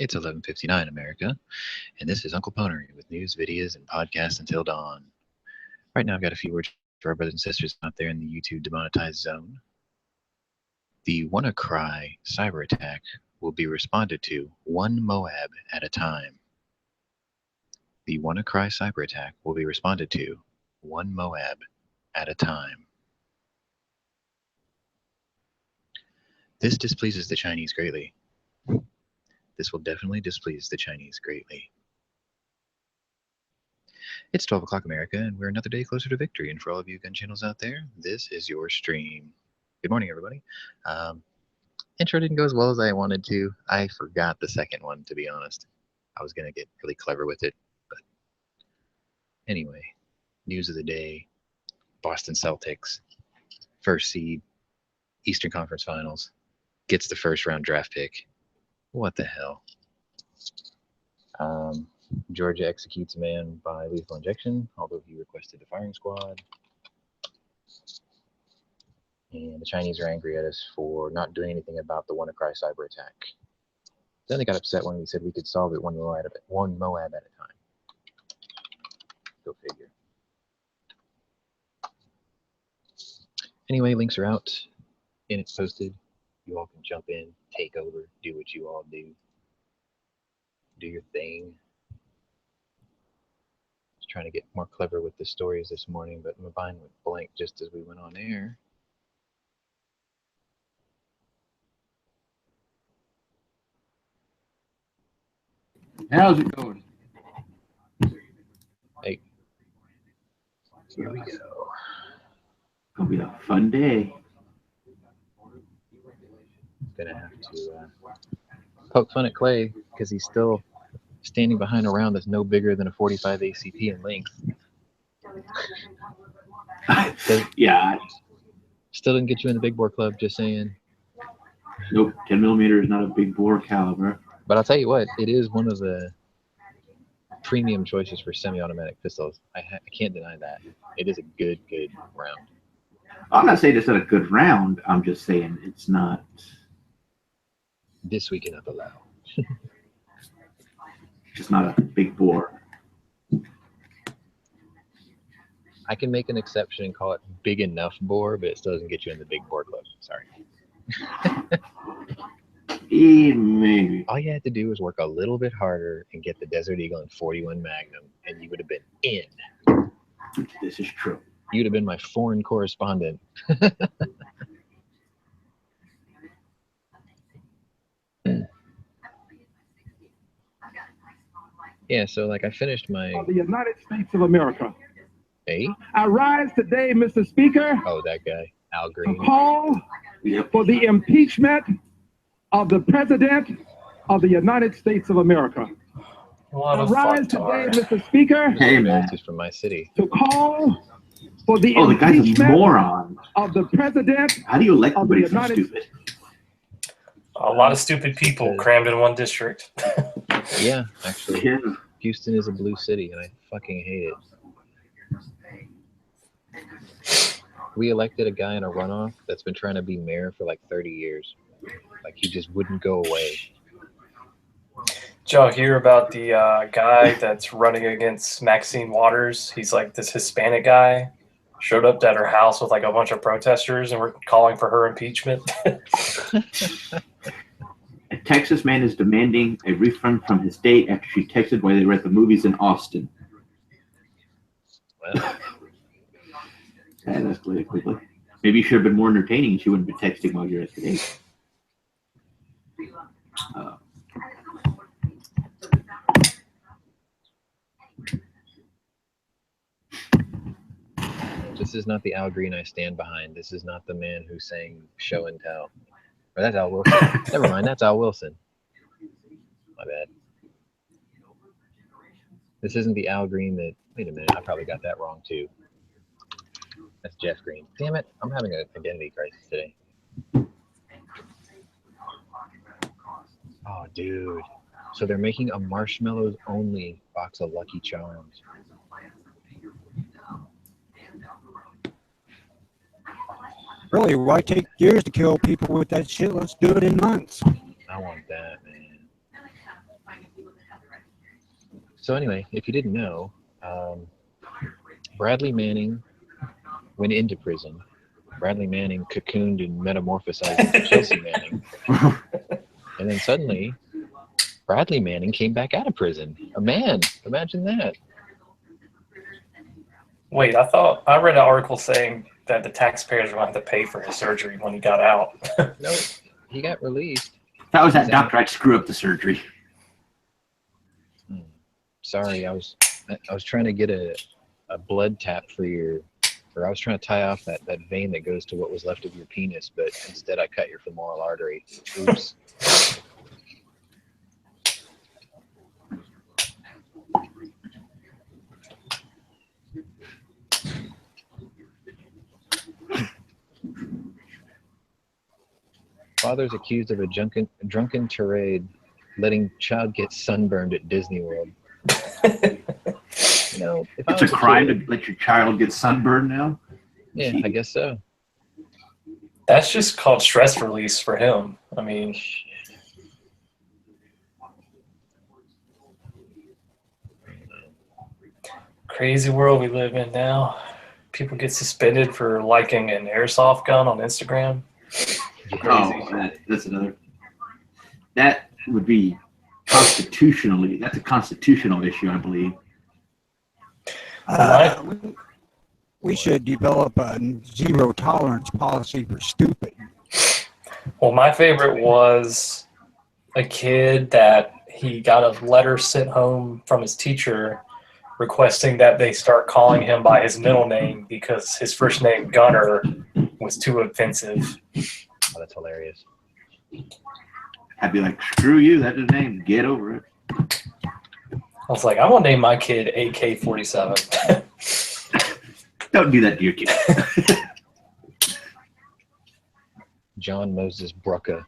It's 11:59 America, and this is Uncle Ponery with news, videos, and podcasts until dawn. Right now, I've got a few words for our brothers and sisters out there in the YouTube demonetized zone. The WannaCry cyber attack will be responded to one moab at a time. The WannaCry cyber attack will be responded to one moab at a time. This displeases the Chinese greatly. This will definitely displease the Chinese greatly. It's 12 o'clock America, and we're another day closer to victory. And for all of you gun channels out there, this is your stream. Good morning, everybody. Intro didn't go as well as I wanted to. I forgot the second one, to be honest. I was going to get really clever with it. But anyway, news of the day. Boston Celtics, first seed, Eastern Conference Finals, gets the first round draft pick. What the hell? Georgia executes a man by lethal injection, although he requested the firing squad. And the Chinese are angry at us for not doing anything about the WannaCry cyber attack. Then they got upset when we said we could solve it one moab at a time. Go figure. Anyway, links are out, and it's posted. You all can jump in, take over, do what you all do. Do your thing. Just trying to get more clever with the stories this morning, but my mind went blank just as we went on air. How's it going? Hey, here we go. Gonna be a fun day. Gonna have to poke fun at Clay because he's still standing behind a round that's no bigger than a 45 ACP in length. Yeah. Still didn't get you in the big bore club, just saying. Nope, 10 millimeter is not a big bore caliber. But I'll tell you what, it is one of the premium choices for semi-automatic pistols. I can't deny that. It is a good round. I'm not saying it's not a good round. I'm just saying it's not. This we cannot allow. Just not a big bore. I can make an exception and call it big enough bore, but it still doesn't get you in the big bore club. Sorry. Maybe. All you had to do was work a little bit harder and get the Desert Eagle and 41 Magnum, and you would have been in. This is true. You'd have been my foreign correspondent. Yeah, so like I finished my... Of the United States of America. Hey? I rise today, Mr. Speaker. Oh, that guy, Al Green. To call for the impeachment of the President of the United States of America. I rise today, Mr. Speaker. Hey, man. This is from my city. To call for the the guy's a impeachment moron. of the President. How do you elect of the somebody so United stupid? A lot of stupid people crammed in one district. Yeah, actually. Yeah. Houston is a blue city, and I fucking hate it. We elected a guy in a runoff that's been trying to be mayor for like 30 years. Like, he just wouldn't go away. Did y'all hear about the guy that's running against Maxine Waters? He's like this Hispanic guy. Showed up at her house with like a bunch of protesters and we're calling for her impeachment. A Texas man is demanding a refund from his date after she texted while they were at the movies in Austin. Well, That escalated quickly. Maybe you should have been more entertaining and she wouldn't be texting while you're at the date. this is not the Al Green I stand behind. This is not the man who sang Show and Tell. Or that's Al Wilson. Never mind, that's Al Wilson. My bad. This isn't the Al Green that... Wait a minute, I probably got that wrong too. That's Jeff Green. Damn it, I'm having an identity crisis today. Oh, dude. So they're making a marshmallows only box of Lucky Charms. Really, why take years to kill people with that shit? Let's do it in months. I want that, man. So anyway, if you didn't know, Bradley Manning went into prison. Bradley Manning cocooned and metamorphosized into Chelsea Manning. And then suddenly, Bradley Manning came back out of prison. A man. Imagine that. Wait, I read an article saying that the taxpayers were going to have to pay for his surgery when he got out. No, he got released. That was that doctor. I'd screw up the surgery. Sorry, I was trying to get a blood tap for your, or I was trying to tie off that vein that goes to what was left of your penis, but instead I cut your femoral artery. Oops. Father's accused of a drunken tirade, letting child get sunburned at Disney World. You know, if It's a crime to let your child get sunburned now? Yeah, I guess so. That's just called stress release for him. I mean, crazy world we live in now. People get suspended for liking an airsoft gun on Instagram. Oh, that's another. That would be constitutionally. That's a constitutional issue, I believe. We should develop a zero tolerance policy for stupid. Well, my favorite was a kid that he got a letter sent home from his teacher requesting that they start calling him by his middle name because his first name, Gunner, was too offensive. Oh, that's hilarious. I'd be like, screw you, that's his name. Get over it. I was like, I'm going to name my kid AK-47. Don't do that to your kid. John Moses Brucka.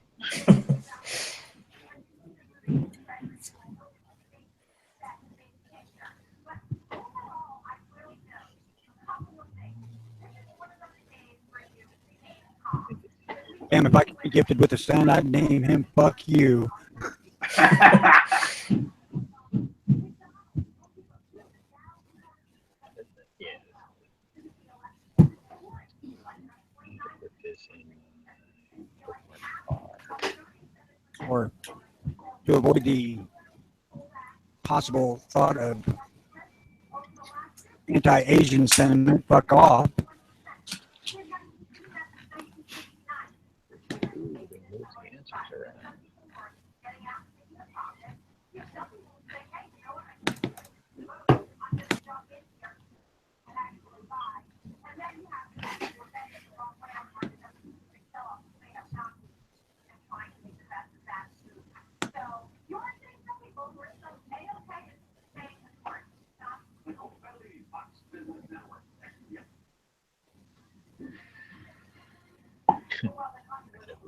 Damn, if I could be gifted with a son, I'd name him Fuck You. Or to avoid the possible thought of anti-Asian sentiment, fuck off.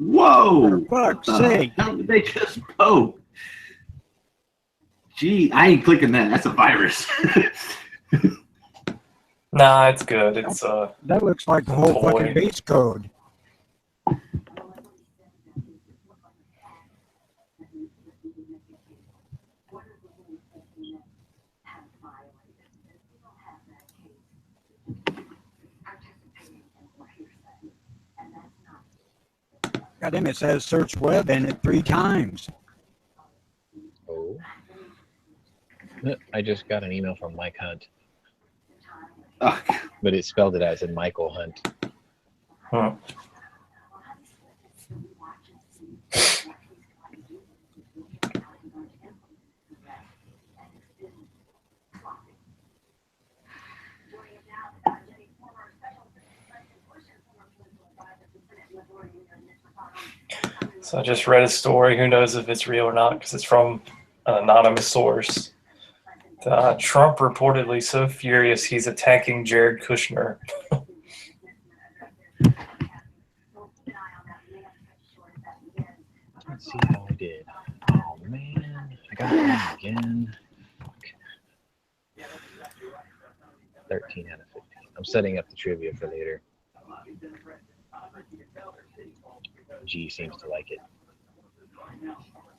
Whoa! For fuck's sake. How did they just poke? Gee, I ain't clicking that. That's a virus. Nah, it's good. It's That looks like the whole Toy. fucking base code. Goddamn, it says search web in it 3 times. Oh. I just got an email from Mike Hunt, Oh, but it spelled it as in Michael Hunt. huh. So I just read a story. Who knows if it's real or not because it's from an anonymous source. Trump reportedly so furious he's attacking Jared Kushner. Let's see how I did. Oh man, I got it again. 13 out of 15. I'm setting up the trivia for later. G seems to like it.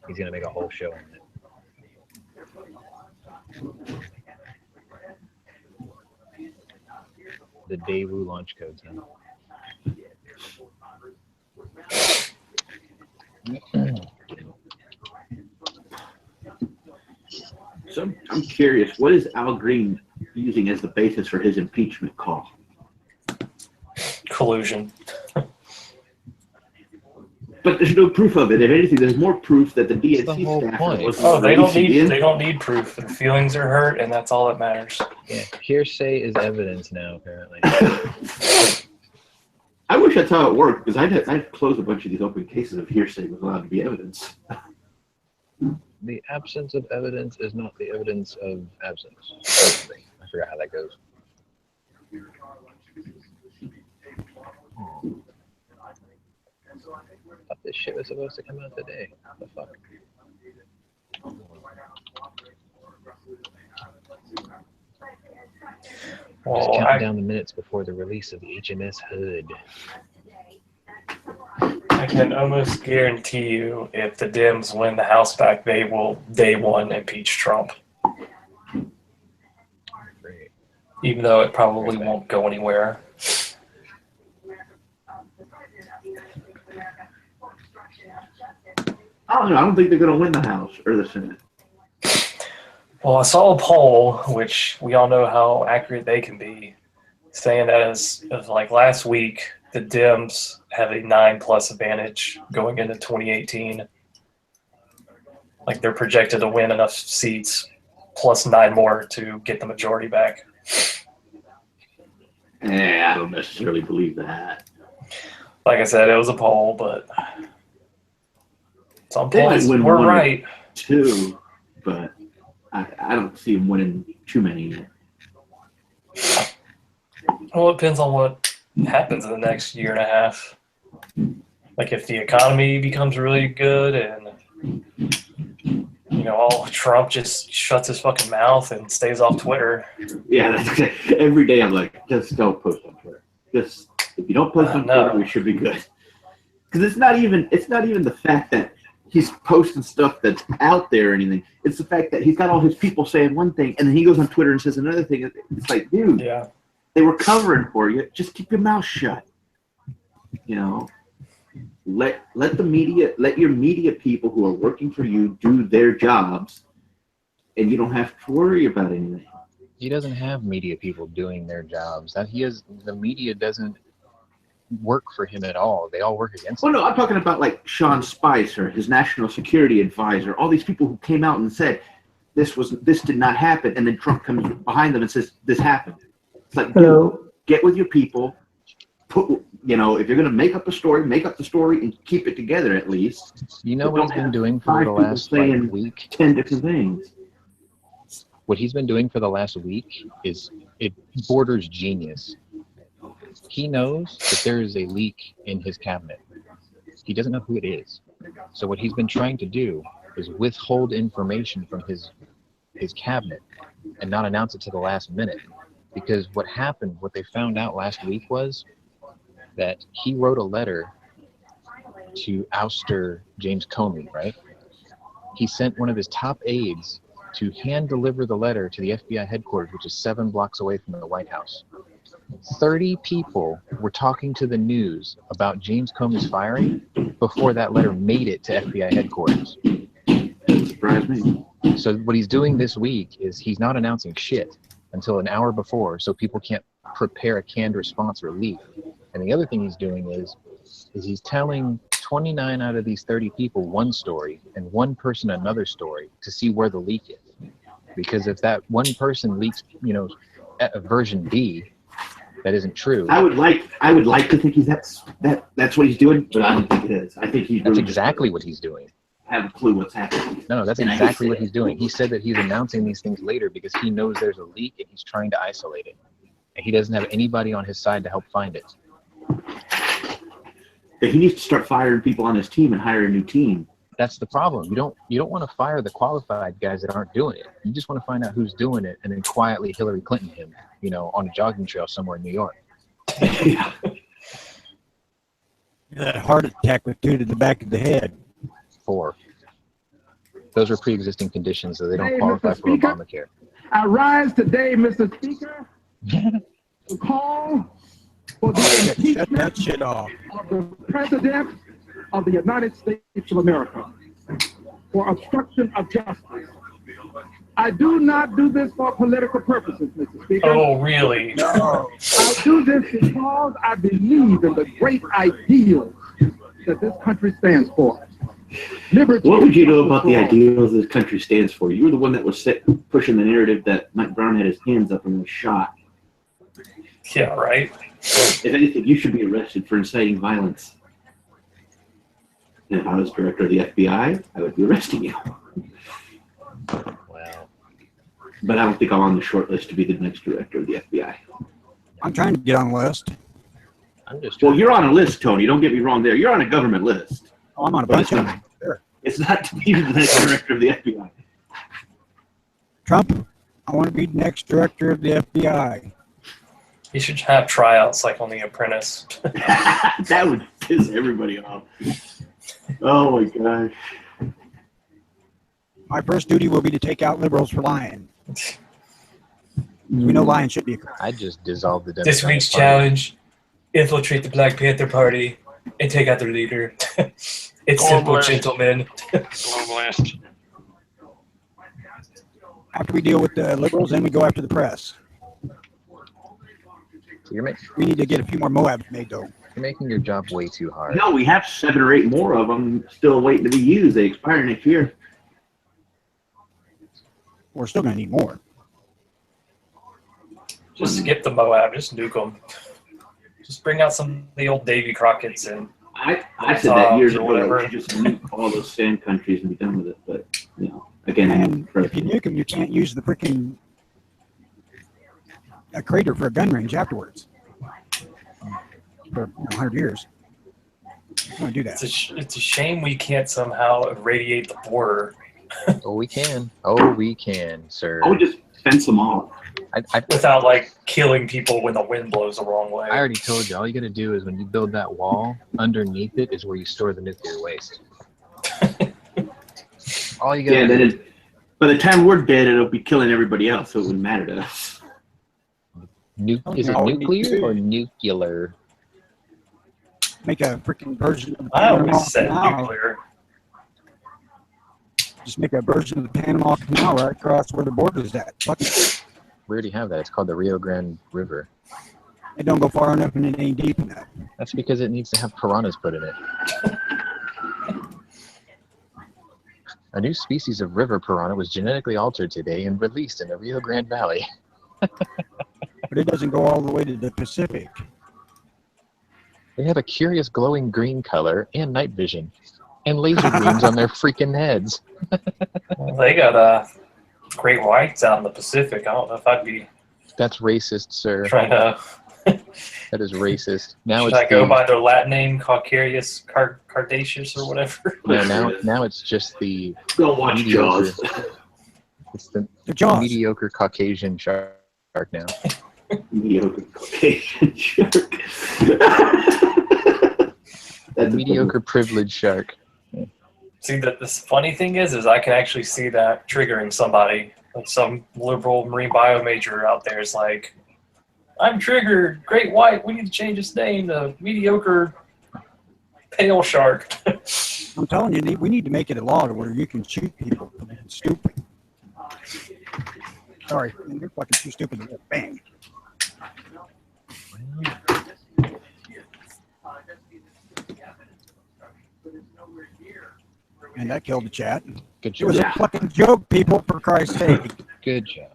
He's gonna make a whole show on it. The Daewoo launch codes, huh? So I'm curious, what is Al Green using as the basis for his impeachment call? Collusion. But there's no proof of it. If anything, there's more proof that the That's the DNC whole staffer point. wasn't Oh, they don't releasing need proof. Their feelings are hurt, and that's all that matters. Yeah, hearsay is evidence now, apparently. I wish that's how it worked, because I'd close a bunch of these open cases if hearsay was allowed to be evidence. The absence of evidence is not the evidence of absence. I forgot how that goes. I thought this shit was supposed to come out today. What the fuck? Well, Just counting down the minutes before the release of the HMS Hood. I can almost guarantee you, if the Dems win the House back, they will day one impeach Trump. Great. Even though it probably won't go anywhere. I don't know. I don't think they're going to win the House or the Senate. Well, I saw a poll, which we all know how accurate they can be, saying that as like last week, the Dems have a 9+ advantage going into 2018. Like they're projected to win enough seats, plus 9 more to get the majority back. I don't necessarily believe that. Like I said, it was a poll, but some They might polls win were one or right. 2, but I don't see them winning too many. Well, it depends on what happens in the next year and a half. Like if the economy becomes really good and Trump just shuts his fucking mouth and stays off Twitter. Yeah, that's every day I'm like, just don't post on Twitter. Just if you don't post on Twitter, we should be good. Because it's not even the fact that he's posting stuff that's out there or anything. It's the fact that he's got all his people saying one thing, and then he goes on Twitter and says another thing. It's like, dude, yeah, they were covering for you. Just keep your mouth shut. Let the media, let your media people who are working for you do their jobs, and you don't have to worry about anything. He doesn't have media people doing their jobs. The media doesn't work for him at all. They all work against him. Well, no, I'm talking about like Sean Spicer, his national security advisor, all these people who came out and said this did not happen, and then Trump comes behind them and says this happened. It's like, dude, get with your people. If you're gonna make up the story and keep it together at least. You know what he's been doing for the last week? 10 different things. What he's been doing for the last week is it borders genius. He knows that there is a leak in his cabinet. He doesn't know who it is. So what he's been trying to do is withhold information from his cabinet and not announce it to the last minute. Because what they found out last week was that he wrote a letter to ouster James Comey, right? He sent one of his top aides to hand deliver the letter to the FBI headquarters, which is 7 blocks away from the White House. 30 people were talking to the news about James Comey's firing before that letter made it to FBI headquarters. That surprised me. So what he's doing this week is he's not announcing shit until an hour before, so people can't prepare a canned response or leak. And the other thing he's doing is he's telling 29 out of these 30 people one story and one person another story to see where the leak is. Because if that one person leaks, at version B, that isn't true. I would like to think that's what he's doing, but I don't think it is. I think he's That's really exactly what he's doing. Have a clue what's happening. No, that's exactly what he's doing. He said that he's announcing these things later because he knows there's a leak and he's trying to isolate it. And he doesn't have anybody on his side to help find it. He needs to start firing people on his team and hire a new team. That's the problem. You don't want to fire the qualified guys that aren't doing it. You just want to find out who's doing it and then quietly Hillary Clinton him, on a jogging trail somewhere in New York. Yeah. That heart attack with 2 to the back of the head. 4. Those are pre-existing conditions, so they don't qualify for Obamacare. I rise today, Mr. Speaker, to call for the impeachment of the President of the United States of America for obstruction of justice. I do not do this for political purposes, Mr. Speaker. Oh, really? No. I do this because I believe in the great ideals that this country stands for. Liberty. What would you know about the ideals this country stands for? You were the one that was pushing the narrative that Mike Brown had his hands up and was shot. Yeah, right. If anything, you should be arrested for inciting violence. And if I was director of the FBI, I would be arresting you. Wow. But I don't think I'm on the short list to be the next director of the FBI. I'm trying to get on the list. I'm just Well, you're on a list, Tony. Don't get me wrong there. You're on a government list. Oh, I'm on a bunch of them. Sure. It's not to be the next director of the FBI. Trump, I want to be the next director of the FBI. You should have tryouts like on The Apprentice. That would piss everybody off. Oh my gosh. My first duty will be to take out liberals for lying. We know lying should be a crime. I just dissolved the This Democratic week's Party. challenge: infiltrate the Black Panther Party and take out their leader. It's simple, Globalist. gentlemen. Globalist. After we deal with the liberals, then we go after the press. So you're We need to get a few more Moabs made, though. making your job way too hard. No, we have 7 or 8 more of them still waiting to be used. They expire next year. We're still going to need more. Just skip the Moab. Just nuke them. Just bring out some of the old Davy Crockett's and I said that years or ago. whatever. We should just nuke all those sand countries and be done with it. But, you know, again, And if you nuke them, you can't use the freaking a crater for a gun range afterwards. For 100 years. I want to do that. It's a shame we can't somehow irradiate the border Oh, we can. Oh, we can, sir. I would just fence them off. I without like killing people when the wind blows the wrong way. I already told you. All you got to do is when you build that wall, underneath it is where you store the nuclear waste. All you got Yeah, to then do. by the time we're dead, it'll be killing everybody else, so it wouldn't matter to us. Is it nuclear or nuclear? Make a freaking version of the I Panama always said Canal. nuclear. Just make a version of the Panama Canal right across where the border is at. Fuck it. We already have that. It's called the Rio Grande River. It don't go far enough and it ain't deep enough. That's because it needs to have piranhas put in it. A new species of river piranha was genetically altered today and released in the Rio Grande Valley. But it doesn't go all the way to the Pacific. They have a curious glowing green color and night vision, and laser beams on their freaking heads. Well, they got great whites out in the Pacific. I don't know if I'd be That's racist, sir. trying to. That is racist. Now Should it's I go the, by their Latin name, Caucarius Cardaceus or whatever? now it's just the Don't watch mediocre. Jaws. It's the The Jaws. mediocre Caucasian shark now. Mediocre Caucasian shark. That's Mediocre privileged shark. See, this funny thing is I can actually see that triggering somebody. Like some liberal marine bio major out there is like, I'm triggered. Great white. We need to change its name to mediocre pale shark. I'm telling you, we need to make it a law to where you can shoot people for being stupid. Sorry, you're fucking too stupid to get bang. And that killed the chat. Good It was job. a fucking joke, people, for Christ's sake. Good job.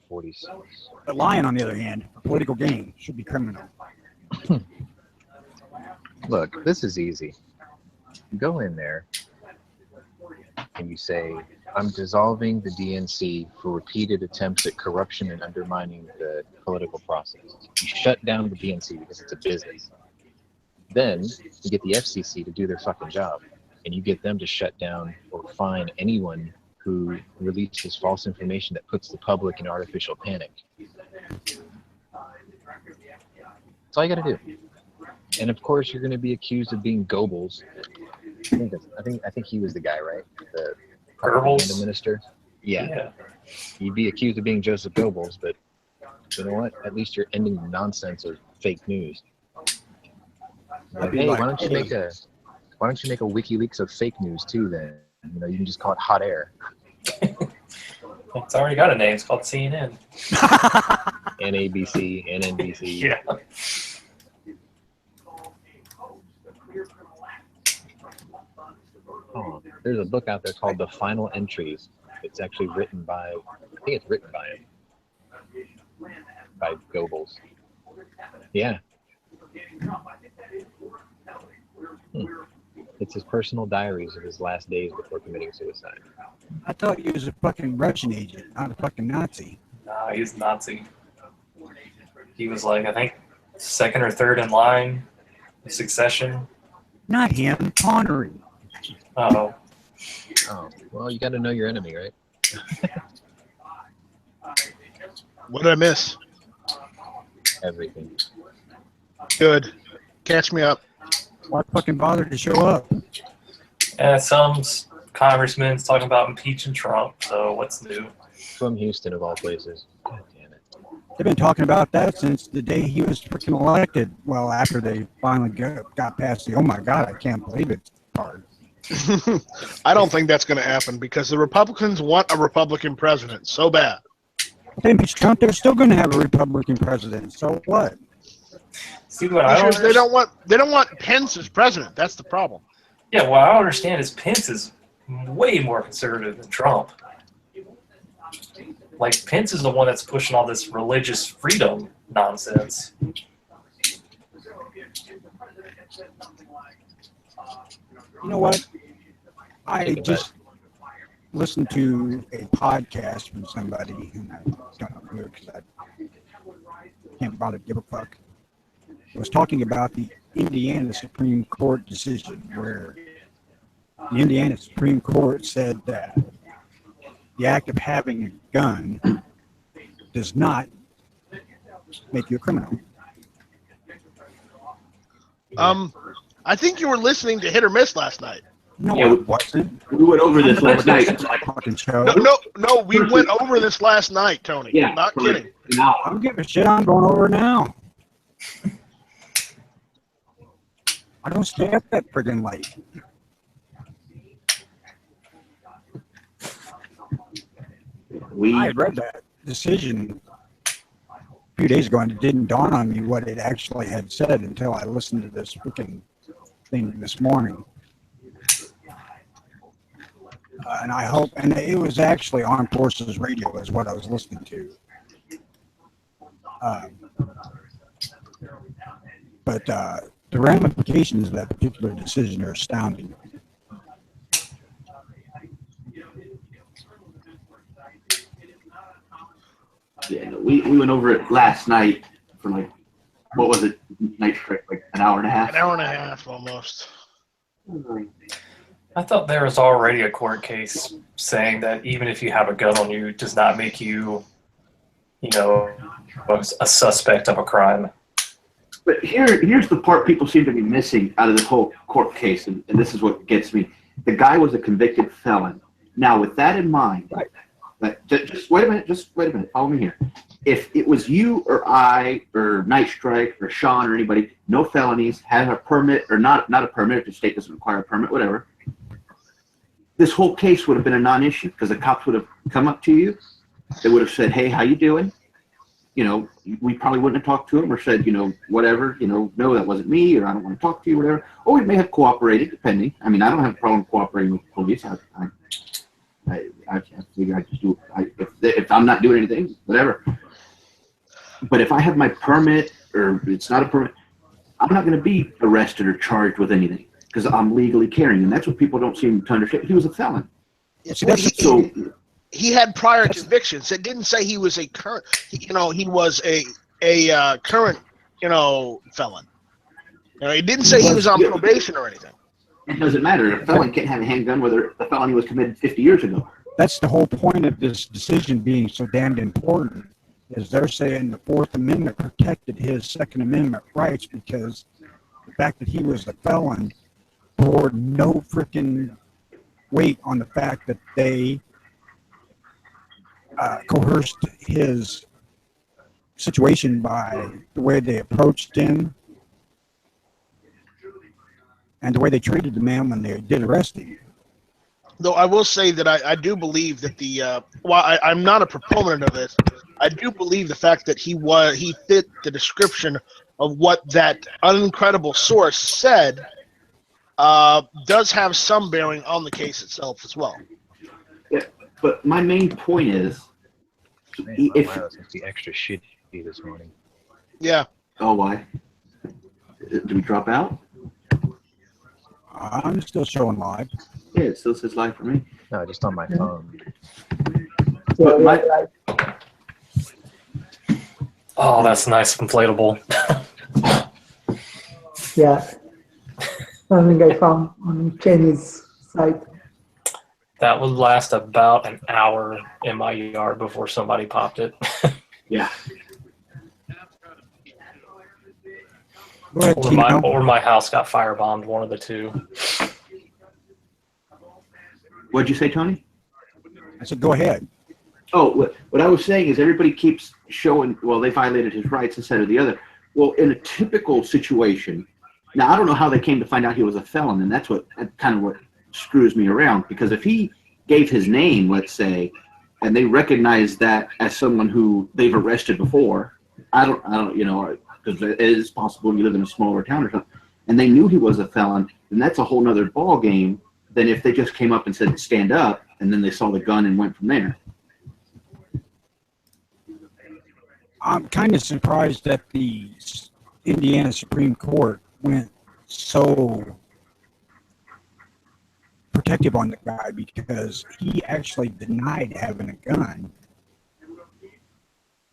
46. But lying, on the other hand, for political gain, should be criminal. Look, this is easy. You go in there and you say, I'm dissolving the DNC for repeated attempts at corruption and undermining the political process. You shut down the DNC because it's a business. Then you get the FCC to do their fucking job, and you get them to shut down or fine anyone who releases false information that puts the public in artificial panic. That's all you got to do. And of course, you're going to be accused of being Goebbels. I think he was the guy, right? propaganda Goebbels? minister. Yeah. Yeah. You'd be accused of being Joseph Goebbels, but you know what? At least you're ending the nonsense of fake news. Like, hey, why don't you make a WikiLeaks of fake news too? Then you know you can just call it hot air. It's already got a name. It's called CNN. NABC, NNBC. Yeah. Oh, there's a book out there called The Final Entries. It's actually written by, I think it's written by him, by Goebbels. Yeah. It's his personal diaries of his last days before committing suicide. I thought he was a fucking Russian agent, not a fucking Nazi. Nah, he's Nazi. He was like, I think, second or third in line, succession. Not him, Connery. Oh, Oh, well, you got to know your enemy, right? What did I miss? Everything. Good. Catch me up. Why fucking bother to show up? and some congressman's talking about impeaching Trump. So what's new? From Houston, of all places. God damn it. They've been talking about that since the day he was freaking elected. Well, after they finally got past the, oh my God, I can't believe it part. I don't think that's going to happen because the Republicans want a Republican president so bad. If they impeach Trump, they're still going to have a Republican president. So what? See what I don't Because they don't want Pence as president. That's the problem. Yeah, what I don't understand is Pence is way more conservative than Trump. Like, Pence is the one that's pushing all this religious freedom nonsense. You know what? I just listened to a podcast from somebody, and I don't know who because I can't bother to give a fuck. It was talking about the Indiana Supreme Court decision where the Indiana Supreme Court said that the act of having a gun does not make you a criminal. I think you were listening to Hit or Miss last night. No, Yeah, it wasn't. We went over this last night. Fucking show. No, we went over this last night, Tony. Yeah, Not for kidding. an hour. I don't give a shit. I'm going over it now. I don't stay up that friggin' late. I had read that decision a few days ago, and it didn't dawn on me what it actually had said until I listened to this freaking thing this morning. And I hope, and it was actually Armed Forces Radio is what I was listening to. But the ramifications of that particular decision are astounding. Yeah, we went over it last night for like, what was it? Night strike, like an hour and a half. An hour and a half almost. I thought there was already a court case saying that even if you have a gun on you, it does not make you, a suspect of a crime. But here's the part people seem to be missing out of this whole court case, and this is what gets me. The guy was a convicted felon. Now, with that in mind, just wait a minute, follow me here. If it was you or I or Night Strike or Sean or anybody, no felonies, had a permit or not a permit, if the state doesn't require a permit, whatever, this whole case would have been a non-issue because the cops would have come up to you. They would have said, hey, how you doing? We probably wouldn't have talked to him or said, whatever, no, that wasn't me, or I don't want to talk to you, whatever. Or we may have cooperated, depending. I mean, I don't have a problem cooperating with the police. I figure I just do. If I'm not doing anything, whatever. But if I have my permit or it's not a permit, I'm not going to be arrested or charged with anything because I'm legally carrying, and that's what people don't seem to understand. He was a felon. He had prior convictions. It didn't say he was a current. He was a current felon. It didn't say he was on probation or anything. It doesn't matter. A felon can't have a handgun whether the felony was committed 50 years ago. That's the whole point of this decision being so damned important, is they're saying the Fourth Amendment protected his Second Amendment rights because the fact that he was a felon bore no freaking weight on the fact that they coerced his situation by the way they approached him and the way they treated the man when they did arrest him. Though I will say that I do believe that while I'm not a proponent of this, I do believe the fact that he fit the description of what that uncredible source said does have some bearing on the case itself as well. Yeah, but my main point is, Man, if my wireless must be extra shitty this morning. Yeah. oh why did we drop out? I'm still showing live. Yeah, it still says live for me. No, just on my phone. But my, Oh, that's nice, inflatable. Yeah. Something I found on Chinese site. That would last about an hour in my yard before somebody popped it. yeah. Go ahead, Tino. or my house got firebombed, one of the two. What'd you say, Tony? I said, go ahead. Oh, what I was saying is everybody keeps showing, well, they violated his rights instead of the other. Well, in a typical situation, now I don't know how they came to find out he was a felon, and that's kind of what screws me around, because if he gave his name, let's say, and they recognize that as someone who they've arrested before, I don't, you know, because it is possible you live in a smaller town or something, and they knew he was a felon, then that's a whole nother ball game than if they just came up and said, stand up, and then they saw the gun and went from there. I'm kind of surprised that the Indiana Supreme Court went so protective on the guy, because he actually denied having a gun.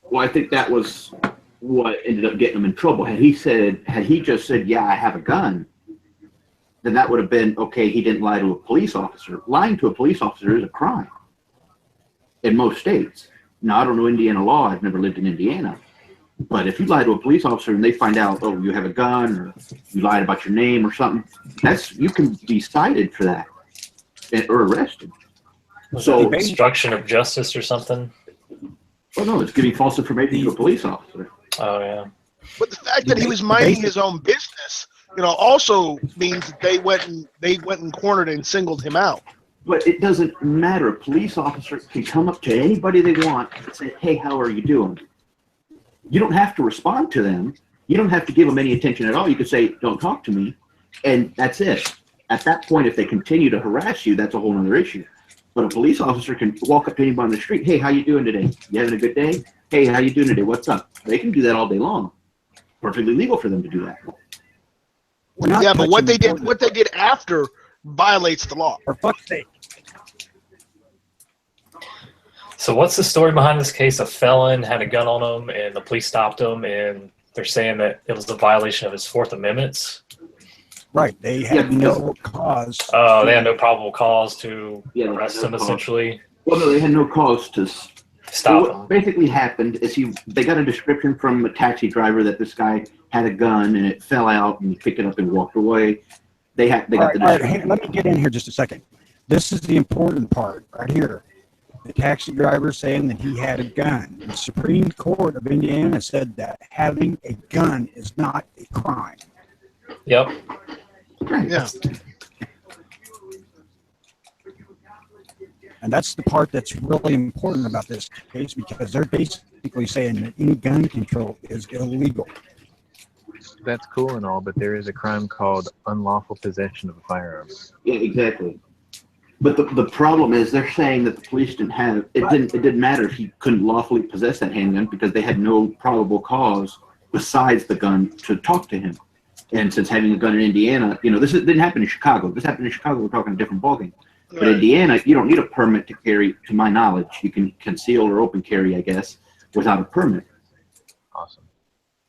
Well, I think that was what ended up getting him in trouble. Had he just said, yeah, I have a gun, then that would have been, okay, he didn't lie to a police officer. Lying to a police officer is a crime in most states. Now, I don't know Indiana law. I've never lived in Indiana. But if you lie to a police officer and they find out, oh, you have a gun, or you lied about your name or something, you can be cited for that or arrested. So obstruction of justice or something? Well, no, it's giving false information to a police officer. Oh, yeah. But the fact that he was minding his own business, you know, also means that they went and cornered and singled him out. But it doesn't matter. A police officer can come up to anybody they want and say, hey, how are you doing? You don't have to respond to them. You don't have to give them any attention at all. You could say, don't talk to me, and that's it. At that point, if they continue to harass you, that's a whole other issue. But a police officer can walk up to anybody on the street, hey, how you doing today? You having a good day? Hey, how you doing today? What's up? They can do that all day long. Perfectly legal for them to do that. Yeah, but what they did after violates the law. For fuck's sake. So what's the story behind this case? A felon had a gun on him, and the police stopped him, and they're saying that it was a violation of his Fourth Amendment. Right. They had no cause. Oh, they had no probable cause to arrest him, cause. essentially. Well, no, they had no cause to stop him. What basically happened is they got a description from a taxi driver that this guy had a gun and it fell out, and he picked it up and walked away. They got the description. Hey, let me get in here just a second. This is the important part right here. The taxi driver saying that he had a gun. The Supreme Court of Indiana said that having a gun is not a crime. Yep. Right. Yeah. And that's the part that's really important about this case, because they're basically saying that any gun control is illegal. That's cool and all, but there is a crime called unlawful possession of a firearm. Yeah, exactly. But the problem is they're saying that the police didn't have it. Didn't matter if he couldn't lawfully possess that handgun, because they had no probable cause besides the gun to talk to him. And since having a gun in Indiana, you know, didn't happen in Chicago. This happened in Chicago. We're talking a different ballgame. But in Indiana, you don't need a permit to carry, to my knowledge. You can conceal or open carry, I guess, without a permit. Awesome.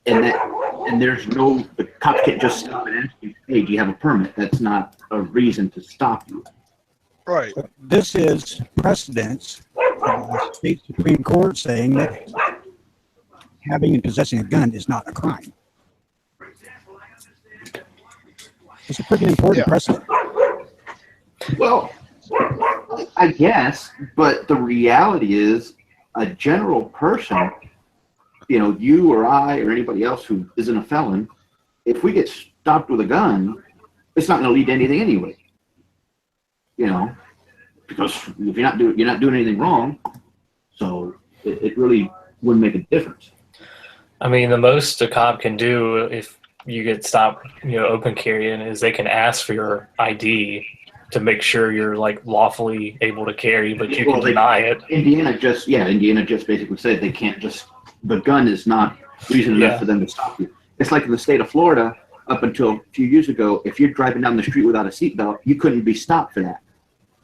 And there's no, the cops can't just stop and ask you, hey, do you have a permit? That's not a reason to stop you. Right. This is precedence from the state Supreme Court saying that having and possessing a gun is not a crime. It's a pretty important precedent. Well, I guess, but the reality is, a general person, you know, you or I or anybody else who isn't a felon, if we get stopped with a gun, it's not going to lead to anything anyway. You know, because if you're not doing anything wrong, so it really wouldn't make a difference. I mean, the most a cop can do if you get stopped, open carrying, is they can ask for your ID to make sure you're like lawfully able to carry, but you can deny it. Indiana just basically said they can't just, the gun is not reason enough for them to stop you. It's like in the state of Florida, up until a few years ago, if you're driving down the street without a seatbelt, you couldn't be stopped for that.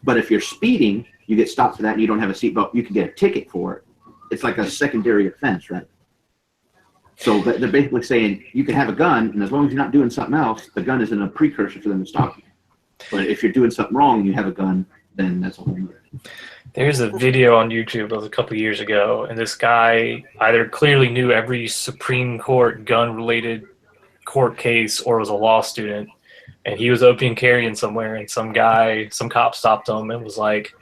But if you're speeding, you get stopped for that and you don't have a seatbelt, you can get a ticket for it. It's like a secondary offense, right? So they're basically saying you can have a gun, and as long as you're not doing something else, the gun isn't a precursor for them to stop you. But if you're doing something wrong and you have a gun, then that's a whole other. There's a video on YouTube that was a couple years ago, and this guy either clearly knew every Supreme Court gun-related court case or was a law student, and he was open carrying somewhere, and some cop stopped him and was like,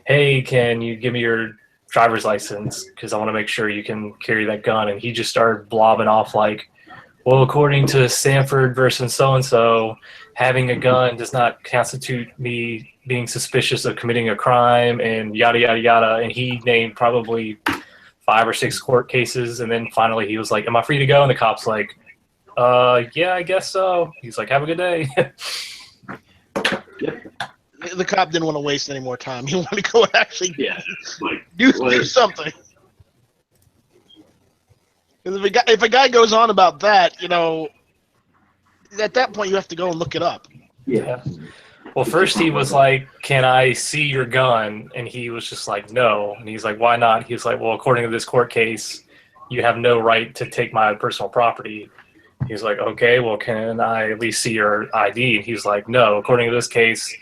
"Hey, can you give me your driver's license, because I want to make sure you can carry that gun?" And he just started blobbing off like, "Well, according to Sanford versus so-and-so, having a gun does not constitute me being suspicious of committing a crime," and yada, yada, yada. And he named probably 5 or 6 court cases. And then finally he was like, "Am I free to go?" And the cop's like, "Yeah, I guess so." He's like, "Have a good day." The cop didn't want to waste any more time. He wanted to go and actually do something. Because if a guy goes on about that, at that point you have to go and look it up. Yeah. Well, first he was like, "Can I see your gun?" And he was just like, "No." And he's like, "Why not?" He's like, "Well, according to this court case, you have no right to take my personal property." He's like, "Okay, well, can I at least see your ID?" And he's like, "No, according to this case,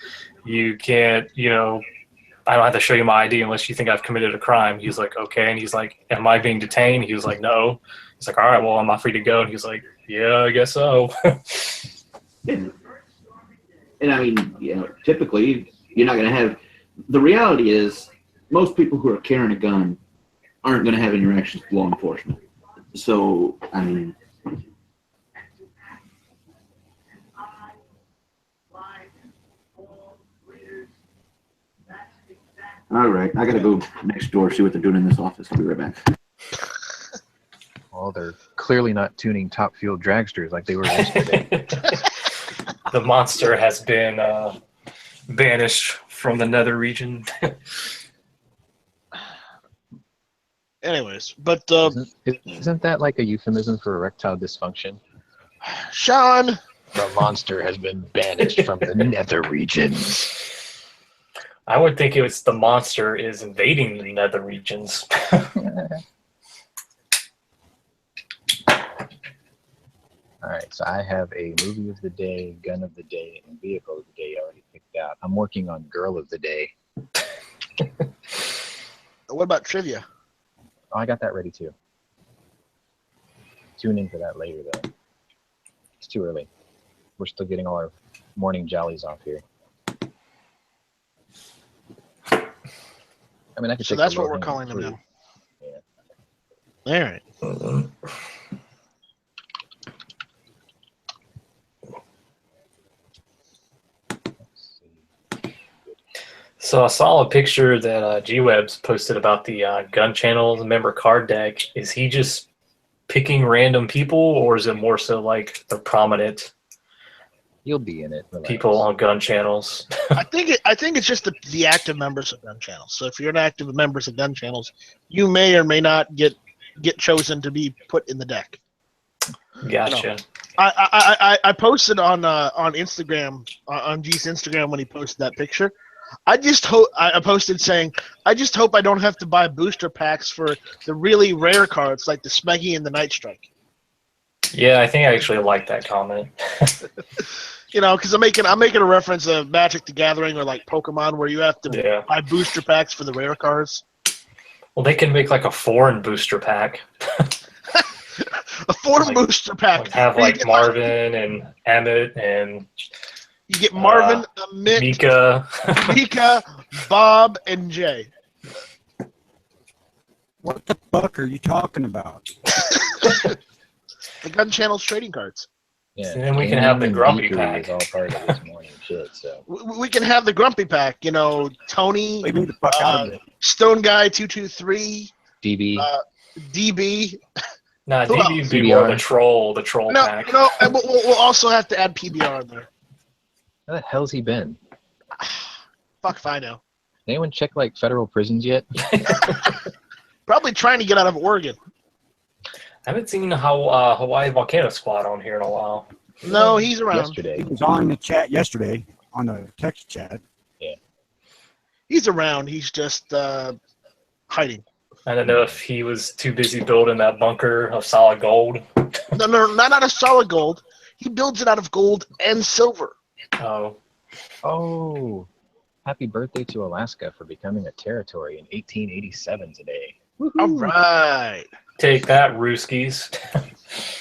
you can't, I don't have to show you my ID unless you think I've committed a crime." He's like, "Okay." And he's like, "Am I being detained?" He was like, "No." He's like, "All right, well, am I free to go?" And he's like, "Yeah, I guess so." And I mean, typically you're not going to have, the reality is most people who are carrying a gun aren't going to have interactions with law enforcement. So, I mean, all right, I got to go next door, see what they're doing in this office. I'll be right back. Well, they're clearly not tuning top fuel dragsters like they were yesterday. The monster has been banished from the nether region. Anyways, but isn't that like a euphemism for erectile dysfunction? Sean, the monster has been banished from the nether regions. I would think it was the monster is invading the nether regions. All right, so I have a movie of the day, gun of the day, and vehicle of the day already picked out. I'm working on girl of the day. What about trivia? Oh, I got that ready too. Tune in for that later, though. It's too early. We're still getting all our morning jollies off here. I mean, I could. So that's what we're calling them now. Yeah. All right. So I saw a picture that G-Webs posted about the Gunchannels member card deck. Is he just picking random people, or is it more so like the prominent? You'll be in it. Relax. People on Gunchannels. I think it's just the active members of Gunchannels. So if you're an active member of Gunchannels, you may or may not get chosen to be put in the deck. Gotcha. I posted on Instagram on G's Instagram when he posted that picture. I posted saying, "I just hope I don't have to buy booster packs for the really rare cards like the Smeggy and the Night Strike." Yeah, I think I actually like that comment. Because I'm making a reference of Magic the Gathering or like Pokemon, where you have to buy booster packs for the rare cards. Well, they can make like a foreign booster pack. A foreign booster pack. Have like Marvin and Emmett and You get Marvin, Mick, Mika, Bob, and Jay. What the fuck are you talking about? The Gunchannels trading cards. Yeah, And then we can have the and grumpy geekery pack. is all part of this morning shit. So We can have the grumpy pack. You know, Tony, Leave me the fuck out of it. Stone Guy 223, DB, DB. Nah, Who DB would else? be PBR. more the troll No, pack. no, and we'll also have to add PBR in there. where the hell's he been? Fuck if I know. Anyone check like federal prisons yet? Probably trying to get out of Oregon. I haven't seen Hawaii Volcano Squad on here in a while. No, he's around. Yesterday. He was on the chat yesterday, on the text chat. He's around. He's just hiding. I don't know if he was too busy building that bunker of solid gold. No, not out of solid gold. He builds it out of gold and silver. Oh, Oh, happy birthday to Alaska for becoming a territory in 1887 today. All right. take that, Rooskies.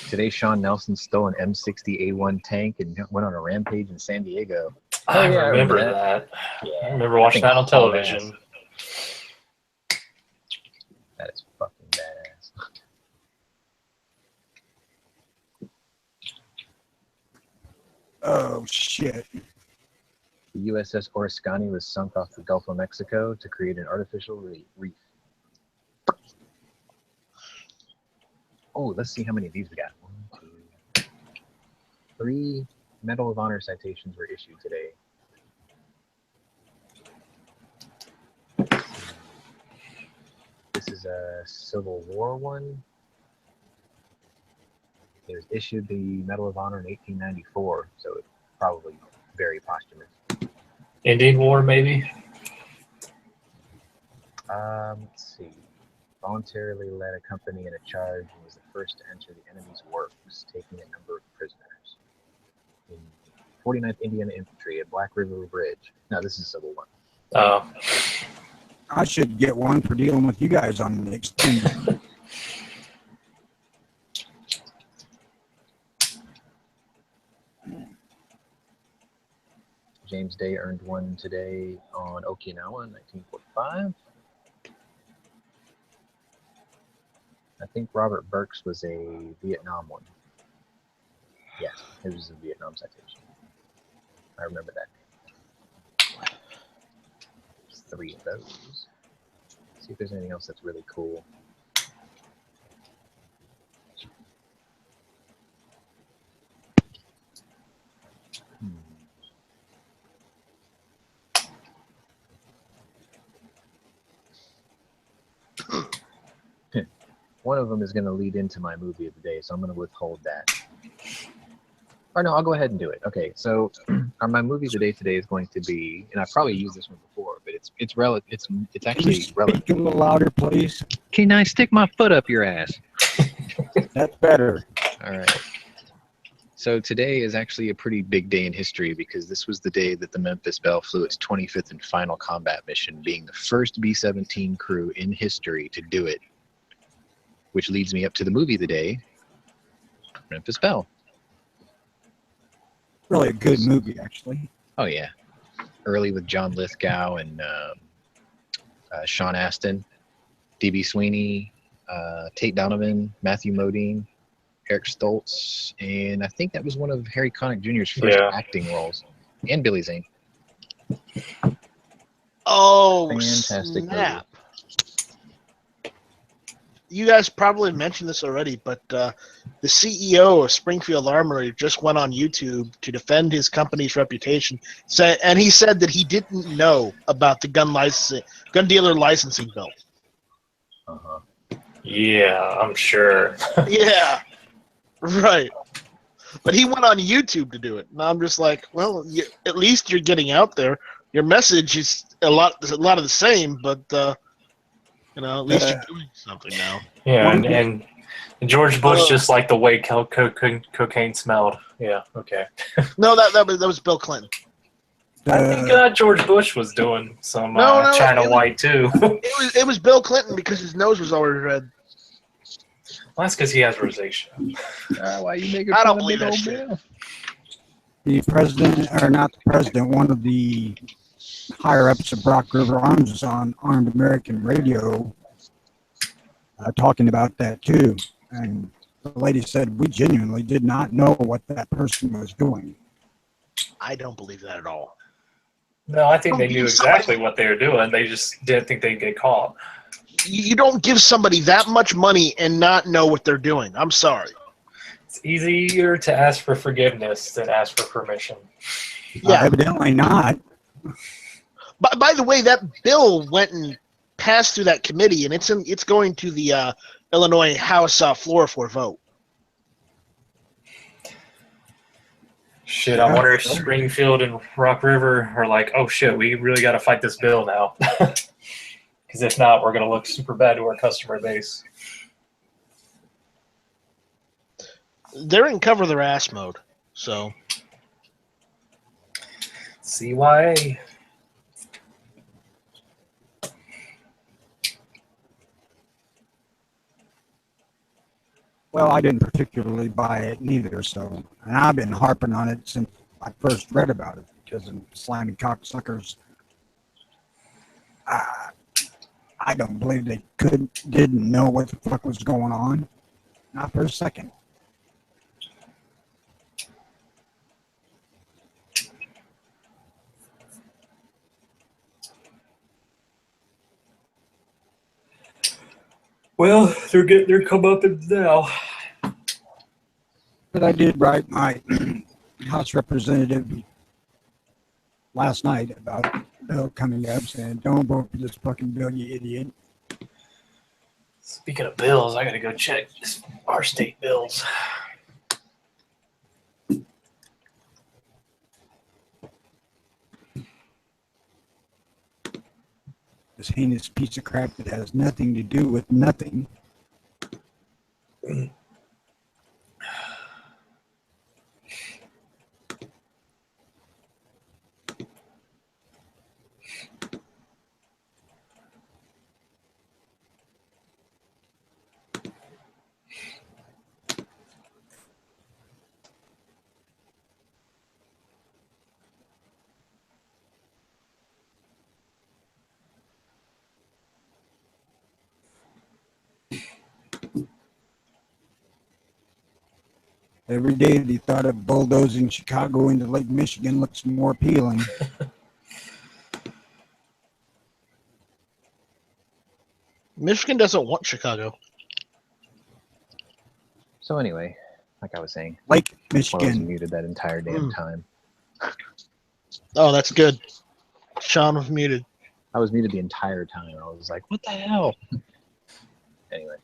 Today, Sean Nelson stole an M60A1 tank and went on a rampage in San Diego. I yeah, I remember remember that. Yeah, I remember watching that on television. That is fucking badass. Oh, shit. The USS Oriskany was sunk off the Gulf of Mexico to create an artificial reef. Oh, let's see how many of these we got. 1, 2, 3 Medal of Honor citations were issued today. This is a Civil War one. It was issued the Medal of Honor in 1894, so it's probably very posthumous. Indian War, maybe? Let's see. Voluntarily led a company in a charge and was the first to enter the enemy's works, taking a number of prisoners. In 49th Indiana Infantry at Black River Bridge. No, this is Civil War. Oh. I should get one for dealing with you guys on the extended. James Day earned one today on Okinawa in 1945. I think Robert Burks was a Vietnam one. Yes, it was a Vietnam citation. I remember that name. There's 3 of those. Let's see if there's anything else that's really cool. One of them is going to lead into my movie of the day, so I'm going to withhold that. Or no, I'll go ahead and do it. Okay, so my movie of the day today is going to be, and I've probably used this one before, but it's actually relevant. Speak a little louder, please. Can I stick my foot up your ass? That's better. All right. So today is actually a pretty big day in history because this was the day that the Memphis Belle flew its 25th and final combat mission, being the first B-17 crew in history to do it. Which leads me up to the movie of the day, Memphis Belle. Really a good movie, actually. Oh, yeah. Early with John Lithgow and Sean Astin, D.B. Sweeney, Tate Donovan, Matthew Modine, Eric Stoltz, and I think that was one of Harry Connick Jr.'s first acting roles, and Billy Zane. Oh, fantastic snap. movie. You guys probably mentioned this already, but the CEO of Springfield Armory just went on YouTube to defend his company's reputation, and he said that he didn't know about the gun dealer licensing bill. Uh-huh. Yeah, I'm sure. Yeah, right. But he went on YouTube to do it, and I'm just like, well, at least you're getting out there. Your message is a lot of the same, but at least you're doing something now. Yeah, and George Bush just liked the way cocaine smelled. Yeah, okay. No, that was Bill Clinton. I think George Bush was doing some China White too. It was Bill Clinton because his nose was already red. Well, that's because he has rosacea. Why you making I fun don't of believe big that old shit. Bill? The president, or not the president, one of the higher ups of Rock River Arms was on Armed American Radio talking about that too. And the lady said, we genuinely did not know what that person was doing. I don't believe that at all. No, I think they knew exactly what they were doing. They just didn't think they'd get caught. You don't give somebody that much money and not know what they're doing. I'm sorry. It's easier to ask for forgiveness than ask for permission. Yeah. Evidently not. But by the way, that bill went and passed through that committee, and it's going to the Illinois House floor for a vote. Shit, I wonder if Springfield and Rock River are like, oh shit, we really got to fight this bill now. Because if not, we're going to look super bad to our customer base. They're in cover their ass mode, so. CYA. Well, I didn't particularly buy it neither, so, and I've been harping on it since I first read about it because of slimy cocksuckers. I don't believe they didn't know what the fuck was going on, not for a second. Well, they're getting their comeuppance now. But I did write my House representative last night about the bill coming up saying, don't vote for this fucking bill, you idiot. Speaking of bills, I got to go check our state bills. This heinous piece of crap that has nothing to do with nothing. Every day the thought of bulldozing Chicago into Lake Michigan looks more appealing. Michigan doesn't want Chicago. So anyway, like I was saying, Lake I was Michigan. muted that entire damn time. Oh, that's good. Sean was muted. I was muted the entire time. I was like, what the hell? Anyway,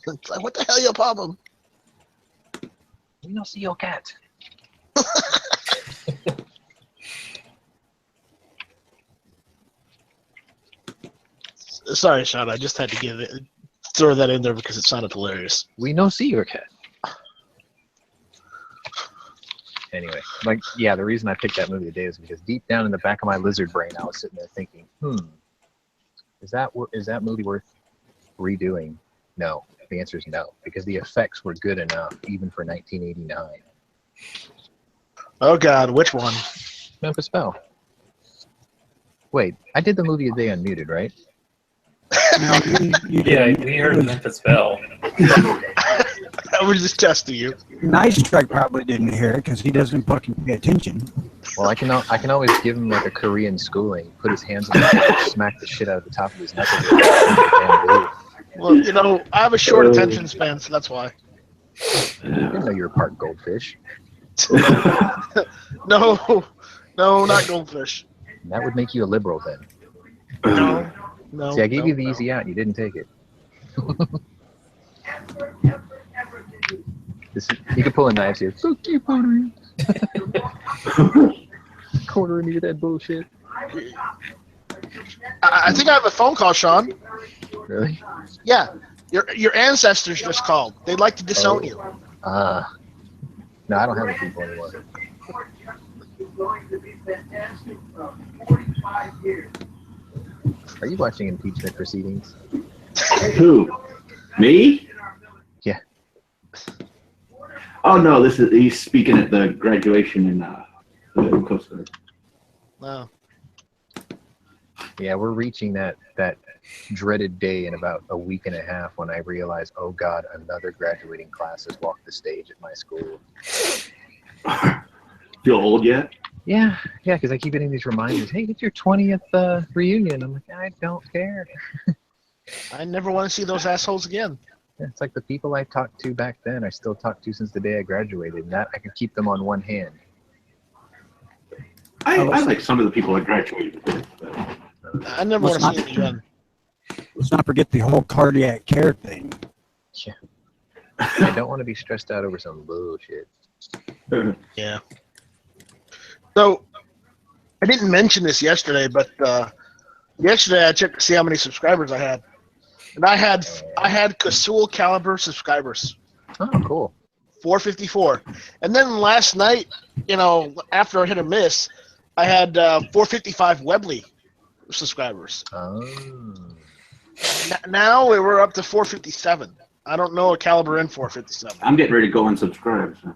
It's like, what the hell your problem? we don't see your cat. Sorry, Sean. I just had to throw that in there because it sounded hilarious. We no see your cat. Anyway, like, yeah, the reason I picked that movie today is because deep down in the back of my lizard brain, I was sitting there thinking, is that movie worth redoing? No. The answer is no, because the effects were good enough, even for 1989. Oh, God. Which one? Memphis Belle. Wait, I did the movie today unmuted, right? Now, Yeah, we heard Memphis Belle. I was just testing you. Nice Strike probably didn't hear it because he doesn't fucking pay attention. Well, I can always give him like a Korean schooling, put his hands on his head, smack the shit out of the top of his knuckles. Well, you know, I have a short attention span, so that's why. I didn't know you were part goldfish. No, not goldfish. That would make you a liberal then. No. See, I gave you the easy out. You didn't take it. You could pull a knife here. Fuck you, Puerto Rico. Cornering me with that bullshit. I think I have a phone call, Sean. Really? Yeah. Your ancestors just called. They'd like to disown you. No, I don't have a people anymore. Are you watching impeachment proceedings? Who? Me? Yeah. Oh no, he's speaking at the graduation in the Coast Guard. Wow. Yeah, we're reaching that dreaded day in about a week and a half when I realize, oh God, another graduating class has walked the stage at my school. Feel old yet? Yeah, because I keep getting these reminders. Hey, it's your 20th reunion. I'm like, I don't care. I never want to see those assholes again. Yeah, it's like the people I talked to back then, I still talk to since the day I graduated. And that I can keep them on one hand. I like some of the people I graduated with. But... I never want to see them again. Let's not forget the whole cardiac care thing. Yeah. I don't want to be stressed out over some bullshit. Yeah. So, I didn't mention this yesterday, but yesterday I checked to see how many subscribers I had. And I had Kasul caliber subscribers. Oh, cool. 454. And then last night, after I hit a miss, I had 455 Webley subscribers. Oh. Now we're up to 457. I don't know a caliber in 457. I'm getting ready to go unsubscribe. So.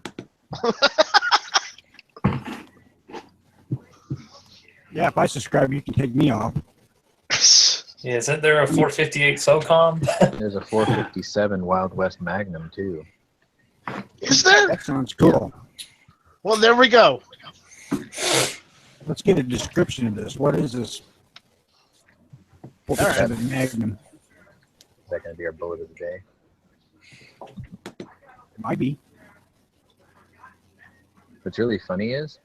Yeah, if I subscribe, you can take me off. Yeah, isn't there a 458 SOCOM? There's a 457 Wild West Magnum, too. Is there? That sounds cool. Well, there we go. Let's get a description of this. What is this? 47 Magnum. Is that going to be our bullet of the day? It might be. What's really funny is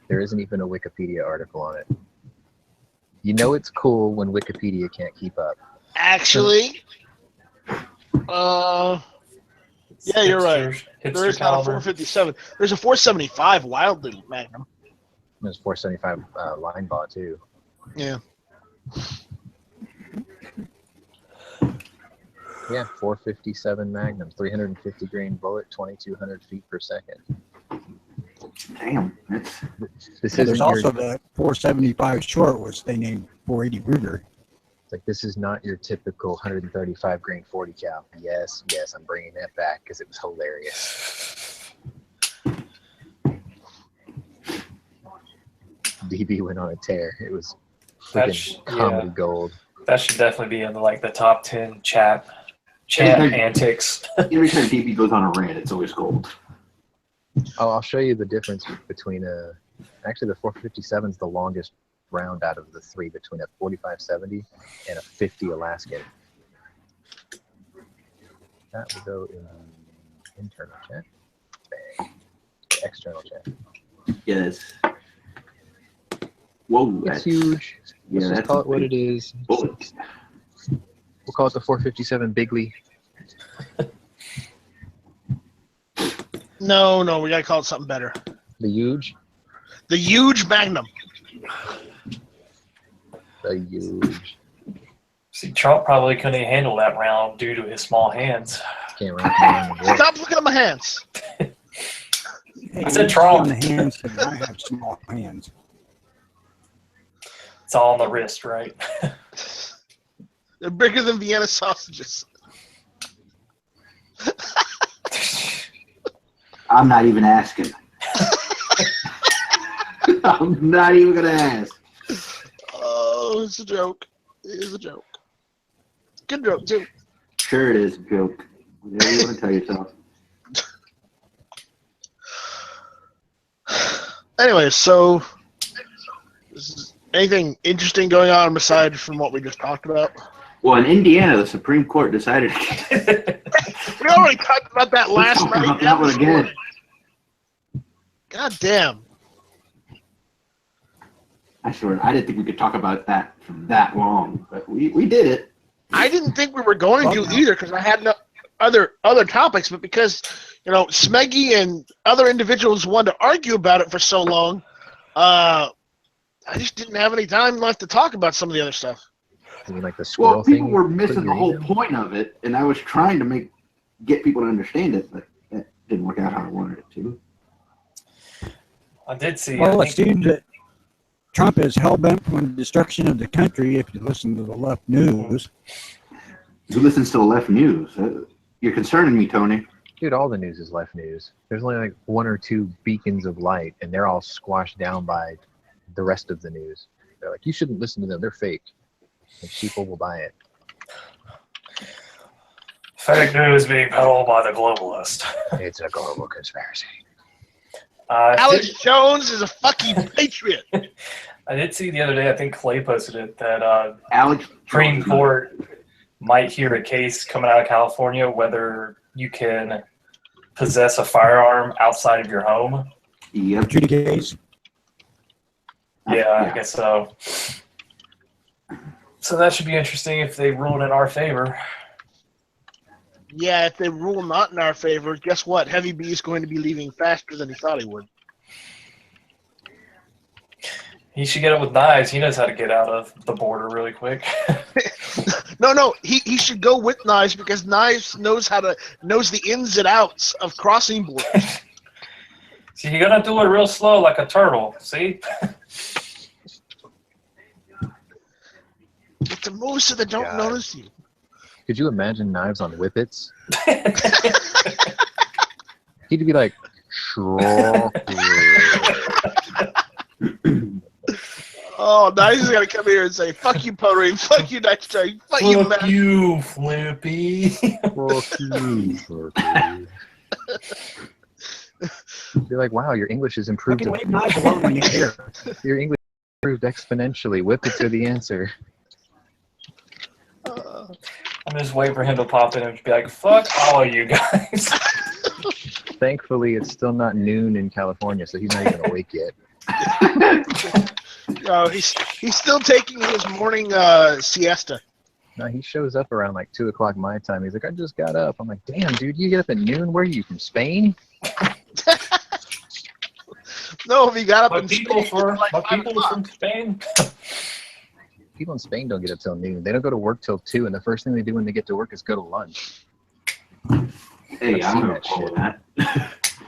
there isn't even a Wikipedia article on it. You know it's cool when Wikipedia can't keep up. Actually, yeah, you're right. There is not a 457. There's a 475 Wildly Magnum. There's 475 line bot too. Yeah. Yeah, 457 Magnum, 350 grain bullet, 2,200 feet per second. Damn, This There's isn't also your, the 475 short, which they named 480 Ruger. it's like this is not your typical 135 grain 40 cal. Yes, I'm bringing that back because it was hilarious. DB went on a tear. It was freaking comedy gold. That should definitely be in the top 10 chat antics. Every time DB goes on a rant, it's always gold. Oh, I'll show you the difference between actually the 457 is the longest round out of the three between a 45-70 and a 50 Alaskan. That will go in the internal chat. Bang. The external chat. Yes. Whoa, It's huge. Let's just call it what it is. Bullets. We'll call it the 457 Bigley. No, we gotta call it something better. The huge. The huge Magnum. The huge. See, Trump probably couldn't handle that round due to his small hands. Can't wrap my mind around it. Stop looking at my hands. Hey, I said on Trump. the hands, and I have small hands. It's all on the wrist, right? They're bigger than Vienna sausages. I'm not even asking. I'm not even gonna ask. Oh, it's a joke. It is a joke. Good joke, too. Sure, it is a joke. Whatever you want to tell yourself. Anyway, so anything interesting going on aside from what we just talked about? Well, in Indiana, the Supreme Court decided. We already talked about that last night. About that one again. God damn. I swear, I didn't think we could talk about that for that long, but we did it. I didn't think we were going to either because I had no other topics, but because Smeggy and other individuals wanted to argue about it for so long, I just didn't have any time left to talk about some of the other stuff. You mean like the squirrel Well, people thing? were missing the whole point of it, and I was trying to get people to understand it, but that didn't work out how I wanted it to. I did see. Well, it seems that Trump is hell-bent on the destruction of the country, if you listen to the left news. Who listens to the left news? You're concerning me, Tony. Dude, all the news is left news. There's only like one or two beacons of light, and they're all squashed down by the rest of the news. They're like, you shouldn't listen to them. They're fake. And people will buy it. Fake news being peddled by the globalist. It's a global conspiracy. Alex Jones is a fucking patriot. I did see the other day, I think Clay posted it, that Alex Supreme Court might hear a case coming out of California whether you can possess a firearm outside of your home. Yep. Judy case. Yeah, I guess so. So that should be interesting if they rule it in our favor. Yeah, if they rule not in our favor, guess what? Heavy B is going to be leaving faster than he thought he would. He should get it with knives. He knows how to get out of the border really quick. No, he should go with knives because knives knows the ins and outs of crossing borders. See, you're gonna do it real slow like a turtle. See? It's a move so they don't notice you. Could you imagine knives on whippets? He'd be like, Oh, Knives is gonna come here and say, "Fuck you, Pottery. Fuck you, Night Strike. Fuck you, Fuck man." you, Flippy. Fuck you, Be like, wow, your English has improved. Fucking leave knives alone when you're here. Your English improved exponentially. Whippets are the answer. I'm just waiting for him to pop in and be like, fuck all of you guys. Thankfully, it's still not noon in California, so he's not even awake yet. No, he's still taking his morning siesta. No, he shows up around like 2 o'clock my time. He's like, I just got up. I'm like, damn, dude, you get up at noon? Where are you, from Spain? No, if he got up My in people, Spain, like 5 people o'clock. from Spain. People in Spain don't get up till noon. They don't go to work till 2, and the first thing they do when they get to work is go to lunch. Hey, I've seen I'm that shit. that.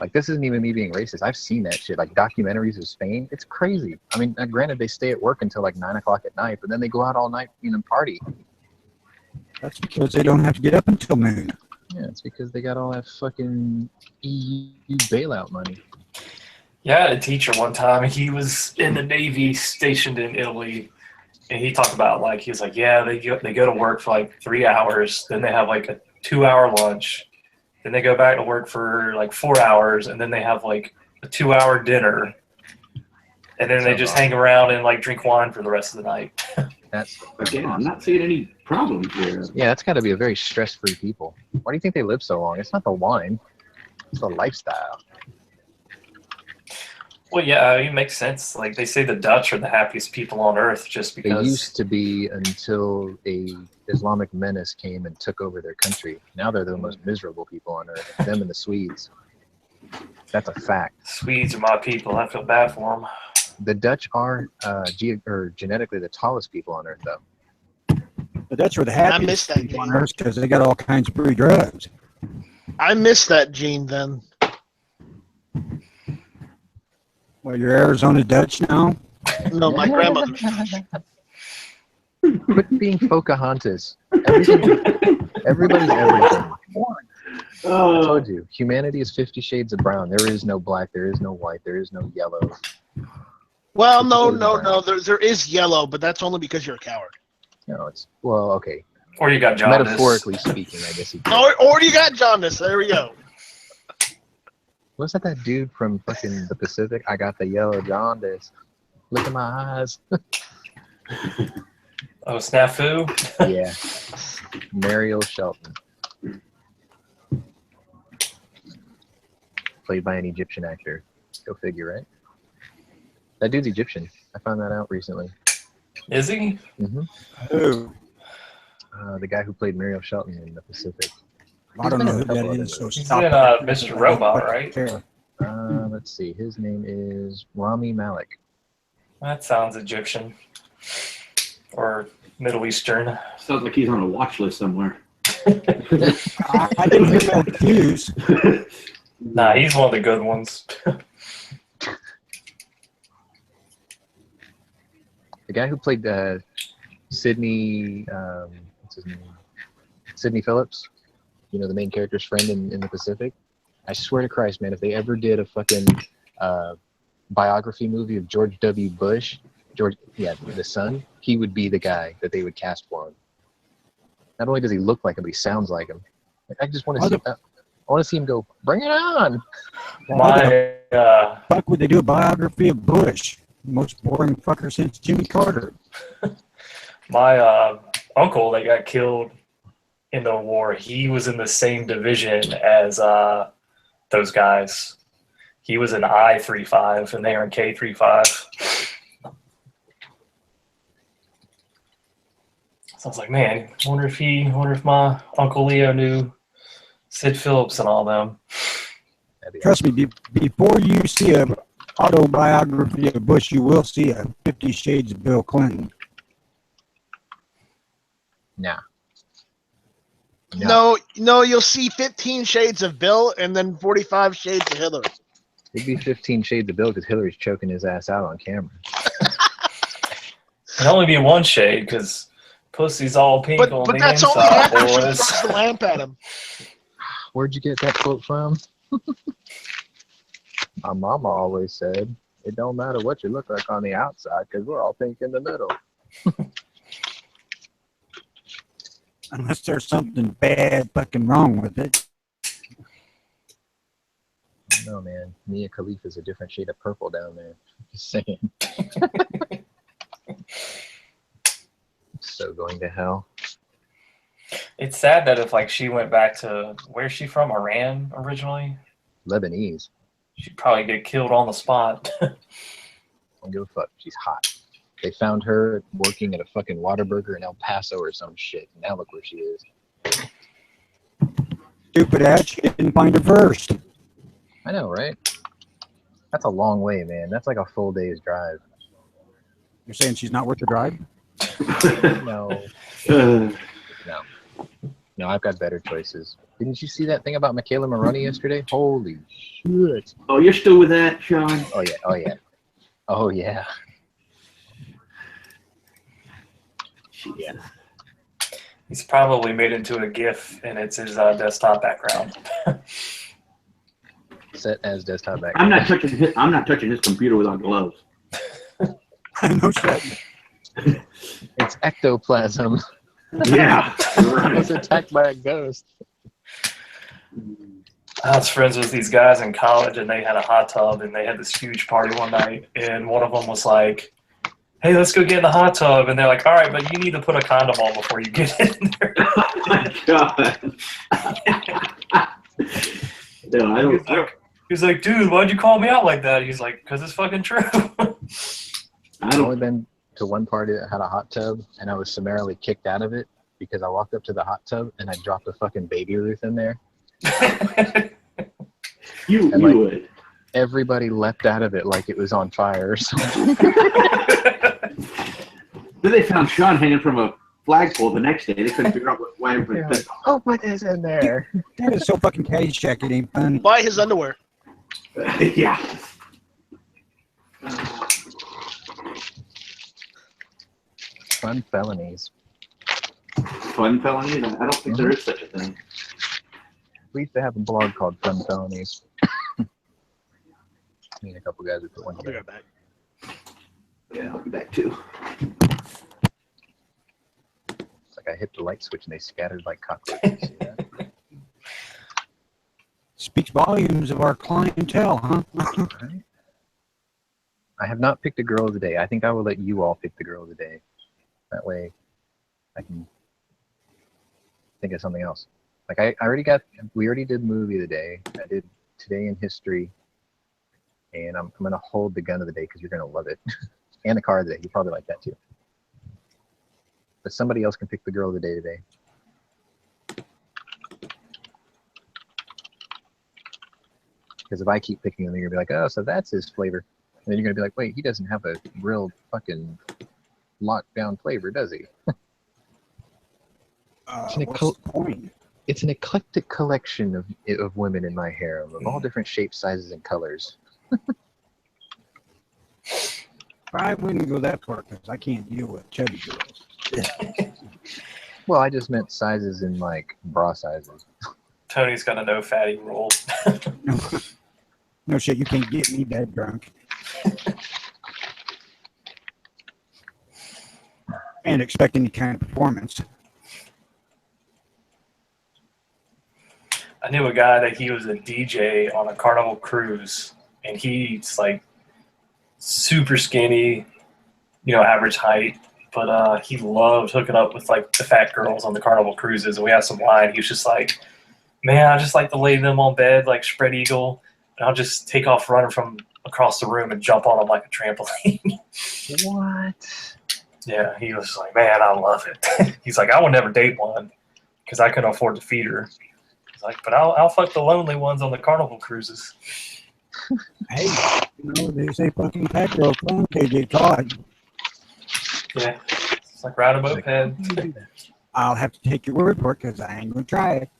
Like, this isn't even me being racist. I've seen that shit. Like, documentaries of Spain. It's crazy. I mean, granted, they stay at work until like 9 o'clock at night, but then they go out all night, and party. That's because they don't have to get up until noon. Yeah, it's because they got all that fucking EU bailout money. Yeah, I had a teacher one time. He was in the Navy stationed in Italy. And he talked about, like, he was like, yeah, they go to work for like 3 hours. Then they have like a 2-hour lunch. Then they go back to work for like 4 hours. And then they have like a 2-hour dinner. And then they just hang around and like drink wine for the rest of the night. That's Again, I'm not seeing any problems here. yeah, that's got to be a very stress-free people. Why do you think they live so long? It's not the wine. It's the lifestyle. Well, yeah, it makes sense. Like, they say the Dutch are the happiest people on earth just They because. used to be until a Islamic menace came and took over their country. Now they're the most miserable people on earth. Them and the Swedes. That's a fact. Swedes are my people. I feel bad for them. The Dutch are genetically the tallest people on earth, though. But that's where the I happiest missed that people on gene. earth because they got all kinds of free drugs. I missed that gene then. Well, you're Arizona Dutch now? No, my grandmother. Quit being Pocahontas. Everybody's everything. I told you, humanity is 50 shades of brown. There is no black, there is no white, there is no yellow. Well, no. There is yellow, but that's only because you're a coward. No, it's, well, okay. Or you got jaundice. Metaphorically speaking, I guess. Or you got jaundice. There we go. Was that dude from fucking the Pacific? I got the yellow jaundice. Look at my eyes. Oh, snafu? Yeah. Mariel Shelton. Played by an Egyptian actor. Go figure, right? That dude's Egyptian. I found that out recently. Is he? Mm-hmm. Who? The guy who played Mariel Shelton in the Pacific. I don't know who that is. So He's stop in it. Mr. Robot, right? Let's see. His name is Rami Malek. That sounds Egyptian. Or Middle Eastern. Sounds like he's on a watch list somewhere. I didn't hear that fuse. Nah, he's one of the good ones. The guy who played Sydney, what's his name? Sydney Phillips. You know, the main character's friend in the Pacific. I swear to Christ, man, if they ever did a fucking biography movie of George W. Bush, the son, he would be the guy that they would cast for him. Not only does he look like him, but he sounds like him. I just want to see. I want to see him go. Bring it on! Fuck would they do a biography of Bush? Most boring fucker since Jimmy Carter. My uncle that got killed in the war, he was in the same division as those guys. He was in I-35 and they are in K-35. So I was like, man, wonder if my Uncle Leo knew Sid Phillips and all them. Trust me, before you see an autobiography of Bush, you will see a 50 Shades of Bill Clinton. Nah. No, you'll see 15 Shades of Bill and then 45 Shades of Hillary. It'd be 15 Shades of Bill because Hillary's choking his ass out on camera. It'd only be one shade because pussy's all pink on But the that's only inside, after she boys. throws the lamp at him. Where'd you get that quote from? My mama always said, it don't matter what you look like on the outside because we're all pink in the middle. Unless there's something bad fucking wrong with it. No, man. Mia Khalifa's a different shade of purple down there. Just saying. So going to hell. It's sad that if like she went back to where's she from? Iran originally? Lebanese. She'd probably get killed on the spot. Don't give a fuck. She's hot. They found her working at a fucking Whataburger in El Paso or some shit. Now look where she is. Stupid ass, she didn't find her first. I know, right? That's a long way, man. That's like a full day's drive. You're saying she's not worth the drive? No. No, I've got better choices. Didn't you see that thing about Michaela Maroney yesterday? Holy shit. Oh, you're still with that, Sean? Oh, yeah. Oh, yeah. Oh, yeah. Yeah. He's probably made into a GIF and it's his desktop background. Set as desktop background. I'm not touching his computer without gloves. No shit. It's ectoplasm. Yeah. I was attacked by a ghost. I was friends with these guys in college and they had a hot tub and they had this huge party one night and one of them was like, hey, let's go get in the hot tub. And they're like, all right, but you need to put a condom on before you get in there. Oh my God. No, I don't. He's like, dude, why'd you call me out like that? He's like, because it's fucking true. I've only been to one party that had a hot tub and I was summarily kicked out of it because I walked up to the hot tub and I dropped a fucking baby Ruth in there. You would. Everybody leapt out of it like it was on fire or something. Then they found Sean hanging from a flagpole the next day. They couldn't figure out why everybody Like, oh, what is in there? That is so fucking Caddyshack, it ain't fun. Buy his underwear. Yeah. Fun felonies. Fun felony? I don't think there is such a thing. We used to have a blog called Fun Felonies. Me and a couple guys would put one I'll be together. right back. Yeah, I'll be back too. It's like I hit the light switch and they scattered like cockroaches. See that? Speaks volumes of our clientele, huh? Right? I have not picked a girl of the day. I think I will let you all pick the girl of the day. That way I can think of something else. Like we already did movie of the day. I did today in history. And I'm going to hold the gun of the day because you're going to love it. And the car of the day. You probably like that too. But somebody else can pick the girl of the day today. Because if I keep picking them, you're going to be like, oh, so that's his flavor. And then you're going to be like, wait, he doesn't have a real fucking locked down flavor, does he? What's the point? It's an eclectic collection of women in my harem of all different shapes, sizes, and colors. I wouldn't go that far because I can't deal with chubby girls. Well, I just meant sizes in like bra sizes. Tony's got a no fatty rule. No shit, you can't get me that drunk. And expect any kind of performance. I knew a guy that he was a DJ on a Carnival cruise, and he's like super skinny, average height, but he loved hooking up with like the fat girls on the Carnival cruises. And we had some wine. He was just like, man, I just like to lay them on bed like spread eagle, and I'll just take off running from across the room and jump on them like a trampoline. What? Yeah, he was like, man, I love it. He's like, I would never date one because I couldn't afford to feed her. He's like, but I'll fuck the lonely ones on the Carnival cruises. Hey, they say fucking fat girl clone KJ Todd. Yeah, it's like ride a moped. I'll have to take your word for it because I ain't gonna try it.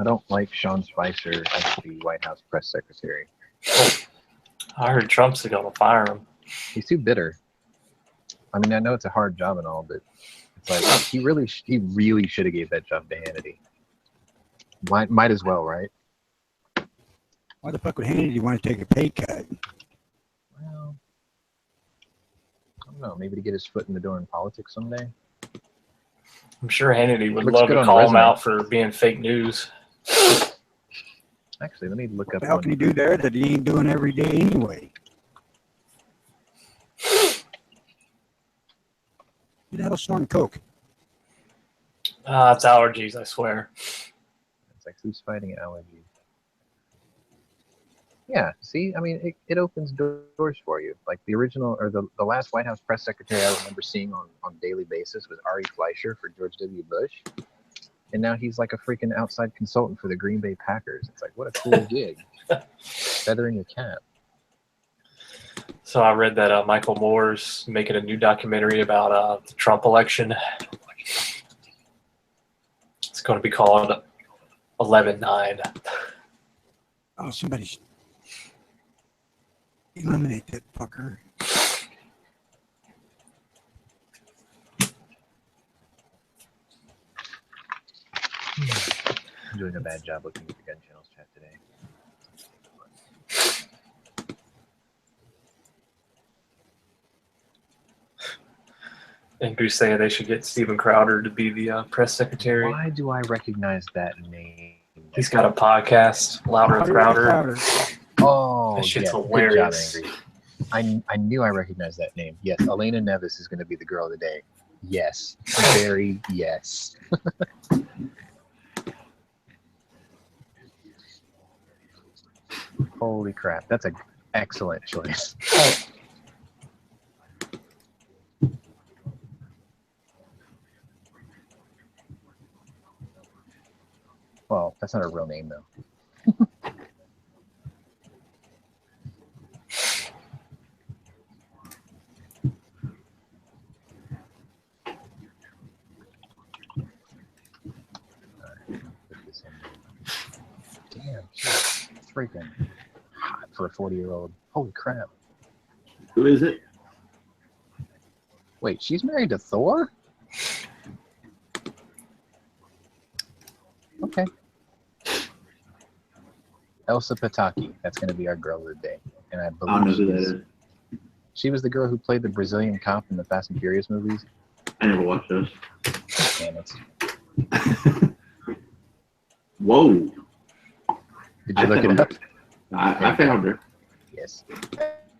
I don't like Sean Spicer as the White House press secretary. I heard Trump's going to fire him. He's too bitter. I mean, I know it's a hard job and all, but it's like he really should have gave that job to Hannity. Might as well, right? Why the fuck would Hannity want to take a pay cut? Well, I don't know. Maybe to get his foot in the door in politics someday. I'm sure Hannity would Looks love good to on call the him resume. out for being fake news. Actually, let me look up. What the hell can he do there that he ain't doing every day anyway? Who the hell's snorting coke? It's allergies, I swear. It's like who's fighting allergies? Yeah, see, I mean, it opens doors for you. Like the original or the last White House press secretary I remember seeing on a daily basis was Ari Fleischer for George W. Bush. And now he's like a freaking outside consultant for the Green Bay Packers. It's like, what a cool gig. Feather in your cap. So I read that Michael Moore's making a new documentary about the Trump election. It's going to be called 11/9. Oh, somebody eliminate that fucker. I'm doing a bad job looking at the Gunchannels chat today. And who's saying they should get Steven Crowder to be the press secretary? Why do I recognize that name? He's got a podcast, Louder with Crowder. Oh, That shit's yes. hilarious. Good job, Angry. I knew I recognized that name. Yes, Elena Nevis is going to be the girl of the day. Yes, very yes. Holy crap, that's an excellent choice. Well, that's not a real name, though. Damn, shit. It's freaking hot for a 40-year-old. Holy crap. Who is it? Wait, she's married to Thor? Okay. Elsa Pataki. That's going to be our girl of the day. And I I don't know believe who that is. she was the girl who played the Brazilian cop in the Fast and Furious movies. I never watched those. Damn it. Whoa. Did you look it up? I found her. Yes.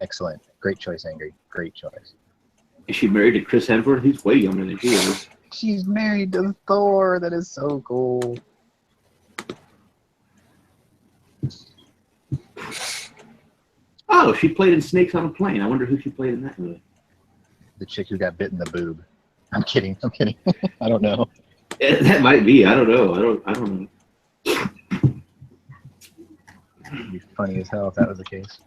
Excellent. Great choice, Angry. Great choice. Is she married to Chris Hemsworth? He's way younger than she is. She's married to Thor. That is so cool. Oh, she played in Snakes on a Plane. I wonder who she played in that movie. The chick who got bit in the boob. I'm kidding. I don't know. That might be. I don't know. I don't know. It'd be funny as hell if that was the case.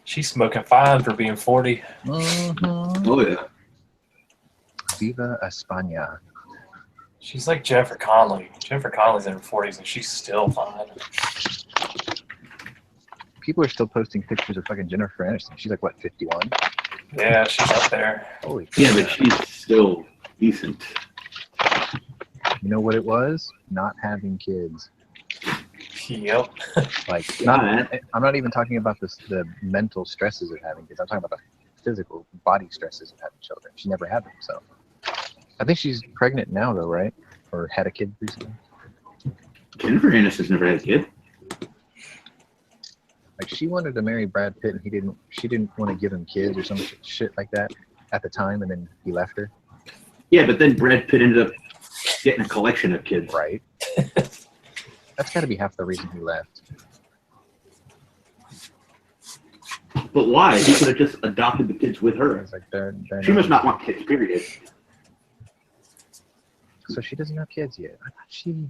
She's smoking fine for being 40. Mm-hmm. Oh yeah. Viva España. She's like Jennifer Connelly. Jennifer Connelly's in her 40s and she's still fine. People are still posting pictures of fucking Jennifer Aniston. She's like, what, 51? Yeah, she's up there. Holy Yeah, crap. but she's still decent. You know what it was? Not having kids. Yep. Like, Yeah, I'm not even talking about the mental stresses of having kids. I'm talking about the physical body stresses of having children. She never had them, so. I think she's pregnant now, though, right? Or had a kid recently. Jennifer Aniston's never had a kid. Like, she wanted to marry Brad Pitt, and she didn't want to give him kids or some shit like that at the time, and then he left her. Yeah, but then Brad Pitt ended up getting a collection of kids. Right. That's got to be half the reason he left. But why? He could have just adopted the kids with her. It's like they're She must not want kids, period. So she doesn't have kids yet. I thought she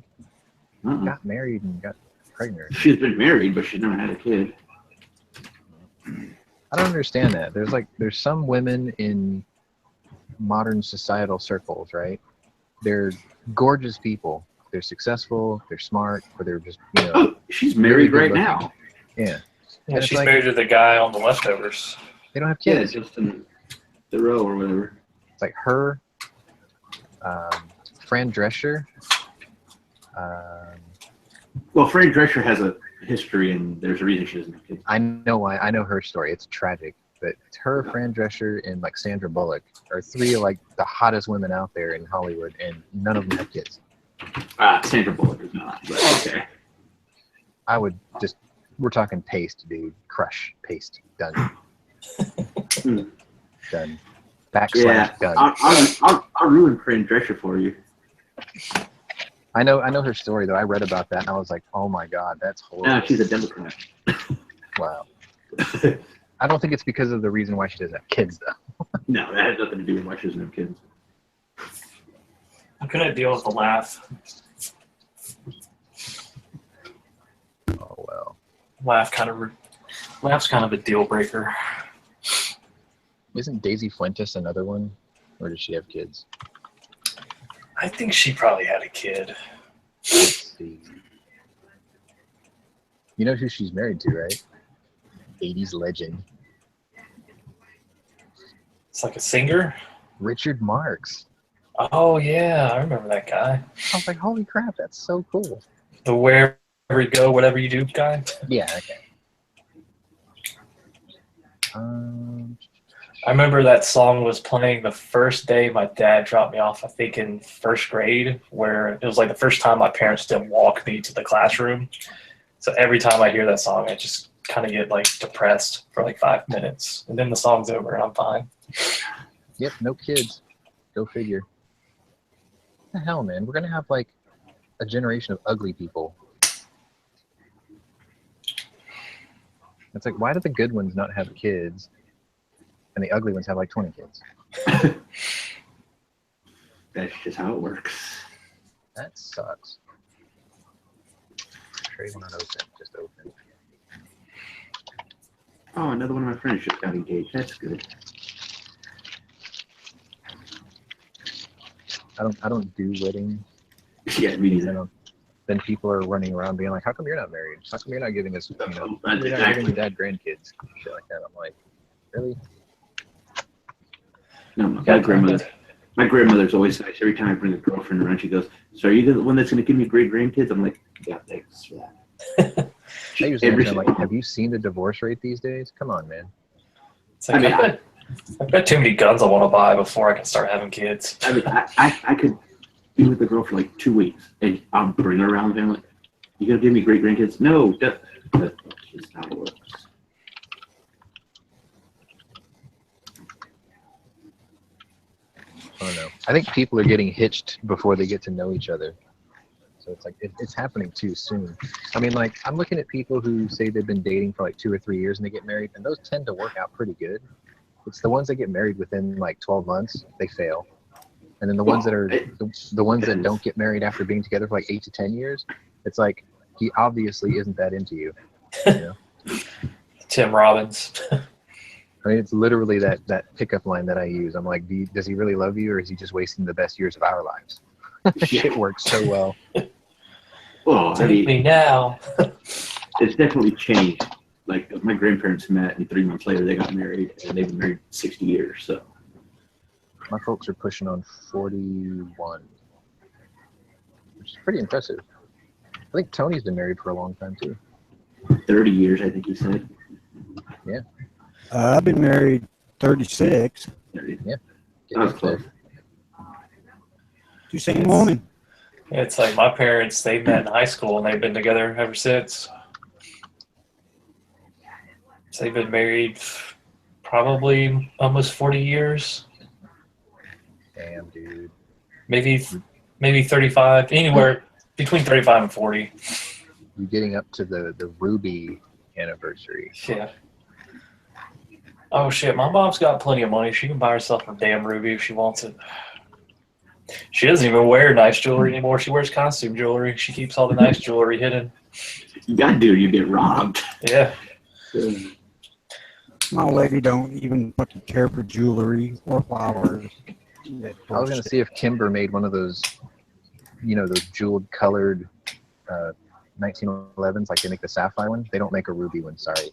Uh-uh. got married and got pregnant. She's been married, but she's never had a kid. I don't understand that. There's some women in modern societal circles, right? They're gorgeous people. They're successful. They're smart, or they're just, you know. Oh, she's married really right good now. looking. Yeah. Yeah, it's she's like- married to the guy on The Leftovers. They don't have Yeah, kids. Justin Theroux or whatever. It's like her, Fran Drescher. Well, Fran Drescher has a history, and there's a reason she doesn't have kids. I know why. I know her story. It's tragic, but it's her, Fran Drescher, and like Sandra Bullock are three of like the hottest women out there in Hollywood, and none of them have kids. Sandra Bullock is not, but okay. I would just. We're talking paste, dude. Crush, paste, done. Done. Backslash, done. I'll ruin Fran Drescher for you. I know her story though. I read about that and I was like, oh my god, that's horrible. No, she's a Democrat. Wow. I don't think it's because of the reason why she doesn't have kids though. No, that has nothing to do with why she doesn't have kids. I couldn't deal with the laugh. Oh well. Laugh's kind of a deal breaker. Isn't Daisy Fuentes another one? Or does she have kids? I think she probably had a kid. Let's see. You know who she's married to, right? 80s legend. It's like a singer. Richard Marx. Oh yeah, I remember that guy. I was like, holy crap, that's so cool. The wherever you go, whatever you do guy. Yeah, okay. I remember that song was playing the first day my dad dropped me off, I think in first grade, where it was like the first time my parents didn't walk me to the classroom. So every time I hear that song, I just kind of get like depressed for like 5 minutes. And then the song's over and I'm fine. Yep, no kids. Go figure. What the hell, man? We're going to have like a generation of ugly people. It's like, why do the good ones not have kids and the ugly ones have like 20 kids? That's just how it works. That sucks. Tray will not open, just open. Oh, another one of my friends just got engaged. That's good. I don't do weddings. Yeah, me neither. Then people are running around being like, how come you're not married? How come you're not giving us, That's you're not exactly. giving your dad grandkids? Shit like that. I'm like, really? No, my grandmother's always nice. Every time I bring a girlfriend around, she goes, "So are you the one that's going to give me great grandkids?" I'm like, "Yeah, thanks for that." I usually answer, I'm like, have you seen the divorce rate these days? Come on, man. It's like, I've got too many guns I want to buy before I can start having kids. I mean, I could be with the girl for like 2 weeks, and I'll bring her around and I'm like, "You gonna give me great grandkids?" No, that's just how it works. I don't know. I think people are getting hitched before they get to know each other. So it's like, it's happening too soon. I mean, like, I'm looking at people who say they've been dating for like 2 or 3 years and they get married, and those tend to work out pretty good. It's the ones that get married within like 12 months, they fail. And then the ones that are, the ones that don't get married after being together for like 8 to 10 years, it's like, he obviously isn't that into you. You know? Tim Robbins. I mean, it's literally that pickup line that I use. I'm like, does he really love you, or is he just wasting the best years of our lives? Shit works so well. Well, I Take me mean, now. it's definitely changed. Like, my grandparents met, and 3 months later they got married, and they've been married 60 years. So My folks are pushing on 41, which is pretty impressive. I think Tony's been married for a long time too. 30 years, I think he said. Yeah. I've been married 36. Yeah. That was close. To same woman. It's like my parents, they met in high school and they've been together ever since. So they've been married probably almost 40 years. Damn, dude. Maybe 35, anywhere between 35 and 40. You're getting up to the Ruby anniversary. Yeah. Oh shit, my mom's got plenty of money. She can buy herself a damn ruby if she wants it. She doesn't even wear nice jewelry anymore. She wears costume jewelry. She keeps all the nice jewelry hidden. You gotta do, you get robbed. Yeah. My old lady don't even fucking care for jewelry or flowers. I was gonna see if Kimber made one of those, those jeweled colored 1911s, like they make the sapphire one. They don't make a ruby one. Sorry.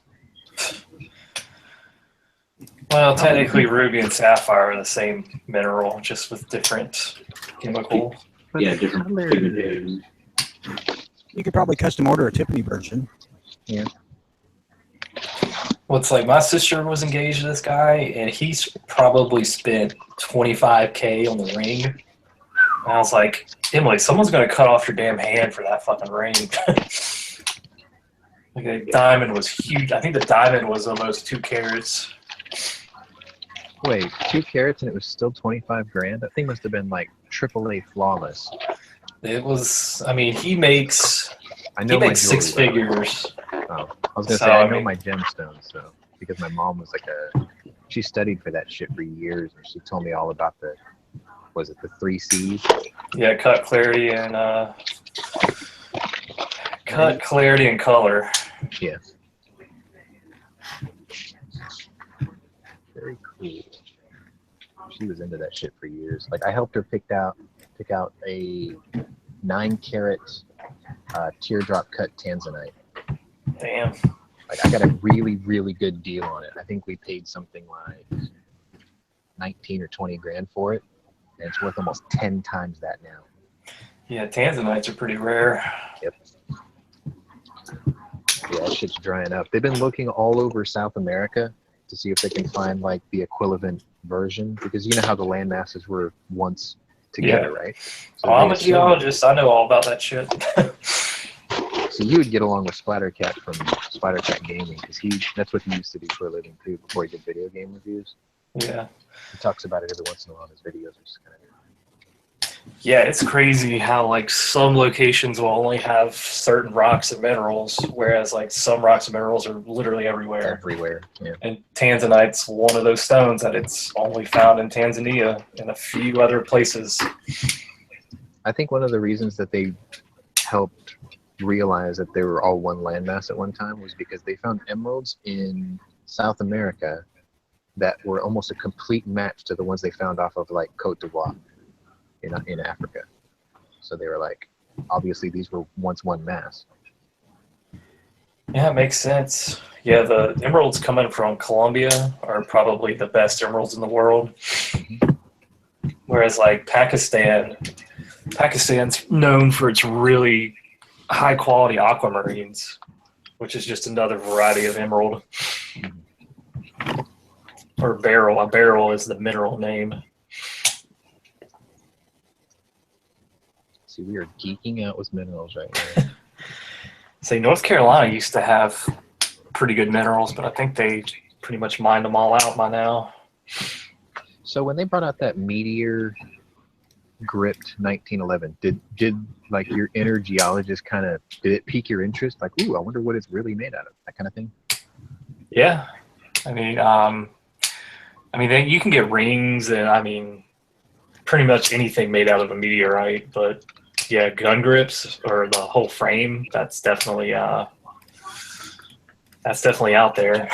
Well, technically, ruby and sapphire are the same mineral, just with different chemical. Yeah, different pigmentation. You could probably custom order a Tiffany version. Yeah. Well, it's like my sister was engaged to this guy, and he's probably spent $25K on the ring. And I was like, Emily, someone's going to cut off your damn hand for that fucking ring. Like, the diamond was huge. I think the diamond was almost 2 carats. Wait, 2 carats and it was still 25 grand? That thing must have been like AAA flawless. It was, I mean, he makes six jewelry, figures. Oh, I was gonna say I know my gemstones, so because my mom was she studied for that shit for years, and she told me all about the 3 C's? Yeah, cut, clarity, and color. Yeah. Very cool. She was into that shit for years. Like, I helped her pick out a 9 carat teardrop cut tanzanite. Damn. Like, I got a really, really good deal on it. I think we paid something like 19 or 20 grand for it, and it's worth almost 10 times that now. Yeah, tanzanites are pretty rare. Yep. Yeah, that shit's drying up. They've been looking all over South America to see if they can find like the equivalent version, because you know how the land masses were once together, right? So I'm a geologist. I know all about that shit. So you would get along with Splattercat from Splattercat Gaming, because that's what he used to do for a living too before he did video game reviews. Yeah. He talks about it every once in a while in his videos, which is kind of. Yeah, it's crazy how like some locations will only have certain rocks and minerals, whereas like some rocks and minerals are literally everywhere. Everywhere, yeah. And tanzanite's one of those stones that it's only found in Tanzania and a few other places. I think one of the reasons that they helped realize that they were all one landmass at one time was because they found emeralds in South America that were almost a complete match to the ones they found off of like Cote d'Ivoire in Africa. So they were like, obviously these were once one mass. Yeah, it makes sense. Yeah, the emeralds coming from Colombia are probably the best emeralds in the world. Whereas like Pakistan's known for its really high quality aquamarines, which is just another variety of emerald. Or beryl. A beryl is the mineral name. See, we are geeking out with minerals right now. See, North Carolina used to have pretty good minerals, but I think they pretty much mined them all out by now. So when they brought out that meteor gripped 1911, did like your inner geologist did it pique your interest? Like, ooh, I wonder what it's really made out of, that kind of thing? Yeah. I mean, you can get rings and pretty much anything made out of a meteorite, but yeah, gun grips or the whole frame, that's definitely out there.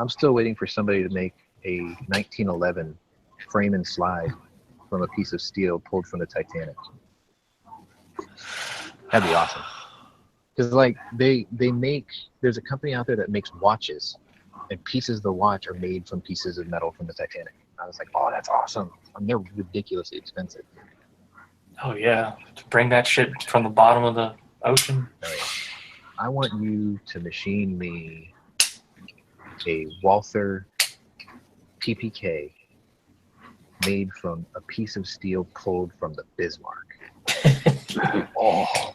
I'm still waiting for somebody to make a 1911 frame and slide from a piece of steel pulled from the Titanic. That'd be awesome. Because like they make, there's a company out there that makes watches, and pieces of the watch are made from pieces of metal from the Titanic. I was like, oh, that's awesome. And they're ridiculously expensive. Oh yeah, to bring that shit from the bottom of the ocean. Oh, yeah. I want you to machine me a Walther PPK made from a piece of steel pulled from the Bismarck. Oh.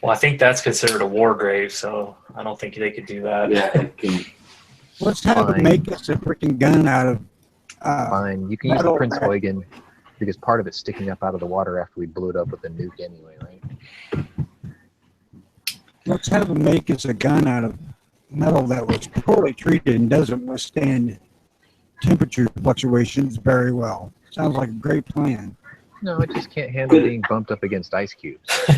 Well, I think that's considered a war grave, so I don't think they could do that. Yeah. Let's have them make us a freaking gun out of. Fine, you can use the Prince Huygen because part of it's sticking up out of the water after we blew it up with a nuke anyway, right? Let's have them make us a gun out of metal that was poorly treated and doesn't withstand temperature fluctuations very well. Sounds like a great plan. No, it just can't handle being bumped up against ice cubes.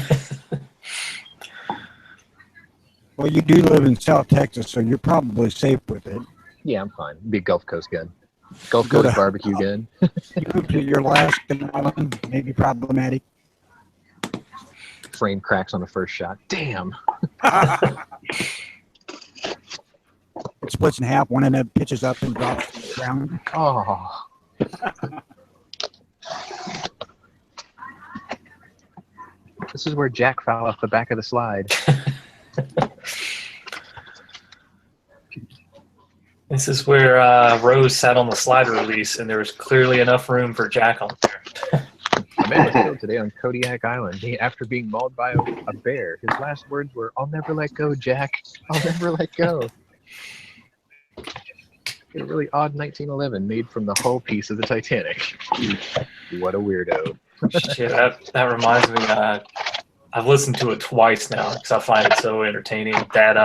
Well, you do live in South Texas, so you're probably safe with it. Yeah, I'm fine. Be a Gulf Coast gun. Gulf Coast barbecue gun. You move to your Alaskan island, maybe problematic. Frame cracks on the first shot. Damn. It splits in half. One end up pitches up and drops to the ground. Oh. This is where Jack fell off the back of the slide. This is where Rose sat on the slider release, and there was clearly enough room for Jack on there. A man was killed today on Kodiak Island after being mauled by a bear. His last words were, "I'll never let go, Jack. I'll never let go." A really odd 1911 made from the hull piece of the Titanic. What a weirdo. Shit, that reminds me. I've listened to it twice now because I find it so entertaining. That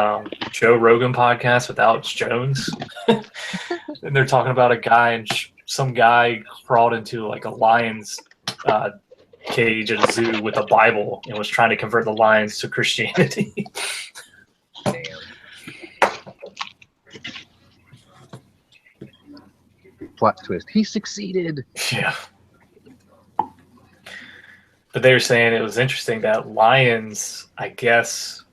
Joe Rogan podcast with Alex Jones, and they're talking about a guy and some guy crawled into like a lion's cage at a zoo with a Bible and was trying to convert the lions to Christianity. Damn. Plot twist. He succeeded. Yeah. But they were saying it was interesting that lions, I guess,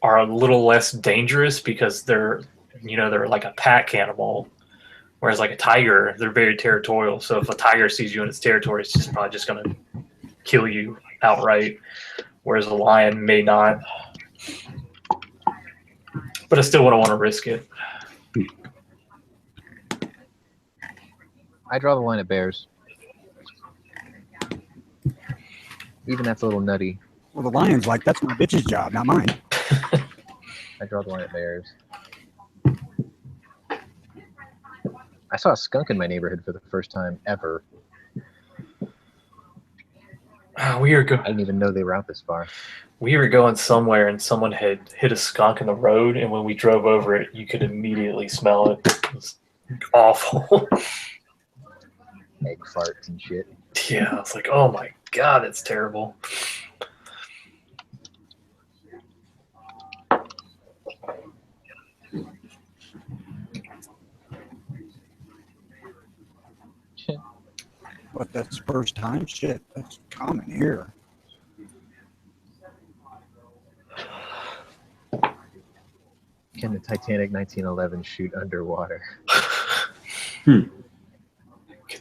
are a little less dangerous because they're like a pack animal, whereas like a tiger, they're very territorial. So if a tiger sees you in its territory, it's just probably just going to kill you outright, whereas a lion may not. But I still wouldn't want to risk it. I draw the line at bears. Even that's a little nutty. Well, the lion's like, that's my bitch's job, not mine. I draw the line at bears. I saw a skunk in my neighborhood for the first time ever. I didn't even know they were out this far. We were going somewhere and someone had hit a skunk in the road, and when we drove over it, you could immediately smell it. It was awful. Egg farts and shit. Yeah, it's like, oh my God, that's terrible. But that's first time shit. That's common here. Can the Titanic 1911 shoot underwater? Could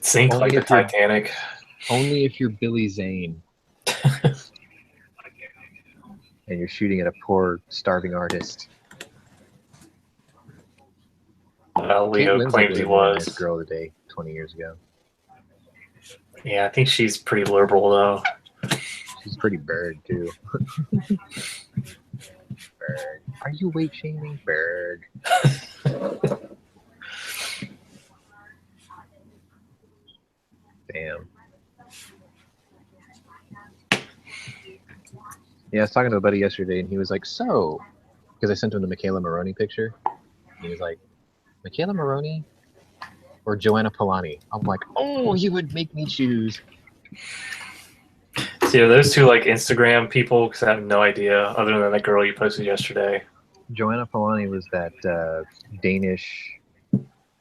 sink Only like the if you're- Titanic. Only if you're Billy Zane. And you're shooting at a poor, starving artist. Leo Kate Winslet claims he a was. nice girl today, 20 years ago. Yeah, I think she's pretty liberal, though. She's pretty bird, too. Berg. Are you weight shaming? Berg. Damn. Yeah, I was talking to a buddy yesterday, and he was like, so, because I sent him the Michaela Maroney picture. He was like, Michaela Maroney or Joanna Polani? I'm like, oh, you would make me choose. So, are those two like Instagram people? Because I have no idea, other than that girl you posted yesterday. Joanna Polani was that Danish,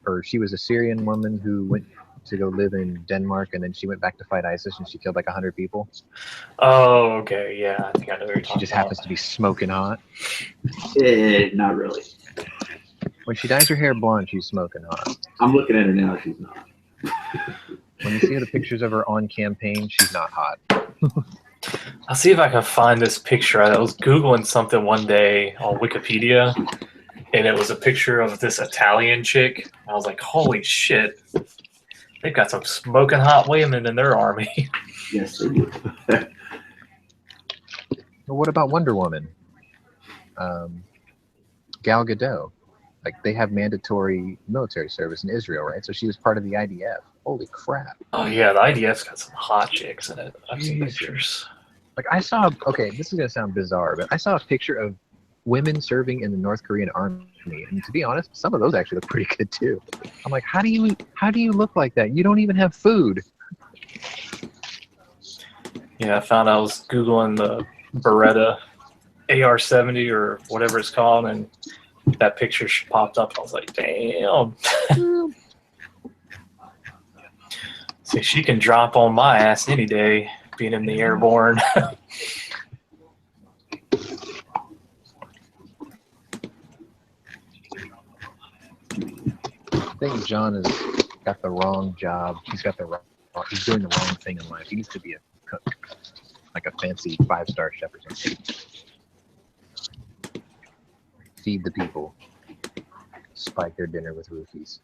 or she was a Syrian woman who went to go live in Denmark, and then she went back to fight ISIS, and she killed like 100 people. Oh, okay, yeah, I think I know what you're She talking just about. happens to be smoking hot. Not really. When she dyes her hair blonde, she's smoking hot. I'm looking at her now. She's not. When you see the pictures of her on campaign, she's not hot. I'll see if I can find this picture. I was Googling something one day on Wikipedia, and it was a picture of this Italian chick. I was like, holy shit. They've got some smoking hot women in their army. Yes, they do. But what about Wonder Woman? Gal Gadot. Like, they have mandatory military service in Israel, right? So she was part of the IDF. Holy crap. Oh, yeah, the IDF's got some hot chicks in it. I've seen Jesus. pictures. Like, I saw, okay, this is going to sound bizarre, but I saw a picture of women serving in the North Korean army. And to be honest, some of those actually look pretty good too. I'm like, how do you look like that? You don't even have food. Yeah, I found I was Googling the Beretta AR-70 or whatever it's called, and that picture popped up. I was like, damn. See, she can drop on my ass any day, being in the airborne. I think John has got the wrong job. He's doing the wrong thing in life. He needs to be a cook, like a fancy 5-star chef or something. Feed the people. Spike their dinner with roofies.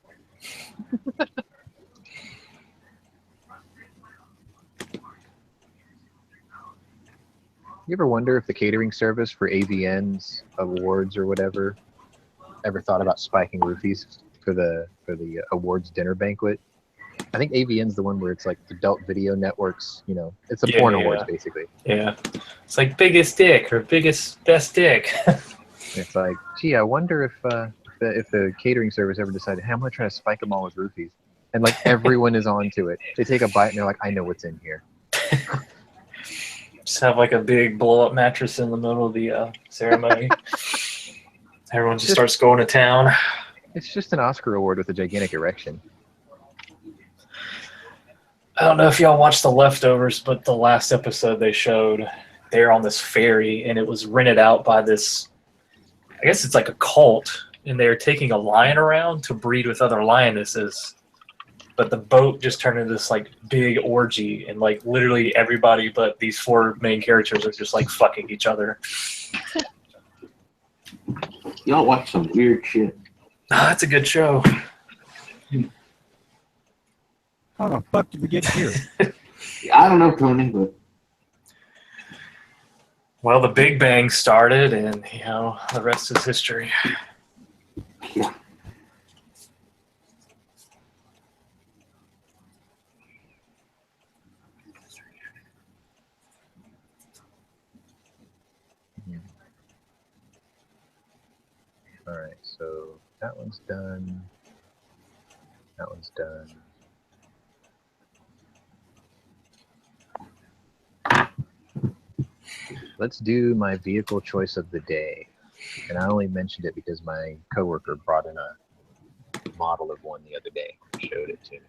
You ever wonder if the catering service for AVN's awards or whatever ever thought about spiking roofies for the awards dinner banquet? I think AVN's the one where it's like Adult Video Networks, you know, it's the porn awards basically. Yeah. It's like biggest dick or best dick. It's like, gee, I wonder if the catering service ever decided, hey, I'm gonna try to spike them all with roofies, and like everyone is onto it. They take a bite and they're like, I know what's in here. Just have like a big blow-up mattress in the middle of the ceremony. Everyone just starts going to town. It's just an Oscar award with a gigantic erection. I don't know if y'all watched The Leftovers, but the last episode they showed, they're on this ferry, and it was rented out by this, I guess it's like a cult, and they're taking a lion around to breed with other lionesses. But the boat just turned into this like big orgy, and like literally everybody but these 4 main characters are just like fucking each other. Y'all watch some weird shit. That's a good show. How the fuck did we get here? I don't know, Tony, but Well, the Big Bang started, and you know the rest is history. yeah. All right, so that one's done. That one's done. Let's do my vehicle choice of the day. And I only mentioned it because my coworker brought in a model of one the other day. Showed it to me.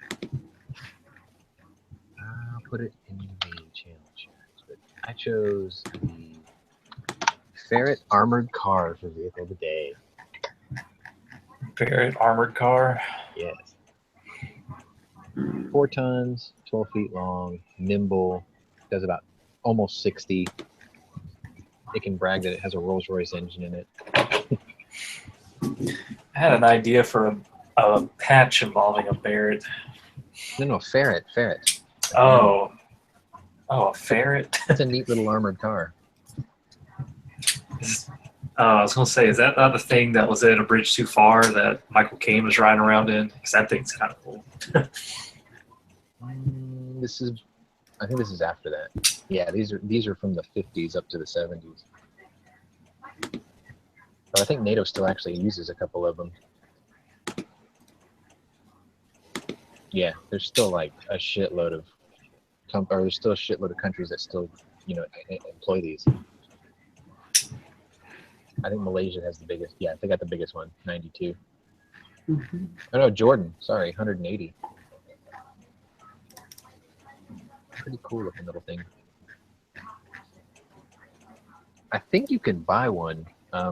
I'll put it in the channel chat. But I chose the Ferret armored car for vehicle of the day. Ferret armored car. Yes. 4 tons, 12 feet long, nimble, does about almost 60. It can brag that it has a Rolls-Royce engine in it. I had an idea for a patch involving a ferret. No, ferret. Oh, a ferret? It's a neat little armored car. I was going to say, is that not the thing that was in A Bridge Too Far that Michael Caine was riding around in? Because that thing's kind of cool. I think this is after that. Yeah, these are from the 50s up to the 70s. But I think NATO still actually uses a couple of them. Yeah, there's still like a shitload of there's still a shitload of countries that still, you know, employ these. I think Malaysia has the biggest. Yeah, they got the biggest one, 92. Mhm. Oh no, Jordan. Sorry, 180. Pretty cool looking little thing. I think you can buy one.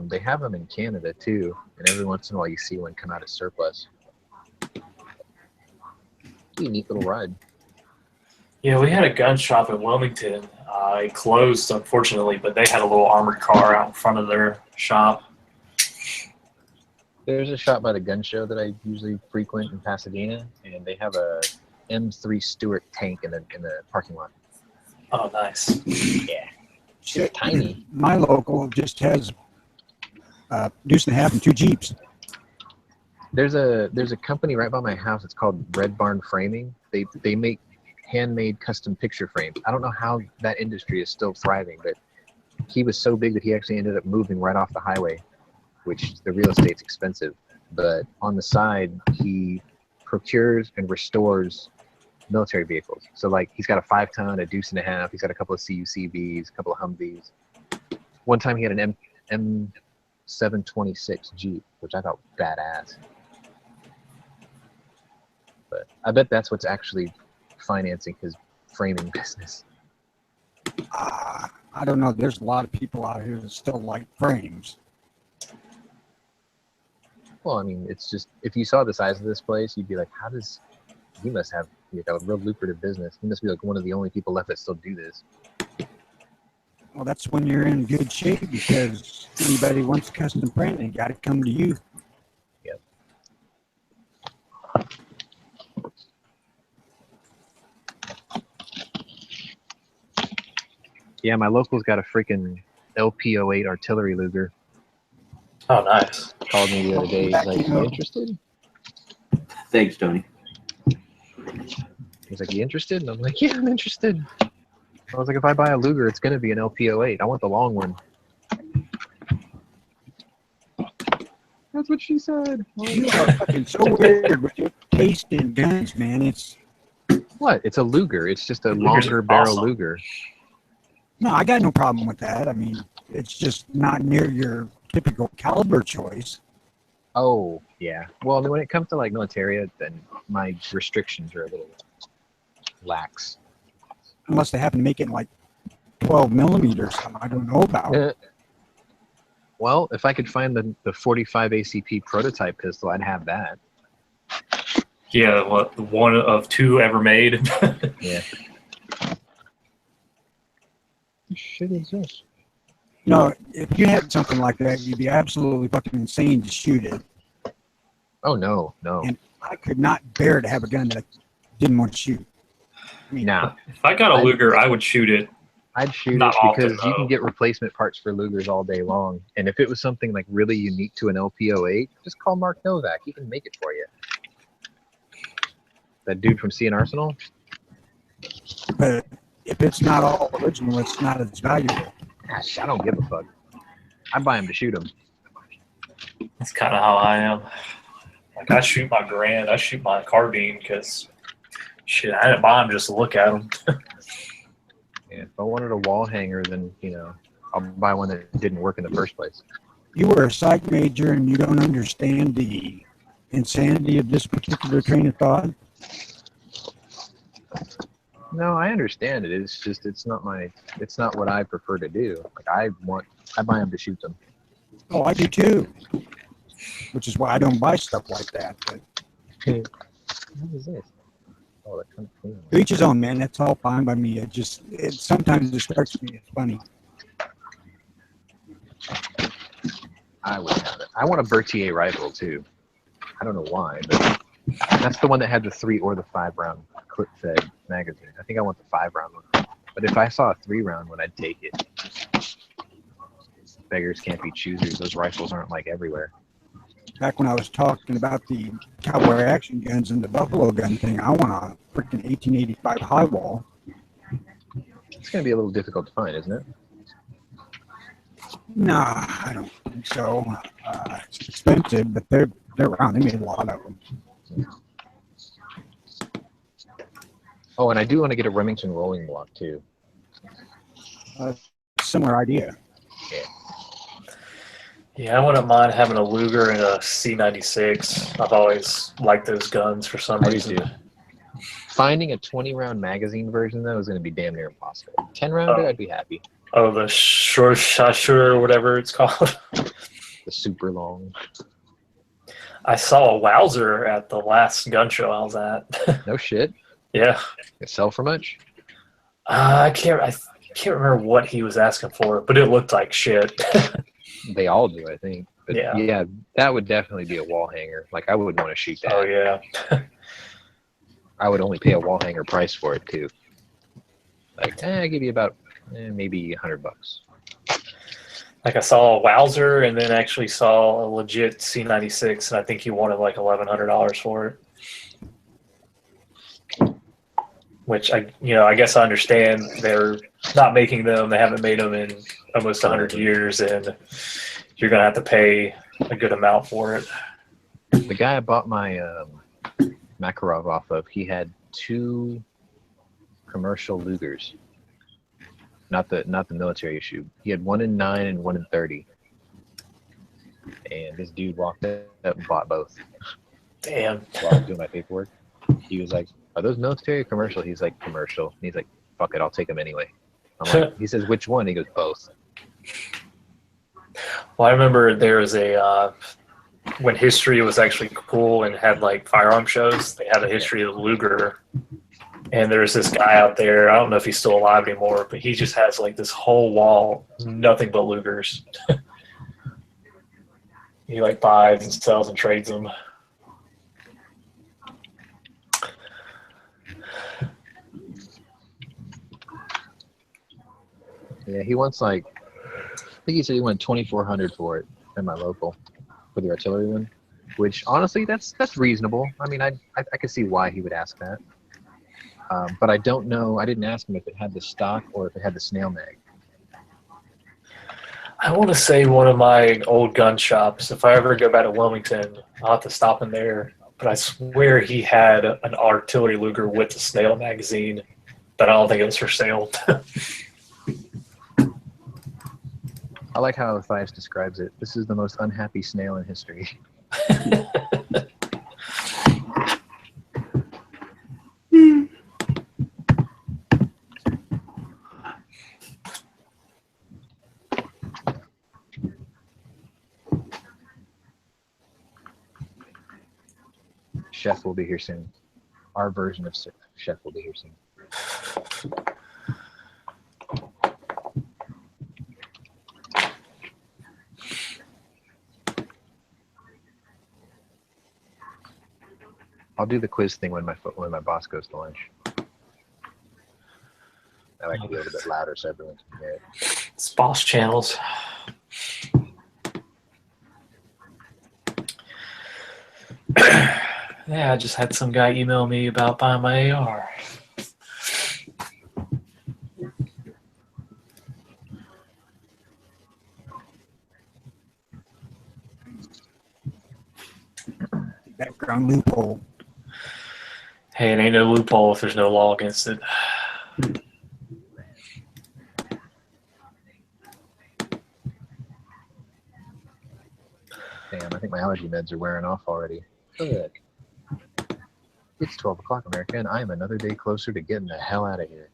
They have them in Canada too, and every once in a while you see one come out of surplus. Be a neat little ride. Yeah, we had a gun shop in Wilmington. It closed, unfortunately, but they had a little armored car out in front of their shop. There's a shop by the gun show that I usually frequent in Pasadena, and they have a M3 Stewart tank in the parking lot. Oh, nice. Yeah, it's tiny. My local just has deuce and a half and 2 Jeeps. There's a company right by my house. It's called Red Barn Framing. They make handmade custom picture frames. I don't know how that industry is still thriving, but he was so big that he actually ended up moving right off the highway, which the real estate's expensive. But on the side, he procures and restores military vehicles. So like he's got a 5-ton, a deuce and a half. He's got a couple of CUCVs, a couple of Humvees. One time he had an M726 Jeep, which I thought was badass. But I bet that's what's actually financing his framing business. I don't know. There's a lot of people out here that still like frames. Well, I mean, it's just, if you saw the size of this place, you'd be like, he must have a real lucrative business. He must be like one of the only people left that still do this. Well, that's when you're in good shape, because anybody wants custom print, they got to come to you. Yep. Yeah, my local's got a freaking LP08 artillery Luger. Oh, nice. Called me the other day. He's like, "You interested?" Thanks, Tony. He's like, "You interested?" And I'm like, "Yeah, I'm interested." I was like, "If I buy a Luger, it's going to be an LP08. I want the long one." That's what she said. You are fucking so weird with your taste in guns, man. It's What? It's a Luger. It's just a Lugers longer are barrel awesome. Luger. no, I got no problem with that. I mean, it's just not near your typical caliber choice. Oh, yeah. Well, when it comes to like military, then my restrictions are a little lax. Unless they happen to make it in like 12 millimeters, something I don't know about. Well, if I could find the 45 ACP prototype pistol, I'd have that. Yeah, what, one of 2 ever made? Yeah. What shit is this? No, if you had something like that, you'd be absolutely fucking insane to shoot it. Oh, no. And I could not bear to have a gun that I didn't want to shoot. I mean, Nah. If I got a Luger, I would shoot it. I'd shoot Not it often, because you can though. get replacement parts for Lugers all day long. And if it was something like really unique to an LP08, just call Mark Novak. He can make it for you. That dude from Sea and Arsenal? but if it's not all original, it's not as valuable. Gosh, I don't give a fuck. I buy him to shoot him. That's kind of how I am. Like, I shoot my Garand, I shoot my carbine because, shit, I didn't buy them just to look at them. Yeah, if I wanted a wall hanger, then, I'll buy one that didn't work in the first place. You were a psych major and you don't understand the insanity of this particular train of thought. No, I understand it. It's just, it's not what I prefer to do. Like, I buy them to shoot them. Oh, I do too. Which is why I don't buy stuff like that. But What is this? Oh, that's kind of clean. to each his own, man. That's all fine by me. It sometimes distracts me. It's funny. I would have it. I want a Berthier rifle too. I don't know why, but that's the one that had the 3 or the 5 round clip-fed magazine. I think I want the 5 round one. But if I saw a 3 round one, I'd take it. Beggars can't be choosers. Those rifles aren't like everywhere. Back when I was talking about the cowboy action guns and the buffalo gun thing, I want a freaking 1885 high wall. It's going to be a little difficult to find, isn't it? Nah, I don't think so. It's expensive, but they're around. They made a lot of them. Oh, and I do want to get a Remington rolling block too. Similar idea. Yeah. Yeah, I wouldn't mind having a Luger and a C96. I've always liked those guns for some I do reason. too. Finding a 20-round magazine version, though, is going to be damn near impossible. 10-rounder, Oh. I'd be happy. Oh, the short shasher or whatever it's called. The super long. I saw a Wowzer at the last gun show I was at. No shit. Yeah. It sell for much? I can't remember what he was asking for, but it looked like shit. They all do, I think. But Yeah. that would definitely be a wall hanger. Like, I wouldn't want to shoot that. Oh, yeah. I would only pay a wall hanger price for it, too. Like, I give you about maybe $100. Like, I saw a Wowzer and then actually saw a legit C96, and I think he wanted like $1,100 for it. Which I guess I understand. They're not making them. They haven't made them in almost 100 years, and you're gonna have to pay a good amount for it. The guy I bought my Makarov off of, he had 2 commercial Lugers. Not the military issue. He had 1 in 9 and 1 in 30. And this dude walked up and bought both. Damn. While I was doing my paperwork. He was like, "Are those military or commercial?" He's like, "Commercial." And he's like, "Fuck it, I'll take them anyway." I'm like, he says, "Which one?" He goes, "Both." Well, I remember there was a when history was actually cool and had like firearm shows. They had a history of Luger, and there's this guy out there. I don't know if he's still alive anymore, but he just has like this whole wall, nothing but Lugers. He like buys and sells and trades them. Yeah, he wants like, I think he said he wanted $2,400 for it at my local for the artillery one, which honestly, that's reasonable. I mean, I could see why he would ask that, but I don't know. I didn't ask him if it had the stock or if it had the snail mag. I want to say one of my old gun shops. If I ever go back to Wilmington, I'll have to stop in there. But I swear he had an artillery Luger with the snail magazine, but I don't think it was for sale. I like how Thias describes it. This is the most unhappy snail in history. Chef will be here soon. Our version of Chef will be here soon. I'll do the quiz thing when my boss goes to lunch. I like to be a little bit louder so everyone can hear it. It's boss channels. Yeah, I just had some guy email me about buying my AR. Background loophole. Hey, it ain't no loophole if there's no law against it. Damn, I think my allergy meds are wearing off already. Good. It's 12 o'clock, America, and I am another day closer to getting the hell out of here.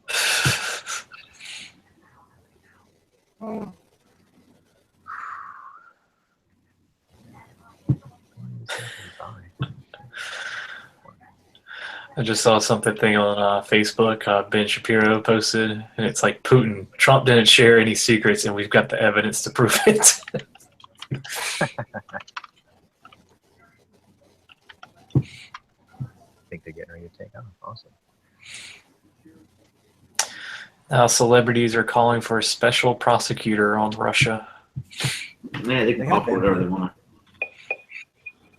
I just saw something on Facebook. Ben Shapiro posted, and it's like Putin. Trump didn't share any secrets, and we've got the evidence to prove it. I think they're getting ready to take off. Awesome. Now celebrities are calling for a special prosecutor on Russia. Yeah, they can call for whatever they want.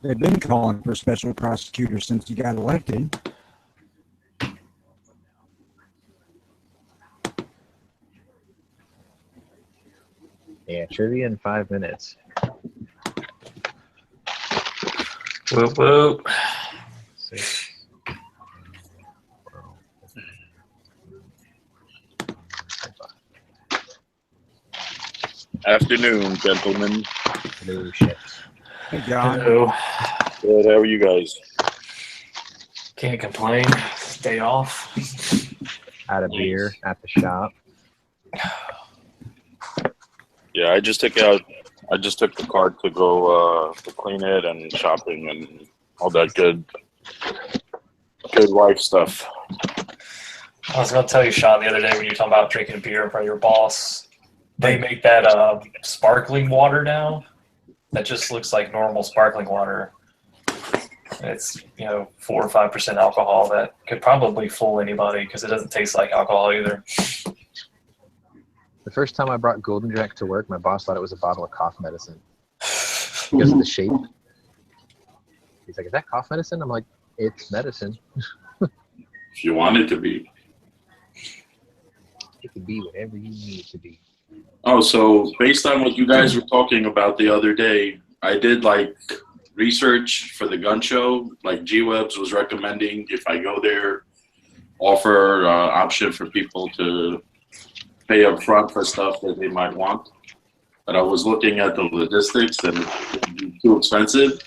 They've been calling for a special prosecutor since he got elected. Yeah, trivia in 5 minutes. Whoop whoop. 6. Afternoon, gentlemen. Hello, shit. Hey, John. Hello. Good, how are you guys? Can't complain. Day off. Out of beer at the shop. Yeah, I just took the cart to go to clean it and shopping and all that good life stuff. I was going to tell you, Sean, the other day when you were talking about drinking beer in front of your boss, they make that sparkling water now that just looks like normal sparkling water. It's 4 or 5% alcohol that could probably fool anybody because it doesn't taste like alcohol either. The first time I brought Golden Jack to work, my boss thought it was a bottle of cough medicine because of the shape. He's like, "Is that cough medicine?" I'm like, "It's medicine." If you want it to be. It can be whatever you need it to be. Oh, so based on what you guys were talking about the other day, I did research for the gun show. Like G-Webs was recommending if I go there, offer option for people to pay up front for stuff that they might want. But I was looking at the logistics and it would be too expensive.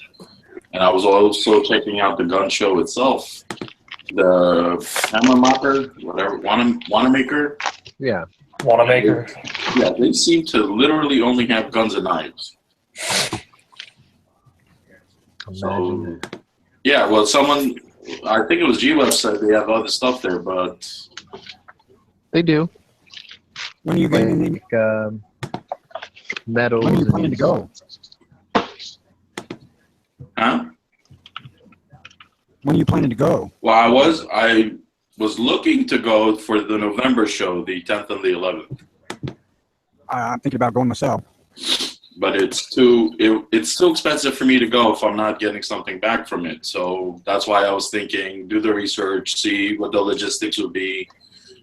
And I was also checking out the gun show itself. The Hammermacher, whatever, Wanamaker. Yeah. Wanamaker. Yeah, they seem to literally only have guns and knives. Imagine that. Yeah, well, I think it was G-Web said they have other stuff there, but They do. When are you going Metals. when are you planning to go? huh? When are you planning to go? Well, I was looking to go for the November show, the 10th and the 11th, I'm thinking about going myself. but it's too expensive for me to go if I'm not getting something back from it. So that's why I was thinking, do the research, see what the logistics would be,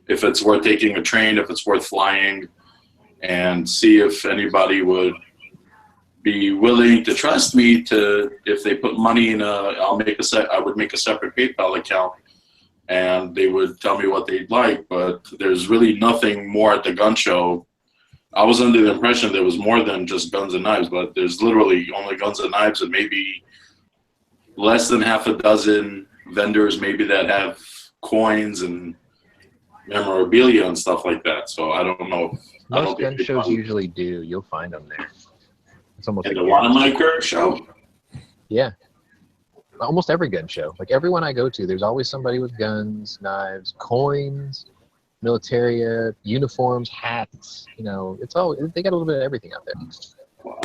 if it's worth taking a train, if it's worth flying, and see if anybody would be willing to trust me to, if they put money in I would make a separate PayPal account and they would tell me what they'd like. But there's really nothing more at the gun show. I was under the impression there was more than just guns and knives, but there's literally only guns and knives and maybe less than half a dozen vendors maybe that have coins and memorabilia and stuff like that. So I don't know. Most gun shows usually do. You'll find them there. It's almost At like the Wanamaker show? Yeah. Almost every gun show. Like every one I go to, there's always somebody with guns, knives, coins, militaria, uniforms, hats. It's all they got a little bit of everything out there.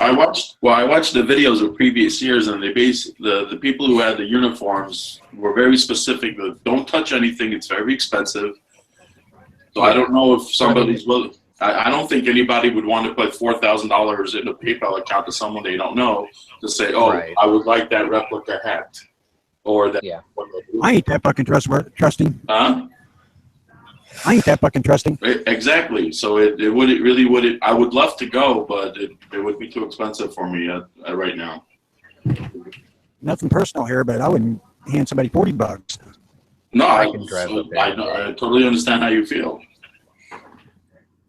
I watched the videos of previous years, and they the people who had the uniforms were very specific that don't touch anything. It's very expensive. So I don't know if somebody's willing. I don't think anybody would want to put $4,000 in a PayPal account to someone they don't know to say, "Oh, right. I would like that replica hat," or that. Yeah. I ain't that fucking trusting. Huh? I ain't that fucking trusting. Exactly. So it really would. I would love to go, but it would be too expensive for me right now. Nothing personal here, but I wouldn't hand somebody $40. No, I can drive up there. I totally understand how you feel.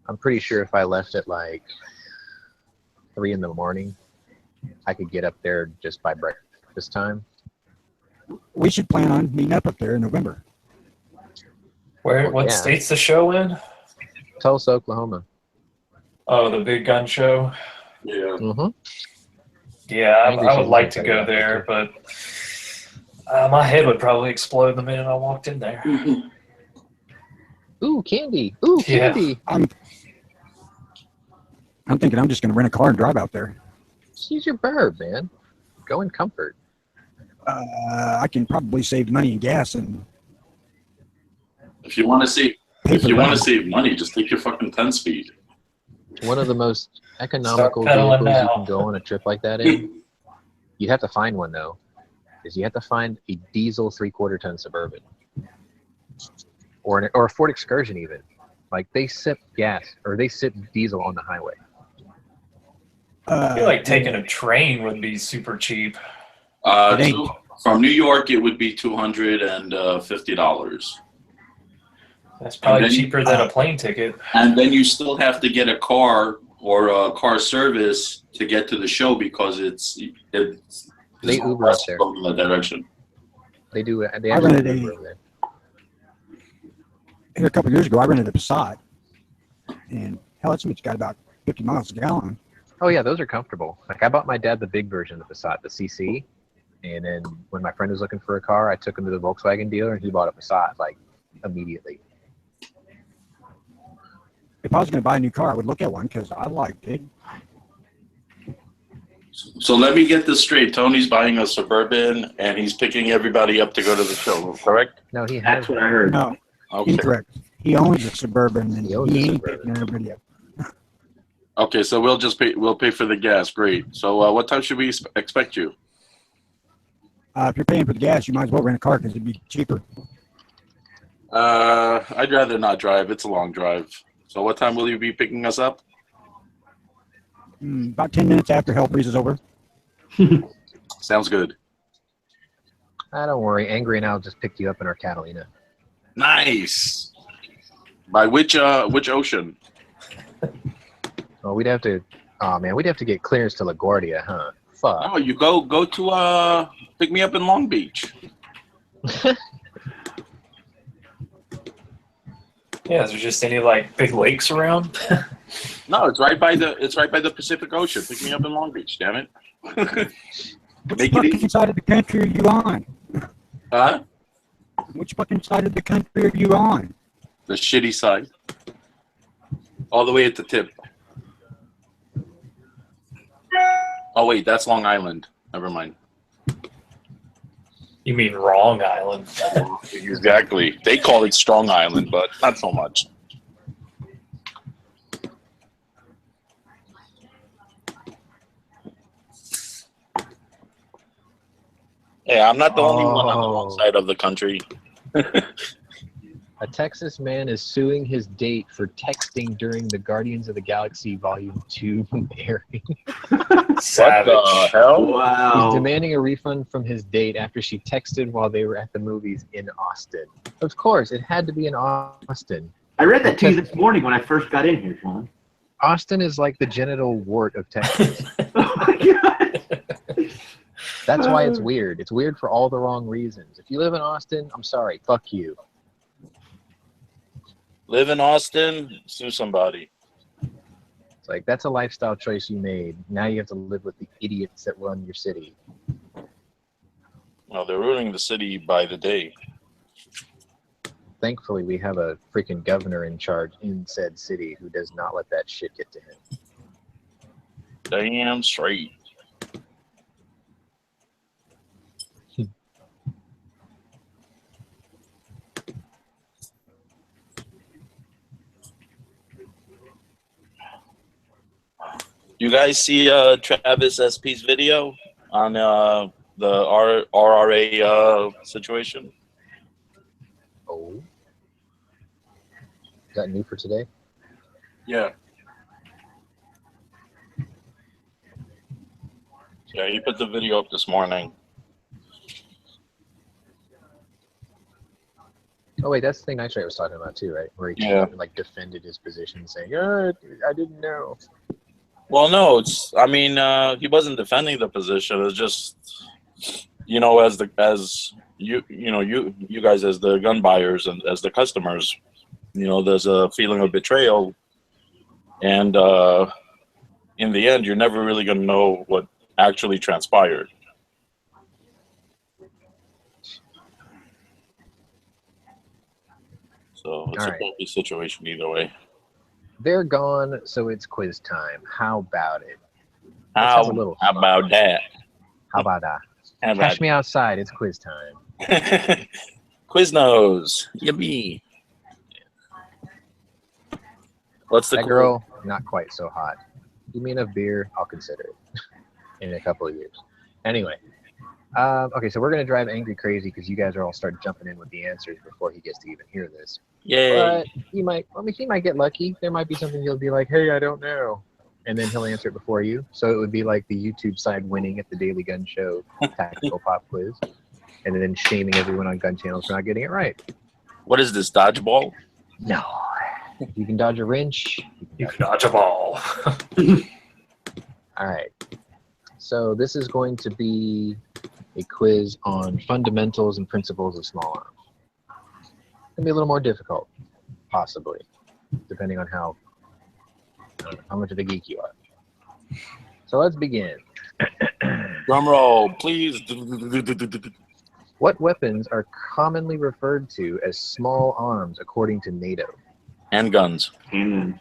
I'm pretty sure if I left at like 3 in the morning, I could get up there just by breakfast time. We should plan on meeting up there in November. What state's the show in? Tulsa, Oklahoma. Oh, the big gun show? Yeah. Mm-hmm. Yeah, I would like to go there, but my head would probably explode the minute I walked in there. Ooh, candy. Ooh, candy. Yeah. I'm thinking I'm just going to rent a car and drive out there. Just use your bird, man. Go in comfort. I can probably save money and gas and. If you want to save money, just take your fucking 10-speed. One of the most economical vehicles you can go on a trip like that in. You have to find one though, is you have to find a diesel 3/4 ton Suburban, or a Ford Excursion even. Like they sip gas or they sip diesel on the highway. I feel like taking a train would be super cheap. From New York, it would be $250. That's probably cheaper than a plane ticket. And then you still have to get a car or car service to get to the show because They Uber up there. going in that direction. They do. They I actually rented Uber over there. Here a couple of years ago, I rented a Passat, and hell, it's got about 50 miles a gallon. Oh yeah, those are comfortable. Like I bought my dad the big version of the Passat, the CC, and then when my friend was looking for a car, I took him to the Volkswagen dealer, and he bought a Passat like immediately. If I was going to buy a new car, I would look at one because I liked it. So let me get this straight. Tony's buying a Suburban, and he's picking everybody up to go to the show, correct? No, he has. That's what I heard. No, Okay. incorrect. He owns a Suburban, and He owns a he ain't Suburban. picking everybody up. Okay, so we'll pay for the gas. Great. So what time should we expect you? If you're paying for the gas, you might as well rent a car because it'd be cheaper. I'd rather not drive. It's a long drive. So what time will you be picking us up? About 10 minutes after hell freezes over. Sounds good. Don't worry, Angry and I'll just pick you up in our Catalina. Nice. By which ocean? Well, we'd have to. Oh man, we'd have to get clearance to LaGuardia, huh? Fuck. Oh, you go to pick me up in Long Beach. Yeah, is there just any like big lakes around? No, it's right by the Pacific Ocean. Pick me up in Long Beach, damn it. Which fucking side of the country are you on? Huh? Which fucking side of the country are you on? The shitty side. All the way at the tip. Oh wait, that's Long Island. Never mind. You mean wrong island? Exactly. They call it Strong Island, but not so much. Yeah, I'm not the only one on the wrong side of the country. A Texas man is suing his date for texting during the Guardians of the Galaxy Volume 2 airing. Savage. What the hell? Wow. He's demanding a refund from his date after she texted while they were at the movies in Austin. Of course, it had to be in Austin. I read that to you this morning when I first got in here, Sean. Austin is like the genital wart of Texas. Oh my god. That's why it's weird. It's weird for all the wrong reasons. If you live in Austin, I'm sorry. Fuck you. Live in Austin, sue somebody. It's like, that's a lifestyle choice you made. Now you have to live with the idiots that run your city. Well, they're ruining the city by the day. Thankfully, we have a freaking governor in charge in said city who does not let that shit get to him. Damn straight. You guys see Travis SP's video on the RRA situation? Oh. Is that new for today? Yeah. Yeah, he put the video up this morning. Oh wait, that's the thing Night Strike was talking about too, right? Where he like defended his position, saying, "Oh, I didn't know." Well, no, I mean, he wasn't defending the position. It's just, you know, as you guys as the gun buyers and as the customers, you know, there's a feeling of betrayal, and in the end, you're never really going to know what actually transpired. So it's a crappy situation either way. They're gone, so it's quiz time. How about it? How about that? How about that? Catch me outside. It's quiz time. Quiznos. Yippee. What's the that girl? Not quite so hot. Give me enough beer, I'll consider it in a couple of years. Anyway, okay, so we're gonna drive Angry crazy because you guys are all start jumping in with the answers before he gets to even hear this. Yay! But he might get lucky. There might be something he'll be like, "Hey, I don't know," and then he'll answer it before you. So it would be like the YouTube side winning at the Daily Gun Show tactical pop quiz, and then shaming everyone on Gun Channels for not getting it right. What is this, dodgeball? No. You can dodge a wrench. You can dodge a ball. All right. So this is going to be a quiz on fundamentals and principles of small arms. It's going to be a little more difficult, possibly, depending on how much of a geek you are. So let's begin. Drum roll, please. What weapons are commonly referred to as small arms according to NATO? Handguns. And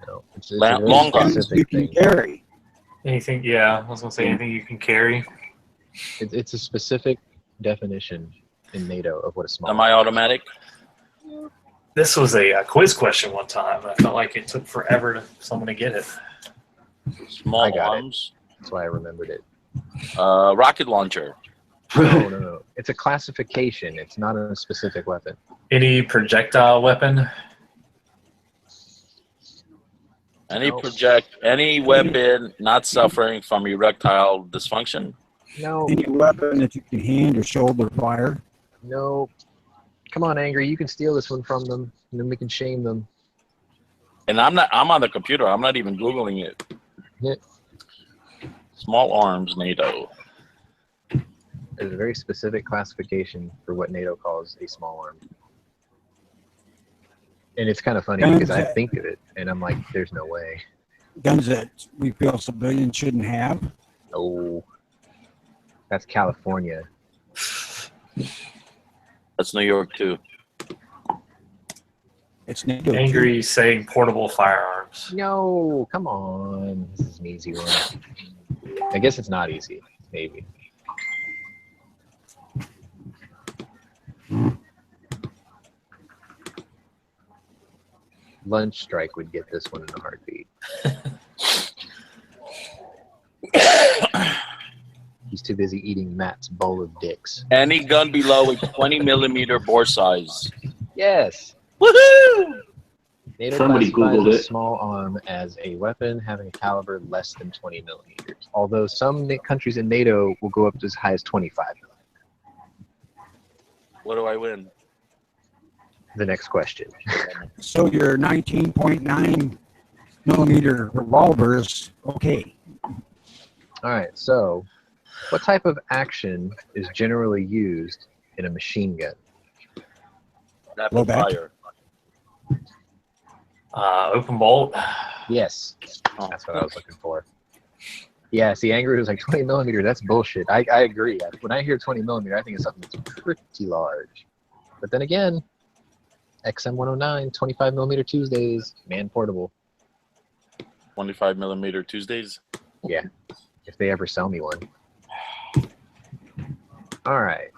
No, it's a very Long guns. You specific can thing. carry. Anything? Yeah, I was gonna say anything you can carry. It's a specific definition in NATO of what a small arm is. Semi-automatic. This was a quiz question one time. I felt like it took forever for someone to get it. Small I got it. arms. That's why I remembered it. Rocket launcher. No. It's a classification. It's not a specific weapon. Any projectile weapon? Any weapon not suffering from erectile dysfunction. No. Any weapon that you can hand or shoulder fire. No. Come on, Angry. You can steal this one from them, and then we can shame them. And I'm on the computer. I'm not even Googling it. Yeah. Small arms, NATO. There's a very specific classification for what NATO calls a small arm. And it's kind of funny because I think of it, and I'm like, there's no way. Guns that we feel civilians shouldn't have. Oh. That's California. That's New York too. It's NATO. Angry saying portable firearms. No, come on. This is an easy one. I guess it's not easy, maybe. Lunch Strike would get this one in a heartbeat. He's too busy eating Matt's bowl of dicks. Any gun below a 20mm bore size. Yes. Woohoo! NATO Somebody classifies Googled a it. small arm as a weapon having a caliber less than 20 millimeters. Although some countries in NATO will go up to as high as 25 millimeters. What do I win? The next question. So your 19.9 millimeter revolver is okay. All right, so what type of action is generally used in a machine gun? Rapid back. fire. Open bolt. Yes, that's what I was looking for. Yeah, see, Angry was like 20 millimeter. That's bullshit. I agree. When I hear 20 millimeter, I think it's something that's pretty large. But then again, XM109, 25 millimeter Tuesdays, man portable. 25mm Tuesdays. Yeah, if they ever sell me one. All right.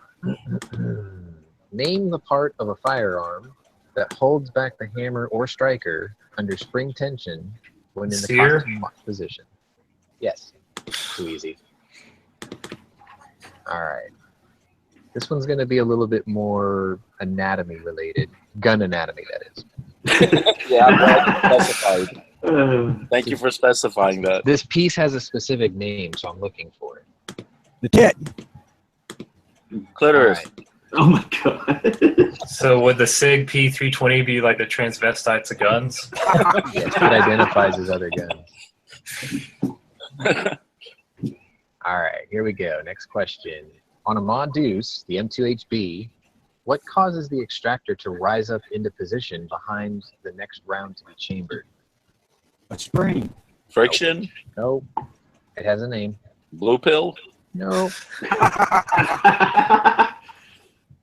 Name the part of a firearm that holds back the hammer or striker under spring tension when in the Sear? cocked lock position. Yes. Too easy. All right. This one's going to be a little bit more anatomy related. Gun anatomy, that is. Yeah, I'm glad you specified. Thank you for specifying that. This piece has a specific name, so I'm looking for it. The tit. Clitoris. All right. Oh my god. So would the SIG P320 be like the transvestites of guns? Yes, it identifies as other guns. All right, here we go. Next question. On a mod deuce, the M2HB, what causes the extractor to rise up into position behind the next round to be chambered? A spring. Friction. No. It has a name. Blue pill. No.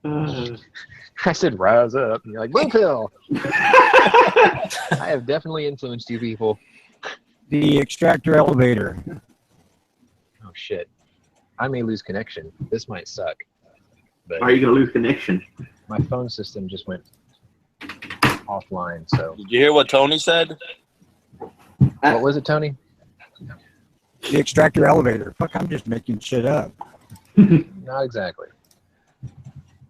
I said rise up, and you're like, blue pill. I have definitely influenced you people. The extractor elevator. Oh, shit. I may lose connection. This might suck. But Are you gonna lose connection? my phone system just went offline, so. Did you hear what Tony said? What was it, Tony? The extractor elevator. Fuck, I'm just making shit up. Not exactly.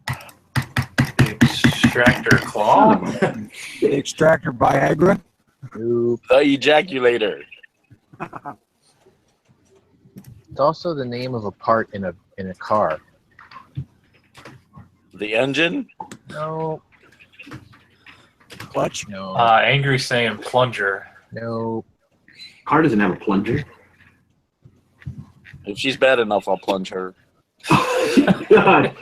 The extractor claw? The extractor Viagra. Nope. The ejaculator. It's also the name of a part in a car. The engine. No. Clutch? No. Angry saying plunger. No. Car doesn't have a plunger. If she's bad enough, I'll plunge her. God.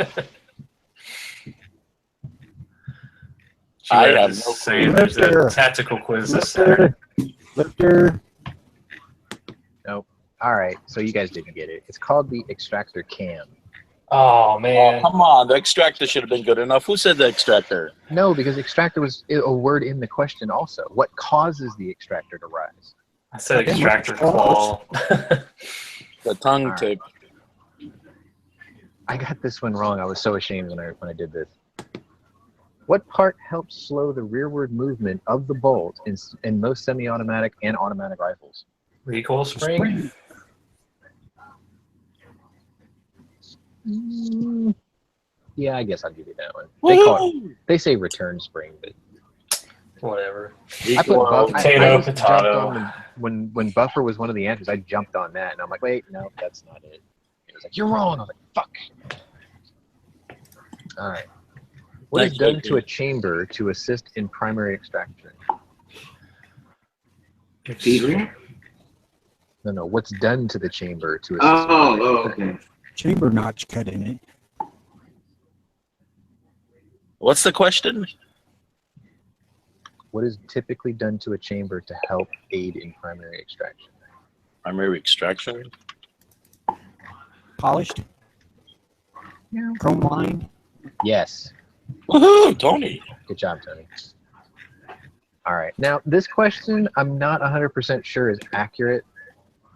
I She have was no saying clue. there's a tactical quiz this Saturday. Lifter. Nope. All right. So you guys didn't get it. It's called the extractor cam. Oh Oh, man. come on. The extractor should have been good enough. Who said the extractor? No, because extractor was a word in the question also. What causes the extractor to rise? I said extractor claw. The tongue All right. tip. I got this one wrong. I was so ashamed when I did this. What part helps slow the rearward movement of the bolt in most semi-automatic and automatic rifles? Recoil spring. Yeah, I guess I'll give you that one. They say return spring, but Whatever. I put Well, potato, just potato. jumped on when buffer was one of the answers. I jumped on that, and I'm like, wait, no, that's not it. It was like, you're wrong. I was like, fuck. All right. What is Thanks, done Jason. to a chamber to assist in primary extraction? Adrian? No. What's done to the chamber to assist? Oh, okay. Chamber notch cut in it. What's the question? What is typically done to a chamber to help aid in primary extraction? Primary extraction? Polished. Chrome line. Yes. Woohoo, Tony. Good job, Tony. All right. Now, this question, I'm not 100% sure is accurate.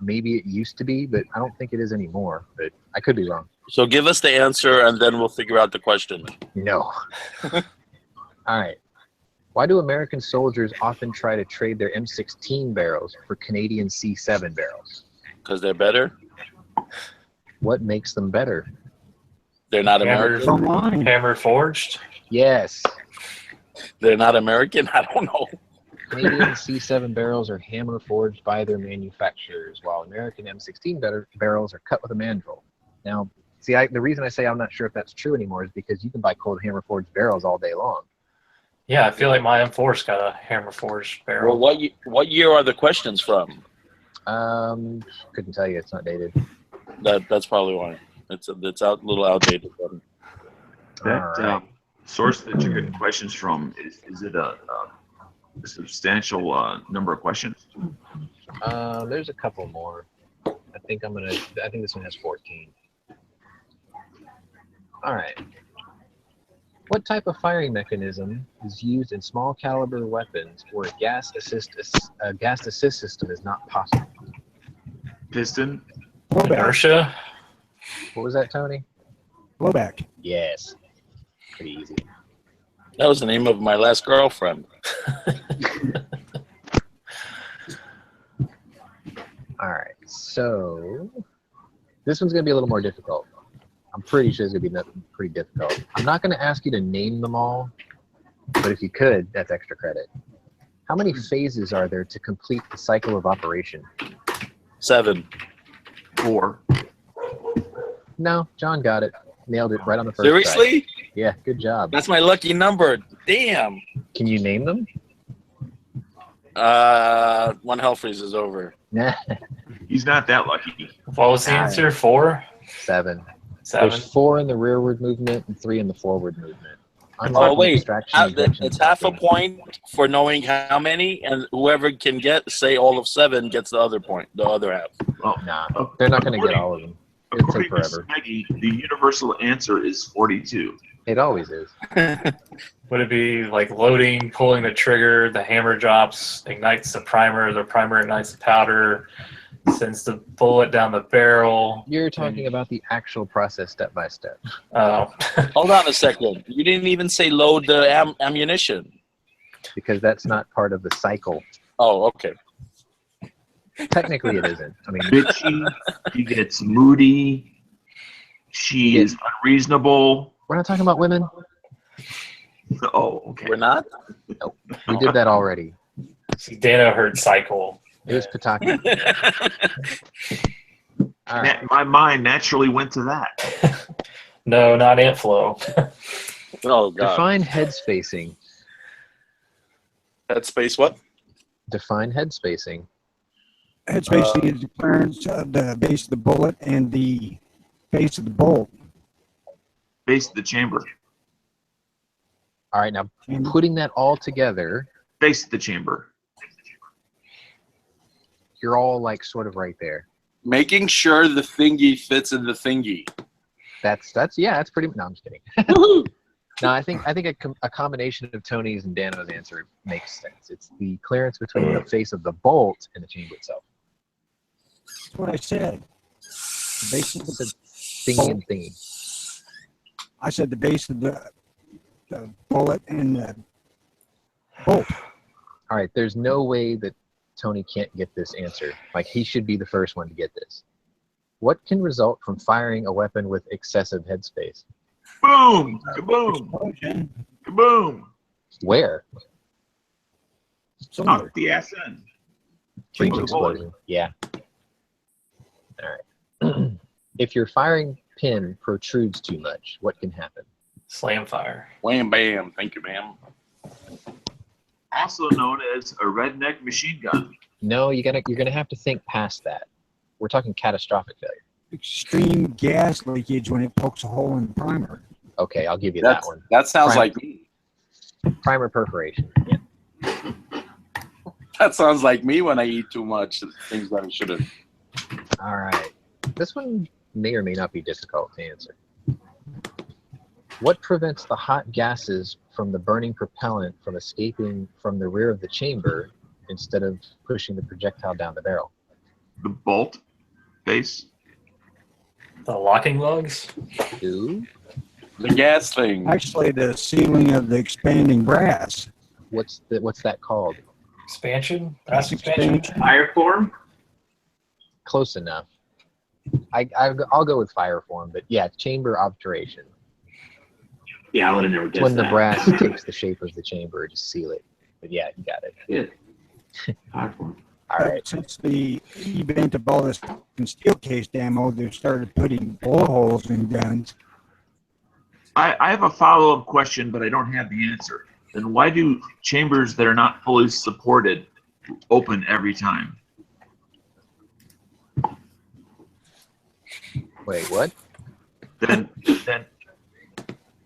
Maybe it used to be, but I don't think it is anymore. But I could be wrong. So give us the answer, and then we'll figure out the question. No. All right. Why do American soldiers often try to trade their M16 barrels for Canadian C7 barrels? Because they're better? What makes them better? They're not Hammer, American? Chrome line. hammer forged. Yes. They're not American? I don't know. Canadian C7 barrels are hammer forged by their manufacturers, while American M16 barrels are cut with a mandrel. Now, see, the reason I say I'm not sure if that's true anymore is because you can buy cold hammer forged barrels all day long. Yeah, I feel like my M4's got a hammer forged barrel. Well, what year are the questions from? Couldn't tell you. It's not dated. That's probably why. It's a little outdated. That All right. source that you're getting questions from, is it a substantial number of questions? There's a couple more. I think this one has 14. All right. What type of firing mechanism is used in small caliber weapons where a gas assist system is not possible? Piston? Blowback. Inertia. What was that, Tony? Blowback. Yes. Pretty easy. That was the name of my last girlfriend. All right. So this one's going to be a little more difficult. I'm pretty sure it's going to be pretty difficult. I'm not going to ask you to name them all, but if you could, that's extra credit. How many phases are there to complete the cycle of operation? 7. 4. No, John got it. Nailed it right on the first Seriously? try. Yeah, good job. That's my lucky number. Damn. Can you name them? When hell freeze is over. Nah. He's not that lucky. What was the answer? 4? 7. 7? There's 4 in the rearward movement and 3 in the forward movement. Oh, wait. Extraction, It's half a point for knowing how many, and whoever can say all of 7 gets the other point, the other half. Well, Nah, they're not going to get all of them. It'll take according to forever. Smeggy, the universal answer is 42. It always is. Would it be like loading, pulling the trigger, the hammer drops, ignites the primer ignites the powder, sends the bullet down the barrel? You're talking about the actual process step by step. Oh. Hold on a second. You didn't even say load the ammunition. Because that's not part of the cycle. Oh, okay. Technically, it isn't. I mean, Bitchy, he gets moody, she is unreasonable. we're not talking about women. Oh, okay. We're not? Nope. We did that already. See, Dano heard cycle. It was Pataki. All right. My mind naturally went to that. No, not ant flow. Oh, God. Define head spacing. Headspace what? Define head spacing. Head spacing is the clearance of the base of the bullet and the base of the bolt. Base of the chamber. All right, now putting that all together, Base of the chamber. you're all like sort of right there. Making sure the thingy fits in the thingy. That's pretty. No, I'm just kidding. No, I think a combination of Tony's and Dano's answer makes sense. It's the clearance between the face of the bolt and the chamber itself. That's what I said. The base of the Thingy and thingy. I said the base of the bullet and the bolt. All right, there's no way that Tony can't get this answer. Like, he should be the first one to get this. What can result from firing a weapon with excessive headspace? Boom! Kaboom! Explosion. Kaboom! Where? Somewhere. Knock the ass in. Breach Change the bullet. explosion. Yeah. All right. If your firing pin protrudes too much, what can happen? Slam fire. Wham bam. Thank you, ma'am. Also known as a redneck machine gun. No, you're gonna have to think past that. We're talking catastrophic failure. Extreme gas leakage when it pokes a hole in the primer. Okay, I'll give you that one. That sounds Primer. like me. Primer perforation. Yeah. That sounds like me when I eat too much. Things that I shouldn't. All right. This one may or may not be difficult to answer. What prevents the hot gases from the burning propellant from escaping from the rear of the chamber instead of pushing the projectile down the barrel? The bolt base. The locking lugs. Ooh. The gas thing. Actually, the sealing of the expanding brass. What's that called? Expansion. Brass expansion. Fire form? Close enough. I'll go with fire form, but yeah, chamber obturation. Yeah, I would have never guessed When the that. brass takes the shape of the chamber to seal it. But yeah, you got it. Yeah. Fire form. All right. Since the event of all this steel case ammo, they've started putting bullet holes in guns. I have a follow-up question, but I don't have the answer. Then why do chambers that are not fully supported open every time? Wait, what? Then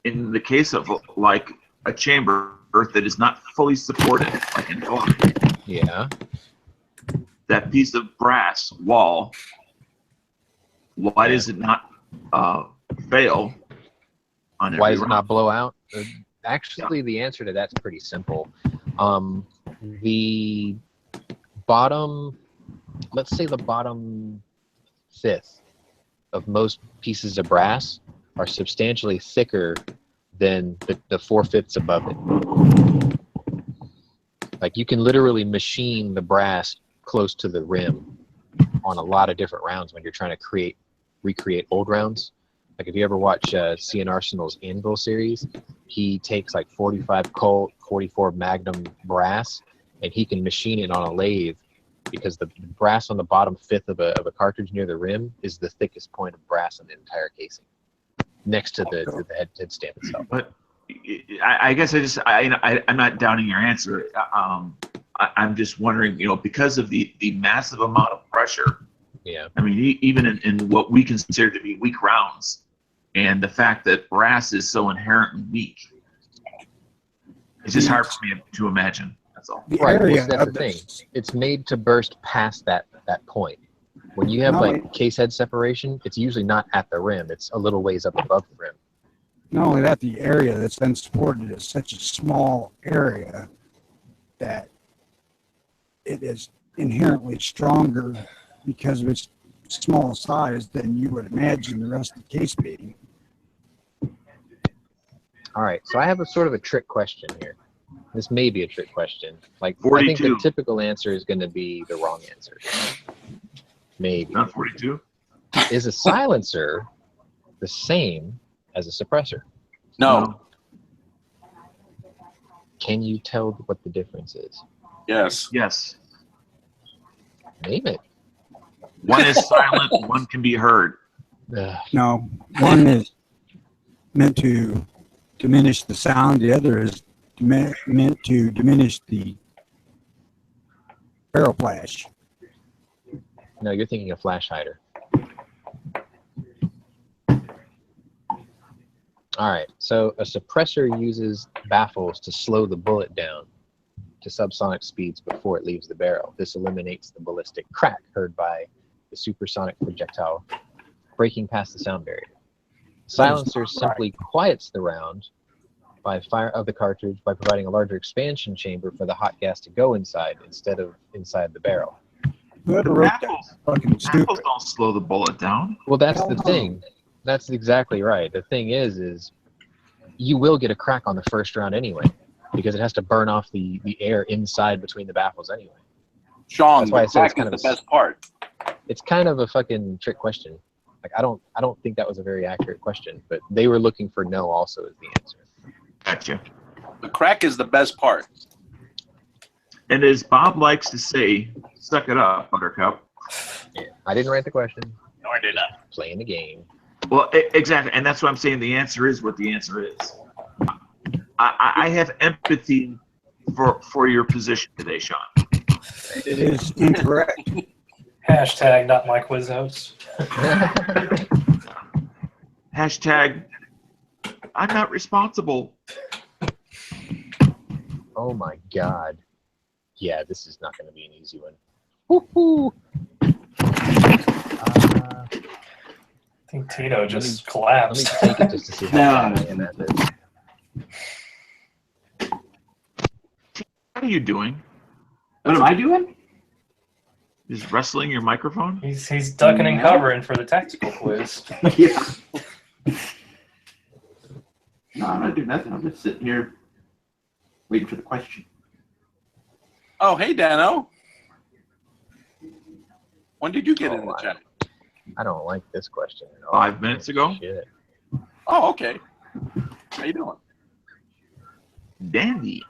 in the case of like a chamber that is not fully supported, like in Thor, Yeah. that piece of brass wall, why does it not fail on every Why does it round? not blow out? Actually, the answer to that's pretty simple. The bottom, let's say the bottom fifth of most pieces of brass are substantially thicker than the 4/5 above it. Like, you can literally machine the brass close to the rim on a lot of different rounds when you're trying to recreate old rounds. Like, if you ever watch CN Arsenal's Anvil series, he takes like 45 Colt, 44 Magnum brass, and he can machine it on a lathe because the brass on the bottom fifth of a cartridge near the rim is the thickest point of brass in the entire casing, next to the head stand itself. But I guess I'm not doubting your answer. I'm just wondering, because of the massive amount of pressure. Yeah. I mean, even in what we consider to be weak rounds, and the fact that brass is so inherently weak, it's just hard for me to imagine. That's all. The Right, area well, that's of the thing. It's made to burst past that point. When you have No, like case head separation, it's usually not at the rim. It's a little ways up above the rim. Not only that, the area that's then supported is such a small area that it is inherently stronger because of its small size than you would imagine the rest of the case being. All right, so I have a sort of a trick question here. This may be a trick question. Like, 42. I think the typical answer is going to be the wrong answer. Maybe. Not 42. Is a silencer the same as a suppressor? No. Can you tell what the difference is? Yes. Yes. Name it. One is silent, one can be heard. Ugh. No, one is meant to diminish the sound, the other is meant to diminish the Barrel flash. No, you're thinking of flash hider. All right, so a suppressor uses baffles to slow the bullet down to subsonic speeds before it leaves the barrel. This eliminates the ballistic crack heard by the supersonic projectile breaking past the sound barrier. Silencer simply quiets the round by fire of the cartridge by providing a larger expansion chamber for the hot gas to go inside instead of inside the barrel. Whoever wrote that fucking Baffles stupid. don't slow the bullet down. Well, that's the thing. That's exactly right. The thing is you will get a crack on the first round anyway, because it has to burn off the air inside between the baffles anyway. Sean, That's why I the said it's crack kind is of the best part. It's kind of a fucking trick question. Like I don't think that was a very accurate question, but they were looking for no also as the answer. Gotcha. The crack is the best part. And as Bob likes to say, suck it up, Buttercup. Yeah, I didn't write the question. Nor did I. Playing the game. Well, exactly, and that's why I'm saying the answer is what the answer is. I have empathy for your position today, Sean. It is incorrect. Hashtag not my quiz host. Hashtag I'm not responsible. Oh my god. Yeah, this is not going to be an easy one. Woohoo! I think Tito just Let me collapsed. take it just to see how bad I am at this. What are you doing? What am I doing? Just wrestling your microphone? He's ducking and covering for the tactical quiz. Yeah. No, I'm not doing nothing. I'm just sitting here waiting for the question. Oh, hey, Dano. When did you get in the chat? I don't like this question at all. 5 minutes ago? Shit. Oh, okay. How you doing? Dandy.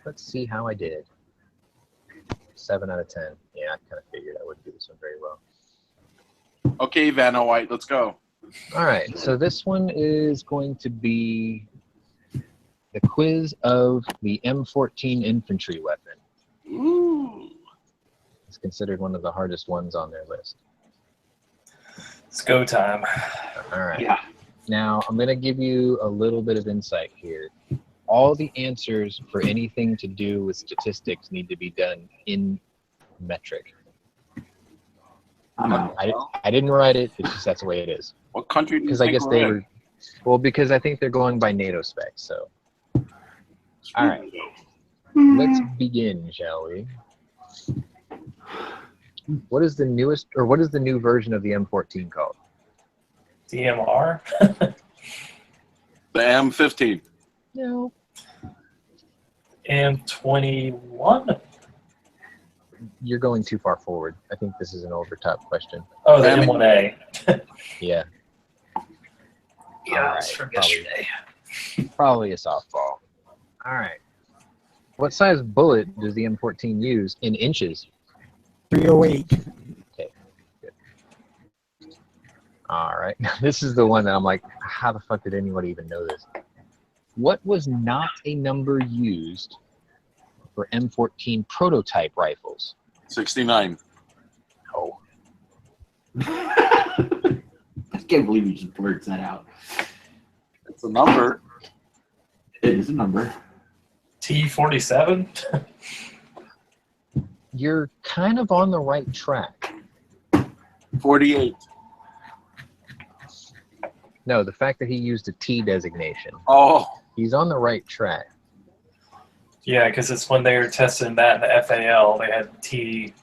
Let's see how I did. 7 out of 10. Yeah, I kind of figured I wouldn't do this one very well. Okay, Vanna White, let's go. All right, so this one is going to be the quiz of the M14 infantry weapon. Ooh. It's considered one of the hardest ones on their list. It's go time. All right. Yeah. Now, I'm going to give you a little bit of insight here. All the answers for anything to do with statistics need to be done in metric. I'm out. I didn't write it. It's just that's the way it is. What country do you Because I think guess we're they in? were, well, because I think they're going by NATO specs. So, all right, let's begin, shall we? What is the newest, or what is the new version of the M14 called? DMR? The M15. No. M21? You're going too far forward. I think this is an overtop question. Oh, the M1A. Yeah. Yeah, All it's from probably- yesterday. Probably a softball. All right. What size bullet does the M14 use in inches? 308. Okay, good. All right. Now, this is the one that I'm like, how the fuck did anyone even know this? What was not a number used for M14 prototype rifles? 69. Oh. I can't believe you just blurted that out. It's a number. It is a number. T47? You're kind of on the right track. 48. No, the fact that he used a T designation. Oh. He's on the right track. Yeah, because it's when they were testing that in the FAL, they had T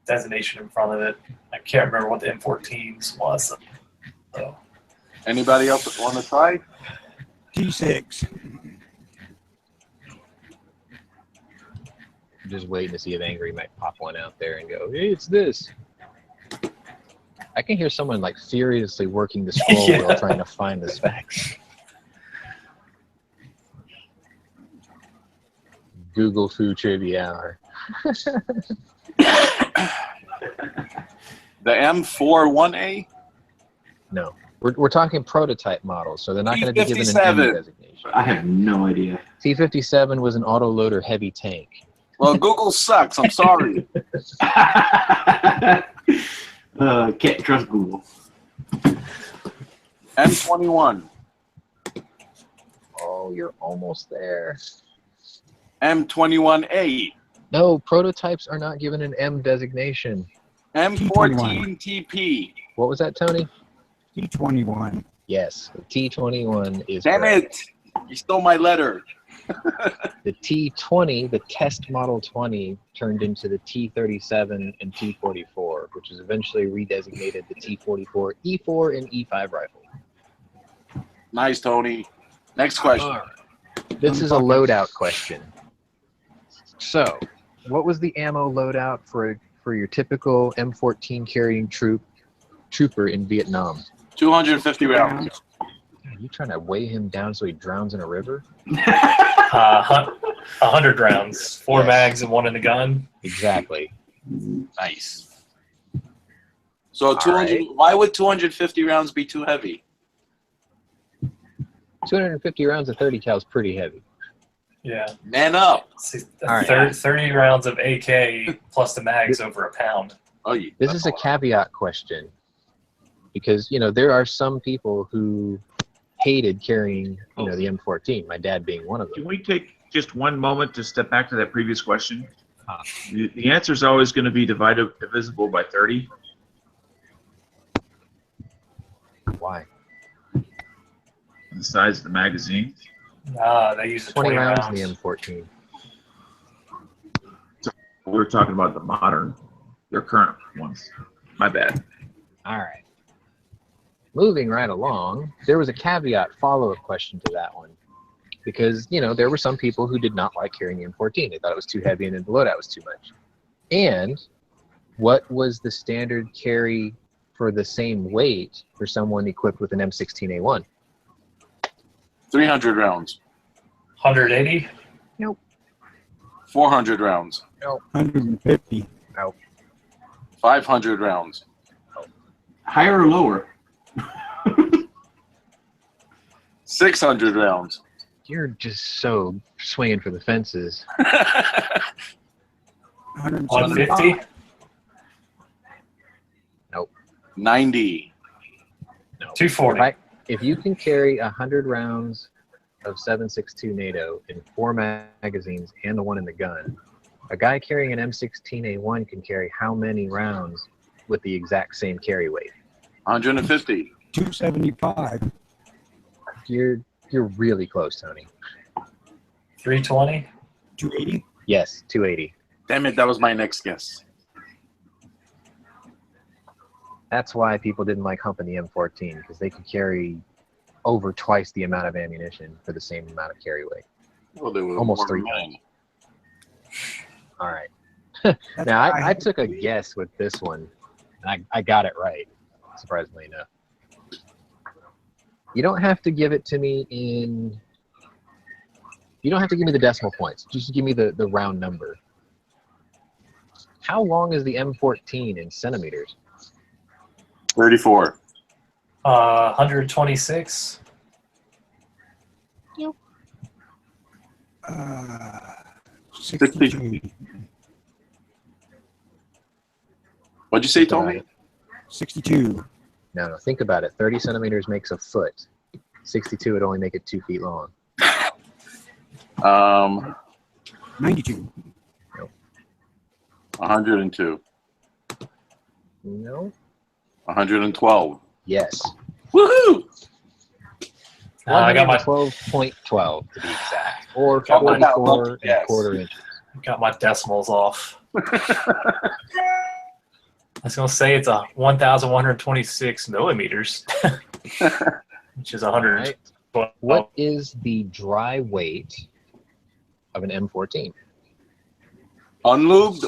designation in front of it. I can't remember what the M14s was. So. Anybody else want to try? T6. I'm just waiting to see if Angry might pop one out there and go, hey, it's this. I can hear someone like furiously working the scroll Yeah. wheel trying to find the specs. Google Foo Trivia Hour. The M41A? No. We're talking prototype models, so they're not going to be given an M T57. designation. I have no idea. T-57 was an autoloader heavy tank. Well, Google sucks. I'm sorry. Can't trust Google. M21. Oh, you're almost there. M21A. No, prototypes are not given an M designation. M14 TP. What was that, Tony? T21. Yes, the T21 is Damn correct. it. You stole my letter. The T20, the test model 20, turned into the T37 and T44, which was eventually redesignated the T44 E4 and E5 rifle. Nice, Tony. Next question. All right. This is a loadout question. So, what was the ammo loadout for your typical M14 carrying trooper in Vietnam? 250 rounds. Are you trying to weigh him down so he drowns in a river? 100 rounds, 4 Yes. mags and 1 in the gun. Exactly. Nice. So 200. right. Why would 250 rounds be too heavy? 250 rounds of 30 cal is pretty heavy. Yeah. Man up. All right. 30 rounds of AK plus the mags over a pound. Oh, yeah. This is a caveat question because, you know, there are some people who hated carrying, you know, the M14, my dad being one of Can them. we take just one moment to step back to that previous question? The answer is always going to be divisible by 30. Why? The size of the magazine. They use 20 rounds rounds. in the M14. We're talking about the modern, their current ones. My bad. All right. Moving right along, there was a caveat follow-up question to that one. Because, you know, there were some people who did not like carrying the M14. They thought it was too heavy and then the loadout was too much. And what was the standard carry for the same weight for someone equipped with an M16A1? 300 rounds. 180. 400 rounds. 150. 500 rounds. Higher or lower? 600 rounds. You're just so swinging for the fences. 150. 90. No. 240. If you can carry 100 rounds of 7.62 NATO in 4 magazines and the one in the gun, a guy carrying an M16A1 can carry how many rounds with the exact same carry weight? 150. 275. You're really close, Tony. 320. 280. Yes, 280. Damn it, that was my next guess. That's why people didn't like humping the M14, because they could carry over twice the amount of ammunition for the same amount of carry weight. Well, they were Almost more 3 men. times. All right. Now, I took a guess with this one, and I got it right, surprisingly enough. You don't have to give it to me in... You don't have to give me the decimal points. Just give me the round number. How long is the M14 in centimeters? 34. 126. 62. What'd you say, Tony? 62. No, think about it. 30 centimeters makes a foot. 62 would only make it 2 feet long. 92. 102. No? 112. Yes. Woohoo! I got my 12.12 to be exact. Or Got my- 44 and Yes. a quarter inches. got my decimals off. I was gonna say it's 1,126 millimeters, which is 100. Right. What is the dry weight of an M14? Unlubed?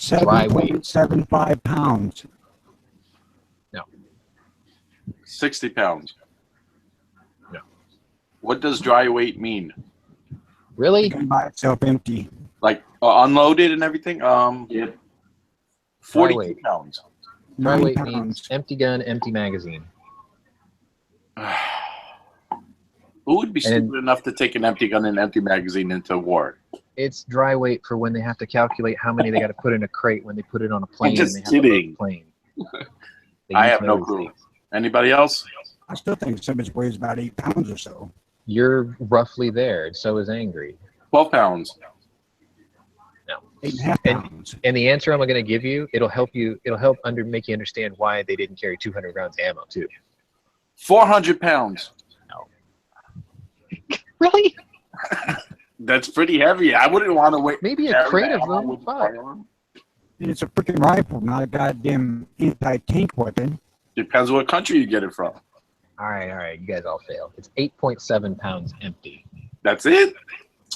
Dry weight. 7.75 pounds. 60 pounds. No. What does dry weight mean? Really? Gun by itself empty. Like unloaded and everything? Yep. 42 weight. pounds. Dry 9 weight pounds. means empty gun, empty magazine. Who would be And- stupid enough to take an empty gun and empty magazine into war? It's dry weight for when they have to calculate how many they got to put in a crate when they put it on a plane. I'm just and they have to load kidding. the plane. I have no clue. Anybody else? I still think Simmons weighs about 8 pounds or so. You're roughly there, and so is Angry. 12 pounds. No. 8.5 pounds. And the answer I'm going to give you, it'll help make you understand why they didn't carry 200 rounds of ammo too. 400 pounds. No. Really? That's pretty heavy. I wouldn't want to wait. Maybe a crate of them. Fuck. It's a freaking rifle, not a goddamn anti-tank weapon. Depends what country you get it from. All right. You guys all failed. It's 8.7 pounds empty. That's it?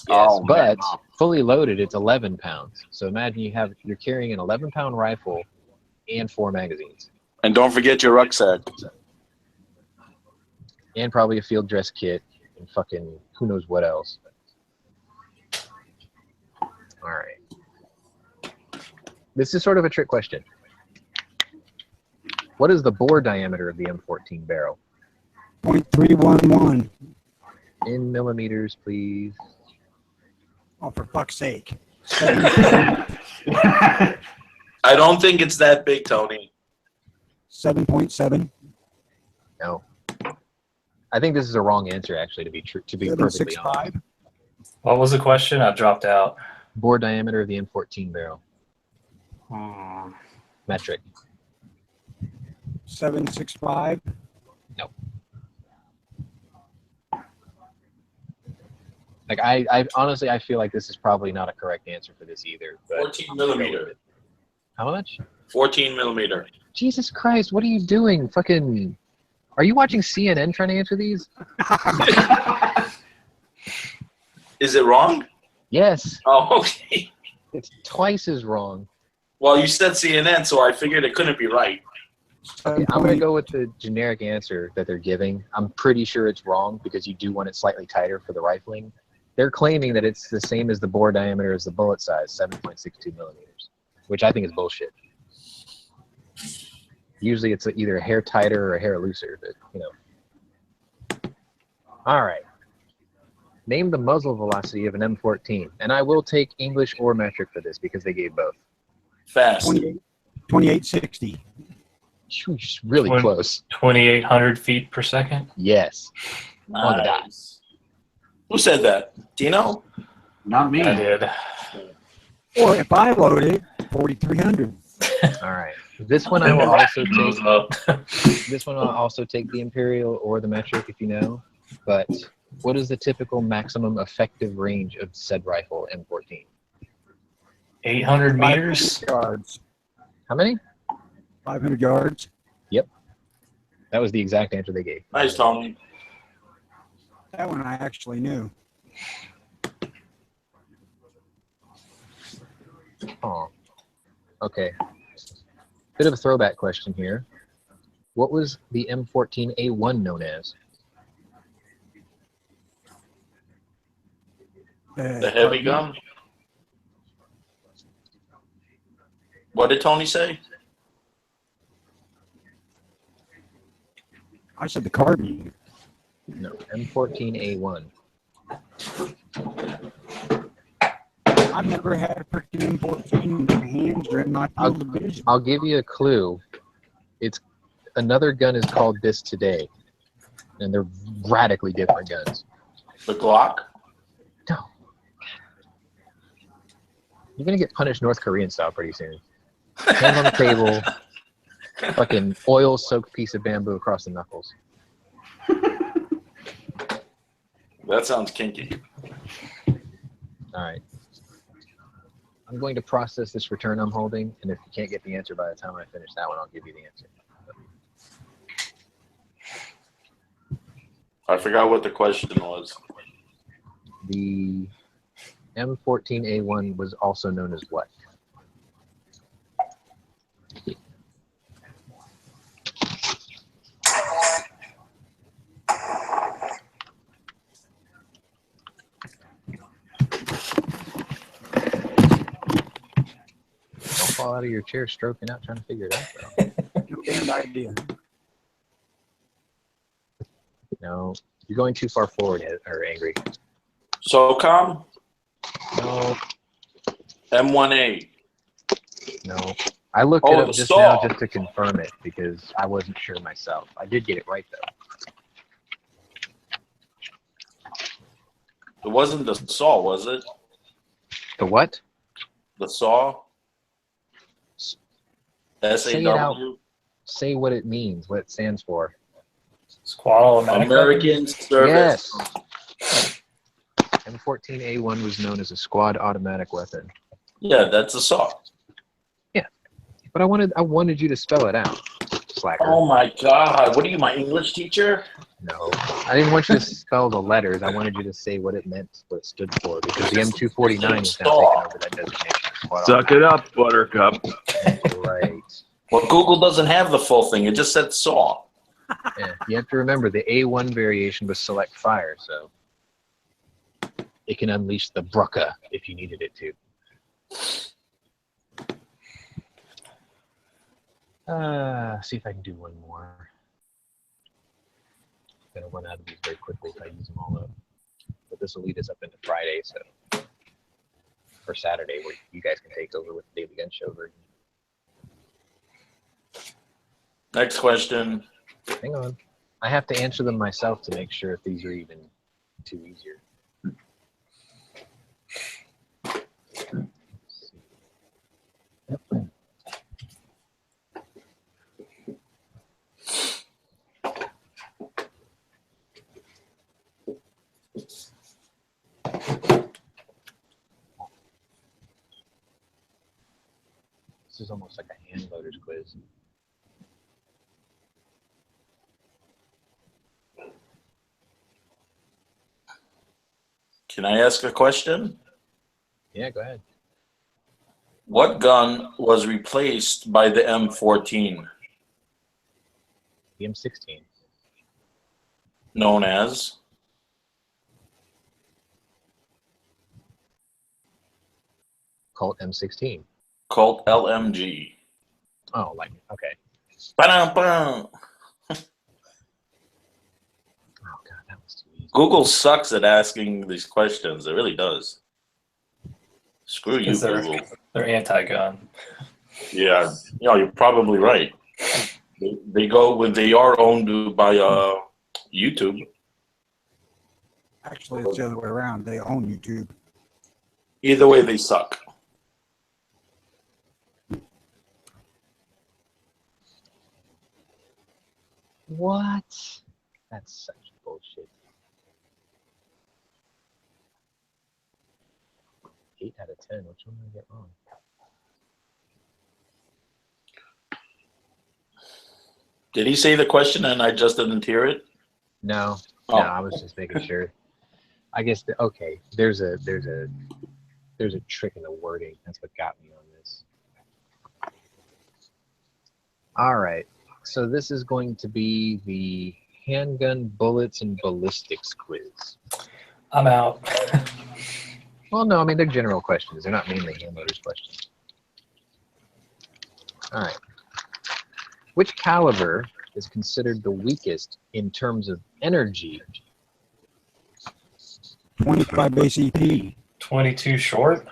Yes, Oh, but man. fully loaded, it's 11 pounds. So imagine you're carrying an 11-pound rifle and 4 magazines. And don't forget your rucksack. And probably a field dress kit and fucking who knows what else. All right. This is sort of a trick question. What is the bore diameter of the M14 barrel? 0.311. In millimeters, please. Oh, for fuck's sake. I don't think it's that big, Tony. 7.7. No. I think this is a wrong answer, actually, to be perfectly honest. 7.65. What was the question? I dropped out. Bore diameter of the M14 barrel. Metric. 7.65. No. Like I honestly, I feel like this is probably not a correct answer for this either. But 14 millimeter. How much? 14 millimeter. Jesus Christ, what are you doing? Fucking, are you watching CNN trying to answer these? Is it wrong? Yes. Oh, okay. It's twice as wrong. Well, you said CNN, so I figured it couldn't be right. Okay, I'm going to go with the generic answer that they're giving. I'm pretty sure it's wrong because you do want it slightly tighter for the rifling. They're claiming that it's the same as the bore diameter as the bullet size, 7.62 millimeters, which I think is bullshit. Usually it's either a hair tighter or a hair looser, but, you know. All right. Name the muzzle velocity of an M14. And I will take English or metric for this because they gave both. Fast. 2860. Really close. 2,800 feet per second? Yes. On the dot. Nice. Who said that? Dino? Not me. I did. Or if I load it, 4,300. All right. This one I will also take. This one I'll also take the imperial or the metric if you know. But what is the typical maximum effective range of said rifle M14? 800 meters? Yards. How many? 500 yards. Yep. That was the exact answer they gave. Nice, Tony. That one I actually knew. Oh. Okay. Bit of a throwback question here. What was the M14A1 known as? The heavy gun? What did Tony say? I said the carbine. No, M14A1. I've never had a freaking M14 in my hands or in my field of vision. I'll give you a clue. It's another gun is called this today, and they're radically different guns. The Glock? No. You're gonna get punished North Korean style pretty soon. Hand on the table, fucking oil-soaked piece of bamboo across the knuckles. That sounds kinky. All right. I'm going to process this return I'm holding, and if you can't get the answer by the time I finish that one, I'll give you the answer. I forgot what the question was. The M14A1 was also known as what? Don't fall out of your chair stroking out trying to figure it out, bro. No damn idea. No, you're going too far forward or angry. SOCOM? No. M1A. No. I looked it up just now just to confirm it because I wasn't sure myself. I did get it right though. It wasn't the saw, was it? The what? The saw. Say it out. SAW. Say what it means, what it stands for. Squad automatic. American Service. Yes. M14A1 was known as a squad automatic weapon. Yeah, that's a saw. Yeah, but I wanted you to spell it out, slacker. Oh my God! What are you, my English teacher? No, I didn't want you to spell the letters. I wanted you to say what it meant, what it stood for, because the M249 is now taking over that designation. Suck it up, Buttercup. Right. Well, Google doesn't have the full thing. It just said saw. Yeah, you have to remember the A1 variation was select fire, so it can unleash the Brucka if you needed it to. See if I can do one more. I'm gonna run out of these very quickly if I use them all up. But this will lead us up into Friday, so for Saturday, where you guys can take over with the Daily Gun Show version. Next question. Hang on, I have to answer them myself to make sure if these are even too easier. This is almost like a hand loaders quiz. Can I ask a question? Yeah, go ahead. What gun was replaced by the M14? The M16. Known as? Colt M16. Colt LMG. Oh, like, okay. Ba-dum-bum. Oh, God, that was too easy. Google sucks at asking these questions. It really does. Screw you, Google. They're anti-gun. Yeah, you're probably right. They are owned by YouTube. Actually, it's the other way around. They own YouTube. Either way, they suck. What? That's such bullshit. 8 out of 10. Which one did I get wrong? Did he say the question and I just didn't hear it? No. Oh. No, I was just making sure. I guess okay. There's a trick in the wording. That's what got me on this. All right. So this is going to be the handgun bullets and ballistics quiz. I'm out. Well, no, I mean they're general questions. They're not mainly hand loaders questions. All right. Which caliber is considered the weakest in terms of energy? 25 base EP. 22 short.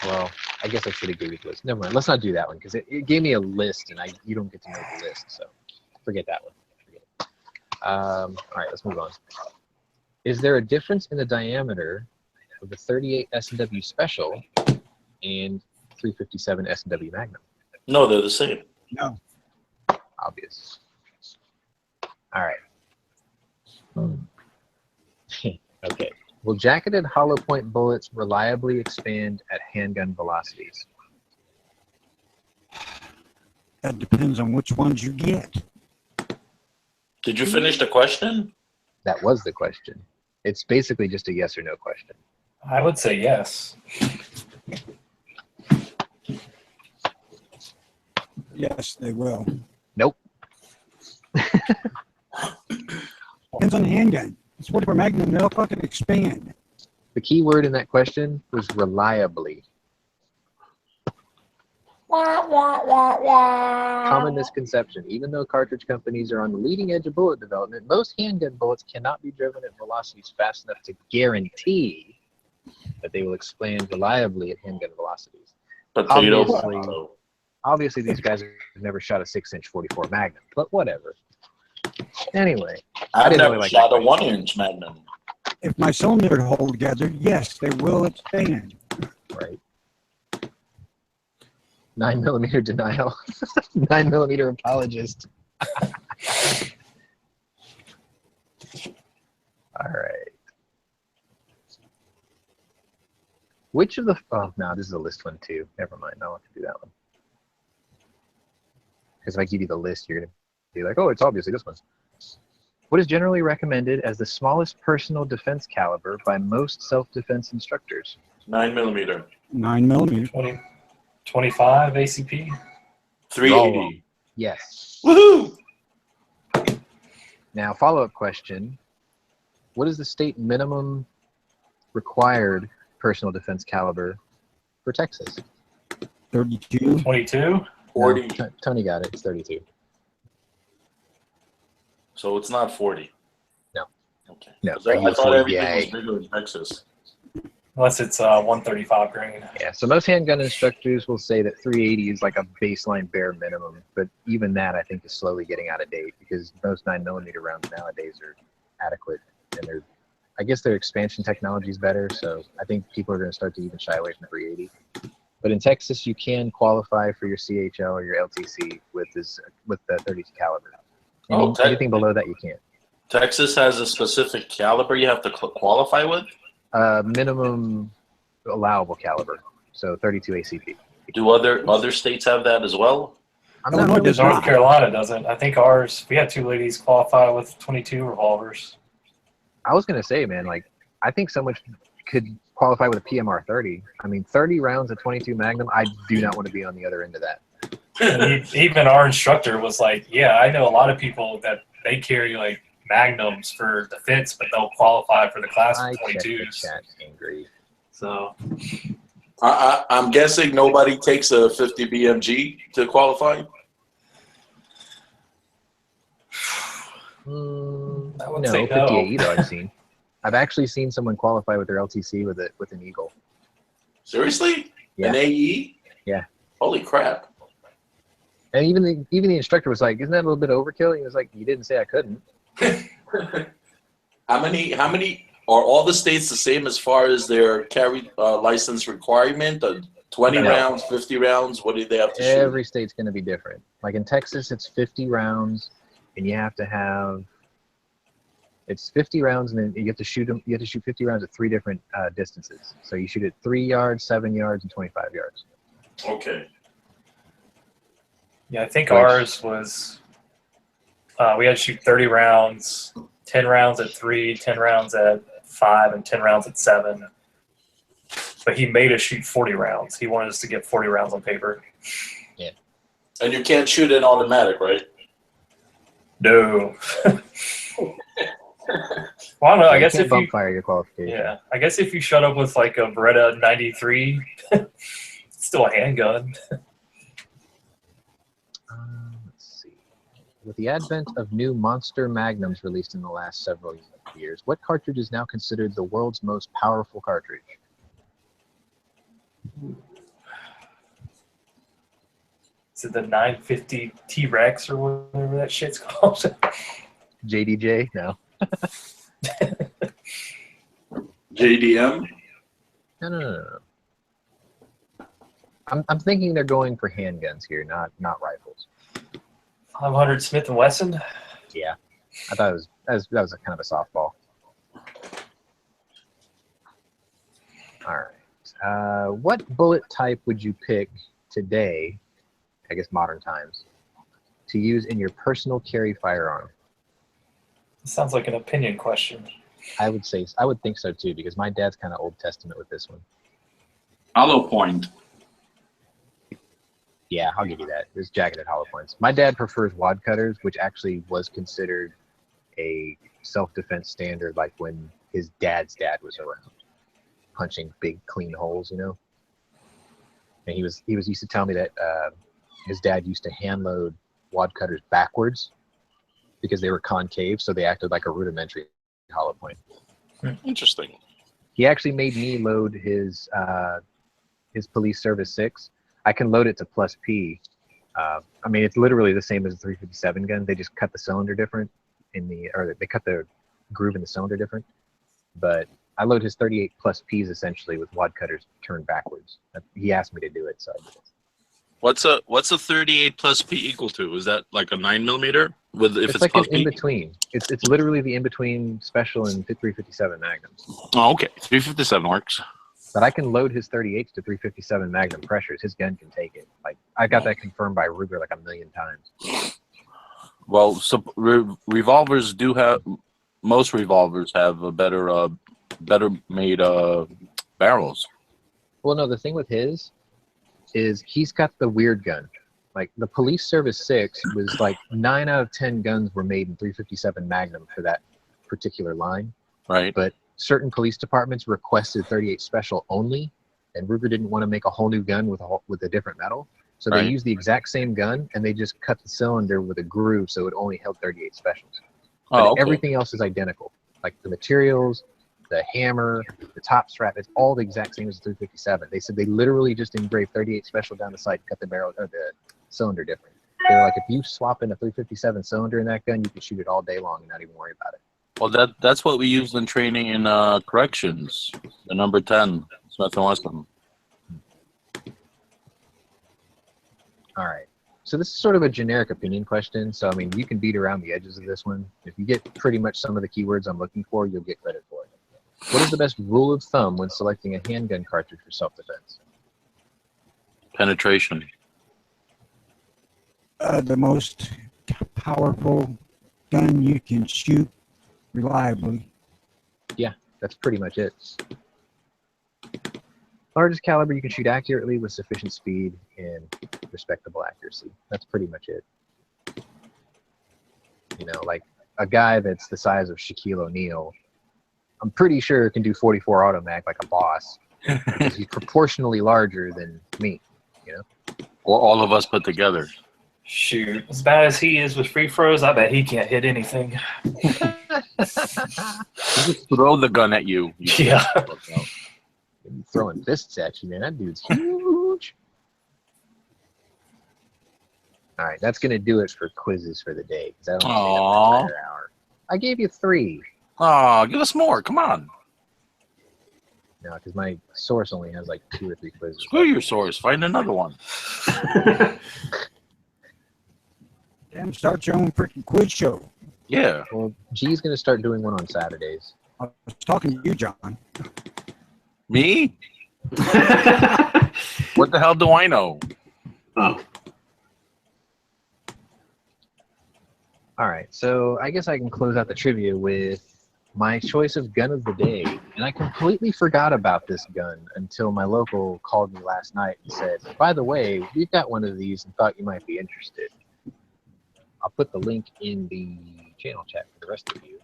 Well, I guess I should have gave you the list. Never mind. Let's not do that one because it gave me a list and you don't get to know the list. So forget that one. Forget it. All right, let's move on. Is there a difference in the diameter of the 38 S&W Special and 357 S&W Magnum? No, they're the same. No. Obvious. All right. Okay. Will jacketed hollow point bullets reliably expand at handgun velocities? That depends on which ones you get. Did you finish the question? That was the question. It's basically just a yes or no question. I would say yes. Yes, they will. Nope. Depends on the handgun. It's 44 Magnum, they'll fucking expand. The key word in that question was reliably. Common misconception. Even though cartridge companies are on the leading edge of bullet development, most handgun bullets cannot be driven at velocities fast enough to guarantee that they will expand reliably at handgun velocities. Obviously, these guys have never shot a 6-inch 44 Magnum, but whatever. Anyway, I've never shot a 1-inch Magnum. If my cylinder hold together, yes, they will expand. Right. 9mm denial. 9mm apologist. All right. Which of the... Oh, no, this is a list one, too. Never mind. I don't want to do that one. Because if I give you the list, you're going to be like, oh, it's obviously this one. What is generally recommended as the smallest personal defense caliber by most self-defense instructors? 9mm. 9mm. 25 ACP. 380. Yes. Woohoo! Now, follow-up question. What is the state minimum required personal defense caliber for Texas? 32. 22. 40. No, Tony got it. It's 32. So it's not 40. No. Okay. No. I thought everything Yay. was bigger in Texas. Unless it's 135 grain. Yeah, so most handgun instructors will say that 380 is like a baseline bare minimum, but even that I think is slowly getting out of date because most 9mm rounds nowadays are adequate, and I guess their expansion technology is better, so I think people are going to start to even shy away from 380. But in Texas, you can qualify for your CHL or your LTC with the 32 caliber. Anything below that you can't. Texas has a specific caliber you have to qualify with? Minimum allowable caliber, so 32 ACP. Do other states have that as well? North Carolina doesn't. I think ours, we had 2 ladies qualify with 22 revolvers. I was going to say, man, like, I think someone could qualify with a PMR 30. I mean, 30 rounds of 22 Magnum, I do not want to be on the other end of that. Even our instructor was like, yeah, I know a lot of people that they carry like Magnums for defense, but they'll qualify for the class of 22s. Angry. So I'm guessing nobody takes a 50 BMG to qualify? No, 58 though I've seen. I've actually seen someone qualify with their LTC with an Eagle. Seriously? Yeah. An AE? Yeah. Holy crap. And even the instructor was like, isn't that a little bit overkill? He was like, you didn't say I couldn't. How many are all the states the same as far as their carry license requirement? 20 rounds, 50 rounds? What do they have to shoot? Every state's going to be different. Like in Texas, it's 50 rounds, and you have to have. It's 50 rounds, and then you have to shoot them. You have to shoot 50 rounds at 3 different distances. So you shoot at 3 yards, 7 yards, and 25 yards. Okay. Yeah, I think ours was. We had to shoot 30 rounds, 10 rounds at 3, 10 rounds at 5, and 10 rounds at 7. But he made us shoot 40 rounds. He wanted us to get 40 rounds on paper. Yeah. And you can't shoot an automatic, right? No. Well, I don't know. I guess if you fire your qualification. Yeah, I guess if you shut up with like a Beretta 93, it's still a handgun. Let's see. With the advent of new monster magnums released in the last several years, what cartridge is now considered the world's most powerful cartridge? Is it the 950 T-Rex or whatever that shit's called? JDJ? No. JDM? No. I'm thinking they're going for handguns here, not rifles. 500 Smith & Wesson? Yeah. I thought that was a kind of a softball. All right. What bullet type would you pick today, I guess modern times, to use in your personal carry firearm? Sounds like an opinion question. I would think so too, because my dad's kind of Old Testament with this one. Hollow point. Yeah, I'll give you that. There's jacketed hollow points. My dad prefers wad cutters, which actually was considered a self-defense standard, like when his dad's dad was around, punching big clean holes, you know. And he was used to tell me that his dad used to hand load wad cutters backwards because they were concave, so they acted like a rudimentary hollow point. Interesting. He actually made me load his police service 6. I can load it to plus P. I mean, it's literally the same as a 357 gun. They just cut the cylinder different or they cut the groove in the cylinder different. But I load his 38 plus Ps essentially with wad cutters turned backwards. He asked me to do it, so I did it. What's a 38 plus P equal to? Is that like a 9mm with if it's like plus an P? in between. It's literally the in between special and 357 Magnums. Oh, okay. 357 works. But I can load his 38s to 357 Magnum pressures. His gun can take it. Like I got that confirmed by Ruger like 1,000,000 times. Well, so revolvers do have. Most revolvers have a better made barrels. Well, no, the thing with his is he's got the weird gun. Like the Police Service 6 was like 9 out of 10 guns were made in 357 Magnum for that particular line. Right. But certain police departments requested 38 special only, and Ruger didn't want to make a whole new gun with a different metal. So they used the exact same gun, and they just cut the cylinder with a groove so it only held 38 specials. But everything else is identical. Like the materials, the hammer, the top strap, it's all the exact same as the 357. They said they literally just engraved 38 special down the side, cut the barrel or the cylinder different. They were like, if you swap in a 357 cylinder in that gun, you can shoot it all day long and not even worry about it. Well, that's what we used in training in corrections. The number 10 Smith & Wesson. All right. So this is sort of a generic opinion question. So, I mean, you can beat around the edges of this one. If you get pretty much some of the keywords I'm looking for, you'll get credit for it. What is the best rule of thumb when selecting a handgun cartridge for self-defense? Penetration. The most powerful gun you can shoot reliably. Yeah, that's pretty much it. Largest caliber you can shoot accurately with sufficient speed and respectable accuracy. That's pretty much it. You know, like a guy that's the size of Shaquille O'Neal, I'm pretty sure can do 44 automatic like a boss. Because he's proportionally larger than me, you know? Or all of us put together. Shoot, as bad as he is with free throws, I bet he can't hit anything. He just throw the gun at you. Yeah. Throwing fists at you, man. That dude's huge. All right, that's gonna do it for quizzes for the day. Because I don't have an entire hour. I gave you 3. Oh, give us more. Come on. No, because my source only has like 2 or 3 quizzes. Screw your source. Find another one. Damn, start your own freaking quiz show. Yeah. Well, G's gonna start doing one on Saturdays. I was talking to you, John. Me? What the hell do I know? Oh. All right, so I guess I can close out the trivia with my choice of gun of the day. And I completely forgot about this gun until my local called me last night and said, by the way, we've got one of these and thought you might be interested. I'll put the link in the channel chat for the rest of you.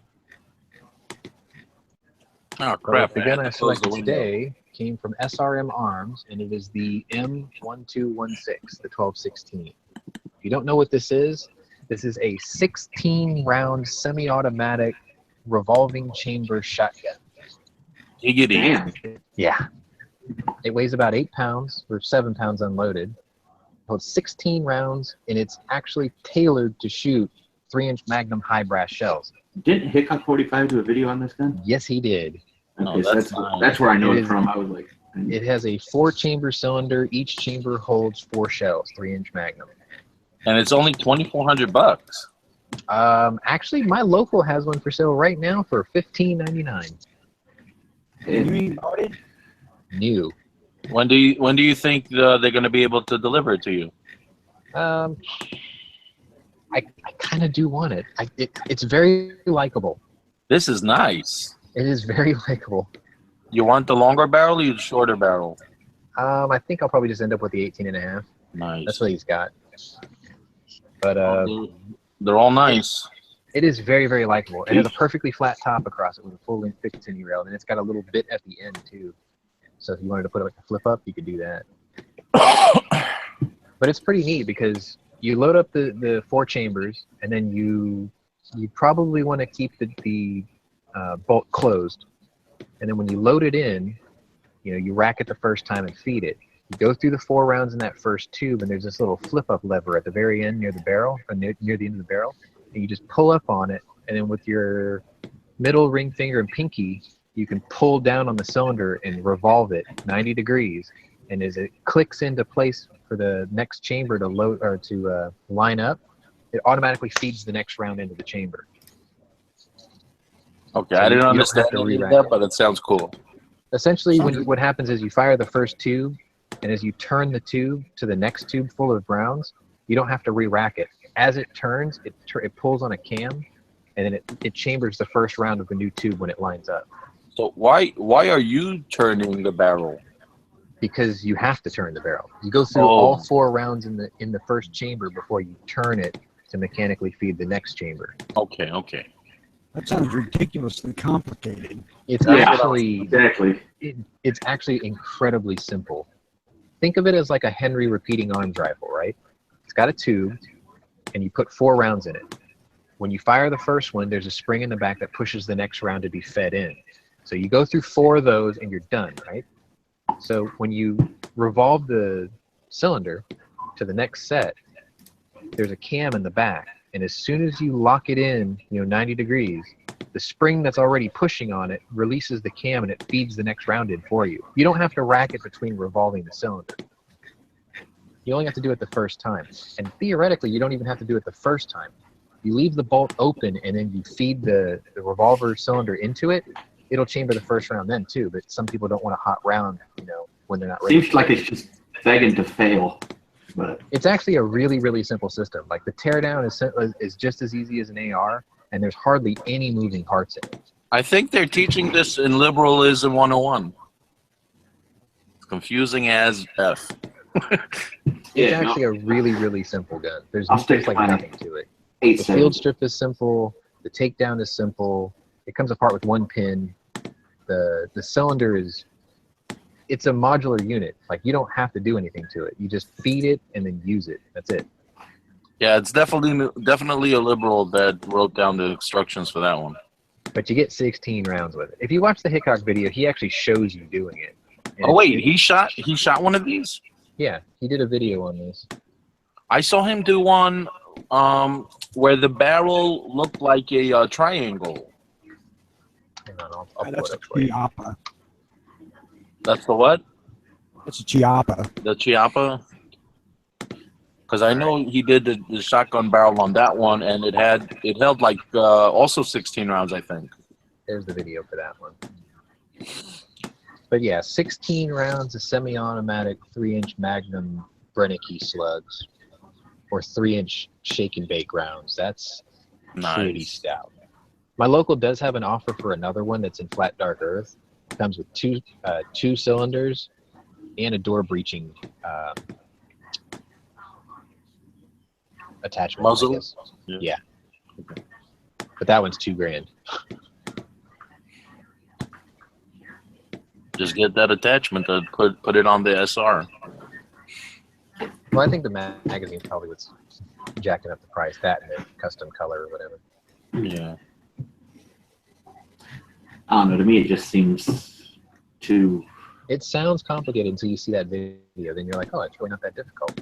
Oh, crap. The gun I selected today came from SRM Arms, and it is the M1216, the 1216. If you don't know what this is a 16-round semi-automatic revolving chamber shotgun. Giggity. Yeah. It weighs about 8 pounds, or 7 pounds unloaded. It holds 16 rounds, and it's actually tailored to shoot 3-inch Magnum high brass shells. Didn't Hickok 45 do a video on this gun? Yes, he did. Okay, so that's where I know it from. I was like, it has a 4-chamber cylinder. Each chamber holds 4 shells, 3-inch Magnum. And it's only $2,400. Actually, my local has one for sale right now for $15.99. You mean bought it? New. When do you think they're going to be able to deliver it to you? I kind of do want it. It's very likable. This is nice. It is very likable. You want the longer barrel or the shorter barrel? I think I'll probably just end up with the 18.5. Nice. That's what he's got. But they're all nice. It is very, very likable. It has a perfectly flat top across it with a full-length 50 rail, and it's got a little bit at the end too. So if you wanted to put it like a flip up, you could do that. But it's pretty neat because you load up the 4 chambers, and then you probably want to keep the bolt closed. And then when you load it in, you rack it the first time and feed it. You go through the 4 rounds in that first tube, and there's this little flip-up lever at the very end near the barrel, or near the end of the barrel, and you just pull up on it, and then with your middle ring finger and pinky, you can pull down on the cylinder and revolve it 90 degrees, and as it clicks into place for the next chamber to load or to line up, it automatically feeds the next round into the chamber. Okay, So I didn't you don't understand have to any of re-rack that, it. but it sounds cool. Essentially, what happens is you fire the first tube, and as you turn the tube to the next tube full of rounds, you don't have to re-rack it. As it turns, it pulls on a cam, and then it chambers the first round of the new tube when it lines up. So why are you turning the barrel? Because you have to turn the barrel. You go through all 4 rounds in the first chamber before you turn it to mechanically feed the next chamber. Okay. That sounds ridiculously complicated. It's it's actually incredibly simple. Think of it as like a Henry repeating arms rifle, right? It's got a tube, and you put 4 rounds in it. When you fire the first one, there's a spring in the back that pushes the next round to be fed in. So you go through 4 of those, and you're done, right? So when you revolve the cylinder to the next set, there's a cam in the back, and as soon as you lock it in, 90 degrees, the spring that's already pushing on it releases the cam, and it feeds the next round in for you. You don't have to rack it between revolving the cylinder. You only have to do it the first time. And theoretically, you don't even have to do it the first time. You leave the bolt open, and then you feed the revolver cylinder into it. It'll chamber the first round then too, but some people don't want a hot round, when they're not ready. Seems like it's just begging to fail. But it's actually a really, really simple system. Like the teardown is just as easy as an AR, and there's hardly any moving parts in it. I think they're teaching this in Liberalism 101. It's confusing as F. It's actually a really, really simple gun. There's just like nothing to it. The field strip is simple. The takedown is simple. It comes apart with 1 pin. The cylinder it's a modular unit. Like you don't have to do anything to it. You just feed it and then use it. That's it. Yeah, it's definitely a liberal that wrote down the instructions for that one. But you get 16 rounds with it. If you watch the Hickok video, he actually shows you doing it. Oh wait, he shot one of these? Yeah, he did a video on this. I saw him do one where the barrel looked like a triangle. Hang on, I'll pull That's it a up for you. Chiappa. That's the what? It's a Chiappa. The Chiappa? Because I know he did the shotgun barrel on that one, and it held like also 16 rounds, I think. There's the video for that one. But yeah, 16 rounds of semi-automatic 3-inch Magnum Brennicky slugs, or 3-inch shake and bake rounds. That's pretty stout. My local does have an offer for another one that's in flat dark earth. It comes with two cylinders and a door breaching attachment. Muzzle? Yeah. Okay. But that one's $2,000. Just get that attachment to put it on the SR. Well, I think the magazine probably was jacking up the price. That and the custom color or whatever. Yeah. I don't know. To me, it just seems too. It sounds complicated until you see that video. Then you're like, oh, it's really not that difficult.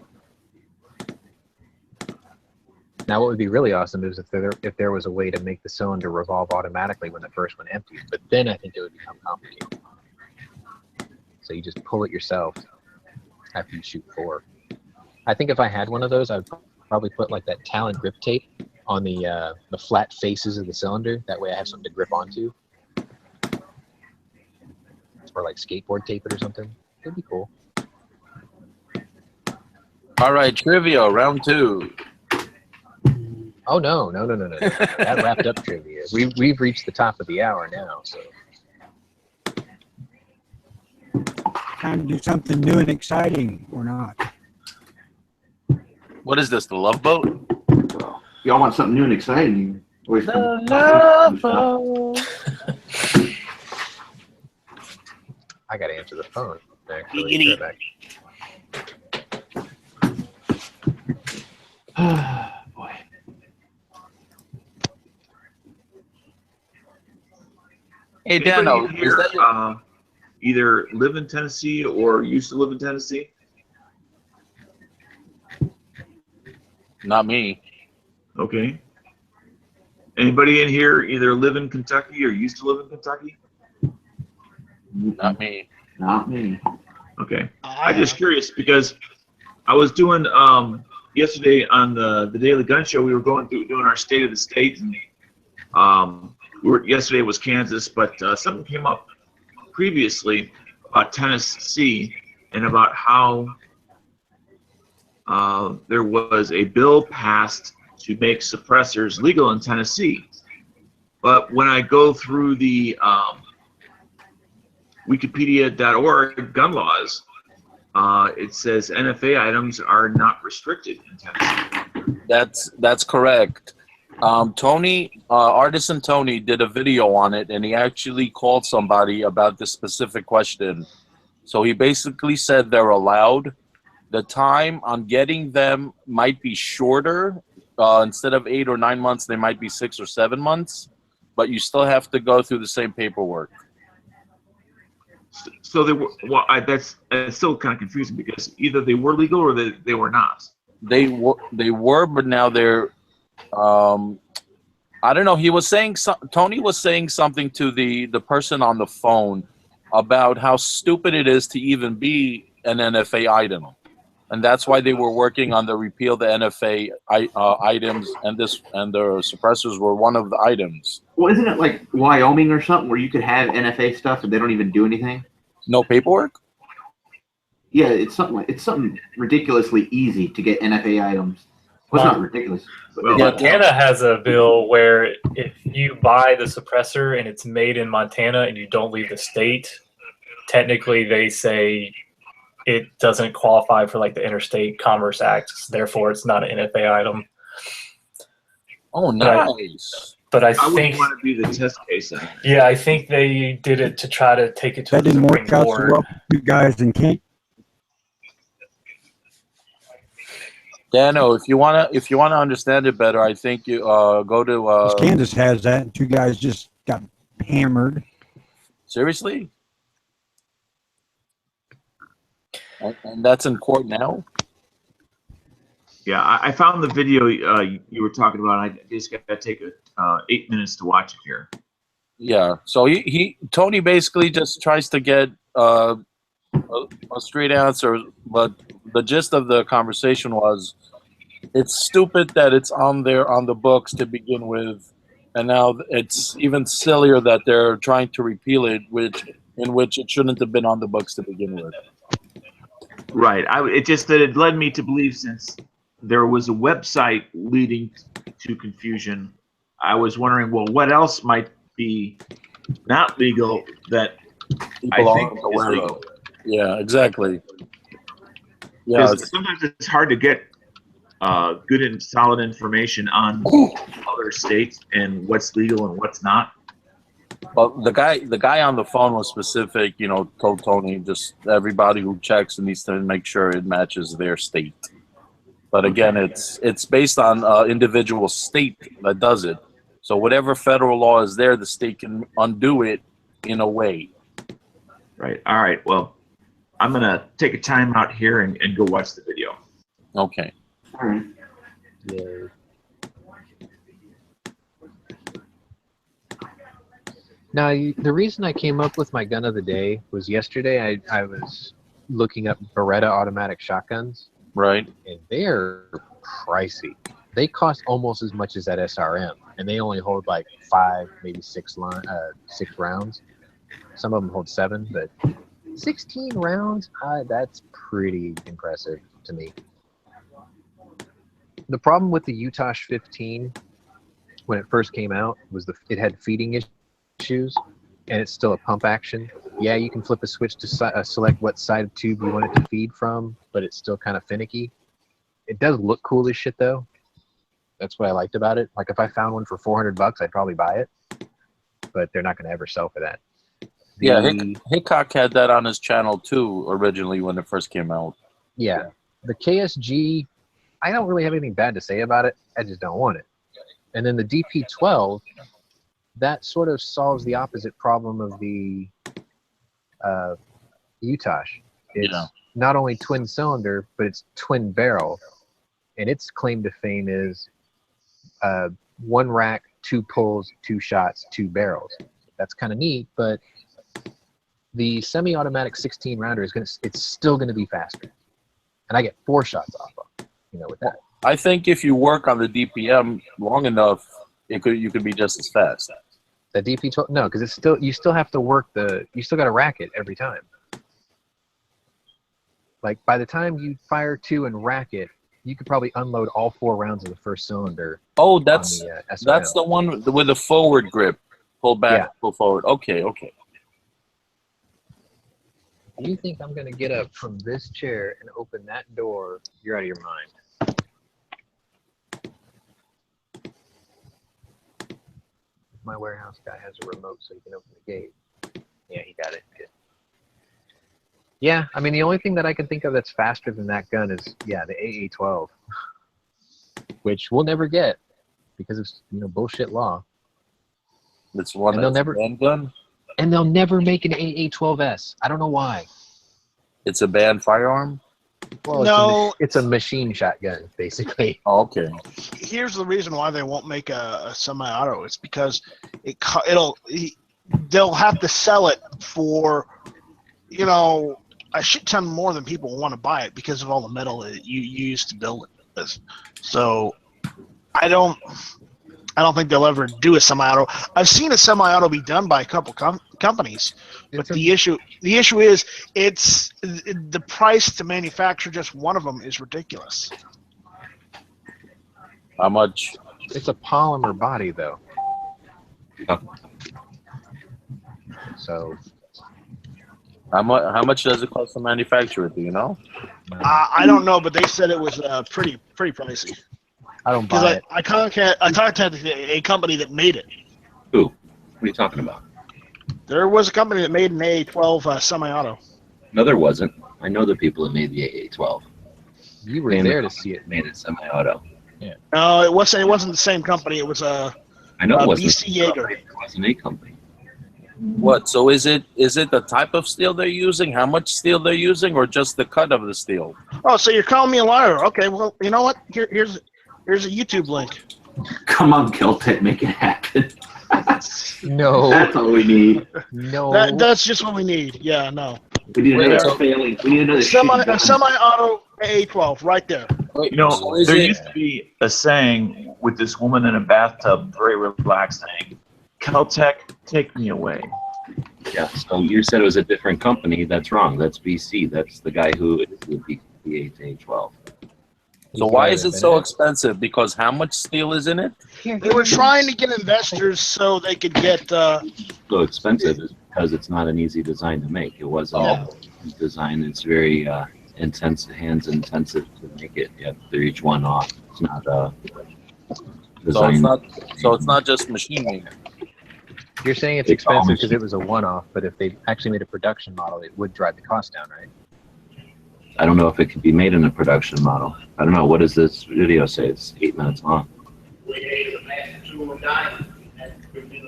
Now, what would be really awesome is if there was a way to make the cylinder revolve automatically when the first one empties. But then I think it would become complicated. So you just pull it yourself after you shoot 4. I think if I had one of those, I'd probably put like that Talon grip tape on the flat faces of the cylinder. That way I have something to grip onto. Or like skateboard tape it or something. It'd be cool. All right, trivia, round 2. Oh, no. That wrapped up trivia. We've reached the top of the hour now, so. Time to do something new and exciting, or not. What is this, the Love Boat? Y'all want something new and exciting? You always Love Boat. I gotta answer the phone. Actually, Boy. Hey, Anybody Dano, is here that your, either live in Tennessee or used to live in Tennessee? not me? Okay. Anybody in here either live in Kentucky or used to live in Kentucky? Not me. Not me. Okay. I I'm just have. curious because I was doing yesterday on the Daily Gun Show. We were going through doing our state of the state, and yesterday was Kansas, but something came up previously about Tennessee and about how there was a bill passed to make suppressors legal in Tennessee. But when I go through the wikipedia.org gun laws, it says NFA items are not restricted in Tennessee. That's correct. Artisan Tony did a video on it, and he actually called somebody about this specific question. So he basically said they're allowed. The time on getting them might be shorter. Instead of 8 or 9 months, they might be 6 or 7 months, but you still have to go through the same paperwork. So they were, well, that's still kind of confusing because either they were legal or they were not. They were, but now they're. I don't know. He was saying Tony was saying something to the person on the phone about how stupid it is to even be an NFA item, and that's why they were working on the repeal the NFA items, and the suppressors were one of the items. Well, isn't it like Wyoming or something where you could have NFA stuff and they don't even do anything? No paperwork? Yeah, it's something ridiculously easy to get NFA items. Well, it's not ridiculous. Well, Montana has a bill where if you buy the suppressor and it's made in Montana and you don't leave the state, technically they say it doesn't qualify for like the Interstate Commerce Act. Therefore, it's not an NFA item. Oh, nice. But I would think want to be the test case. yeah, I think they did it to try to take it to That the didn't Supreme work out so Court. well for you guys in Kent. Dano, if you wanna understand it better, I think you go to Kansas has that, and 2 guys just got hammered. seriously, and that's in court now. Yeah, I found the video you were talking about. I just got to take 8 minutes to watch it here. Yeah, so Tony basically just tries to get a straight answer, but the gist of the conversation was, it's stupid that it's on there on the books to begin with, and now it's even sillier that they're trying to repeal it, in which it shouldn't have been on the books to begin with. Right. It led me to believe, since there was a website leading to confusion, I was wondering, well, what else might be not legal that People I think aren't is aware legal? of. Yeah, exactly. Yeah, Because sometimes it's hard to get good and solid information on other states and what's legal and what's not. but the guy on the phone was specific. Told Tony just everybody who checks needs to make sure it matches their state. But again, it's based on individual state that does it. So whatever federal law is there, the state can undo it in a way. Right. All right. Well, I'm going to take a time out here and go watch the video. Okay. All right. Yeah. Now, the reason I came up with my gun of the day was yesterday I was looking up Beretta automatic shotguns. Right. And they're pricey. They cost almost as much as that SRM, and they only hold like 5, maybe 6 rounds. Some of them hold 7, but 16 rounds, that's pretty impressive to me. The problem with the Utah 15 when it first came out was it had feeding issues, and it's still a pump action. Yeah, you can flip a switch to select what side of tube you want it to feed from, but it's still kind of finicky. It does look cool as shit, though. That's what I liked about it. Like, if I found one for $400, I'd probably buy it, but they're not going to ever sell for that. Hickok had that on his channel too originally when it first came out. Yeah, the KSG I don't really have anything bad to say about it. I just don't want it. And then the DP12, that sort of solves the opposite problem of the Utash. It's not only twin cylinder, but it's twin barrel. And its claim to fame is 1 rack, 2 pulls, 2 shots, 2 barrels. That's kind of neat, but the semi-automatic 16 rounder it's still gonna be faster. And I get 4 shots off of, with that. I think if you work on the DPM long enough, you could be just as fast. The DP12, no, because you still have to work you still got to rack it every time. Like by the time you fire 2 and rack it, you could probably unload all 4 rounds of the first cylinder. Oh, that's the one with the forward grip. Pull back, pull forward. Okay. You think I'm going to get up from this chair and open that door? You're out of your mind. My warehouse guy has a remote so he can open the gate. Yeah, he got it. Good. Yeah, I mean, the only thing that I can think of that's faster than that gun is, the AA-12, which we'll never get because of, bullshit law. It's one and they'll never gun? And they'll never make an AA-12S. I don't know why. It's a banned firearm? Well, no, it's a machine shotgun, basically. Oh, okay. Here's the reason why they won't make a semi-auto. It's because they'll have to sell it for, a shit ton more than people want to buy it because of all the metal that you use to build it with. So I don't think they'll ever do a semi-auto. I've seen a semi-auto be done by a couple companies, but the issue is the price to manufacture just one of them is ridiculous. How much? It's a polymer body, though. So, how much does it cost to manufacture it? Do you know? I don't know, but they said it was pretty pricey. I don't buy it. I contacted a company that made it. Who? What are you talking about? There was a company that made an AA-12 semi-auto. No, there wasn't. I know the people that made the AA-12. You were there to see it. Made it semi-auto. Yeah. No, it wasn't the same company. It was I know it wasn't. BC Yeager. It wasn't a company. What? So is it the type of steel they're using, how much steel they're using, or just the cut of the steel? Oh, so you're calling me a liar? Okay, well, you know what? Here's a YouTube link. Come on, Keltec, make it happen. No. That's all we need. No. That's just what we need. Yeah, no. We need another failing. We need another semi-auto AA-12 right there. There used to be a saying with this woman in a bathtub, very relaxed, saying, Keltec, take me away. Yeah, so you said it was a different company. That's wrong. That's BC. That's the guy who would be the AA-12. So why is it so expensive? Because how much steel is in it? They were trying to get investors so they could get... So expensive is because it's not an easy design to make. It wasn't a design. It's very hands intensive to make it. You have to reach one off. It's not design. So it's not just machining. You're saying it's expensive because it was a one-off, but if they actually made a production model, it would drive the cost down, right? I don't know if it could be made in a production model. I don't know. What does this video say? It's 8 minutes long.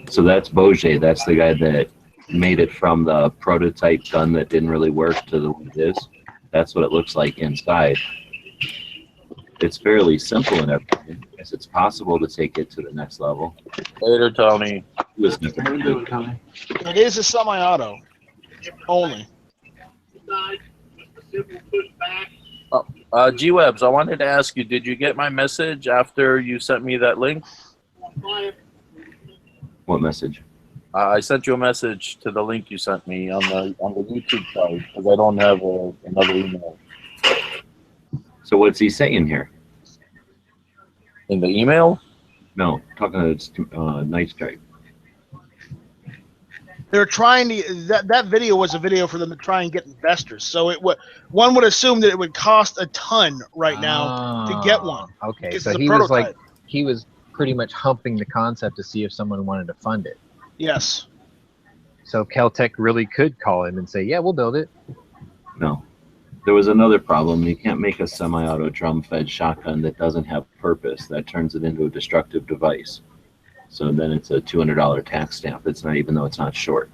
So that's Bourget. That's the guy that made it from the prototype gun that didn't really work to the one it is. That's what it looks like inside. It's fairly simple and everything. Yes, it's possible to take it to the next level. Later, Tony. It is a semi-auto only. G-Webs, I wanted to ask you, did you get my message after you sent me that link? What message? I sent you a message to the link you sent me on the YouTube site because I don't have another email. So what's he saying here? In the email? No, talking to Night Strike. They're trying to that video was a video for them to try and get investors. So one would assume that it would cost a ton right now to get one. Okay, so he was pretty much humping the concept to see if someone wanted to fund it. Yes. So Keltec really could call him and say, "Yeah, we'll build it." No, there was another problem. You can't make a semi-auto drum-fed shotgun that doesn't have purpose. That turns it into a destructive device. So then it's a $200 tax stamp. It's not, even though it's not short.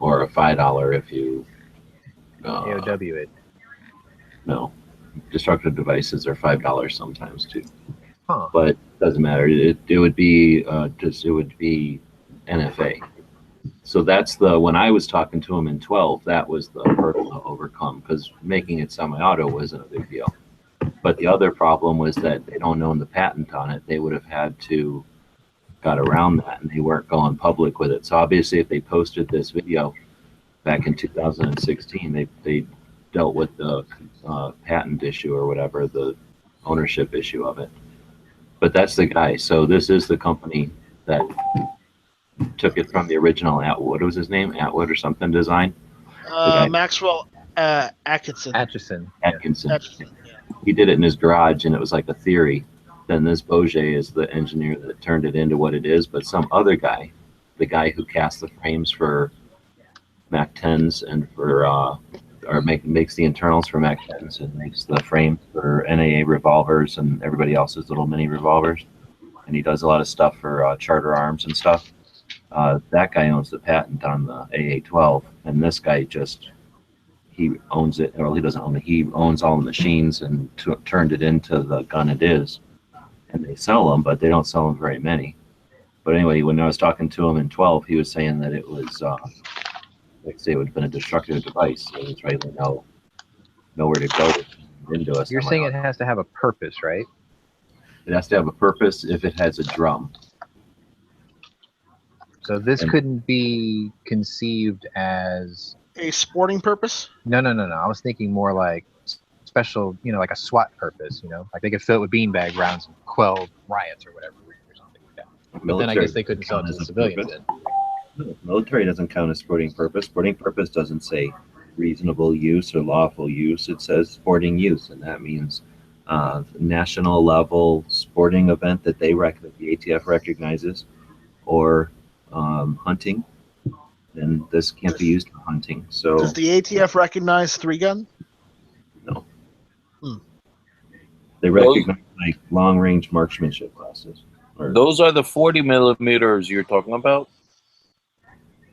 Or a $5 if you AOW it. No, destructive devices are $5 sometimes too. Huh. But it doesn't matter. It would be NFA. So that's when I was talking to him in 12, that was the hurdle to overcome, because making it semi-auto wasn't a big deal. But the other problem was that they don't own the patent on it. They would have had to got around that, and they weren't going public with it. So obviously, if they posted this video back in 2016, they dealt with the patent issue or whatever, the ownership issue of it. But that's the guy. So this is the company that took it from the original Atwood. What was his name? Atwood or something design? Maxwell Atkinson. Atkinson. Atkinson, yeah. He did it in his garage, and it was like a theory. Then this Bourget is the engineer that turned it into what it is. But some other guy, the guy who cast the frames for Mac 10s and for makes the internals for Mac 10s and makes the frames for NAA revolvers and everybody else's little mini revolvers. And he does a lot of stuff for Charter Arms and stuff. That guy owns the patent on the AA-12, and this guy he owns it. Well, he doesn't own it. He owns all the machines and turned it into the gun it is. And they sell them, but they don't sell them very many. But anyway, when I was talking to him in 12, he was saying that it was, like say, it would have been a destructive device. So it's really nowhere to go into us. You're saying it has to have a purpose, right? It has to have a purpose if it has a drum. So this couldn't be conceived as a sporting purpose? No. I was thinking more like special, like a SWAT purpose, like they could fill it with beanbag rounds and quell riots or whatever, or something like that. But then I guess they couldn't sell it to the civilians then. No, military doesn't count as sporting purpose. Sporting purpose doesn't say reasonable use or lawful use. It says sporting use, and that means national level sporting event that the ATF recognizes, or hunting. Then this can't be used for hunting. So does the ATF recognize 3-gun? No. They recognize like long-range marksmanship classes. Those are the 40 millimeters you're talking about?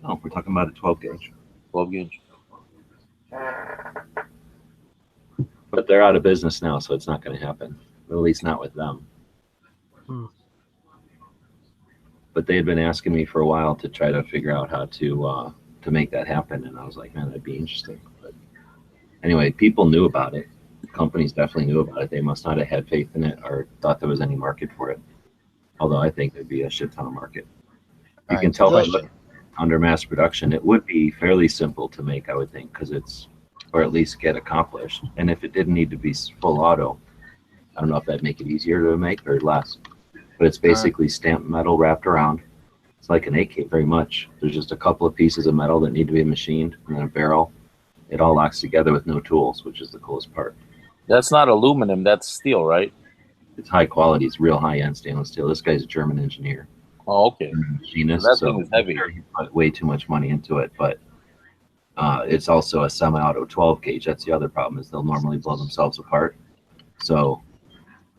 No, we're talking about a 12 gauge. 12 gauge. But they're out of business now, so it's not going to happen. At least not with them. But they had been asking me for a while to try to figure out how to make that happen, and I was like, man, that'd be interesting. But anyway, people knew about it. Companies definitely knew about it. They must not have had faith in it or thought there was any market for it. Although I think there'd be a shit ton of market. You can tell by under mass production, it would be fairly simple to make, I would think, because or at least get accomplished. And if it didn't need to be full auto, I don't know if that'd make it easier to make or less. But it's basically stamped metal wrapped around. It's like an AK very much. There's just a couple of pieces of metal that need to be machined, and then a barrel. It all locks together with no tools, which is the coolest part. That's not aluminum, that's steel, right? It's high quality. It's real high-end stainless steel. This guy's a German engineer. Oh, okay. Machinist, that so thing is heavy. He put way too much money into it, but it's also a semi-auto 12 gauge. That's the other problem, is they'll normally blow themselves apart. So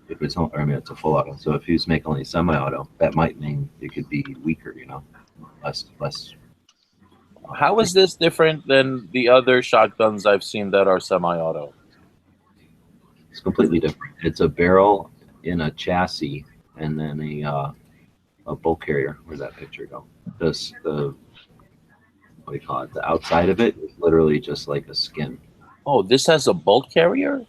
if it's it's a full auto. So if he's making only semi-auto, that might mean it could be weaker, less. How is this different than the other shotguns I've seen that are semi-auto? It's completely different. It's a barrel in a chassis, and then a bolt carrier. Where'd that picture go? What do you call it? The outside of it is literally just like a skin. Oh, this has a bolt carrier?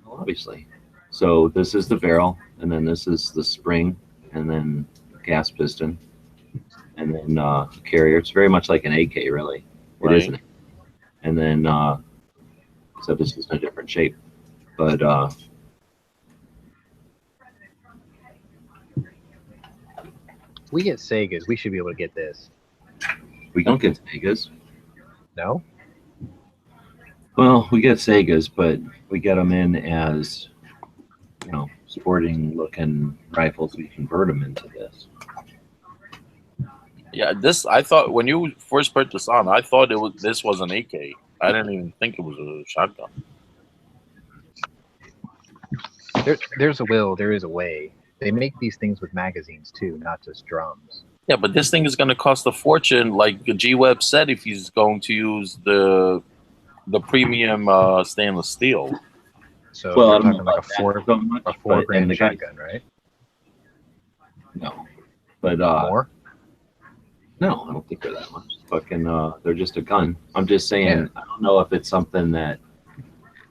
Obviously. So this is the barrel, and then this is the spring, and then gas piston, and then carrier. It's very much like an AK, really. It isn't. And then, except it's just in a different shape. But we get Segas. We should be able to get this. We don't get Segas. No? Well, we get Segas, but we get them in as, sporting-looking rifles. We convert them into this. Yeah, I thought when you first put this on, I thought this was an AK. I didn't even think it was a shotgun. There's a will, there is a way. They make these things with magazines too, not just drums. Yeah, but this thing is going to cost a fortune. Like G-Web said, if he's going to use the premium stainless steel. So Well, we're I don't know talking like about that so much, a four but- grand and the guy- shotgun, right? No, but More? no, I don't think they're that much. Fucking, they're just a gun. I'm just saying, Yeah. I don't know if it's something that,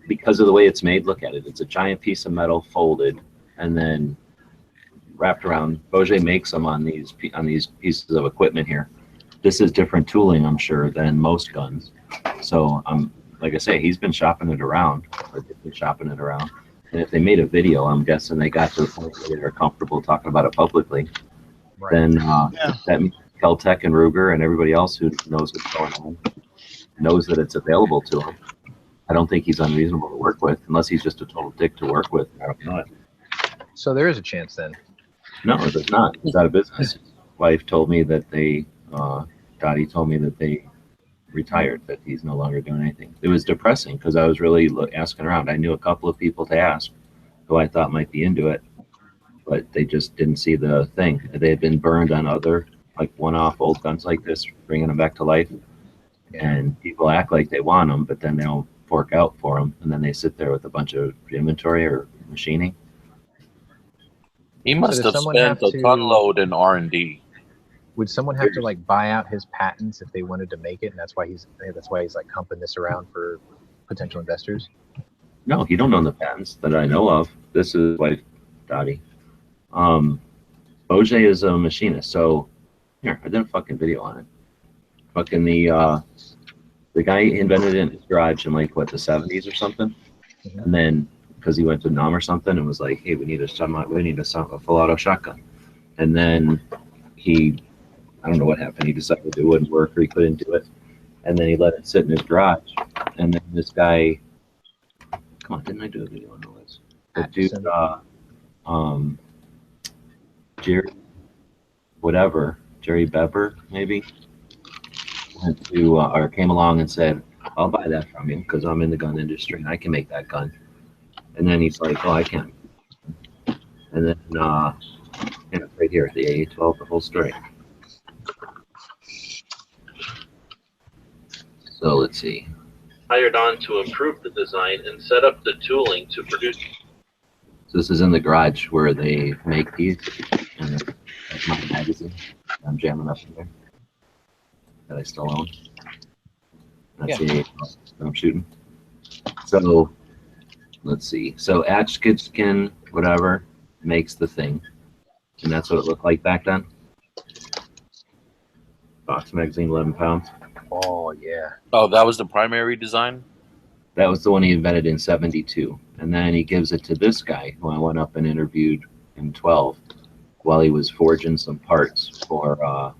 because of the way it's made, look at it. It's a giant piece of metal folded and then wrapped around. Bourget makes them on these pieces of equipment here. This is different tooling, I'm sure, than most guns. So like I say, he's been shopping it around, or they've been shopping it around. And if they made a video, I'm guessing they got to the point where they're comfortable talking about it publicly. Right. Then that means Keltec and Ruger and everybody else who knows what's going on knows that it's available to him. I don't think he's unreasonable to work with, unless he's just a total dick to work with. I don't know it. So there is a chance then. No, there's not. He's out of business. His wife told me that Dottie told me that they retired, that he's no longer doing anything. It was depressing because I was really asking around. I knew a couple of people to ask who I thought might be into it, but they just didn't see the thing. They had been burned on other, like one-off old guns like this, bringing them back to life. And people act like they want them, but then they don't fork out for them, and then they sit there with a bunch of inventory or machining. He must does have someone spent have a to- ton load in R&D. Would someone have to like buy out his patents if they wanted to make it, and that's why he's like humping this around for potential investors? No, he don't own the patents that I know of. This is wife Dottie. Bourget is a machinist, so here, I did a fucking video on it. Fucking the guy invented it in his garage in like what, the 70s or something, and then because he went to Nam or something and was like, hey, we need a full auto shotgun, and then I don't know what happened. He decided it wouldn't work or he couldn't do it, and then he let it sit in his garage, and then this guy, come on, didn't I do a video on this? The dude, Jerry, whatever, Jerry Beber maybe, went to or came along and said, I'll buy that from you because I'm in the gun industry and I can make that gun. And then he's like, oh, I can't. And then yeah, right here, the AA-12, the whole story. So let's see. Hired on to improve the design and set up the tooling to produce. So this is in the garage where they make these, and that's my magazine. I'm jamming up in there that I still own. That's the that I'm shooting. So let's see. So Atchkinskin, whatever, makes the thing, and that's what it looked like back then. Box magazine, 11 pounds. Oh yeah. Oh, that was the primary design? That was the one he invented in 72. And then he gives it to this guy who I went up and interviewed in 12 while he was forging some parts for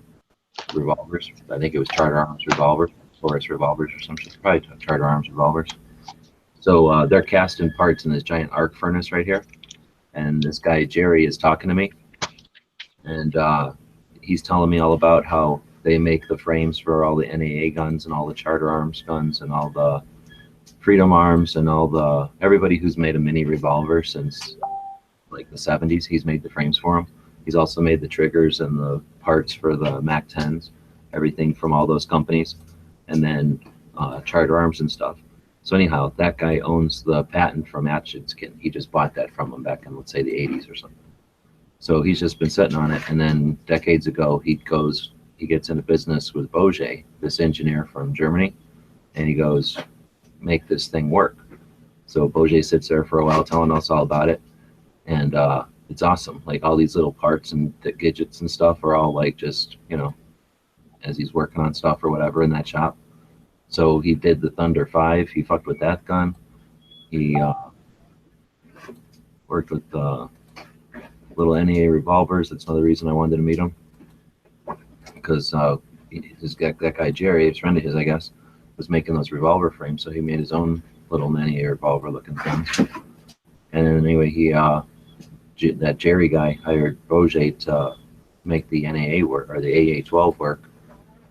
revolvers. I think it was Charter Arms revolvers, Taurus revolvers or something. Probably Charter Arms revolvers. So they're casting parts in this giant arc furnace right here. And this guy, Jerry, is talking to me. And he's telling me all about how they make the frames for all the NAA guns and all the Charter Arms guns and all the Freedom Arms and all the everybody who's made a mini revolver since like the 70s. He's made the frames for them. He's also made the triggers and the parts for the Mac 10s, everything from all those companies, and then Charter Arms and stuff. So anyhow, that guy owns the patent from Atchkinskin. He just bought that from him back in, let's say, the 80s or something. So he's just been sitting on it, and then decades ago he gets into business with Bourget, this engineer from Germany, and he goes, make this thing work. So Bourget sits there for a while telling us all about it, and it's awesome. Like all these little parts and the gadgets and stuff are all like just, you know, as he's working on stuff or whatever in that shop. So he did the Thunder 5. He fucked with that gun. He worked with little NEA revolvers. That's another reason I wanted to meet him, because that guy Jerry, a friend of his, I guess, was making those revolver frames. So he made his own little NEA revolver looking things. And then anyway, that Jerry guy hired Bourget to make the NAA work, or the AA-12 work,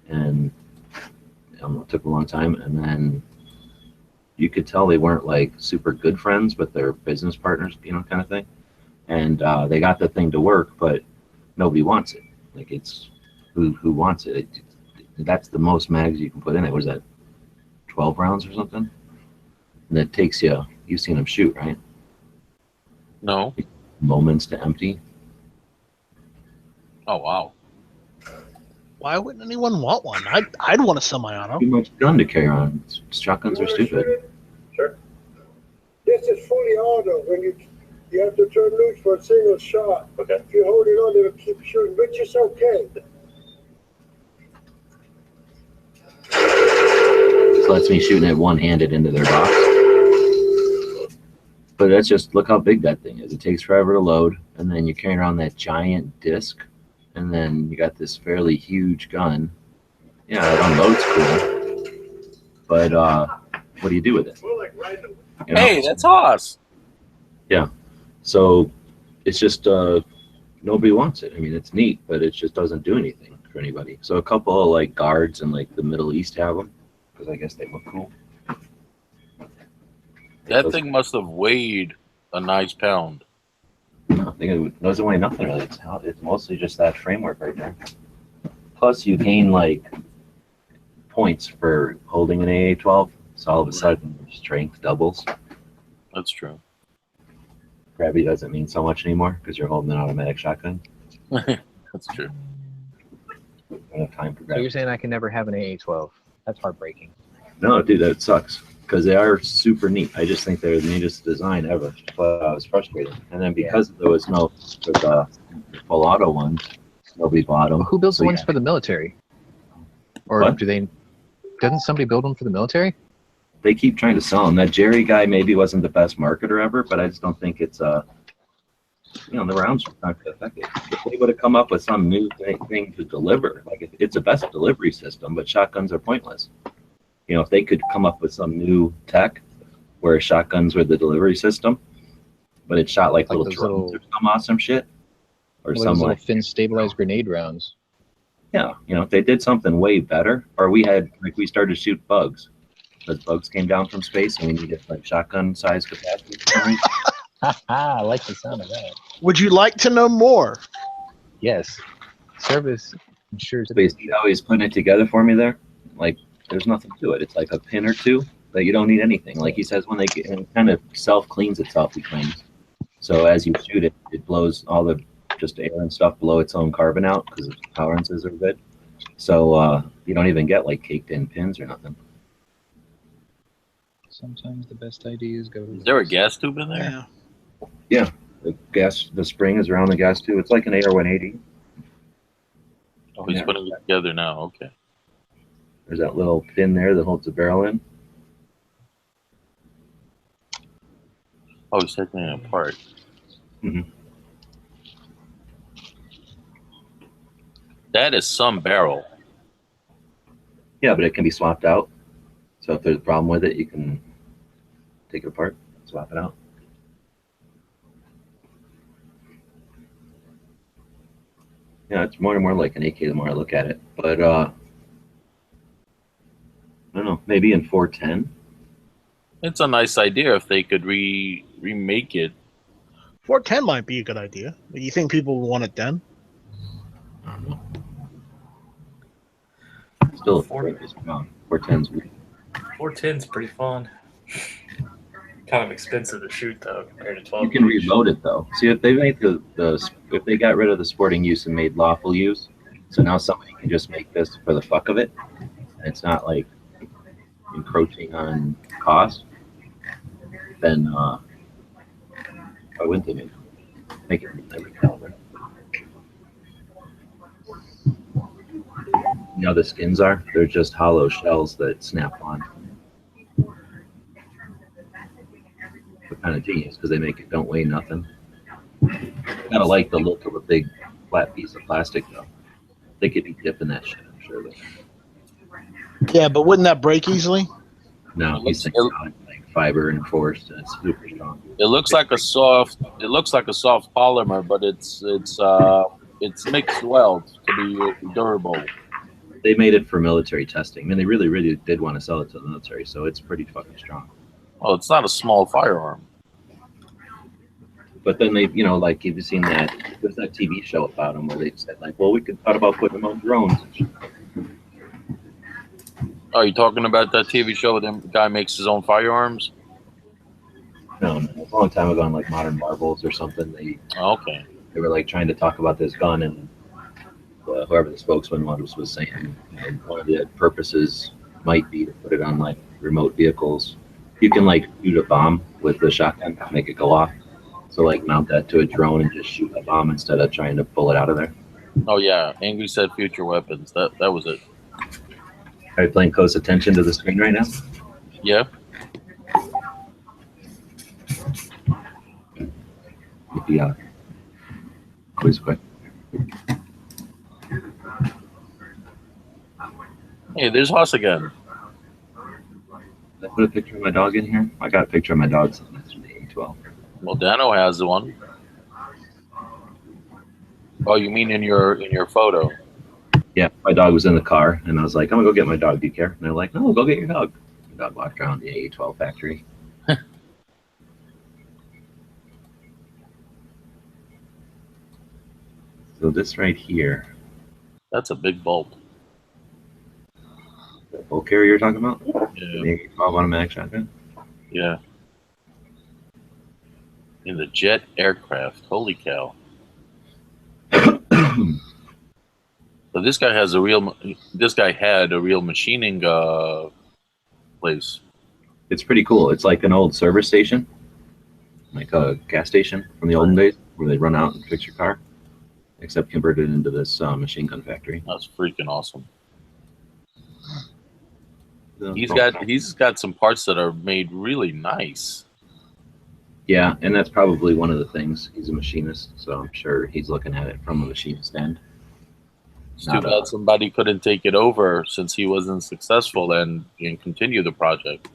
and it took a long time. And then you could tell they weren't like super good friends, but they're business partners, you know, kind of thing. And they got the thing to work, but nobody wants it. Like it's who wants it? That's the most mags you can put in it. Was that 12 rounds or something? And it takes you. You've seen them shoot, right? No. Moments to empty. Oh wow. Why wouldn't anyone want one? I'd want a semi-auto. Too much gun to carry around. Shotguns are stupid. Sure. This is fully auto. When you have to turn loose for a single shot. Okay. If you hold it on, it'll keep shooting, which is okay. This lets me shoot it one-handed into their box. But that's just, look how big that thing is. It takes forever to load, and then you're carrying around that giant disc, and then you got this fairly huge gun. Yeah, it unloads cool. But what do you do with it? You know? Hey, that's us. Yeah. So it's just nobody wants it. I mean, it's neat, but it just doesn't do anything for anybody. So a couple of like guards in like the Middle East have them because I guess they look cool. That thing must have weighed a nice pound. I think it doesn't weigh nothing really. It's mostly just that framework right there. Plus, you gain like points for holding an AA-12, so all of a sudden your strength doubles. That's true. Gravity doesn't mean so much anymore because you're holding an automatic shotgun. That's true. Don't have time for So gravity. you're saying I can never have an AA-12? That's heartbreaking. No, dude, that sucks because they are super neat. I just think they're the neatest design ever. But I was frustrated, and then because there was no full auto ones, nobody bought them. Well, who builds So, the ones yeah. for the military? Or What? do they? Doesn't somebody build them for the military? They keep trying to sell them. That Jerry guy maybe wasn't the best marketer ever, but I just don't think it's the rounds are not effective. If they would have come up with some new thing to deliver, like it's a best delivery system, but shotguns are pointless. You know, if they could come up with some new tech where shotguns were the delivery system, but it shot like little those drones or some awesome shit, or Those some little like fin stabilized grenade rounds. yeah, you know, if they did something way better, or we started to shoot bugs. Because bugs came down from space and we needed like shotgun size capacity. I like the sound of that. Would you like to know more? Yes. Service ensures Space, you know, he's putting it together for me there. Like, there's nothing to it. It's like a pin or two that you don't need anything. Like he says, when they get, it kind of self cleans itself, he claims. So as you shoot it, it blows all the just air and stuff below its own carbon out because its tolerances are good. So you don't even get like caked in pins or nothing. Sometimes the best ideas go to Is there a gas tube in there? Yeah, the spring is around the gas tube. It's like an AR-180. Oh, he's putting it together now. Okay. There's that little pin there that holds the barrel in. Oh, he's taking it apart. Mm-hmm. That is some barrel. Yeah, but it can be swapped out. So if there's a problem with it, you can take it apart, swap it out. Yeah, it's more and more like an AK the more I look at it. But I don't know, maybe in 410. It's a nice idea if they could remake it. 410 might be a good idea. Do you think people will want it then? I don't know. Still a 410's weird. 410's pretty fun. Kind of expensive to shoot though compared to 12. You can reload it though. See, if they made if they got rid of the sporting use and made lawful use, so now somebody can just make this for the fuck of it, and it's not like encroaching on cost, then why wouldn't they make it every caliber? You know, the skins they're just hollow shells that snap on. They're kind of genius because they make it don't weigh nothing. Gotta like the look of a big flat piece of plastic though. They could be dipping that shit, I'm sure. Yeah, but wouldn't that break easily? No, he's saying like fiber enforced and it's super strong. It looks like a soft. It looks like a soft polymer, but it's mixed well to be durable. They made it for military testing. I mean, they really, really did want to sell it to the military, so it's pretty fucking strong. Oh, it's not a small firearm. But then they, you know, like you've seen that, there's that TV show about them where they said like, well, we could thought about putting them on drones. Are you talking about that TV show where the guy makes his own firearms? No, a long time ago on like Modern Marvels or something. Okay. They were like trying to talk about this gun, and whoever the spokesman was saying, you know, one of the purposes might be to put it on like remote vehicles. You can like shoot a bomb with the shotgun, make it go off. So like mount that to a drone and just shoot a bomb instead of trying to pull it out of there. Oh yeah, Angry said future weapons. That was it. Are you paying close attention to the screen right now? Yeah. Yeah. Quiz quick. Hey, there's Hoss again. Did I put a picture of my dog in here? I got a picture of my dog sitting next to the A12. Well, Dano has the one. Oh, you mean in your photo? Yeah, my dog was in the car, and I was like, I'm gonna go get my dog. Do you care? And they're like, no, go get your dog. My dog walked around the A12 factory. So this right here. That's a big bolt. The bolt carrier you're talking about? Yeah. The A12 automatic shotgun? Yeah. In the jet aircraft. Holy cow. So this guy has a real. This guy had a real machining place. It's pretty cool. It's like an old service station, like a gas station from the olden days, where they run out and fix your car, except converted into this machine gun factory. That's freaking awesome. He's got some parts that are made really nice. Yeah, and that's probably one of the things. He's a machinist, so I'm sure he's looking at it from a machinist end. It's too bad somebody couldn't take it over since he wasn't successful and continue the project.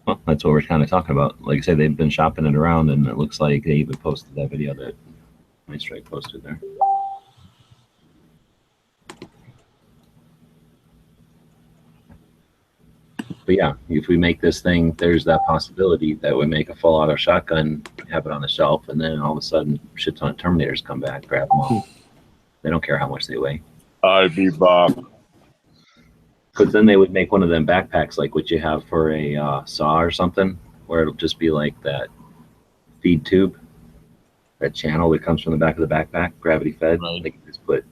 Well, that's what we're kind of talking about. Like I said, they've been shopping it around, and it looks like they even posted that video that Nice Strike posted there. But yeah, if we make this thing, there's that possibility that we make a full auto shotgun, have it on the shelf, and then all of a sudden, shit ton of Terminators come back, grab them all. They don't care how much they weigh. I'd be Bob. Because then they would make one of them backpacks like what you have for a saw or something, where it'll just be like that feed tube, that channel that comes from the back of the backpack, gravity fed. Right. They can just put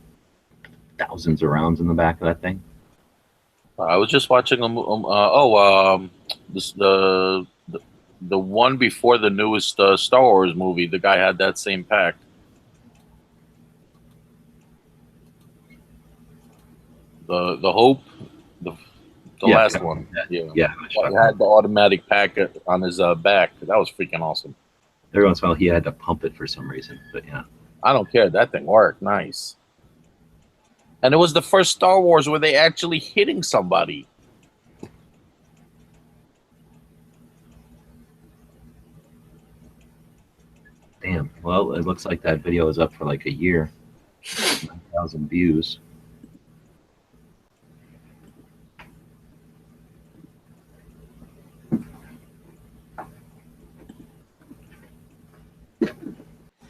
thousands of rounds in the back of that thing. I was just watching the one before the newest Star Wars movie. The guy had that same pack. The Hope, the last one. Yeah. He had the automatic pack on his back. That was freaking awesome. Every once in a while, he had to pump it for some reason, but yeah. I don't care. That thing worked nice. And it was the first Star Wars where they actually hitting somebody. Damn. Well, it looks like that video is up for like a year. 9,000 views.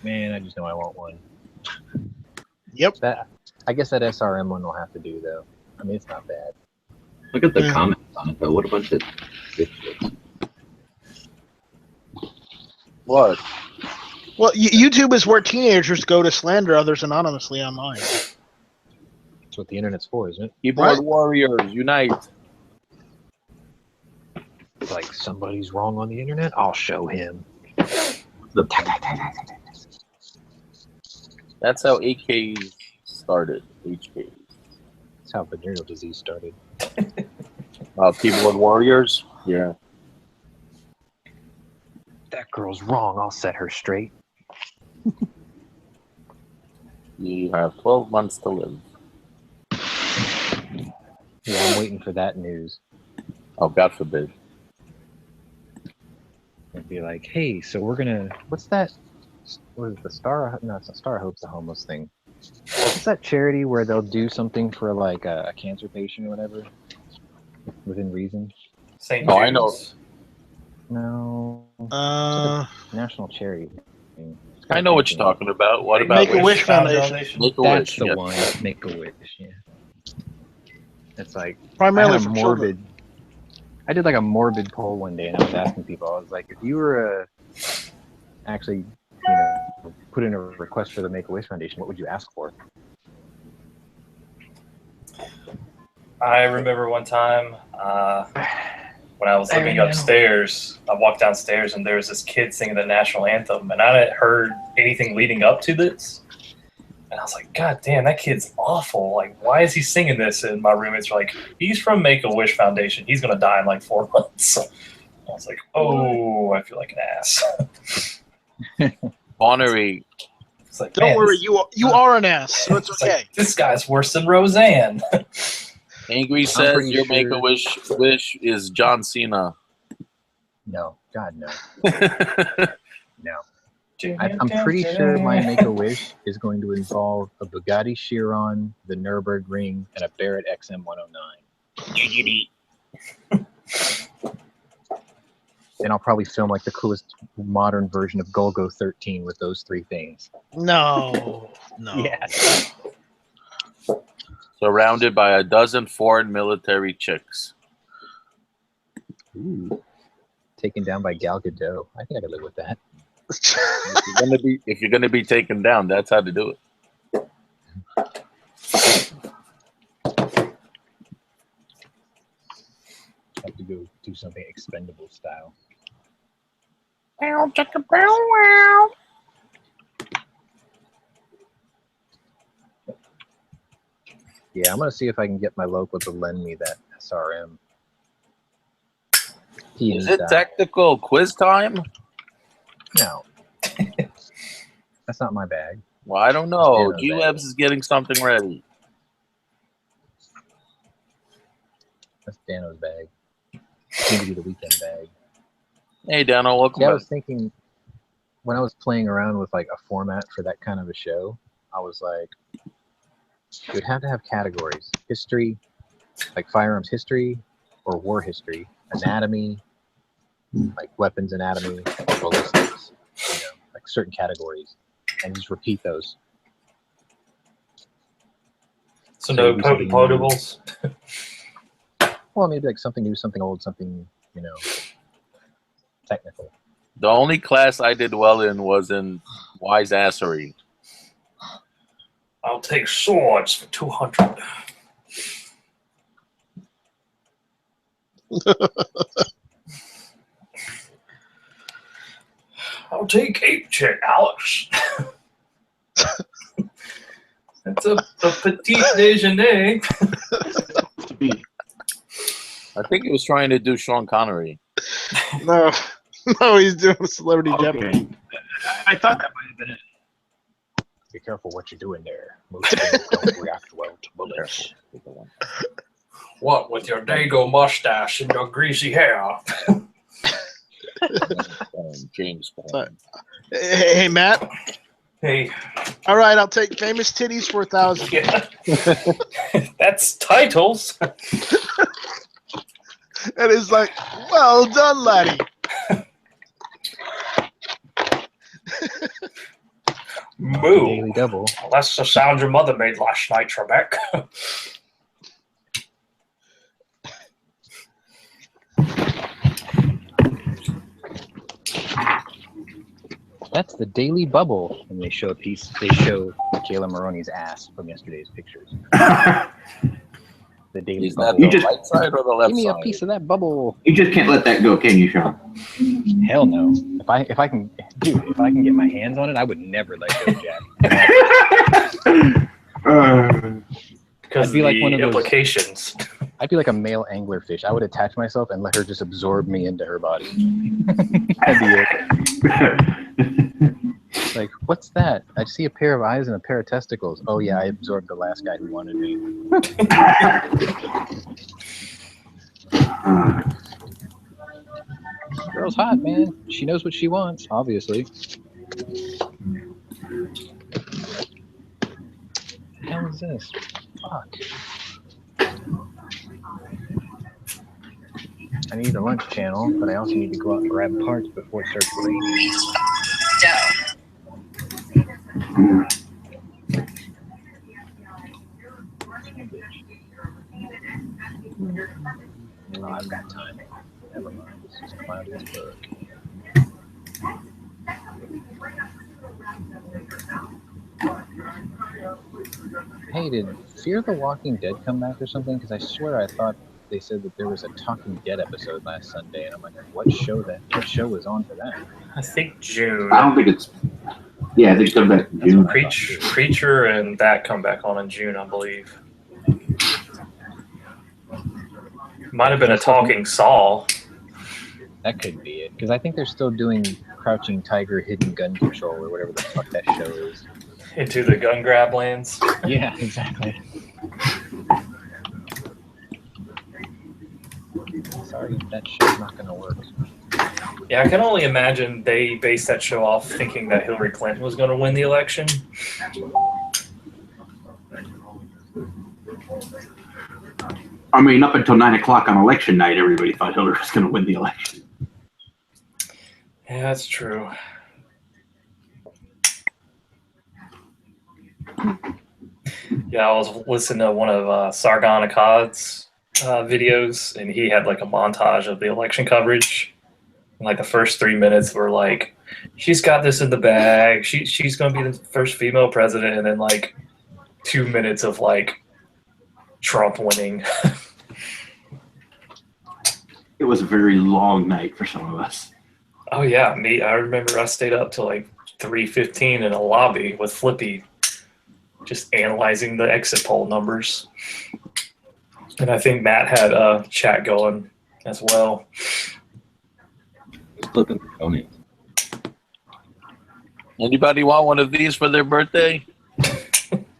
Man, I just know I want one. Yep. I guess that SRM one will have to do, though. I mean, it's not bad. Look at the comments on it, though. What a bunch of dipshits. What? Well, YouTube is where teenagers go to slander others anonymously online. That's what the internet's for, isn't it? Keyboard warriors, unite. Like somebody's wrong on the internet, I'll show him. That's how AKs started. HKs. That's how venereal disease started. Keyboard warriors? Yeah. That girl's wrong. I'll set her straight. You have 12 months to live. Yeah, I'm waiting for that news. Oh, God forbid. It'd be like, hey, so we're gonna. What's that? What is the Star? No, it's not Star Hope's the homeless thing. What's that charity where they'll do something for like a cancer patient or whatever, within reason? St. Oh, I know. Jude's. No. It's like a national charity thing. I know what you're talking about. What about Make-A-Wish Foundation? Make-A-Wish. That's the yeah. one. Make-A-Wish. Yeah. It's like Primarily I had a for children. morbid. I did like a morbid poll one day, and I was asking people. I was like, if you were actually, put in a request for the Make-A-Wish Foundation, what would you ask for? I remember one time when I was living upstairs, I walked downstairs and there was this kid singing the national anthem, and I hadn't heard anything leading up to this. And I was like, God damn, that kid's awful. Like, why is he singing this? And my roommates were like, he's from Make-A-Wish Foundation. He's going to die in like 4 months. I was like, oh, I feel like an ass. Honorary. It's like, Don't worry, you are an ass, so it's okay. Like, this guy's worse than Roseanne. Angry says your Make-A-Wish wish is John Cena. No, God, no. No. I'm pretty sure my Make-A-Wish is going to involve a Bugatti Chiron, the Nürburgring, and a Barrett XM109. And I'll probably film like the coolest modern version of Golgo 13 with those 3 things. No. Yeah. Surrounded by a dozen foreign military chicks. Ooh. Taken down by Gal Gadot. I think I could live with that. If you're gonna be taken down, that's how to do it. Have to go do something expendable style. Wow, wow. Yeah, I'm gonna see if I can get my local to lend me that SRM. Is it technical quiz time? No. That's not my bag. Well, I don't know. G-Webs is getting something ready. That's Dano's bag. Seems to be the weekend bag. Hey, Dano, welcome Yeah, I back. was thinking, when I was playing around with like a format for that kind of a show, I was like, you would have to have categories. History, like firearms history, or war history. Anatomy, like weapons anatomy, ballistics, like certain categories, and just repeat those. So no potables? Well, maybe like something new, something old, something, technical. The only class I did well in was in wise assery. I'll take swords for 200. I'll take 8 check, Alex. That's a petit déjeuner. I think he was trying to do Sean Connery. No, he's doing a Celebrity Jeopardy. I thought that might have been it. Be careful what you're doing there. Most things don't react well to bullets. What with your Dago mustache and your greasy hair? James Bond. Hey, Matt. Hey. All right, I'll take famous titties for 1,000. Yeah. That's titles. And it's like, well done, laddie. Moo. Daily double. Well, that's the sound your mother made last night, Trebek. That's the Daily Bubble, and they show Jayla Maroney's ass from yesterday's pictures. The Daily Bubble. That the right side or the left Give me side? a piece of that bubble. You just can't let that go, can you, Sean? Hell no. If I can get my hands on it, I would never let go, Jack. Because I'd be like one of those implications. I'd be like a male anglerfish. I would attach myself and let her just absorb me into her body. That'd be it. Like, what's that? I see a pair of eyes and a pair of testicles. Oh yeah, I absorbed the last guy who wanted me. Girl's hot, man. She knows what she wants, obviously. What the hell is this? Fuck. I need a lunch channel, but I also need to go out and grab parts before it starts raining. Oh, I've got time. Never mind. It's just cloudy as fuck. Hey, did Fear the Walking Dead come back or something? Because I swear I thought they said that there was a Talking Dead episode last Sunday, and I'm like, what show was on for that? I think June. I don't think it's. Yeah, I think it's coming back in June. Preacher and that come back on in June, I believe. Might have been a Talking Saul. That could be it, because I think they're still doing Crouching Tiger, Hidden Gun Control, or whatever the fuck that show is. Into the gun grab lands. Yeah, exactly. Sorry, that show's not gonna work. Yeah, I can only imagine they based that show off thinking that Hillary Clinton was going to win the election. I mean, up until 9 o'clock on election night, everybody thought Hillary was going to win the election. Yeah, that's true. Yeah, I was listening to one of Sargon Akkad's videos, and he had like a montage of the election coverage. And, like the first 3 minutes were like, she's got this in the bag. She's going to be the first female president. And then like 2 minutes of like Trump winning. It was a very long night for some of us. Oh yeah, me. I remember I stayed up till like 3:15 in a lobby with Flippy, just analyzing the exit poll numbers. And I think Matt had a chat going as well. Flipping Tony. Anybody want one of these for their birthday?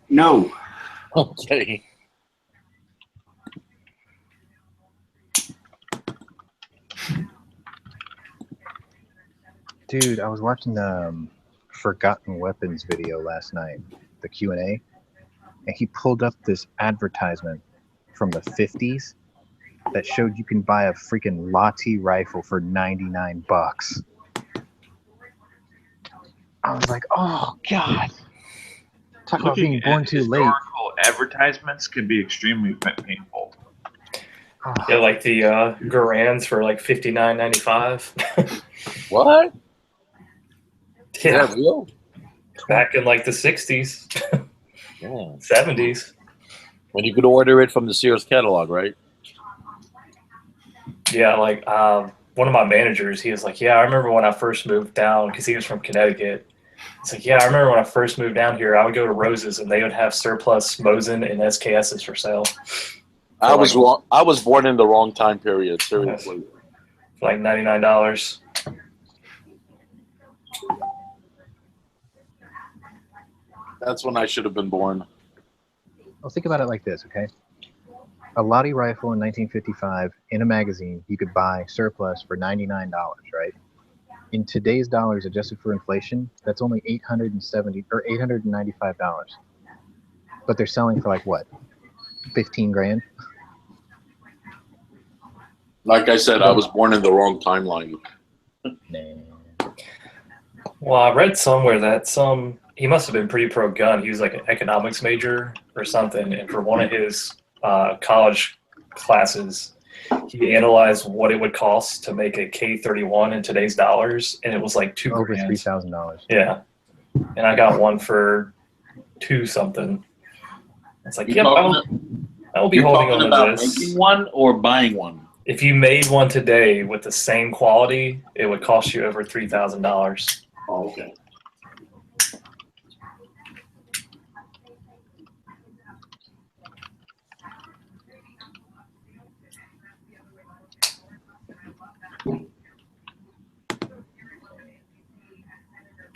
No. Okay. Dude, I was watching the Forgotten Weapons video last night, the Q&A, and he pulled up this advertisement from the 50s that showed you can buy a freaking Lottie rifle for $99. I was like, oh, God. Talk about being born too late. Historical advertisements can be extremely painful. Yeah, like the Garans for like $59.95. What? Yeah, real? Back in like the 60s, Yeah. 70s. When you could order it from the Sears catalog, right? Yeah, like one of my managers, he was like, yeah, I remember when I first moved down, because he was from Connecticut. It's like, yeah, I remember when I first moved down here, I would go to Rose's and they would have surplus Mosin and SKSs for sale. I was wrong. I was born in the wrong time period. Seriously. Like $99. That's when I should have been born. Well, think about it like this, okay? A Lottie rifle in 1955 in a magazine you could buy surplus for $99, right? In today's dollars, adjusted for inflation, that's only $870 or $895. But they're selling for like what? 15 grand? Like I said, I was born in the wrong timeline. Well, I read somewhere that he must have been pretty pro-gun. He was like an economics major or something, and for one of his college classes, he analyzed what it would cost to make a K31 in today's dollars, and it was like over $3,000. Yeah, and I got one for $2 something. It's like, You're yep, talking I will be holding on to about this. making one or buying one? If you made one today with the same quality, it would cost you over $3,000. Oh, okay.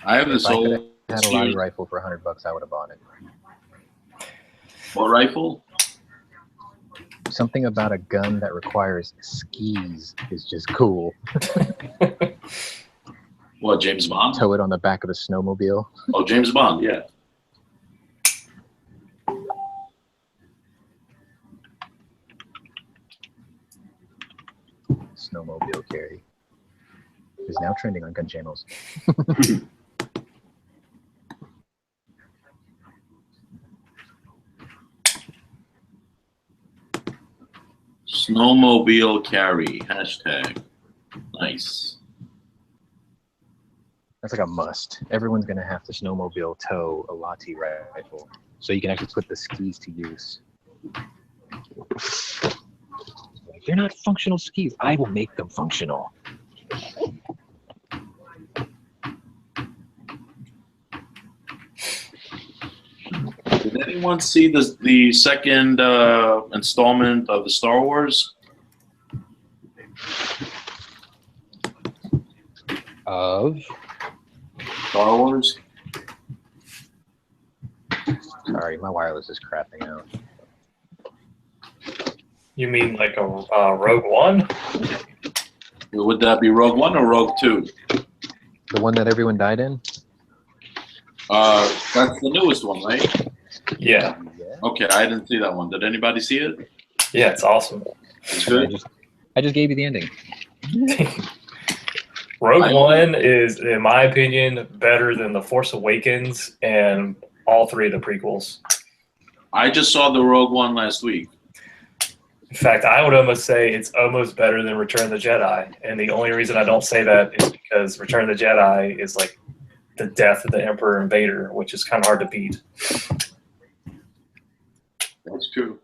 I have this If I could old have had a Lottie rifle for $100, I would have bought it. What rifle? Something about a gun that requires skis is just cool. What, James Bond? Tow it on the back of a snowmobile. Oh, James Bond, yeah. snowmobile carry is now trending on Gunchannels. Snowmobile carry, hashtag. Nice. That's like a must. Everyone's gonna have to snowmobile tow a Lati rifle, so you can actually put the skis to use. They're not functional skis. I will make them functional. Did anyone see the second installment of the Star Wars? Of Star Wars? Sorry, my wireless is crapping out. You mean like a Rogue One? Would that be Rogue One or Rogue 2? The one that everyone died in? That's the newest one, right? Yeah. Okay, I didn't see that one. Did anybody see it? Yeah, it's awesome. It's good. I just gave you the ending. Rogue One is, in my opinion, better than The Force Awakens and all three of the prequels. I just saw the Rogue One last week. In fact, I would almost say it's almost better than Return of the Jedi. And the only reason I don't say that is because Return of the Jedi is like the death of the Emperor and Vader, which is kind of hard to beat. That's true.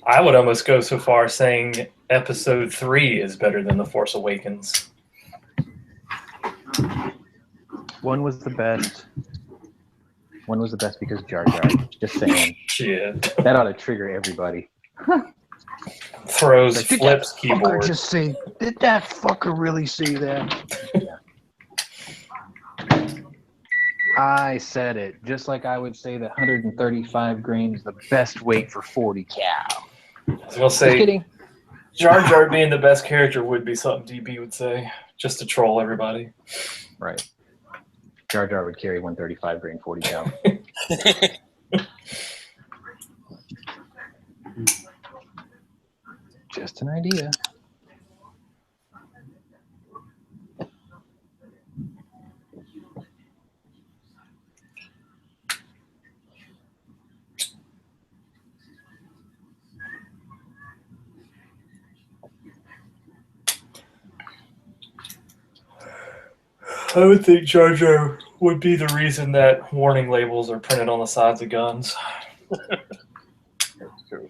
I would almost go so far saying Episode 3 is better than The Force Awakens. One was the best. One was the best because Jar Jar. Just saying. Shit. That ought to trigger everybody. Throws, Like, did flips that keyboard. fucker just say, did that fucker really say that? Yeah. I said it, just like I would say that 135 grain is the best weight for 40 cow. I was going to say, Just kidding. Jar Jar being the best character would be something DB would say, just to troll everybody. Right. Jar Jar would carry 135 grain 40 cow. Just an idea. I would think Jar Jar would be the reason that warning labels are printed on the sides of guns. That's true.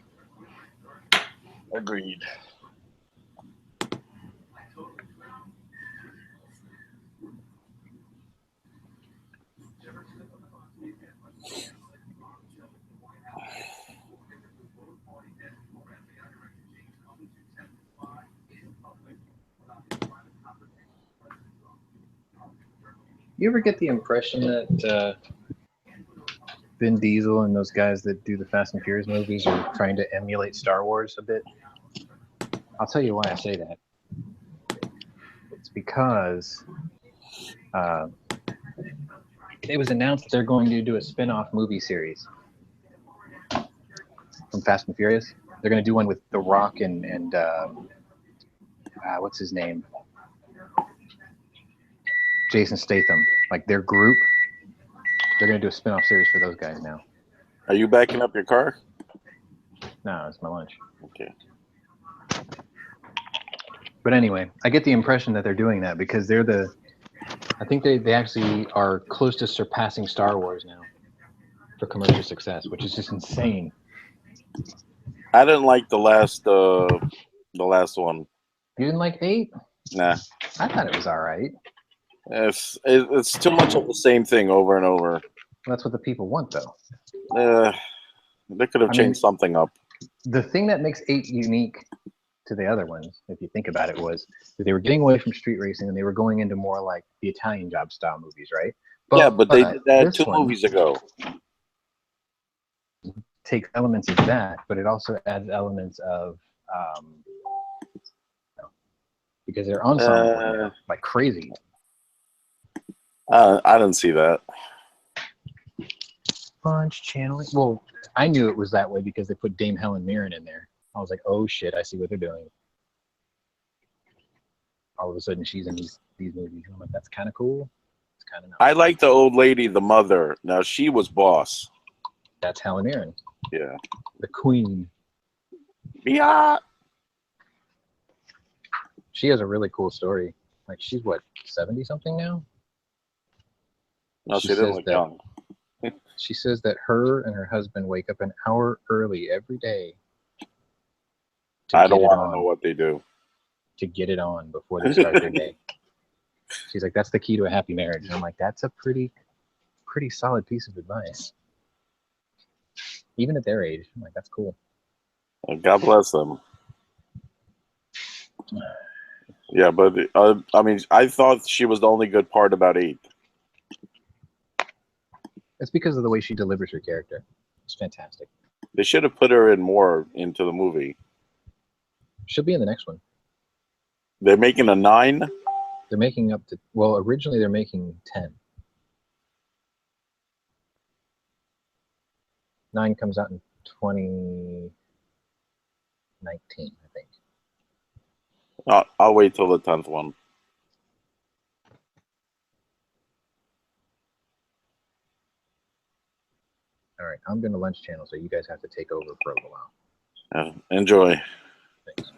Agreed. You ever get the impression that Vin Diesel and those guys that do the Fast and Furious movies are trying to emulate Star Wars a bit? I'll tell you why I say that. It's because it was announced that they're going to do a spin-off movie series from Fast and Furious. They're going to do one with The Rock and what's his name? Jason Statham. Like their group, they're going to do a spin-off series for those guys now. Are you backing up your car? No, it's my lunch. Okay. But anyway, I get the impression that they're doing that because they're the, I think they actually are close to surpassing Star Wars now for commercial success, which is just insane. I didn't like the last one. You didn't like 8? Nah. I thought it was all right. It's too much of the same thing over and over. That's what the people want, though. They could have changed something up. The thing that makes 8 unique to the other ones, if you think about it, was that they were getting away from street racing and they were going into more like the Italian Job style movies, right? But they did that 2 movies ago. Takes elements of that, but it also adds elements of because they're ensemble like crazy. I didn't see that. Punch channeling. Well, I knew it was that way because they put Dame Helen Mirren in there. I was like, oh shit, I see what they're doing. all of a sudden she's in these movies. I'm like, that's kind of cool. It's kind of not. I like the old lady, the mother. Now she was boss. That's Helen Mirren. Yeah. The queen. Yeah. She has a really cool story. Like, she's what, 70 something now? No, she didn't look young. She says that her and her husband wake up an hour early every day. I don't want to know what they do. To get it on before they start their day. She's like, that's the key to a happy marriage. And I'm like, that's a pretty solid piece of advice. Even at their age. I'm like, that's cool. Well, God bless them. Yeah, but I mean, I thought she was the only good part about 8. It's because of the way she delivers her character. It's fantastic. They should have put her in more into the movie. She'll be in the next one. They're making a 9? They're making up to, well, originally they're making 10. 9 comes out in 2019, I think. I'll wait till the 10th one. All right, I'm going to lunch channel, so you guys have to take over for a little while. Enjoy. Thanks.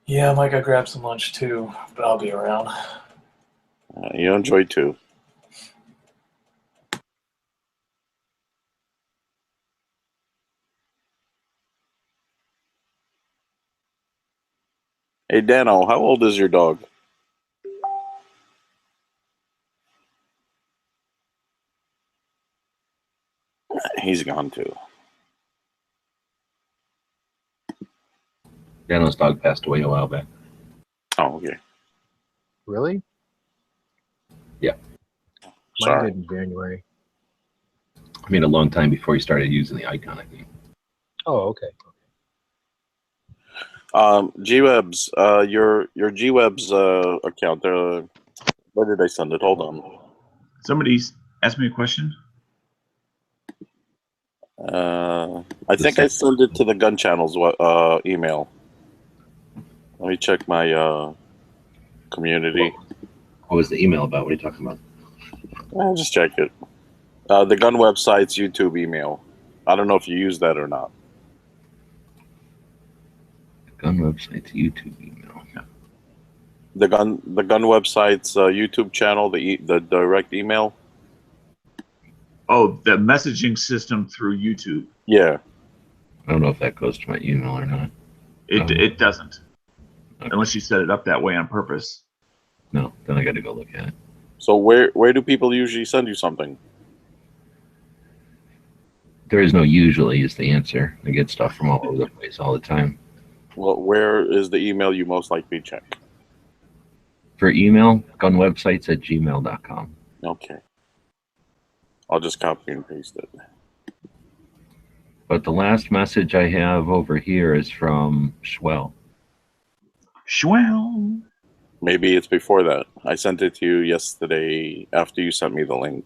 Yeah, I might go grab some lunch too, but I'll be around. You enjoy too. Hey, Dano, how old is your dog? He's gone too. Dano's dog passed away a while back. Oh, okay. Really? Yeah. Mine did in January. I mean, a long time before he started using the icon, I think. Oh, okay. Gwebs, your Gwebs account. Where did I send it? Hold on. Somebody's asked me a question. I think I sent it to the Gunchannels email. Let me check my community. What was the email about? What are you talking about? I'll just check it. The Gun website's YouTube email. I don't know if you use that or not. Gun website's YouTube email. Yeah. The gun website's YouTube channel, the direct email. Oh, the messaging system through YouTube. Yeah. I don't know if that goes to my email or not. It doesn't, okay. Unless you set it up that way on purpose. No, then I got to go look at it. So where do people usually send you something? There is no usually is the answer. I get stuff from all over the place all the time. Well, where is the email you most likely check? For email, gunwebsites at gmail.com. Okay. I'll just copy and paste it. But the last message I have over here is from Schwell. Schwell. Maybe it's before that. I sent it to you yesterday after you sent me the link.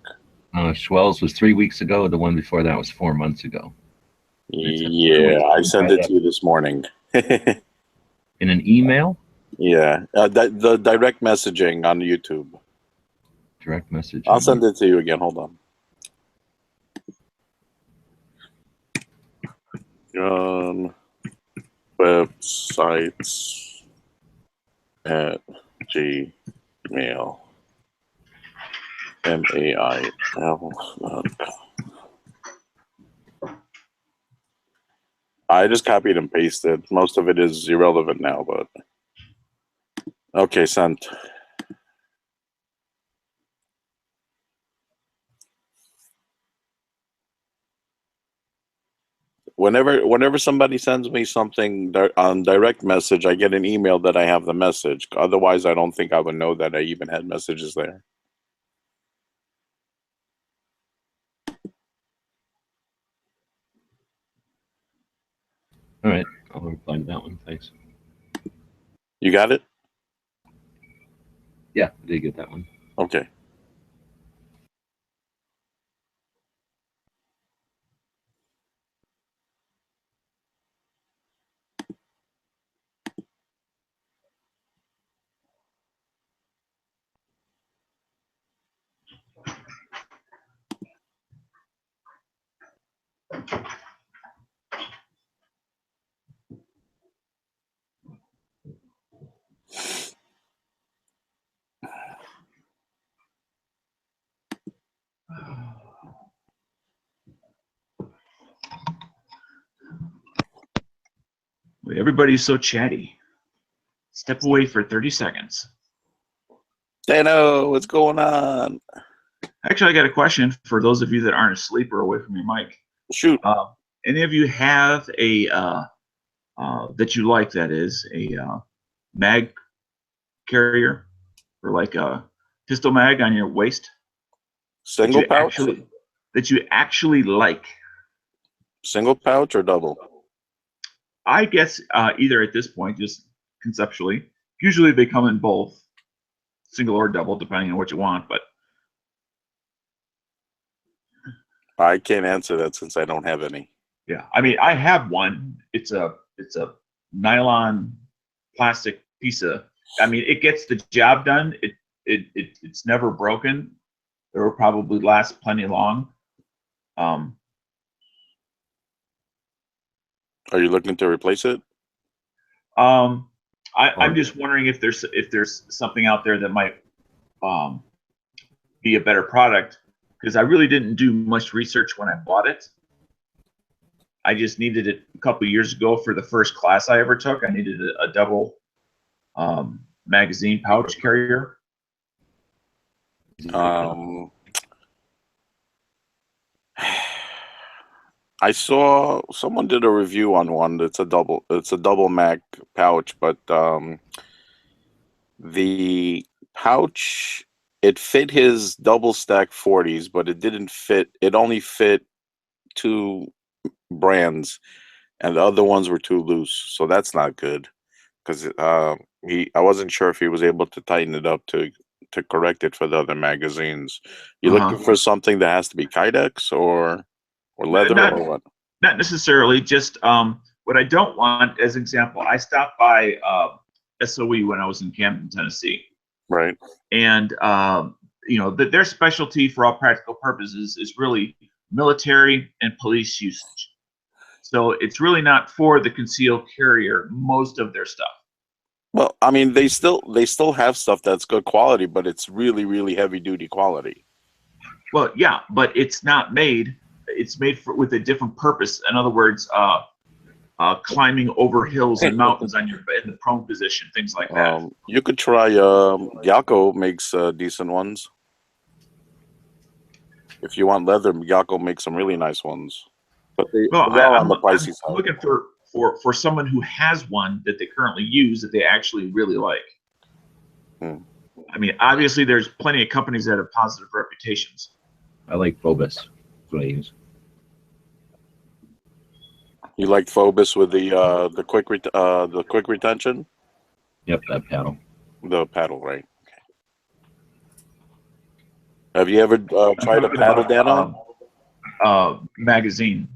Schwell's was 3 weeks ago. The one before that was 4 months ago. Yeah, I sent it to you this morning. In an email? Yeah, the direct messaging on YouTube. Direct message. I'll send it to you again. Hold on. Websites at Gmail. mail.com. I just copied and pasted. Most of it is irrelevant now, but okay, sent. Whenever somebody sends me something on direct message, I get an email that I have the message. Otherwise, I don't think I would know that I even had messages there. All right, I'll reply to that one. Thanks. You got it? Yeah, I did get that one. Okay. Everybody's so chatty. Step away for 30 seconds. Dano, what's going on? Actually, I got a question for those of you that aren't asleep or away from your mic. Shoot. Any of you have a that you like, that is a mag carrier, or like a pistol mag on your waist? Single pouch? That you actually like? Single pouch or double? I guess either at this point, just conceptually. Usually they come in both, single or double, depending on what you want. But I can't answer that since I don't have any. yeah, I mean, I have one. It's a nylon plastic piece of. I mean, it gets the job done. It's never broken. It will probably last plenty long. Are you looking to replace it? I'm just wondering if there's something out there that might be a better product, because I really didn't do much research when I bought it. I just needed it a couple of years ago for the first class I ever took. I needed a double magazine pouch carrier. I saw someone did a review on one that's a double mag pouch, but the pouch, it fit his double stack 40s, but it didn't fit. It only fit 2 brands, and the other ones were too loose. So that's not good, because I wasn't sure if he was able to tighten it up to correct it for the other magazines. You looking for something that has to be Kydex or leather or what? Not necessarily. Just what I don't want, as an example, I stopped by SOE when I was in Camden, Tennessee. Right. And their specialty, for all practical purposes, is really military and police usage. So it's really not for the concealed carrier, most of their stuff. Well, I mean, they still have stuff that's good quality, but it's really, really heavy duty quality. Well, yeah, but it's not made. It's made with a different purpose. In other words, climbing over hills and mountains in the prone position, things like that. You could try. Yako makes decent ones. If you want leather, Yako makes some really nice ones. But they're on the pricey side. I'm looking for someone who has one that they currently use that they actually really like. I mean, obviously, there's plenty of companies that have positive reputations. I like Phobos. That's what I use. You like Phobos with the quick retention? Yep, that paddle. The paddle, right? Okay. Have you ever tried a paddle, Dano? Magazine.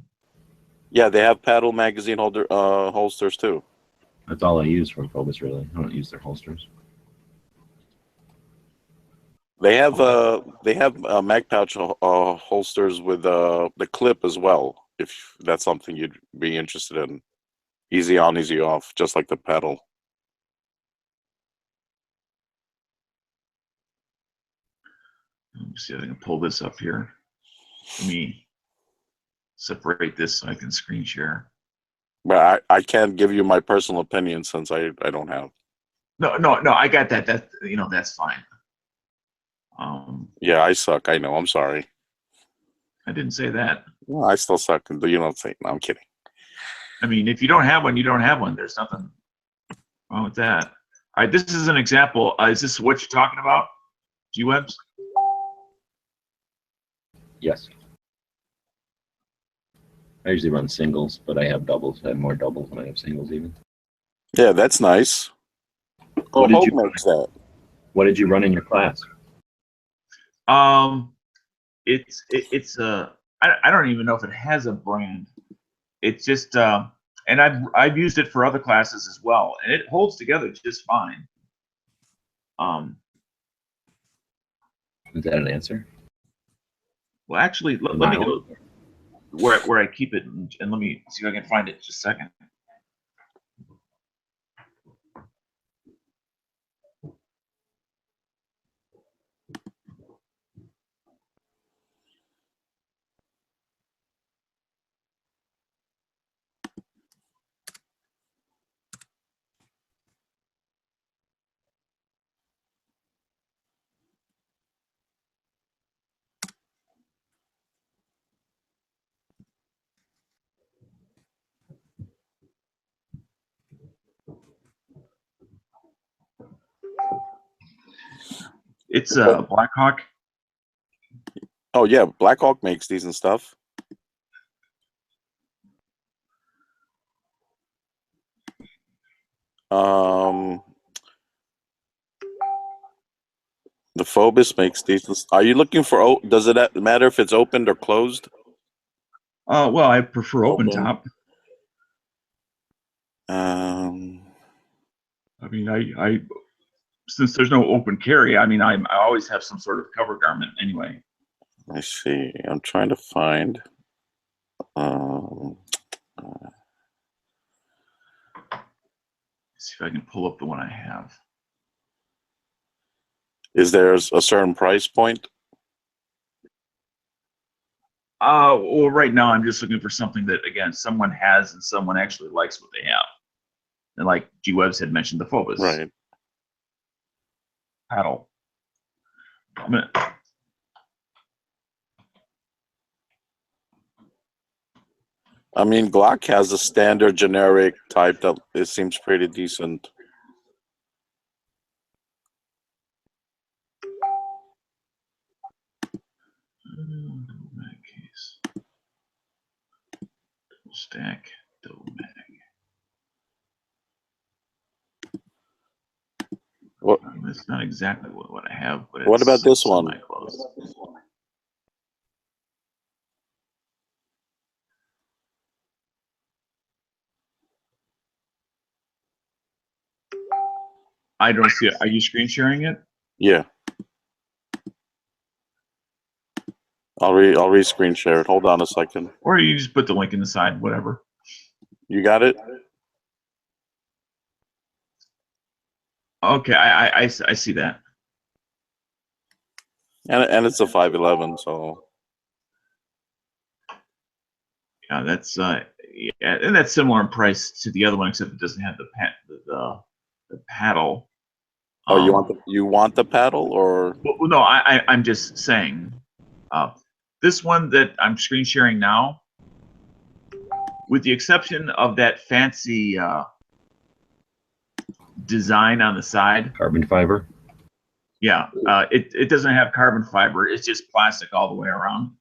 Yeah, they have paddle magazine holsters too. That's all I use from Phobos, really. I don't use their holsters. They have mag pouch holsters with the clip as well, if that's something you'd be interested in. Easy on, easy off, just like the paddle. Let me see if I can pull this up here. Let me separate this so I can screen share. But I can't give you my personal opinion since I don't have. No, I got that. That's fine. Yeah, I suck. I know. I'm sorry. I didn't say that. Well, I still suck. You don't think? No, I'm kidding. I mean, if you don't have one, you don't have one. There's nothing wrong with that. All right, this is an example. Is this what you're talking about? G-Webs? Yes. I usually run singles, but I have doubles. I have more doubles than I have singles even. Yeah, that's nice. What did you run in your class? It's I don't even know if it has a brand. It's just and I've used it for other classes as well, and it holds together just fine. Is that an answer? Well, actually, let me go where I keep it, and let me see if I can find it just a second. It's Blackhawk. Oh yeah, Blackhawk makes decent stuff. The Phobos makes decent. Are you looking for? Does it matter if it's opened or closed? Well, I prefer open top. I mean, I since there's no open carry, I mean, I always have some sort of cover garment anyway. I see. I'm trying to find. See if I can pull up the one I have. Is there a certain price point? Well, right now I'm just looking for something that, again, someone has and someone actually likes what they have. And like G. Webbs had mentioned, the Phobos. Right. Paddle. I mean, Glock has a standard generic type that it seems pretty decent. Stack, double mag. What? That's not exactly what I have, but What about this one? Close. I don't see it. Are you screen sharing it? Yeah. I'll re-screen share it. Hold on a second. Or you just put the link in the side, whatever. You got it? Okay, I see that. And it's a 511, so yeah, that's yeah, and that's similar in price to the other one, except it doesn't have the paddle. Oh, you want the paddle, or? Well, no, I'm just saying, this one that I'm screen sharing now, with the exception of that fancy design on the side, Carbon fiber. Yeah, it doesn't have carbon fiber. It's just plastic all the way around.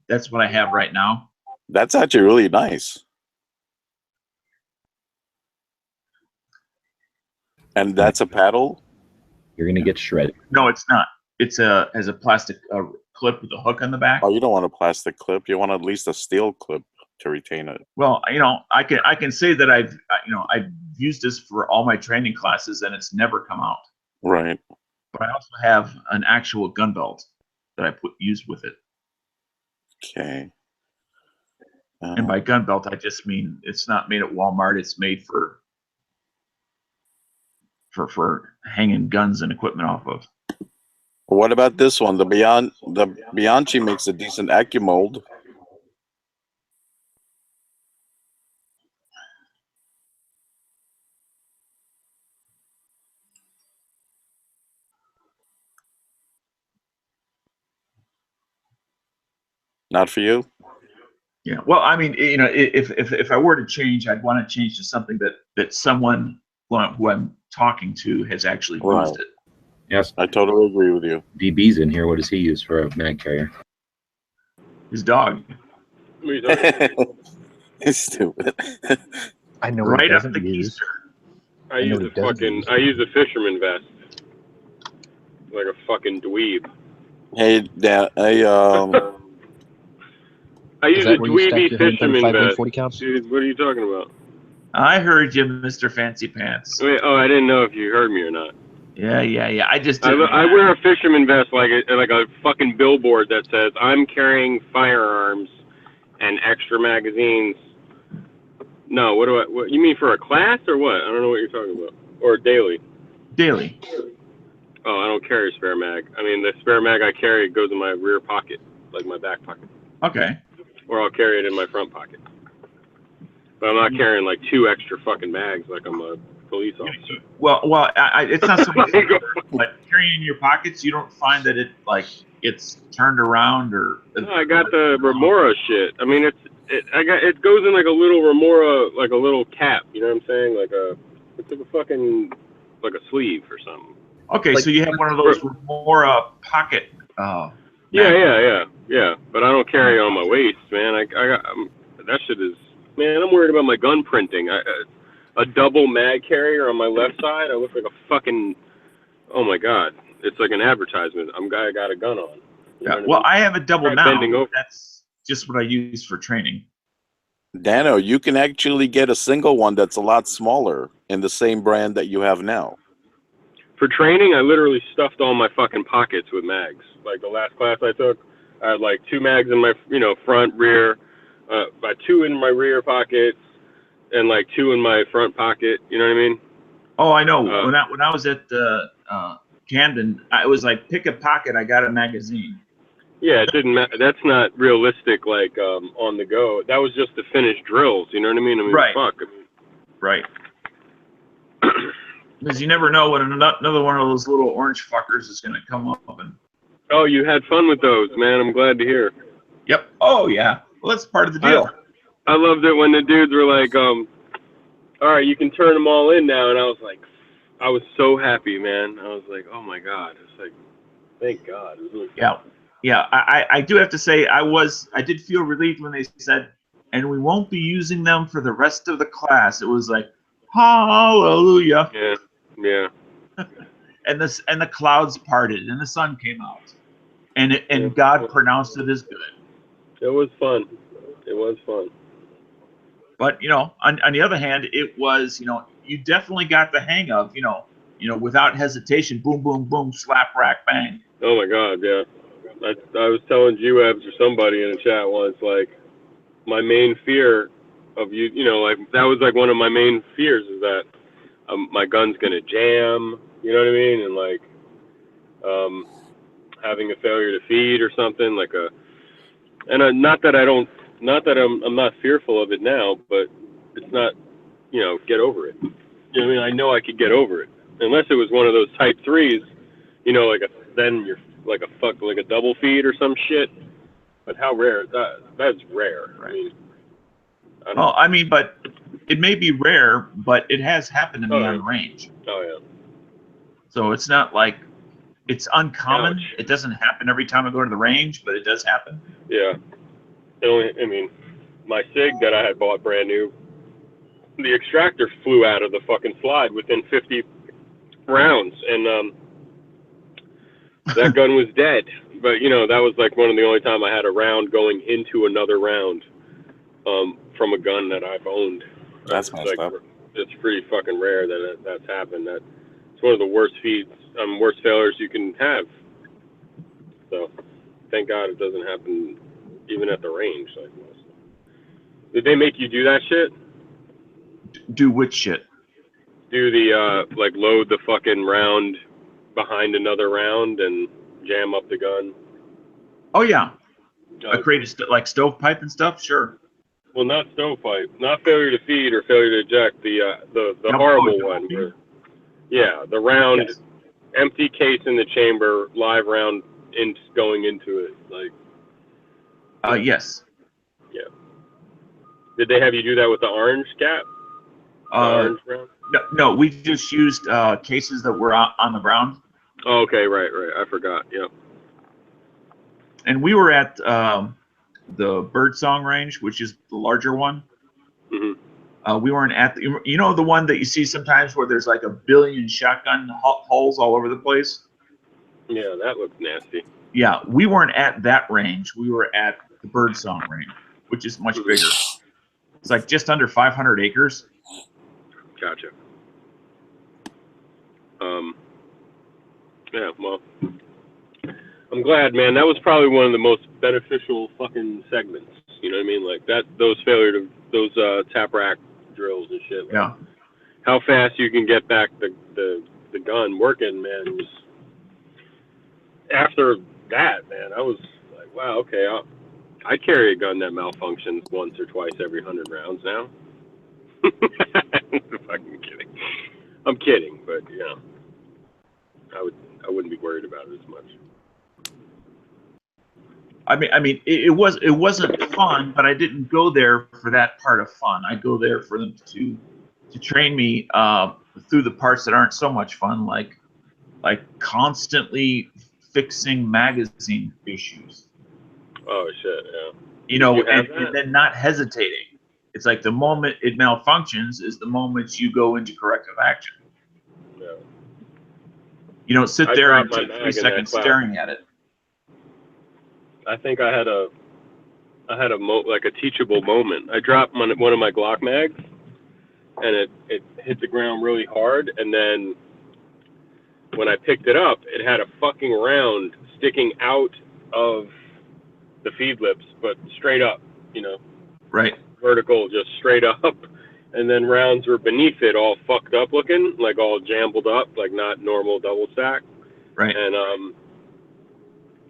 That's what I have right now. That's actually really nice. And that's a paddle? You're gonna get shredded. No, it's not. It's has a plastic clip with a hook on the back. Oh, you don't want a plastic clip. You want at least a steel clip to retain it. Well, you know, I can say that I've used this for all my training classes, and it's never come out. Right. But I also have an actual gun belt that I used with it. Okay. And by gun belt, I just mean it's not made at Walmart. It's made for hanging guns and equipment off of. What about this one? The Bianchi makes a decent AccuMold. Not for you? Yeah. Well, I mean, you know, if I were to change, I'd want to change to something that someone who I'm talking to has actually used it. Yes. I totally agree with you. DB's in here. What does he use for a mag carrier? His dog. It's stupid. I know right what up the keister. I use a fisherman vest. Like a fucking dweeb. Hey, Dan. I use a that where you stack dweeby your fisherman 135 vest. 40 cals? Dude, what are you talking about? I heard you, Mr. Fancy Pants. Wait, oh, I didn't know if you heard me or not. Yeah. I just I didn't. wear a fisherman vest like a fucking billboard that says I'm carrying firearms and extra magazines. No, what you mean for a class or what? I don't know what you're talking about. Or daily? Daily. Oh, I don't carry a spare mag. I mean, the spare mag I carry goes in my rear pocket, like my back pocket. Okay. Or I'll carry it in my front pocket. But I'm not carrying like 2 extra fucking mags like I'm a police officer. Well, it's not so much, but carrying in your pockets, you don't find that it's turned around or. No, I got the remora shit. I mean, it goes in like a little remora, like a little cap. You know what I'm saying? It's like a fucking like a sleeve or something. Okay, so you have one of those remora pocket. Yeah. But I don't carry it on my waist, man. I got that shit is. Man, I'm worried about my gun printing. A double mag carrier on my left side. I look like a fucking. Oh my god! It's like an advertisement. I got a gun on. Yeah. Well, I have a double now. That's just what I use for training. Dano, you can actually get a single one that's a lot smaller in the same brand that you have now. For training, I literally stuffed all my fucking pockets with mags. Like the last class I took, I had like 2 mags in my front, rear, 2 in my rear pockets, and like 2 in my front pocket. You know what I mean? Oh, I know. When I was at Camden, I was like, pick a pocket. I got a magazine. Yeah, it didn't matter. That's not realistic. Like on the go. That was just to finish drills. You know what I mean? Right. Fuck. Right. Because you never know when another one of those little orange fuckers is going to come up and. Oh, you had fun with those, man. I'm glad to hear. Yep. Oh yeah. Well, that's part of the deal. I loved it when the dudes were like, all right, you can turn them all in now, and I was like, I was so happy, man. I was like, oh my god. It's like, thank God. It was really fun. Yeah. I do have to say I did feel relieved when they said, and we won't be using them for the rest of the class. It was like, hallelujah. Yeah. and the clouds parted and the sun came out, and God pronounced it as good. It was fun. But on the other hand, it was you definitely got the hang of without hesitation, boom, boom, boom, slap, rack, bang. Oh my god, yeah. I was telling G-Webs or somebody in the chat once, like, my main fear of like, that was like one of my main fears is that my gun's gonna jam, you know what I mean? And like, having a failure to feed or something, like I'm not fearful of it now, but it's not, get over it. You know what I mean? I know I could get over it. Unless it was one of those type 3s, then you're like a double feed or some shit. But how rare that's rare. Right. I mean, but it may be rare, but it has happened to me on range. Oh yeah. So it's not like it's uncommon. Ouch. It doesn't happen every time I go to the range, but it does happen. Yeah. My SIG that I had bought brand new, the extractor flew out of the fucking slide within 50 rounds, and that gun was dead. But that was like one of the only time I had a round going into another round from a gun that I've owned. That's messed up. It's pretty fucking rare that that's happened. It's one of the worst feeds, worst failures you can have. So thank God it doesn't happen even at the range. Like, did they make you do that shit? Do which shit? Do the load the fucking round behind another round and jam up the gun? Oh yeah. Create like stovepipe and stuff. Sure. Well, not stovepipe, not failure to feed or failure to eject. The horrible one. Yeah, the round, yes. Empty case in the chamber, live round going into it. Like. Yes. Yeah. Did they have you do that with the orange cap? Orange round? No, we just used cases that were on the ground. Oh, okay, right. I forgot. Yep. And we were at the Birdsong range, which is the larger one. Mm-hmm. We weren't at the one that you see sometimes where there's like a billion shotgun holes all over the place. Yeah, that looks nasty. Yeah, we weren't at that range. We were at the birdsong range, which is much bigger. It's like just under 500 acres. Gotcha. Yeah, well, I'm glad, man. That was probably one of the most beneficial fucking segments. You know what I mean? Like those tap rack drills and shit. Like, yeah. How fast you can get back the gun working, man. After that, man, I was like, wow, okay, I carry a gun that malfunctions once or twice every 100 rounds now. I'm fucking kidding. I'm kidding, but yeah, I wouldn't be worried about it as much. I mean, it wasn't fun, but I didn't go there for that part of fun. I go there for them to train me through the parts that aren't so much fun, like constantly fixing magazine issues. Oh shit, yeah. You know, and then not hesitating. It's like the moment it malfunctions is the moment you go into corrective action. Yeah. You don't sit there and take 3 seconds staring at it. I think I had a teachable moment. I dropped one of my Glock mags, and it hit the ground really hard, and then when I picked it up, it had a fucking round sticking out of the feed lips, but straight up, you know. Right. Vertical, just straight up. And then rounds were beneath it, all fucked up looking, like all jumbled up, like not normal double stack. Right. And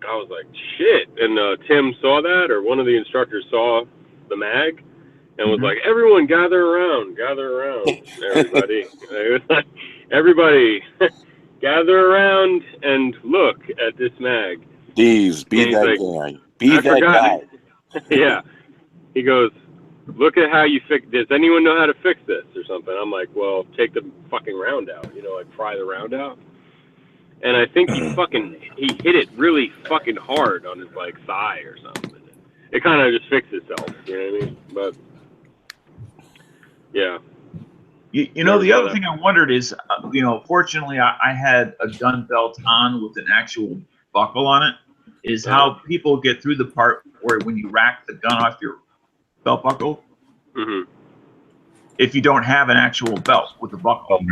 I was like, shit. And Tim saw that, or one of the instructors saw the mag, and was like, everyone gather around, everybody. It was like, everybody, gather around and look at this mag. Be that guy. Be that guy. Yeah. He goes, look at how you fix this. Does anyone know how to fix this or something? I'm like, well, take the fucking round out, you know, like pry the round out. And I think he hit it really fucking hard on his like thigh or something. It kind of just fixed itself, you know what I mean? But yeah. You know, the other thing I wondered is, you know, fortunately I had a gun belt on with an actual buckle on it, is how people get through the part where when you rack the gun off your belt buckle, if you don't have an actual belt with a buckle.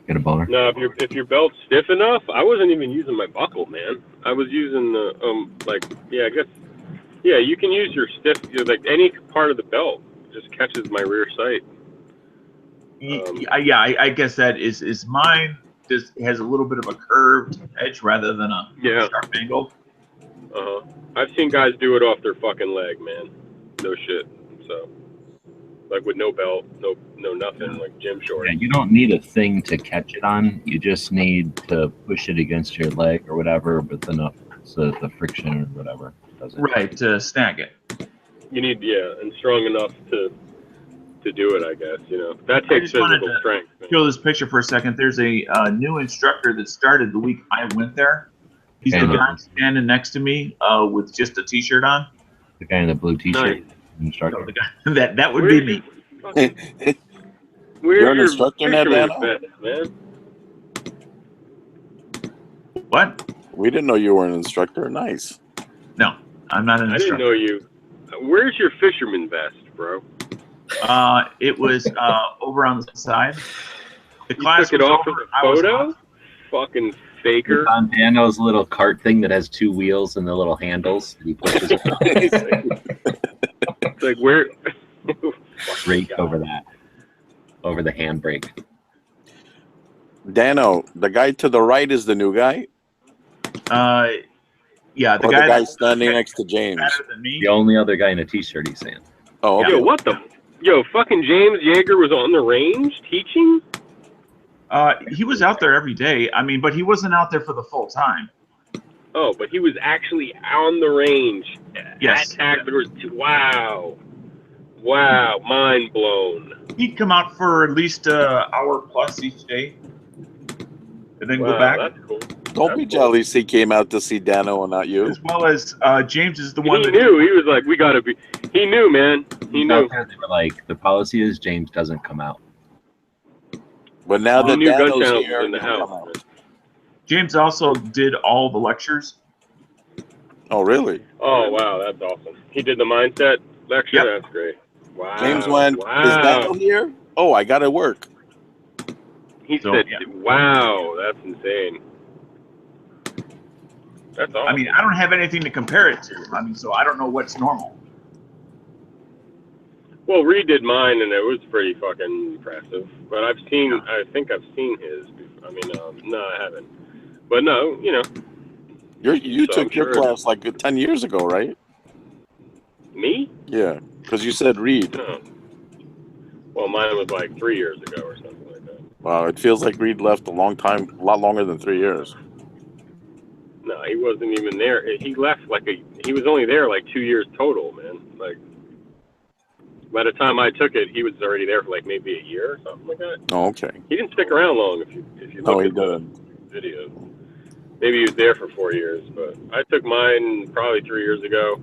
Get a boner. No, if your belt's stiff enough, I wasn't even using my buckle, man. I was using the you can use your stiff, like any part of the belt just catches my rear sight. I guess that is mine. Just has a little bit of a curved edge rather than a sharp angle. I've seen guys do it off their fucking leg, man. No shit. So, like with no belt, no nothing, like gym shorts. Yeah, you don't need a thing to catch it on. You just need to push it against your leg or whatever, with enough so the friction or whatever does it. Right, to snag it. You need, and strong enough to do it, I guess. You know, that takes physical strength. Show this picture for a second. There's a new instructor that started the week I went there. He's the guy standing next to me with just a t-shirt on. The guy in the blue t-shirt. Nice. Instructor. That would be me. You're an instructor now, Dan? Man? What? We didn't know you were an instructor. Nice. No, I'm not an instructor. I didn't know you. Where's your fisherman vest, bro? It was over on the side. The class took it was off over. of the photo? Fucking faker. It's on Dano's little cart thing that has 2 wheels and the little handles that he pushes around. It's like where? Brake over that. Over the handbrake. Dano, the guy to the right is the new guy? Yeah, the guy standing next to James. The only other guy in a t-shirt he's saying. Oh, okay. Yo, what the? Yo, fucking James Yeager was on the range teaching? He was out there every day. I mean, but he wasn't out there for the full time. Oh, but he was actually on the range. Yes. Wow. Wow, mind blown. He'd come out for at least an hour plus each day. And then go back. That's cool. Don't be jealous he came out to see Dano and not you. As well as James is the one that knew. He was like, we got to be. He knew, man. He knew. They were like, the policy is James doesn't come out. But now that Dano's Gunchannels here, in the house. James also did all the lectures. Oh, really? Oh wow, that's awesome. He did the mindset lecture. Yep. That's great. Wow. James went, is Wow. Daniel here? Oh, I got to work. He So, said, yeah. "Wow, that's insane." That's awesome. I mean, I don't have anything to compare it to. I mean, so I don't know what's normal. Well, Reed did mine, and it was pretty fucking impressive. But I think I've seen his. I mean, no, I haven't. But no, you know. You So took I'm your sure class like 10 years ago, right? Me? Yeah, because you said Reed. No. Well, mine was like 3 years ago or something like that. Wow, it feels like Reed left a long time, a lot longer than 3 years. No, he wasn't even there. He left he was only there like 2 years total, man. Like, by the time I took it, he was already there for like maybe a year or something like that. Oh, okay. He didn't stick around long if you No, look he at the didn't. videos. Maybe he was there for 4 years, but I took mine probably 3 years ago.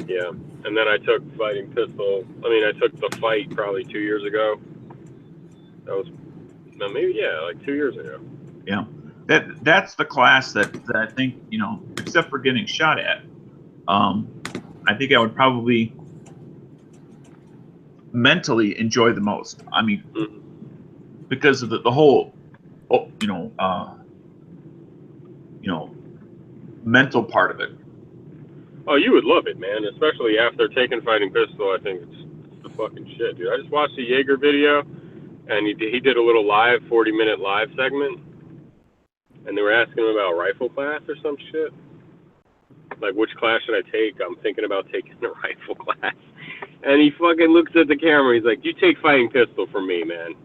Yeah, and then I took fighting pistol. I mean, I took the fight probably 2 years ago. That was, no, maybe, yeah, like 2 years ago. Yeah. That's the class that I think, you know, except for getting shot at, I think I would probably mentally enjoy the most. I mean, because of the whole, mental part of it. Oh, you would love it, man. Especially after taking fighting pistol, I think it's the fucking shit, dude. I just watched the Jaeger video, and he did a little 40-minute live segment, and they were asking him about rifle class or some shit. Like, which class should I take? I'm thinking about taking the rifle class. And he fucking looks at the camera. He's like, you take fighting pistol from me, man.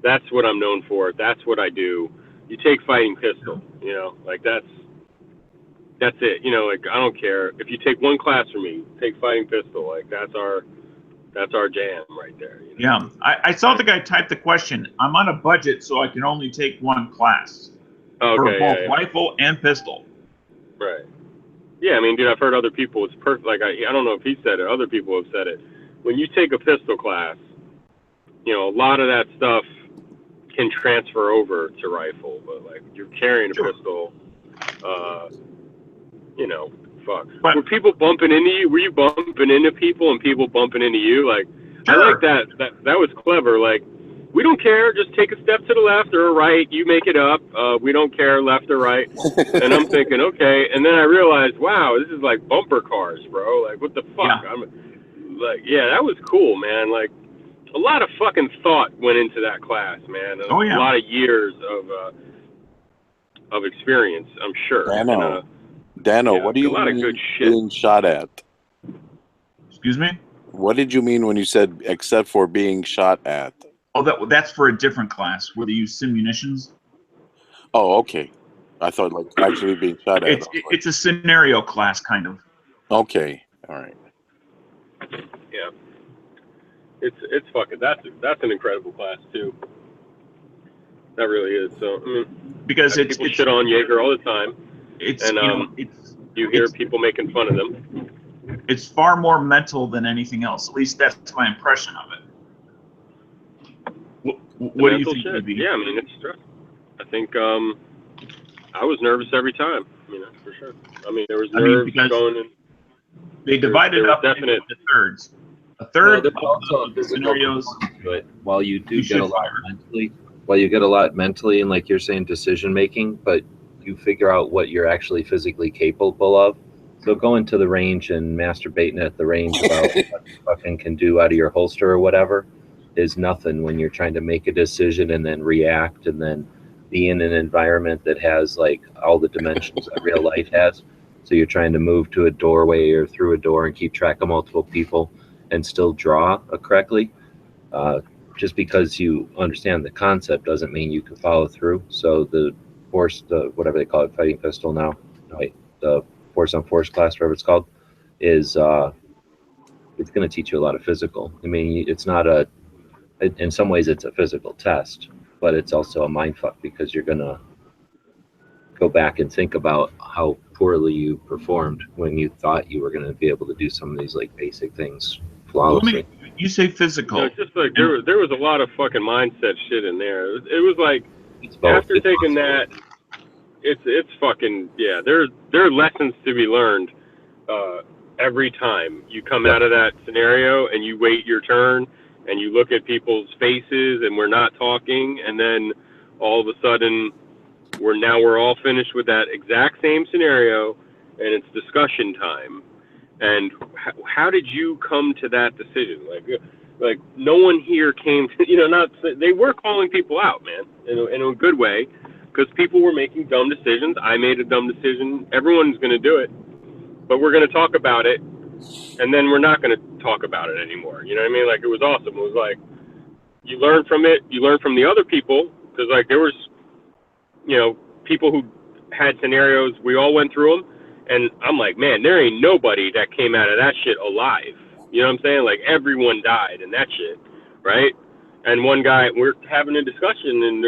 That's what I'm known for. That's what I do. You take fighting pistol, you know? Like, that's it. You know, like, I don't care. If you take one class from me, take fighting pistol. Like, that's our jam right there. You know? Yeah. I saw the guy type the question. I'm on a budget, so I can only take one class. Okay, for both yeah. rifle and pistol. Right. Yeah, I mean, dude, I've heard other people, it's perfect. Like, I don't know if he said it, other people have said it. When you take a pistol class, you know, a lot of that stuff can transfer over to rifle, but, like, you're carrying a pistol, you know, fuck. Were people bumping into you? Were you bumping into people and people bumping into you? Like, I like that. That was clever. Like, we don't care. Just take a step to the left or a right. You make it up. We don't care left or right. And I'm thinking, okay. And then I realized, wow, this is like bumper cars, bro. Like, what the fuck? Yeah. I'm like, yeah, that was cool, man. Like, a lot of fucking thought went into that class, man. And a lot of years of experience, I'm sure. Dano, what do you a lot mean of good shit. being shot at? Excuse me? What did you mean when you said except for being shot at? Oh, that's for a different class where they use munitions. Oh, okay. I thought like actually being shot at. It's a scenario class, kind of. Okay, all right. Yeah, it's fucking that's an incredible class too. That really is. So I mean, because people shit on Jaeger all the time. You hear people making fun of them. It's far more mental than anything else. At least that's my impression of it. What do you think? Shit. Yeah, I mean, it's stressful. I think I was nervous every time, you know, for sure. I mean, there was nerves going in. They divided up into thirds. A third there's also a scenarios. But while you do get a lot mentally, and like you're saying, decision making, but you figure out what you're actually physically capable of. So going to the range and masturbating at the range about what you fucking can do out of your holster or whatever is nothing when you're trying to make a decision and then react and then be in an environment that has like all the dimensions that real life has. So you're trying to move to a doorway or through a door and keep track of multiple people and still draw correctly. Just because you understand the concept doesn't mean you can follow through. So the whatever they call it, fighting pistol now, the force on force class, whatever it's called, is it's going to teach you a lot of physical. I mean, it's not in some ways it's a physical test, but it's also a mind fuck because you're going to go back and think about how poorly you performed when you thought you were going to be able to do some of these like basic things flawlessly. You say physical. It's just like there was a lot of fucking mindset shit in there. It was like after taking that, it's fucking, yeah. There are lessons to be learned every time you come out of that scenario and you wait your turn and you look at people's faces and we're not talking, and then all of a sudden we're all finished with that exact same scenario and it's discussion time. And how did you come to that decision? Like no one here came to, they were calling people out, man, in a good way, because people were making dumb decisions. I made a dumb decision. Everyone's going to do it, but we're going to talk about it, and then we're not going to talk about it anymore. You know what I mean? Like, it was awesome. It was like, you learn from it. You learn from the other people, because like there was, people who had scenarios. We all went through them, and I'm like, man, there ain't nobody that came out of that shit alive. You know what I'm saying? Like, everyone died in that shit, right? And one guy, we're having a discussion, and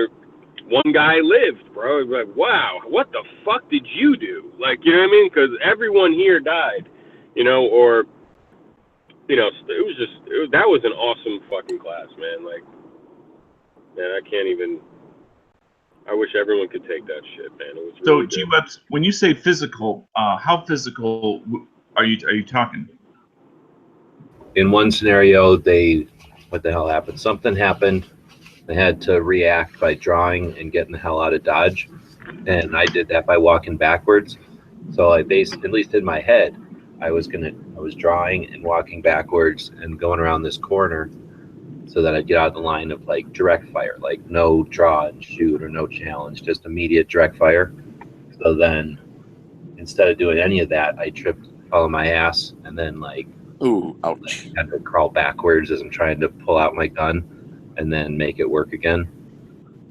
one guy lived, bro. It was like, wow, what the fuck did you do? Like, you know what I mean? Because everyone here died, or, that was an awesome fucking class, man. Like, man, I wish everyone could take that shit, man. It was really So, G-Webs, when you say physical, how physical are you talking? In one scenario, what the hell happened? Something happened. They had to react by drawing and getting the hell out of Dodge. And I did that by walking backwards. So at least in my head, I was drawing and walking backwards and going around this corner so that I'd get out of the line of like direct fire, like no draw and shoot or no challenge, just immediate direct fire. So then instead of doing any of that, I tripped all of my ass and then ooh, ouch. Had to crawl backwards as I'm trying to pull out my gun and then make it work again.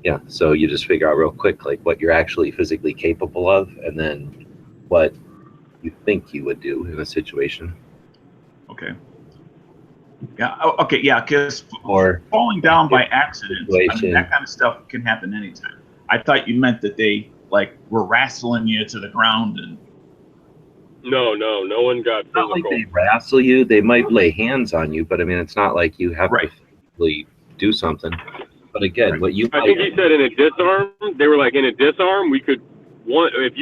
Yeah, so you just figure out real quick like what you're actually physically capable of, and then what you think you would do in a situation. Okay. Yeah. Okay. Yeah. Because falling down by accident, that kind of stuff can happen anytime. I thought you meant that they were wrestling you to the ground and. No one got physical. Not like they wrestle you. They might lay hands on you, but I mean, it's not like you have to physically do something. But again, what you I think he said in a disarm, they were like, in a disarm, we could if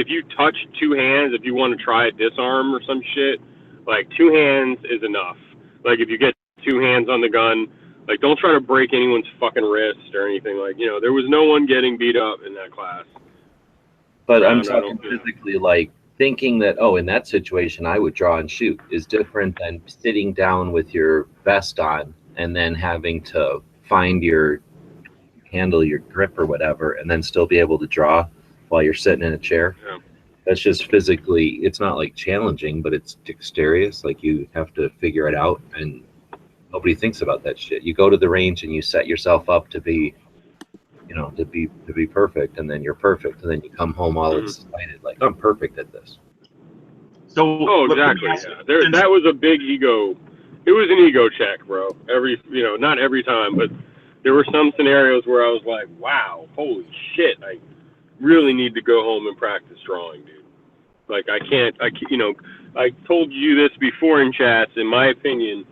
you touch two hands, if you want to try a disarm or some shit, like 2 hands is enough. Like if you get 2 hands on the gun, like don't try to break anyone's fucking wrist or anything. Like, there was no one getting beat up in that class. But I'm talking physically, like thinking that, in that situation I would draw and shoot is different than sitting down with your vest on and then having to handle your grip or whatever and then still be able to draw while you're sitting in a chair. Yeah. That's just physically, it's not like challenging, but it's dexterous. Like you have to figure it out, and nobody thinks about that shit. You go to the range and you set yourself up to be, to be perfect, and then you're perfect, and then you come home all excited, like I'm perfect at this. So exactly. Yeah. That was a big ego. It was an ego check, bro. Not every time, but there were some scenarios where I was like, wow, holy shit, I really need to go home and practice drawing, dude. Like I told you this before in chats, in my opinion,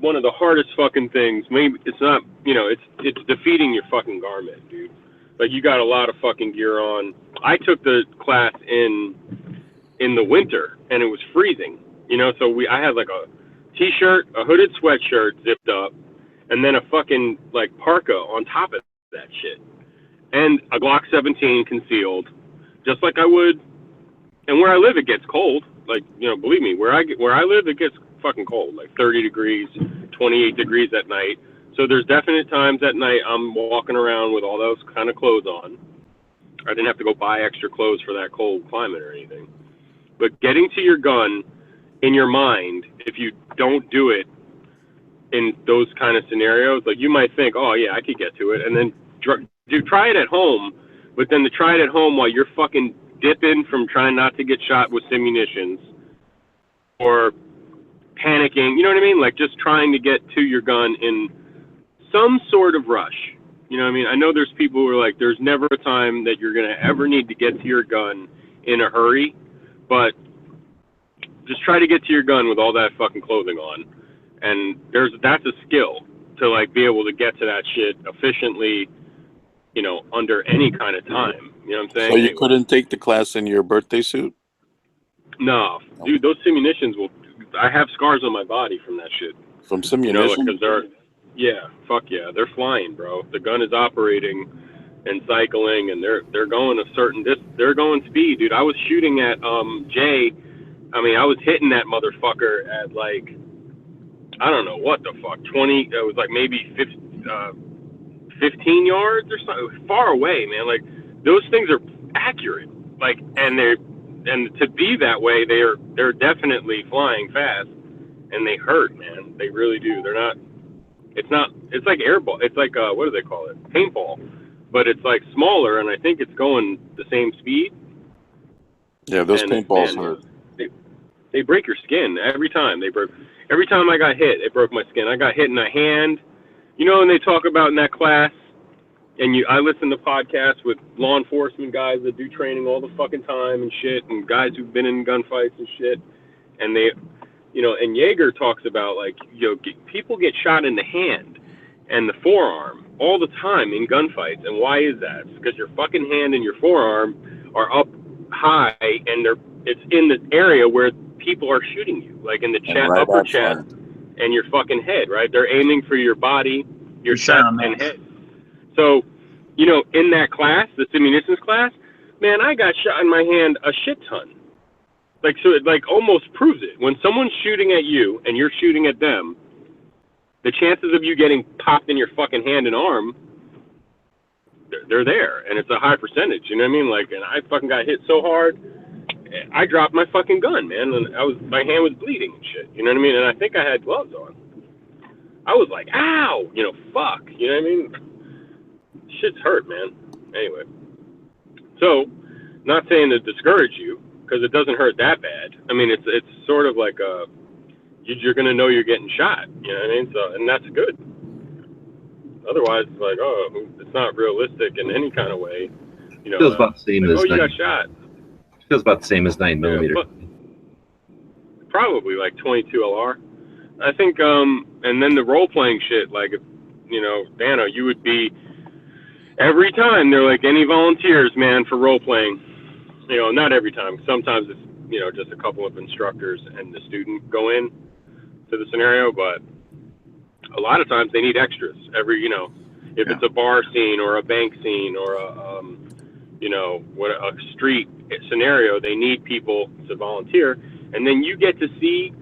one of the hardest fucking things, maybe it's not, it's defeating your fucking garment, dude. Like you got a lot of fucking gear on. I took the class in the winter and it was freezing, so I had like a t-shirt, a hooded sweatshirt zipped up, and then a fucking like parka on top of that shit. And a Glock 17 concealed, just like I would. And where I live, it gets cold. Like, believe me, where I live, it gets fucking cold. Like 30 degrees, 28 degrees at night. So there's definite times at night I'm walking around with all those kind of clothes on. I didn't have to go buy extra clothes for that cold climate or anything. But getting to your gun in your mind, if you don't do it in those kind of scenarios, like you might think, oh yeah, I could get to it, and then try it at home, but then to try it at home while you're fucking dipping from trying not to get shot with simunitions or panicking, you know what I mean? Like just trying to get to your gun in some sort of rush. You know what I mean? I know there's people who are like, there's never a time that you're going to ever need to get to your gun in a hurry, but just try to get to your gun with all that fucking clothing on. And that's a skill to be able to get to that shit efficiently, under any kind of time. You know what I'm saying? So you couldn't take the class in your birthday suit? No, dude, those simunitions will. I have scars on my body from that shit. From You know, simunition? because they're flying, bro. The gun is operating and cycling, and they're going a certain they're going speed, dude. I was shooting at Jay. I mean, I was hitting that motherfucker at like, I don't know what the fuck, 20. It was like maybe 15 yards or something, far away, man. Like those things are accurate, like, and to be that way, they're definitely flying fast, and they hurt, man. They really do. They're not. It's not. It's like airball. It's like what do they call it? Paintball, but it's like smaller, and I think it's going the same speed. Yeah, those paintballs hurt. They break your skin every time. Every time I got hit, it broke my skin. I got hit in the hand. You know, and they talk about in that class, and I listen to podcasts with law enforcement guys that do training all the fucking time and shit, and guys who've been in gunfights and shit, and they, you know, and Jaeger talks about, like, you know, people get shot in the hand and the forearm all the time in gunfights, and why is that? It's because your fucking hand and your forearm are up high, and it's in the area where people are shooting you, like in the chest, right upper chest, and your fucking head, right? They're aiming for your body, your chest, and head. So, you know, in that class, the simunitions class, man, I got shot in my hand a shit ton. Like, so it like almost proves it. When someone's shooting at you and you're shooting at them, the chances of you getting popped in your fucking hand and arm, they're there, and it's a high percentage. You know what I mean? Like, and I fucking got hit so hard, I dropped my fucking gun, man, and my hand was bleeding and shit. You know what I mean? And I think I had gloves on. I was like, ow, you know, fuck. You know what I mean? Shit's hurt, man. Anyway, so not saying to discourage you, because it doesn't hurt that bad. I mean, it's sort of like you're gonna know you're getting shot. You know what I mean? So, and that's good. Otherwise, it's like, oh, it's not realistic in any kind of way. You know, feels about the same like, as oh, you got shot. Feels about the same as 9mm. Yeah, probably like 22 LR. I think, and then the role playing shit, like, you know, Dano, you would be every time they're like, any volunteers, man, for role playing. You know, not every time. Sometimes it's, you know, just a couple of instructors and the student go in to the scenario, but a lot of times they need extras. You know, if it's a bar scene or a bank scene or a, you know, a street scenario, they need people to volunteer, and then you get to see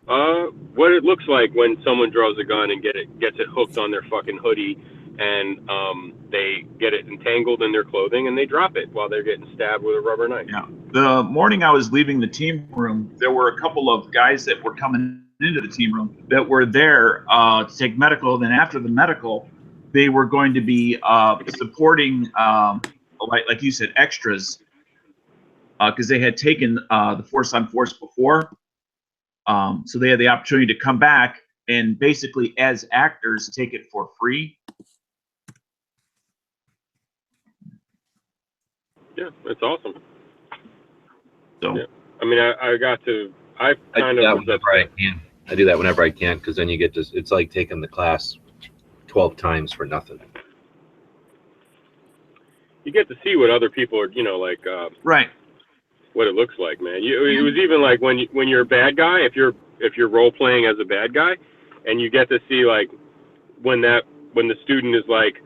what it looks like when someone draws a gun and gets it hooked on their fucking hoodie, and they get it entangled in their clothing and they drop it while they're getting stabbed with a rubber knife. Yeah. The morning I was leaving the team room, there were a couple of guys that were coming into the team room that were there to take medical. Then after the medical, they were going to be supporting, like you said, extras, because they had taken the Force on Force before. So they had the opportunity to come back and basically, as actors, take it for free. Yeah, it's awesome. So, yeah. I mean, I do that whenever I can. I do that whenever I can, because then you get to, it's like taking the class 12 times for nothing. You get to see what other people are, you know, like, right. What it looks like, man. It was even like when you're a bad guy, if you're role playing as a bad guy, and you get to see like when the student is like,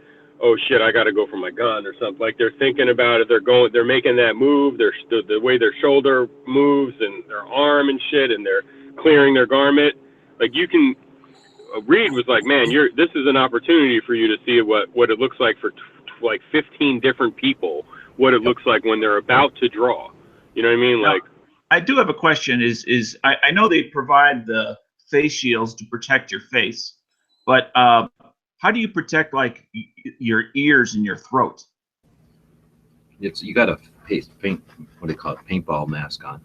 oh shit, I got to go for my gun or something. Like they're thinking about it, they're making that move. The way their shoulder moves and their arm and shit, and they're clearing their garment. Like you can. Reed was like, man, this is an opportunity for you to see what it looks like for like 15 different people. What it looks like when they're about to draw. You know what I mean? Now, like, I do have a question. I know they provide the face shields to protect your face, but how do you protect like your ears and your throat? You got a paint. What do you call it? Paintball mask on.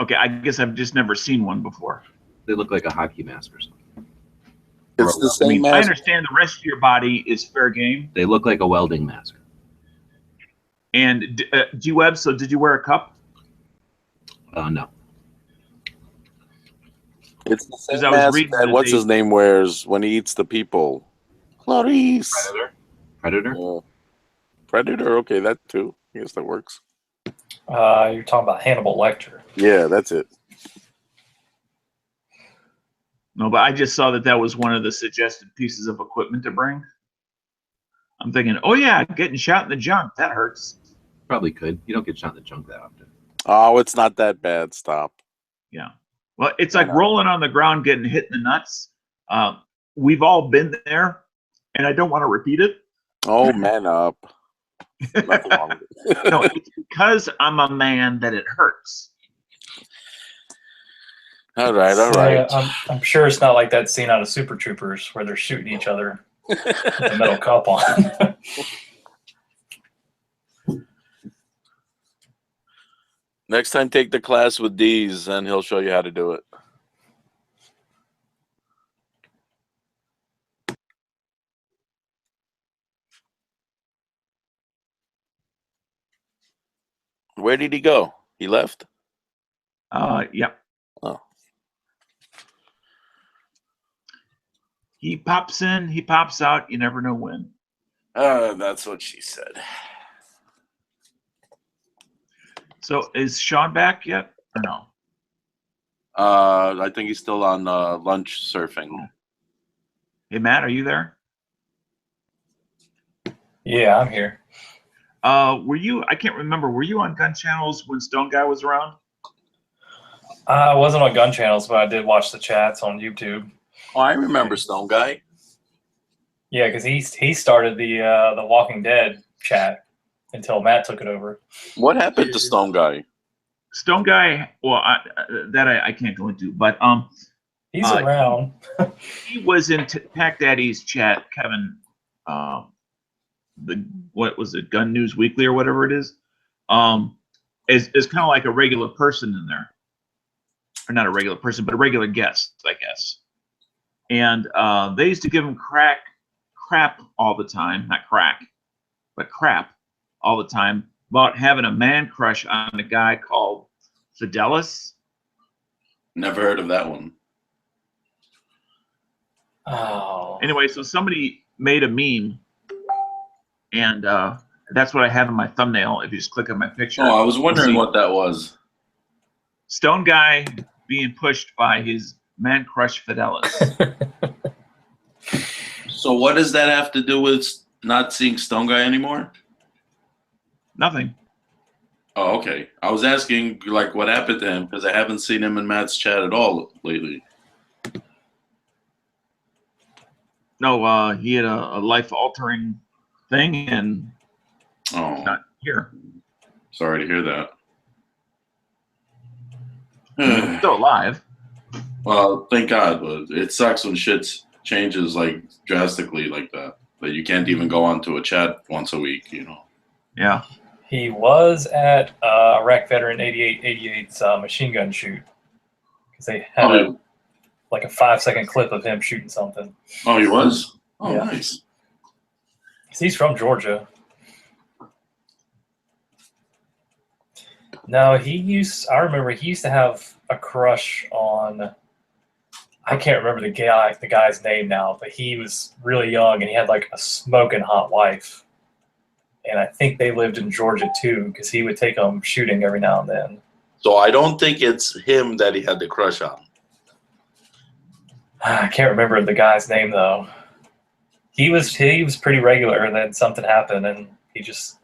Okay, I guess I've just never seen one before. They look like a hockey mask or something. It's the same mask. I understand the rest of your body is fair game. They look like a welding mask. And G-Web, so did you wear a cup? No. It's the same mask that what's his name wears when he eats the people. Clarice. Predator? Yeah. Predator. Okay, that too. I guess that works. You're talking about Hannibal Lecter. Yeah, that's it. No, but I just saw that was one of the suggested pieces of equipment to bring. I'm thinking, oh yeah, getting shot in the junk, that hurts. Probably could. You don't get shot in the junk that often. Oh, it's not that bad. Stop. Yeah. Well, it's like rolling on the ground, getting hit in the nuts. We've all been there, and I don't want to repeat it. Oh, man up. Nothing wrong with it. No, it's because I'm a man that it hurts. All right. I'm sure it's not like that scene out of Super Troopers where they're shooting each other with a metal cup on. Next time, take the class with D's, and he'll show you how to do it. Where did he go? He left? Yeah. Oh. He pops in, he pops out. You never know when. That's what she said. So is Sean back yet or no? I think he's still on lunch surfing. Hey, Matt, are you there? Yeah, I'm here. Were you? I can't remember. Were you on Gunchannels when Stone Guy was around? I wasn't on Gunchannels, but I did watch the chats on YouTube. Oh, I remember Stone Guy. Yeah, because he started the Walking Dead chat until Matt took it over. What happened to Stone Guy? Stone Guy. Well, I can't go into, but he's around. He was in Pac Daddy's chat, Kevin. What was it, Gun News Weekly or whatever it is, is kind of like a regular person in there, or not a regular person, but a regular guest, I guess. And they used to give him crap all the time, not crack, but crap all the time about having a man crush on a guy called Fidelis. Never heard of that one. Oh. Anyway, so somebody made a meme. And that's what I have in my thumbnail. If you just click on my picture. Oh, I was wondering what that was. Stone Guy being pushed by his man crush Fidelis. So what does that have to do with not seeing Stone Guy anymore? Nothing. Oh, okay. I was asking like what happened to him because I haven't seen him in Matt's chat at all lately. No, he had a life-altering thing, and not here. Sorry to hear that. He's still alive. Well, thank God, but it sucks when shit changes like drastically like that. That you can't even go onto a chat once a week, you know. Yeah. He was at Iraq Veteran 8888's machine gun shoot because they had like a 5-second clip of him shooting something. Oh, he was? Oh, yeah. Nice. He's from Georgia. No, I remember he used to have a crush on, I can't remember the guy's name now, but he was really young and he had like a smoking hot wife. And I think they lived in Georgia too, because he would take them shooting every now and then. So I don't think it's him that he had the crush on. I can't remember the guy's name though. He was pretty regular, and then something happened, and he just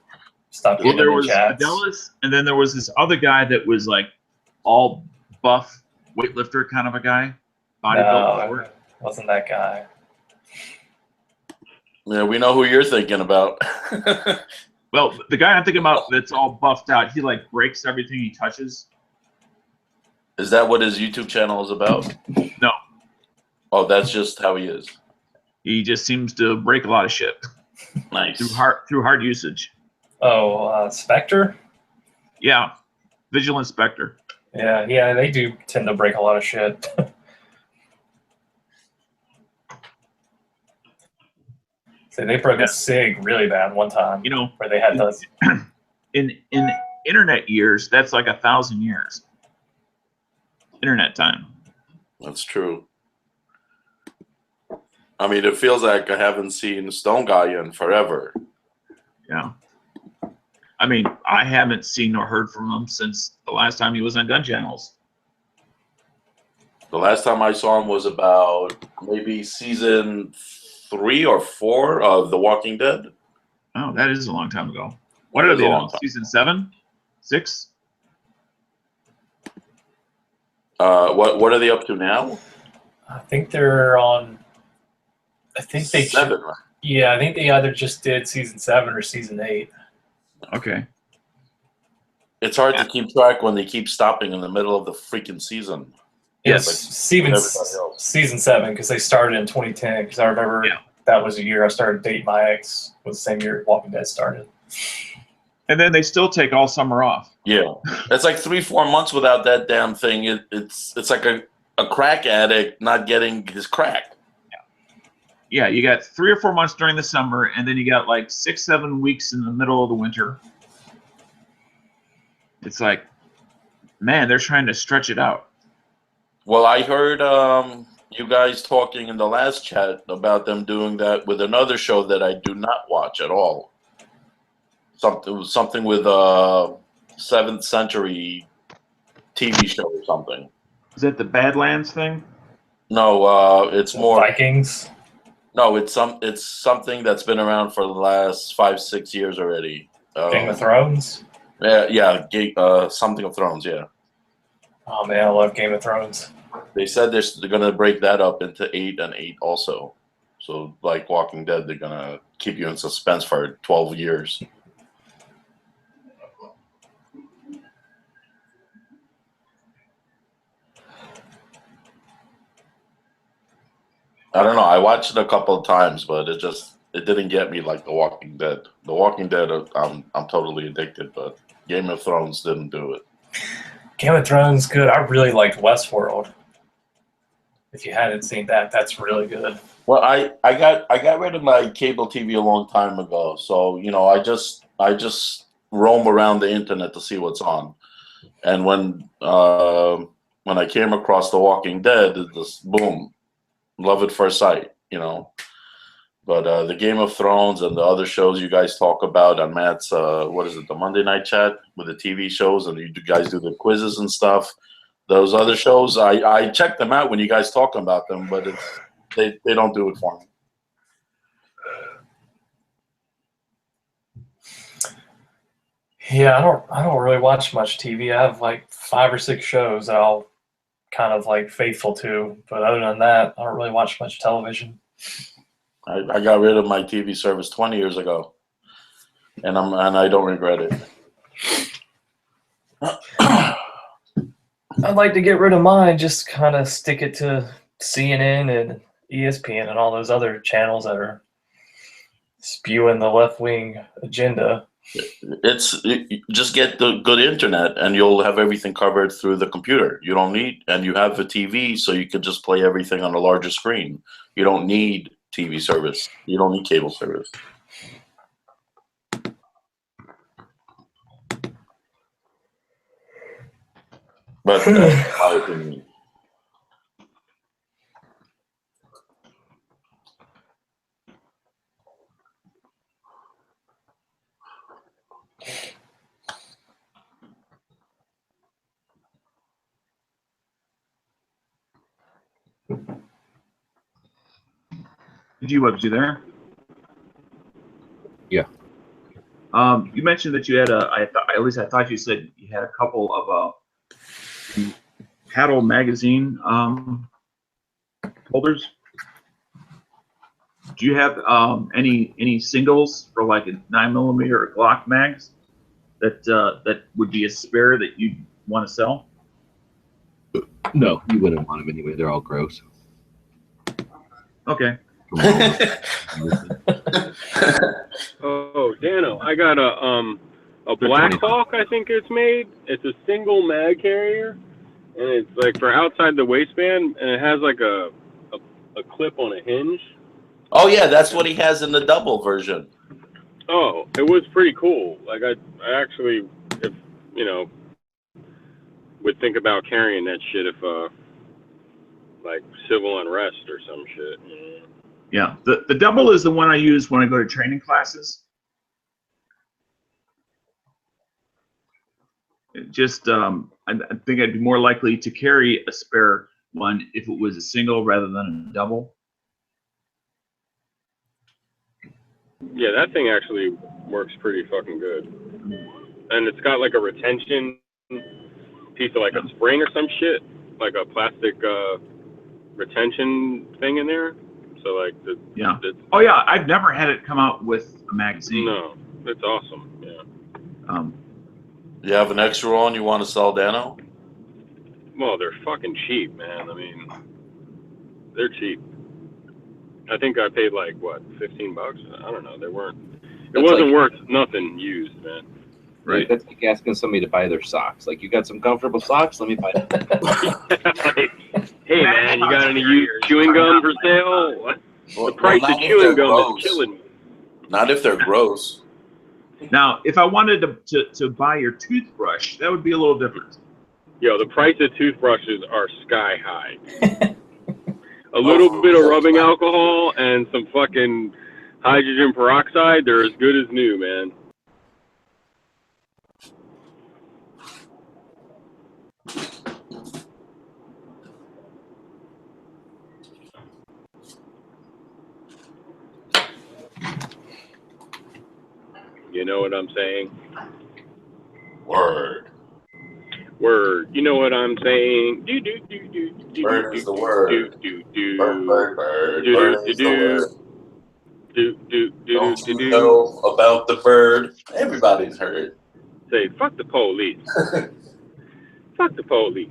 stopped. Well, there was Fidelis, and then there was this other guy that was like all buff, weightlifter kind of a guy. No, it wasn't that guy. Yeah, we know who you're thinking about. Well, the guy I'm thinking about that's all buffed out, he like breaks everything he touches. Is that what his YouTube channel is about? No. Oh, that's just how he is. He just seems to break a lot of shit. Nice. Through hard usage. Oh, Spectre? Yeah. Vigilant Spectre. Yeah, they do tend to break a lot of shit. So they broke a SIG really bad one time. You know, where they had those. In internet years, that's like 1,000 years. Internet time. That's true. I mean, it feels like I haven't seen Stone Guy in forever. Yeah. I mean, I haven't seen or heard from him since the last time he was on Gunchannels. The last time I saw him was about maybe season 3 or 4 of The Walking Dead. Oh, that is a long time ago. What are they on? Season 7? 6? What are they up to now? I think they're on. I think they 7, right? Yeah, I think they either just did season 7 or season 8. Okay. It's hard to keep track when they keep stopping in the middle of the freaking season. Yes, Like season 7 because they started in 2010. Because I remember that was a year I started dating my ex. Was the same year Walking Dead started. And then they still take all summer off. Yeah, it's like 3-4 months without that damn thing. It's like a crack addict not getting his crack. Yeah, you got 3 or 4 months during the summer, and then you got like 6-7 weeks in the middle of the winter. It's like, man, they're trying to stretch it out. Well, I heard you guys talking in the last chat about them doing that with another show that I do not watch at all. Something with 7th century TV show or something. Is that the Badlands thing? No, it's more Vikings. No, it's something that's been around for the last 5-6 years already. Game of Thrones. Yeah, something of Thrones. Yeah. Oh man, I love Game of Thrones. They said they're gonna break that up into 8 and 8 also. So like Walking Dead, they're gonna keep you in suspense for 12 years. I don't know. I watched it a couple of times, but it didn't get me like The Walking Dead. The Walking Dead, I'm totally addicted, but Game of Thrones didn't do it. Game of Thrones, good. I really liked Westworld. If you hadn't seen that, that's really good. Well, I got rid of my cable TV a long time ago, so I just roam around the internet to see what's on. And when I came across The Walking Dead, it just boom. Love at first sight, But the Game of Thrones and the other shows you guys talk about on Matt's, what is it, the Monday night chat with the TV shows, and you guys do the quizzes and stuff. Those other shows, I check them out when you guys talk about them, but they don't do it for me. Yeah, I don't really watch much TV. I have like 5 or 6 shows that I'll kind of like faithful to, but other than that, I don't really watch much television. I got rid of my TV service 20 years ago, and I don't regret it. I'd like to get rid of mine, just kind of stick it to CNN and ESPN and all those other channels that are spewing the left-wing agenda. Just get the good internet and you'll have everything covered through the computer. You don't need, and you have a TV, so you can just play everything on a larger screen. You don't need TV service. You don't need cable service. But that's my opinion. Was you there? Yeah. You mentioned that you had I thought you said you had a couple of Paddle magazine holders. Do you have any singles for like a 9mm or Glock mags that would be a spare that you want to sell? No, you wouldn't want them anyway. They're all gross. Okay. Oh, Dano, I got a Black Hawk, I think it's made. It's a single mag carrier, and it's like for outside the waistband, and it has like a clip on a hinge. Oh yeah, that's what he has in the double version. Oh, it was pretty cool. Like I actually, if would think about carrying that shit if like civil unrest or some shit. Yeah, the double is the one I use when I go to training classes. just I think I'd be more likely to carry a spare one if it was a single rather than a double. Yeah, that thing actually works pretty fucking good. And it's got like a retention piece of like a spring or some shit, like a plastic retention thing in there. So like Oh yeah, I've never had it come out with a magazine. No, it's awesome. Yeah. You have an extra one you want to sell, Dano? Well, they're fucking cheap, man. I mean, they're cheap. I think I paid like what, $15? I don't know. They weren't. It wasn't worth nothing used, man. Right. That's like asking somebody to buy their socks. Like, you got some comfortable socks? Let me buy them. Hey, man, you got any used chewing gum for sale? The price of chewing gum is killing me. Not if they're gross. Now, if I wanted to buy your toothbrush, that would be a little different. Yo, the price of toothbrushes are sky high. A little bit of rubbing alcohol and some fucking hydrogen peroxide, they're as good as new, man. You know what I'm saying? Word. Word. You know what I'm saying? Bird is the word. Bird, bird is the word. Don't you know about the bird? Everybody's heard. Say, fuck the police. Fuck the police.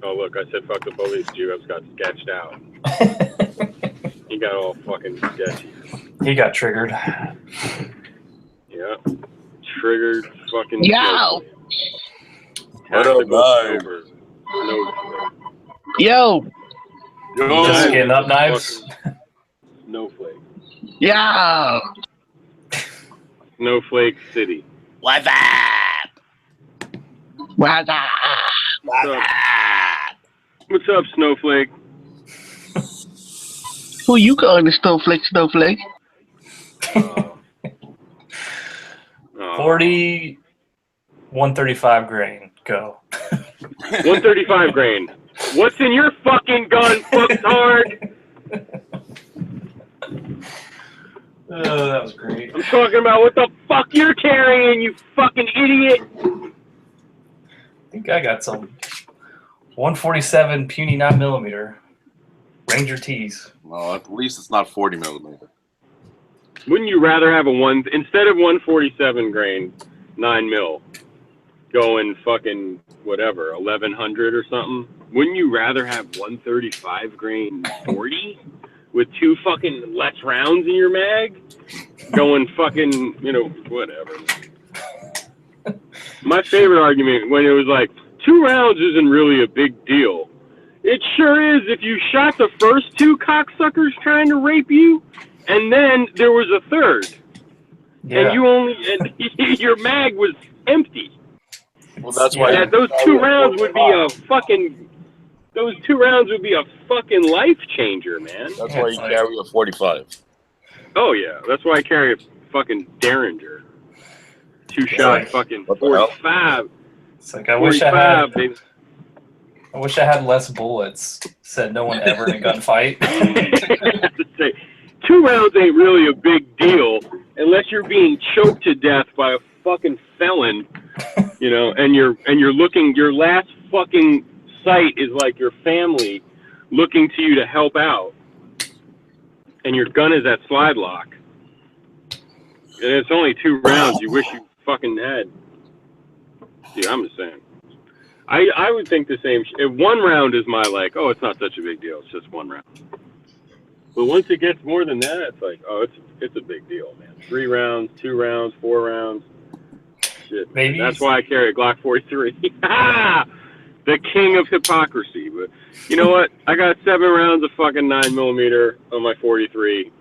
Oh, look, I said fuck the police. G-Reps got sketched out. He got all fucking sketchy. He got triggered. Yeah. Triggered fucking. Yo! What up, live? Yo! Just getting up knives? Snowflake. Yo! Snowflake City. What's up? What's up? What's up? What's up, Snowflake? Who you calling the Snowflake, Snowflake? 40, 135 grain. Go. 135 grain. What's in your fucking gun, fucktard? Oh, that was great. I'm talking about what the fuck you're carrying, you fucking idiot. I think I got some 147 puny 9mm Ranger T's. Well, at least it's not 40mm. Wouldn't you rather have instead of 147 grain 9mm going fucking whatever 1100 or something? Wouldn't you rather have 135 grain 40 with 2 fucking less rounds in your mag going fucking whatever? My favorite argument when it was like 2 rounds isn't really a big deal. It sure is if you shot the first 2 cocksuckers trying to rape you, and then there was a third, and your mag was empty. Well, that's why those 2 rounds would be a fucking. Those 2 rounds would be a fucking life changer, man. That's why you carry a 45. Oh yeah, that's why I carry a fucking Derringer. 2-shot fucking 45. It's like I wish I had less bullets. Said no one ever in a gunfight. 2 rounds ain't really a big deal unless you're being choked to death by a fucking felon, and you're looking. Your last fucking sight is like your family looking to you to help out, and your gun is at slide lock, and it's only 2 rounds. You wish you fucking had. Dude, I'm just saying. I would think the same. If 1 round is my like, oh, it's not such a big deal. It's just 1 round. But once it gets more than that, it's like, oh, it's a big deal, man. 3 rounds, 2 rounds, 4 rounds. Shit. Maybe that's why I carry a Glock 43. The king of hypocrisy. But you know what? I got 7 rounds of fucking 9mm on my 43,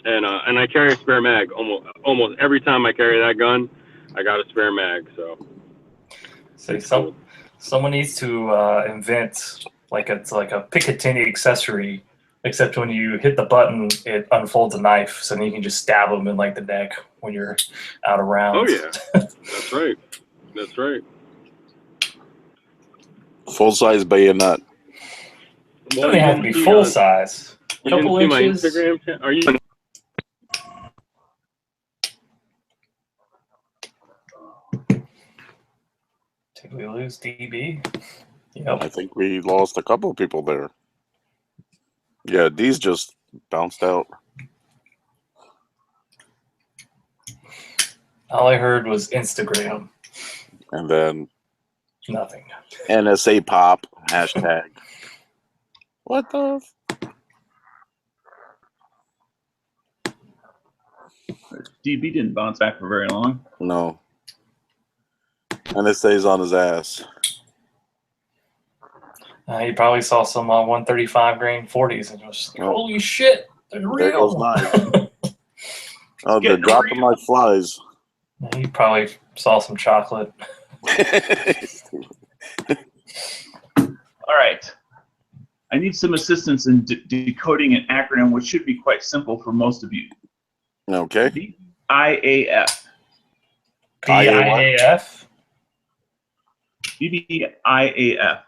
and I carry a spare mag almost every time I carry that gun. I got a spare mag, so. Someone needs to invent like a Picatinny accessory Except when you hit the button, it unfolds a knife, so then you can just stab them in like the neck when you're out of rounds. Oh yeah, that's right. That's right. Full-size bayonet. Doesn't even have to be full size. You Couple didn't see inches. my Instagram? Are you? Did we lose DB? Yep. I think we lost a couple of people there. Yeah, these just bounced out. All I heard was Instagram. And then Nothing. NSA pop hashtag. What the? DB didn't bounce back for very long. No. NSA's on his ass. You probably saw some 135 grain 40s and was like, holy shit, they're real. There goes mine. Oh, they're dropping like flies. You probably saw some chocolate. All right. I need some assistance in decoding an acronym, which should be quite simple for most of you. Okay. IAF. BIAF? BBIAF.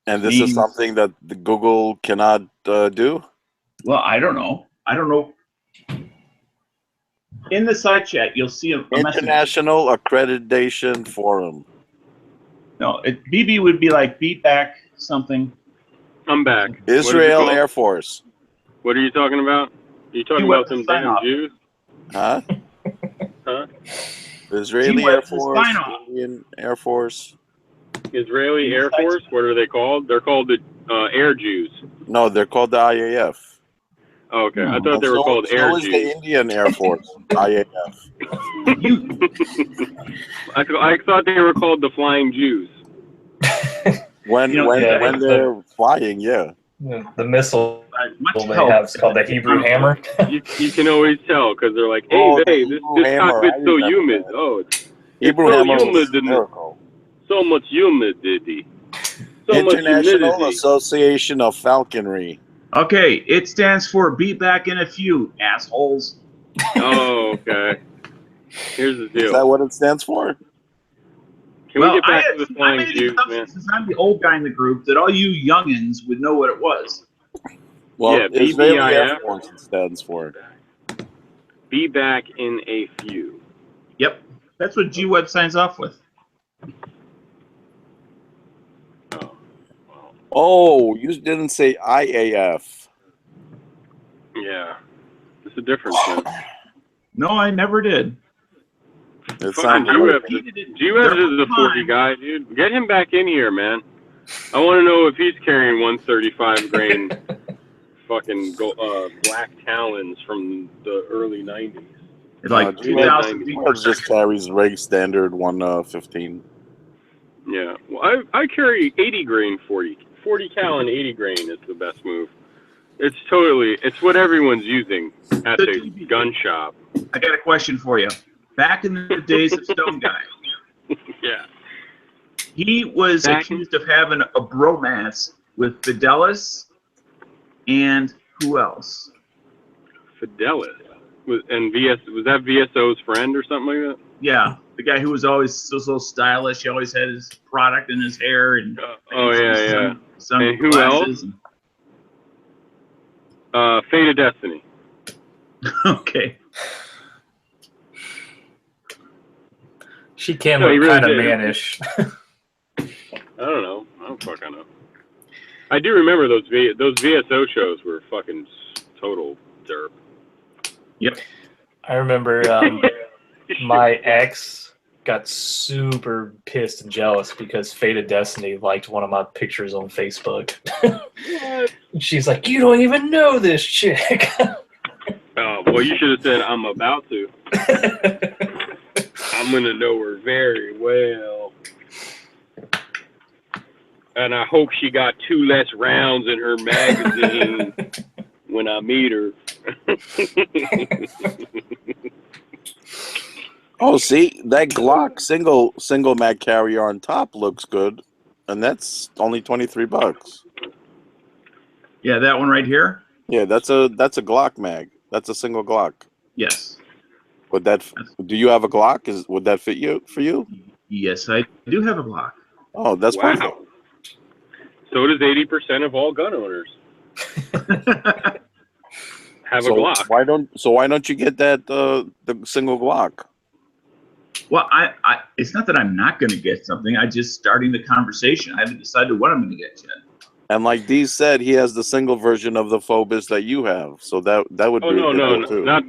And this is something that the Google cannot do? Well, I don't know. I don't know. In the side chat, you'll see a message. International Accreditation Forum. No, BB would be like beat back something. I'm back. Israel Air Force. What are you talking about? Are you talking about some damn Jews? Huh? Huh? Israeli Air Force, Indian Air Force. Israeli Air Force? What are they called? They're called the Air Jews. No, they're called the IAF. Oh, okay. I thought they were called Air So is Jews. the Indian Air Force, IAF. I thought they were called the Flying Jews. When they're flying, yeah. The missile they have is called the Hebrew Hammer. You can always tell because they're like, hey, Oh, hey, the this Hebrew Hammer, cockpit's I so remember humid. that. Oh, it's Hebrew so Hammer was humid. a miracle. So much humidity. So much International humidity. Association of Falconry. Okay, it stands for beat back in a few, assholes. Oh, okay. Here's the deal. Is that what it stands for? Can we get back to the Flying I made Jews, the man? since I'm the old guy in the group, that all you youngins would know what it was. Well, Yeah, Israeli Air BBIF. Force it stands for. Be back in a few. Yep, that's what G-Web signs off with. Oh, you didn't say IAF. Yeah. It's a difference, man. No, I never did. It Fucking sounded G-Webs is a 40 guy, dude. Get him back in here, man. I want to know if he's carrying 135 grain fucking black talons from the early 90s. Like 2000. G-Webs just carries reg standard 115. Yeah. Well, I carry 80 grain 40 cal and 80 grain is the best move. It's what everyone's using at the gun shop. I got a question for you. Back in the days of Stone Guy, Yeah. he was accused of having a bromance with Fidelis and who else? Fidelis. Was that VSO's friend or something like that? Yeah, the guy who was always so stylish. He always had his product in his hair and And who else? Fate of Destiny. Okay. She can No, he look really kind of did. mannish. I don't know. I don't fucking know. I do remember those VSO shows were fucking total derp. Yep. I remember my ex got super pissed and jealous because Fate of Destiny liked one of my pictures on Facebook. She's like, you don't even know this chick. Oh, well, you should have said, I'm about to. I'm going to know her very well. And I hope she got 2 less rounds in her magazine when I meet her. Oh, see, that Glock single mag carrier on top looks good, and that's only $23. Yeah, that one right here. Yeah, that's a Glock mag. That's a single Glock. Yes. Would that? Do you have a Glock? Would that fit you for you? Yes, I do have a Glock. Oh, that's Wow. perfect. So does 80% of all gun owners. Have a Glock. Why don't you get that the single Glock? Well, it's not that I'm not going to get something. I just starting the conversation. I haven't decided what I'm going to get yet. And like Dee said, he has the single version of the Phobos that you have, so that would be no, too. not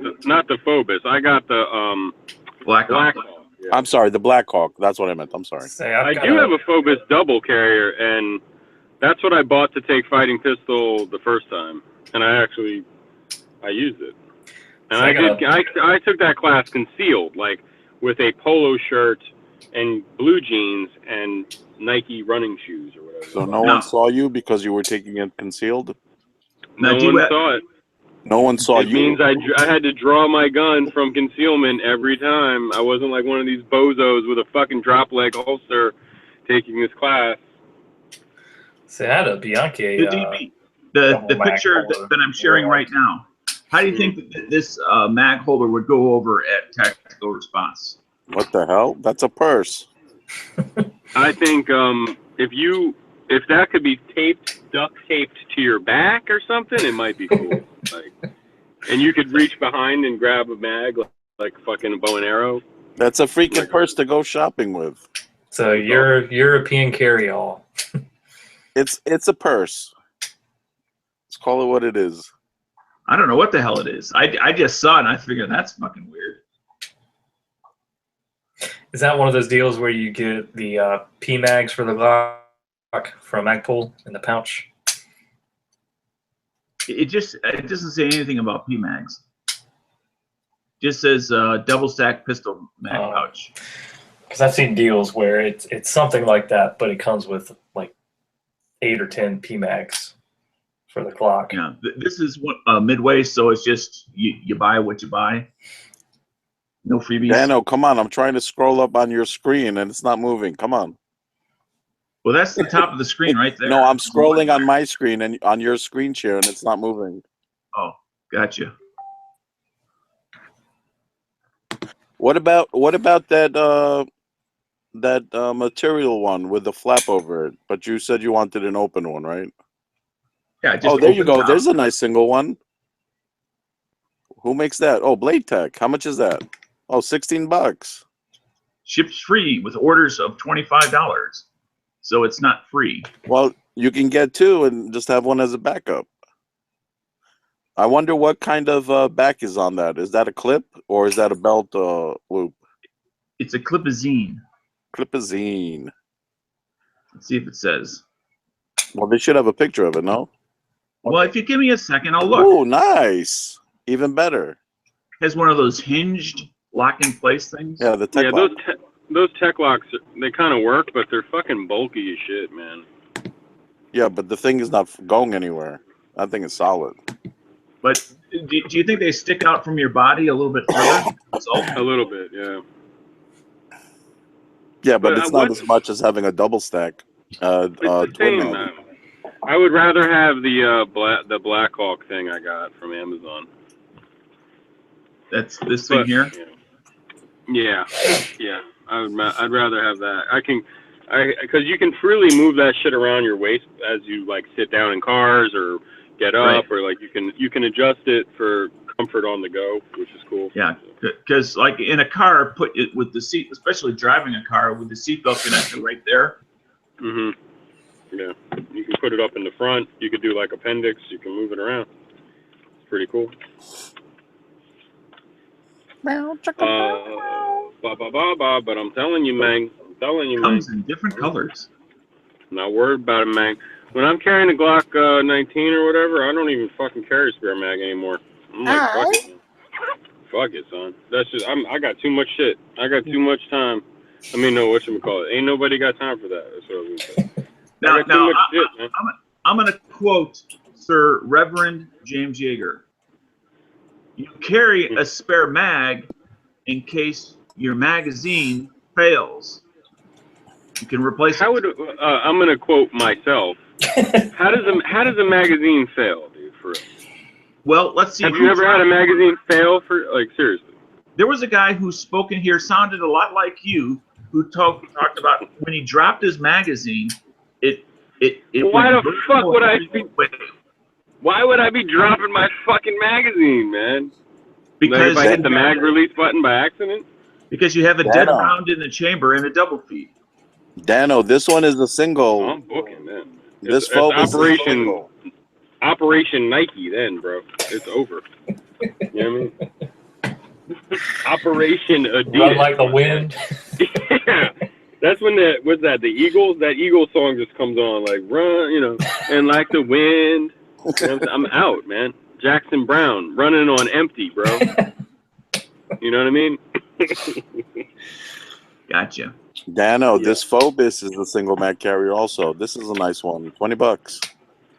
the Phobos. I got the Black Hawk. Yeah. I'm sorry, the Black Hawk. That's what I meant. I'm sorry. I do have a Phobos double carrier, and that's what I bought to take fighting pistol the first time, and I used it. And I took that class concealed, like with a polo shirt and blue jeans and Nike running shoes or whatever. So no one saw you because you were taking it concealed? No one saw it. No one saw you? It means I had to draw my gun from concealment every time. I wasn't like one of these bozos with a fucking drop leg holster taking this class. See, I had a Bianchi. The picture that I'm sharing right now. How do you think that this mag holder would go over at tactical response? What the hell? That's a purse. I think if that could be duct taped to your back or something, it might be cool. And you could reach behind and grab a mag like fucking a bow and arrow. That's a freaking purse to go shopping with. So you're European carry-all. It's a purse. Let's call it what it is. I don't know what the hell it is. I just saw it and I figured that's fucking weird. Is that one of those deals where you get the P mags for the Glock from Magpul in the pouch? It doesn't say anything about P mags. Just says double stack pistol mag pouch. Because I've seen deals where it's something like that, but it comes with like 8 or 10 P mags for the Glock. Yeah, this is midway, so it's just you buy what you buy. No freebies. Dano, come on! I'm trying to scroll up on your screen and it's not moving. Come on. Well, that's the top of the screen right there. No, I'm scrolling on my screen and on your screen share, and it's not moving. Oh, gotcha. What about that material one with the flap over it? But you said you wanted an open one, right? Yeah. Just oh, there you go. top. There's a nice single one. Who makes that? Oh, Blade Tech. How much is that? Oh, $16. Ships free with orders of $25. So it's not free. Well, you can get two and just have one as a backup. I wonder what kind of back is on that. Is that a clip or is that a belt loop? It's a clipazine. Clipazine. Let's see if it says. Well, they should have a picture of it, no? Well, if you give me a second, I'll look. Oh, nice. Even better. It has one of those hinged lock-in-place things. Yeah, the tech lock. Those tech locks, they kind of work, but they're fucking bulky as shit, man. Yeah, but the thing is not going anywhere. That thing is solid. But do you think they stick out from your body a little bit further? A little bit, yeah. Yeah, but it's not as much as having a double stack. It's the same, man. I would rather have the Black Hawk thing I got from Amazon. That's this thing here? Yeah. I'd rather have that. Because you can freely move that shit around your waist as you like sit down in cars or get up, or like you can adjust it for comfort on the go, which is cool. Yeah, because like in a car, put it with the seat, especially driving a car with the seatbelt connector right there. Mhm. Yeah, you can put it up in the front. You could do like appendix. You can move it around. It's pretty cool. But I'm telling you, man. Comes in different colors. Not worried about it, man. When I'm carrying a Glock 19 or whatever, I don't even fucking carry a spare mag anymore. I'm like, fuck it, man. Fuck it, son. That's just I got too much shit. I got too much time. I mean, no, whatchamacallit. Ain't nobody got time for that. That's what I was gonna say. I'm going to quote Sir Reverend James Yeager. You carry a spare mag in case your magazine fails. You can replace how would I'm gonna quote myself. How does a magazine fail, dude? For real? Well, let's see. Have you ever had a magazine fail? For like seriously? There was a guy who spoke in here, sounded a lot like you, who talked about when he dropped his magazine, it Why the fuck would I be? Why would I be dropping my fucking magazine, man? Because like if I hit the mag release button by accident. Because you have a dead round in the chamber and a double feed. Dano, this one is a single. Oh, I'm booking, man. This it's focus is Operation Nike, then, bro. It's over. You know what I mean? Operation Adidas. Run like the wind. Yeah. That's when the Eagles? That Eagles song just comes on, like, run, you know, and like the wind. You know, I'm out, man. Jackson Brown, running on empty, bro. You know what I mean? Gotcha. Dano, this Phobos is a single mag carrier also. This is a nice one. $20.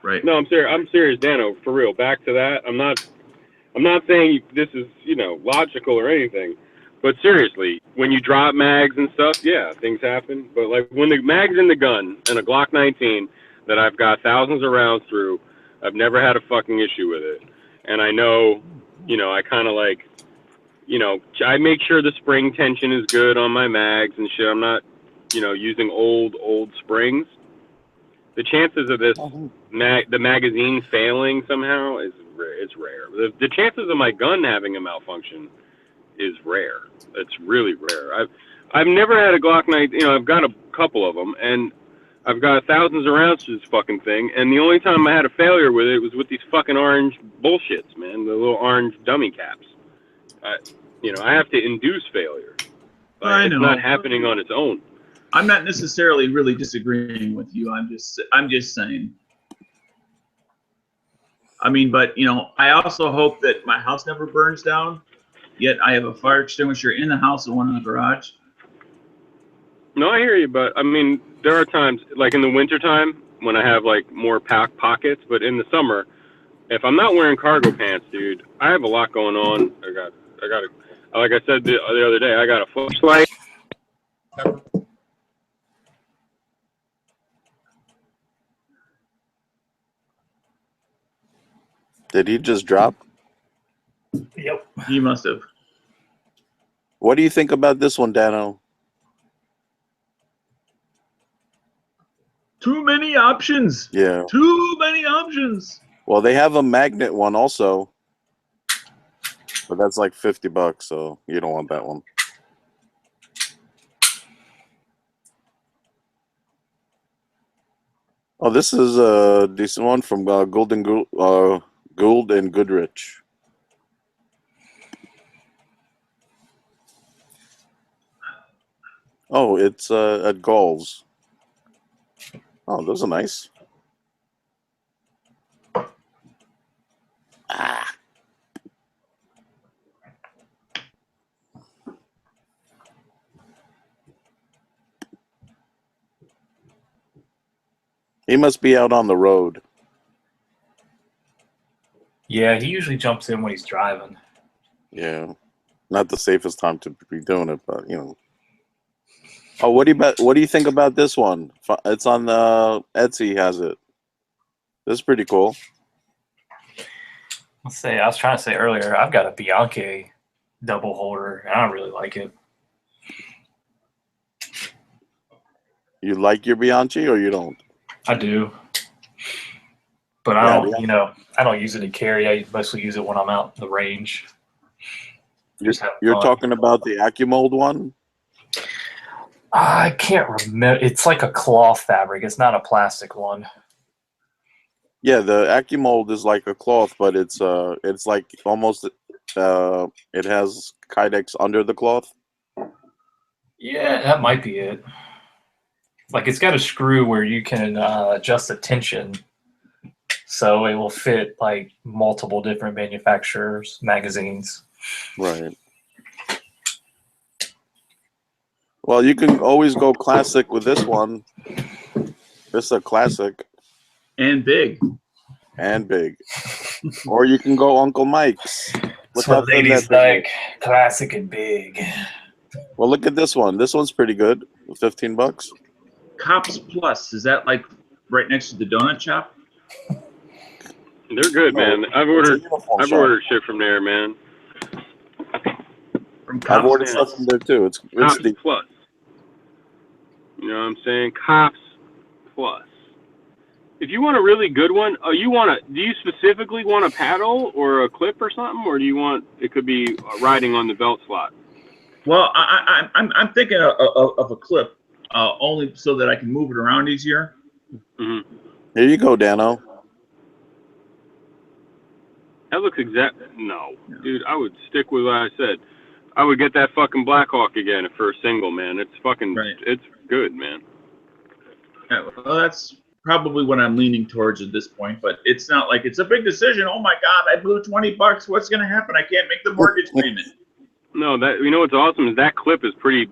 Right. No, I'm serious, Dano, for real. Back to that. I'm not saying this is, you know, logical or anything. But seriously, when you drop mags and stuff, yeah, things happen. But like when the mag's in the gun and a Glock 19 that I've got thousands of rounds through, I've never had a fucking issue with it. And I know, you know, I kind of like, you know, I make sure the spring tension is good on my mags and shit. I'm not, you know, using old springs. The chances of this the magazine failing somehow is rare. The chances of my gun having a malfunction is rare. It's really rare. I've never had a Glock 19. You know, I've got a couple of them, and I've got thousands of rounds to this fucking thing. And the only time I had a failure with it was with these fucking orange bullshits, man. The little orange dummy caps. You know, I have to induce failure. I know. It's not happening on its own. I'm not necessarily really disagreeing with you. I'm just saying. I mean, but you know, I also hope that my house never burns down. Yet I have a fire extinguisher in the house and one in the garage. No, I hear you, but I mean, there are times, like in the wintertime, when I have like more pockets. But in the summer, if I'm not wearing cargo pants, dude, I have a lot going on. I got like I said the other day, I got a flashlight. Did he just drop? Yep. He must have. What do you think about this one, Dano? Too many options. Yeah. Too many options. Well, they have a magnet one also, but that's like $50, so you don't want that one. Oh, this is a decent one from Gould and Goodrich. Oh, it's at Gauls. Oh, those are nice. Ah. He must be out on the road. Yeah, he usually jumps in when he's driving. Yeah, not the safest time to be doing it, but you know. Oh, what do you think about this one? It's on Etsy. Has it? This is pretty cool. Let's say I was trying to say earlier, I've got a Bianchi double holder, and I don't really like it. You like your Bianchi or you don't? I do, but I don't. You know, I don't use it to carry. I mostly use it when I'm out in the range. You're talking about the AccuMold one? I can't remember. It's like a cloth fabric. It's not a plastic one. Yeah, the AccuMold is like a cloth, but it's like almost it has Kydex under the cloth. Yeah, that might be it. Like it's got a screw where you can adjust the tension, so it will fit like multiple different manufacturers' magazines. Right. Well, you can always go classic with this one. This is a classic. And big. And big. Or you can go Uncle Mike's. That's what ladies like, classic and big. Well, look at this one. This one's pretty good. $15. Cops Plus, is that like right next to the donut shop? They're good, man. I've ordered shit from there, man. From I've Cops ordered Plus? stuff from there too. It's Cops the Plus. You know what I'm saying? Cops Plus. If you want a really good one, do you specifically want a paddle or a clip or something, or do you want it could be riding on the belt slot? Well, I'm thinking of a clip, only so that I can move it around easier. Mm-hmm. Here you go, Dano. That looks No, dude, I would stick with what I said. I would get that fucking Blackhawk again for a single, man. It's fucking, It's good, man. Yeah, well, that's probably what I'm leaning towards at this point, but it's not like it's a big decision. Oh my God, I blew $20. What's going to happen? I can't make the mortgage payment. No, what's awesome is that clip is pretty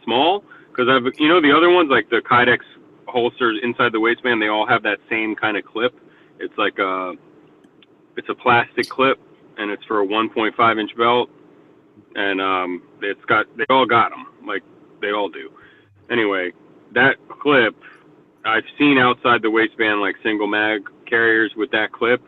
small, because the other ones like the Kydex holsters inside the waistband, they all have that same kind of clip. It's like it's a plastic clip, and it's for a 1.5 inch belt, and they all got them, like they all do. Anyway, that clip I've seen outside the waistband, like single mag carriers with that clip,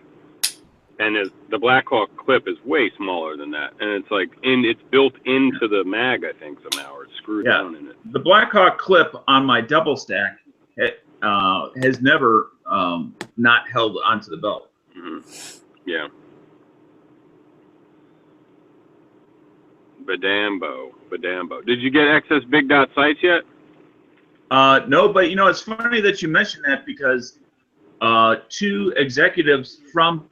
and the Blackhawk clip is way smaller than that, and it's like it's built into the mag, I think, somehow, or it's screwed down in it. The Blackhawk clip on my double stack has never not held onto the belt. Mm-hmm. Yeah. Badambo. Did you get excess big dot sights yet? No, but it's funny that you mentioned that, because two executives from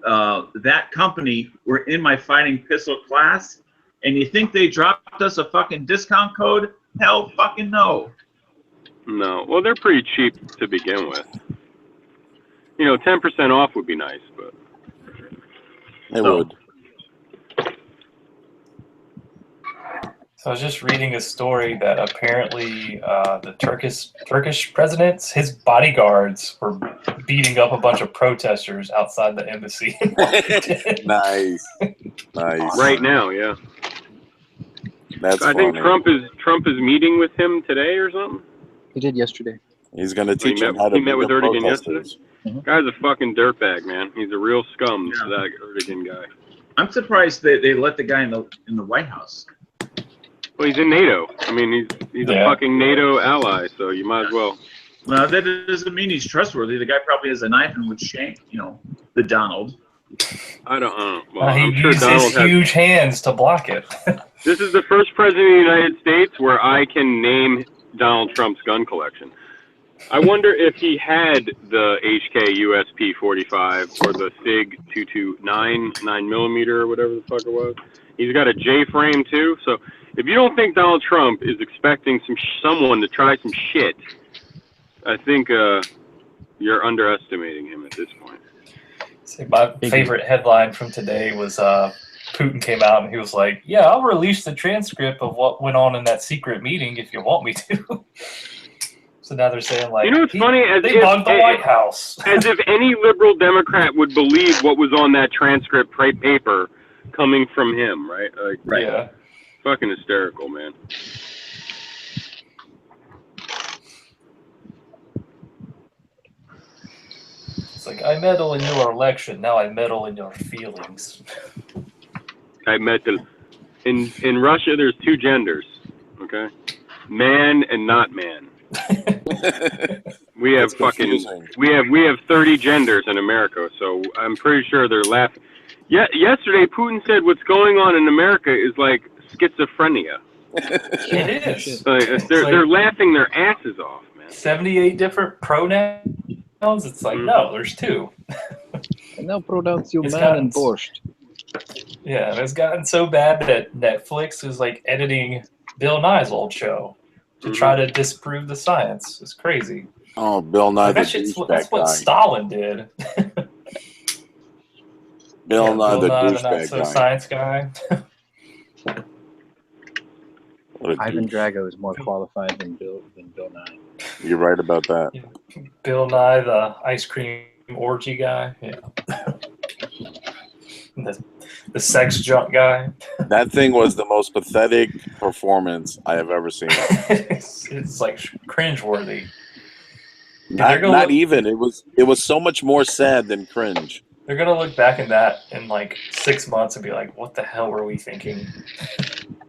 that company were in my fighting pistol class, and you think they dropped us a fucking discount code? Hell fucking no. No. Well, they're pretty cheap to begin with. 10% off would be nice, but it would. So I was just reading a story that apparently the Turkish president, his bodyguards were beating up a bunch of protesters outside the embassy. Nice. Right now, yeah. That's I think funny. Trump is meeting with him today or something. He did yesterday. He's going to teach him how to He met with beat up Erdogan protesters. yesterday. Guy's a fucking dirtbag, man. He's a real scum, that Erdogan guy. I'm surprised they let the guy in the White House. Well, he's in NATO. I mean, he's a fucking NATO ally, so you might as well. Well, that doesn't mean he's trustworthy. The guy probably has a knife and would shank, the Donald. I don't know. Well, He I'm sure used Donald his huge hands to block it. This is the first president of the United States where I can name Donald Trump's gun collection. I wonder if he had the HK USP 45 or the SIG 229 9mm or whatever the fuck it was. He's got a J frame too. So if you don't think Donald Trump is expecting someone to try some shit, I think you're underestimating him at this point. See, my favorite headline from today was Putin came out and he was like, "Yeah, I'll release the transcript of what went on in that secret meeting if you want me to." So now they're saying, like, what's funny? They bugged the White House. As if any liberal Democrat would believe what was on that transcript paper coming from him, right? Like, right. Yeah. Fucking hysterical, man. It's like, I meddle in your election, now I meddle in your feelings. I meddle. In Russia, there's two genders, okay? Man and not man. We have we have 30 genders in America, so I'm pretty sure they're laughing. Yeah, yesterday Putin said what's going on in America is like schizophrenia. It is. They're laughing their asses off, man. 78 different pronouns. It's like, no, there's two. And now pronounce you man and borscht. Yeah, and it's gotten so bad that Netflix is like editing Bill Nye's old show to try to disprove the science. It's crazy. Oh, Bill Nye the douchebag That's what guy. Stalin did. Bill Nye the douchebag not so guy. science guy. Ivan Drago is more qualified than Bill Nye. You're right about that. Bill Nye, the ice cream orgy guy. Yeah. The sex junk guy. That thing was the most pathetic performance I have ever seen. It's like cringeworthy. Not even. It was so much more sad than cringe. They're gonna look back at that in like 6 months and be like, "What the hell were we thinking?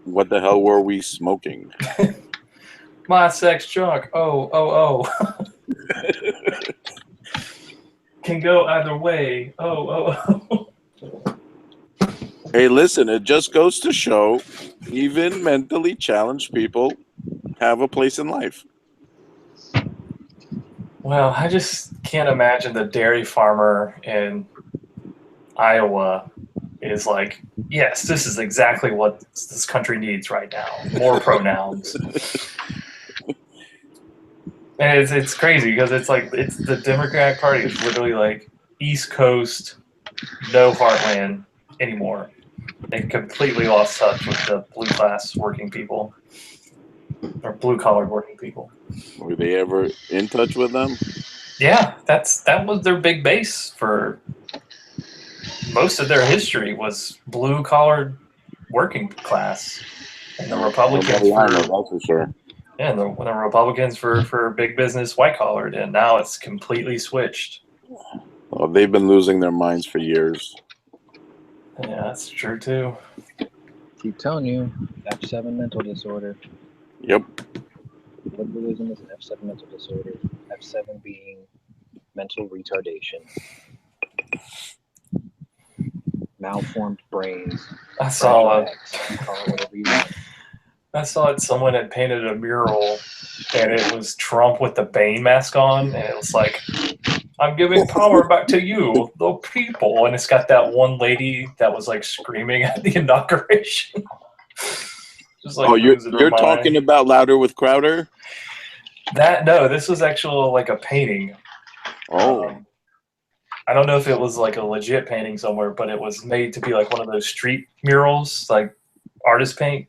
What the hell were we smoking?" My sex junk. Oh. Can go either way. Oh. Hey, listen, it just goes to show even mentally challenged people have a place in life. Well, I just can't imagine the dairy farmer in Iowa is like, yes, this is exactly what this country needs right now. More pronouns. And it's crazy because it's like it's the Democratic Party is literally like East Coast, no heartland anymore. They completely lost touch with the blue class working people or blue collar working people. Were they ever in touch with them? Yeah, that was their big base for most of their history was blue collar working class, and the Republicans that's for sure. Yeah, and the Republicans for big business white collared, and now it's completely switched. Well, they've been losing their minds for years. Yeah, that's true too. Keep telling you, F7 mental disorder. Yep. Liberalism is an F7 mental disorder. F7 being mental retardation. Malformed brains. I saw it. Call it whatever you want. I saw it. Someone had painted a mural, and it was Trump with the Bane mask on, and it was like, "I'm giving power back to you, the people," and it's got that one lady that was like screaming at the inauguration. Just, like, you're talking about Louder with Crowder? No, this was actual like a painting. Oh. I don't know if it was like a legit painting somewhere, but it was made to be like one of those street murals, like artist paint.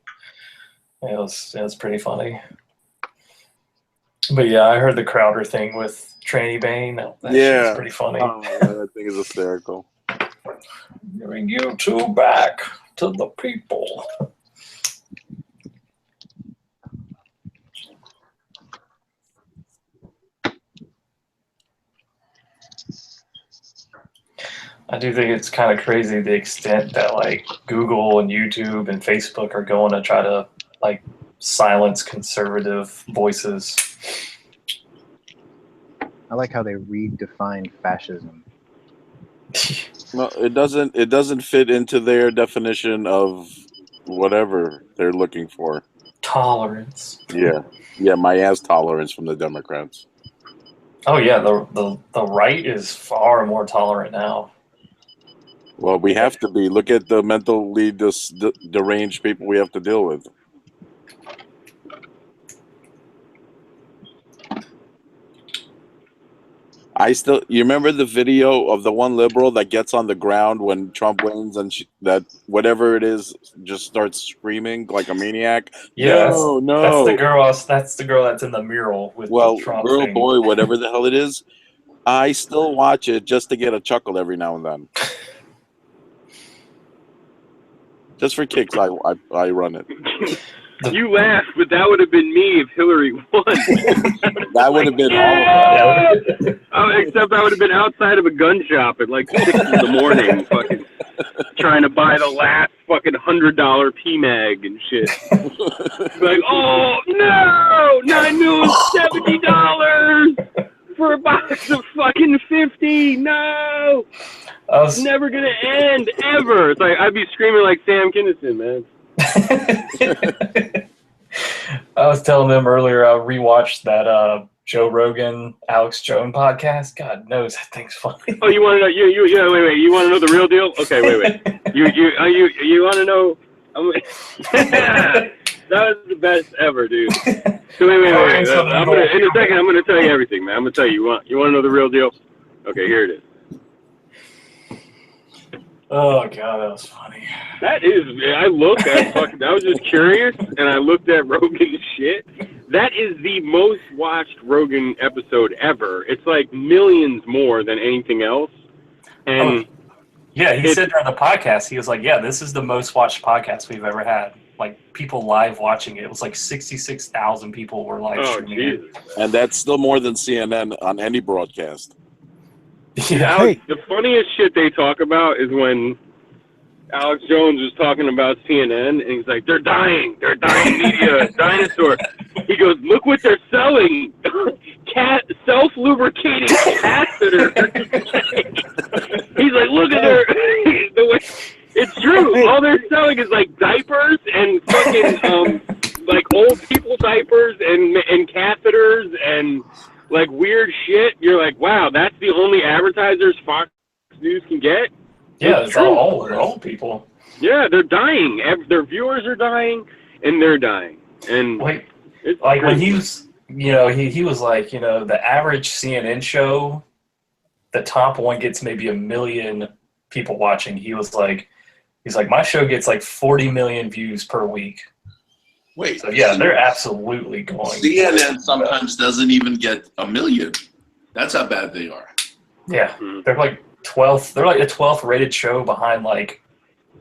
It was pretty funny. But yeah, I heard the Crowder thing with Tranny Bane. That shit's pretty funny. Oh, that thing is hysterical. Giving you two back to the people. I do think it's kind of crazy the extent that like Google and YouTube and Facebook are going to try to like silence conservative voices. I like how they redefined fascism. No, it doesn't fit into their definition of whatever they're looking for. Tolerance. Yeah, my ass tolerance from the Democrats. Oh yeah, the right is far more tolerant now. Well, we have to be. Look at the mentally deranged people we have to deal with. You remember the video of the one liberal that gets on the ground when Trump wins and that whatever it is just starts screaming like a maniac? Yeah, no. That's the girl that's in the mural with the Trump girl, thing. boy, whatever the hell it is. I still watch it just to get a chuckle every now and then. Just for kicks, I run it. You laughed, but that would have been me if Hillary won. That would have been all of us. Except I would have been outside of a gun shop at like 6 in the morning, fucking trying to buy the last fucking $100 PMag and shit. Like, oh no! I knew it was $70 for a box of fucking 50. No! It's never gonna end ever. It's like I'd be screaming like Sam Kinison, man. I was telling them earlier I rewatched that Joe Rogan, Alex Jones podcast. God knows that thing's funny. Oh, you want to know? Wait. You want to know the real deal? Okay, wait. You want to know? That was the best ever, dude. So wait. In a second, I'm gonna tell you everything, man. I'm gonna tell you. You want to know the real deal? Okay, here it is. Oh god, that was funny. That is, I was just curious, and I looked at Rogan's shit. That is the most watched Rogan episode ever. It's like millions more than anything else. And Yeah, he said during the podcast, he was like, "Yeah, this is the most watched podcast we've ever had. Like people live watching it. It was like 66,000 people were live streaming it." And that's still more than CNN on any broadcast. Yeah. Alex, the funniest shit they talk about is when Alex Jones was talking about CNN, and he's like, "They're dying media, dinosaur." He goes, "Look what they're selling, self-lubricating catheter." He's like, "Look at the way." It's true. All they're selling is like diapers and fucking like old people diapers and catheters and like weird shit. You're like, wow, that's the only advertisers Fox News can get. Yeah, it's all old people. Yeah, they're dying. Their viewers are dying, and they're dying. And it's like when crazy. he was, he was like, the average CNN show, the top one gets maybe 1 million people watching. He's like, my show gets like 40 million views per week. Wait. So yeah, they're absolutely going. CNN sometimes doesn't even get 1 million. That's how bad they are. Yeah, they're like 12th. They're like the 12th rated show behind like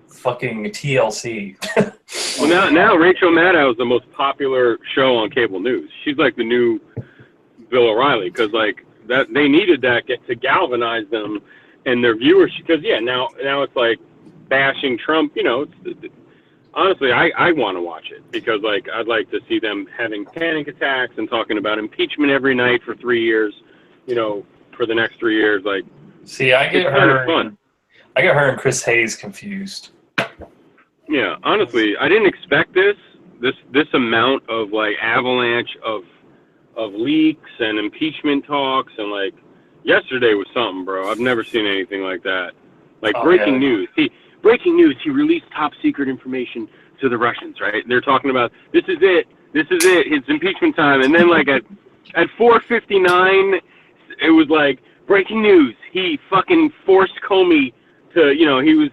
fucking TLC. Well, now Rachel Maddow is the most popular show on cable news. She's like the new Bill O'Reilly because like that they needed that to galvanize them and their viewers. Because now it's like bashing Trump. Honestly, I want to watch it because like I'd like to see them having panic attacks and talking about impeachment every night for 3 years. For the next 3 years, like. See, I get her and Chris Hayes confused. Yeah, honestly, I didn't expect this amount of like avalanche of leaks and impeachment talks, and like yesterday was something, bro. I've never seen anything like that. Like breaking news. Breaking news. He released top secret information to the Russians. Right? They're talking about this is it. It's impeachment time, and then like at 4:59, it was like breaking news. He fucking forced Comey to, he was,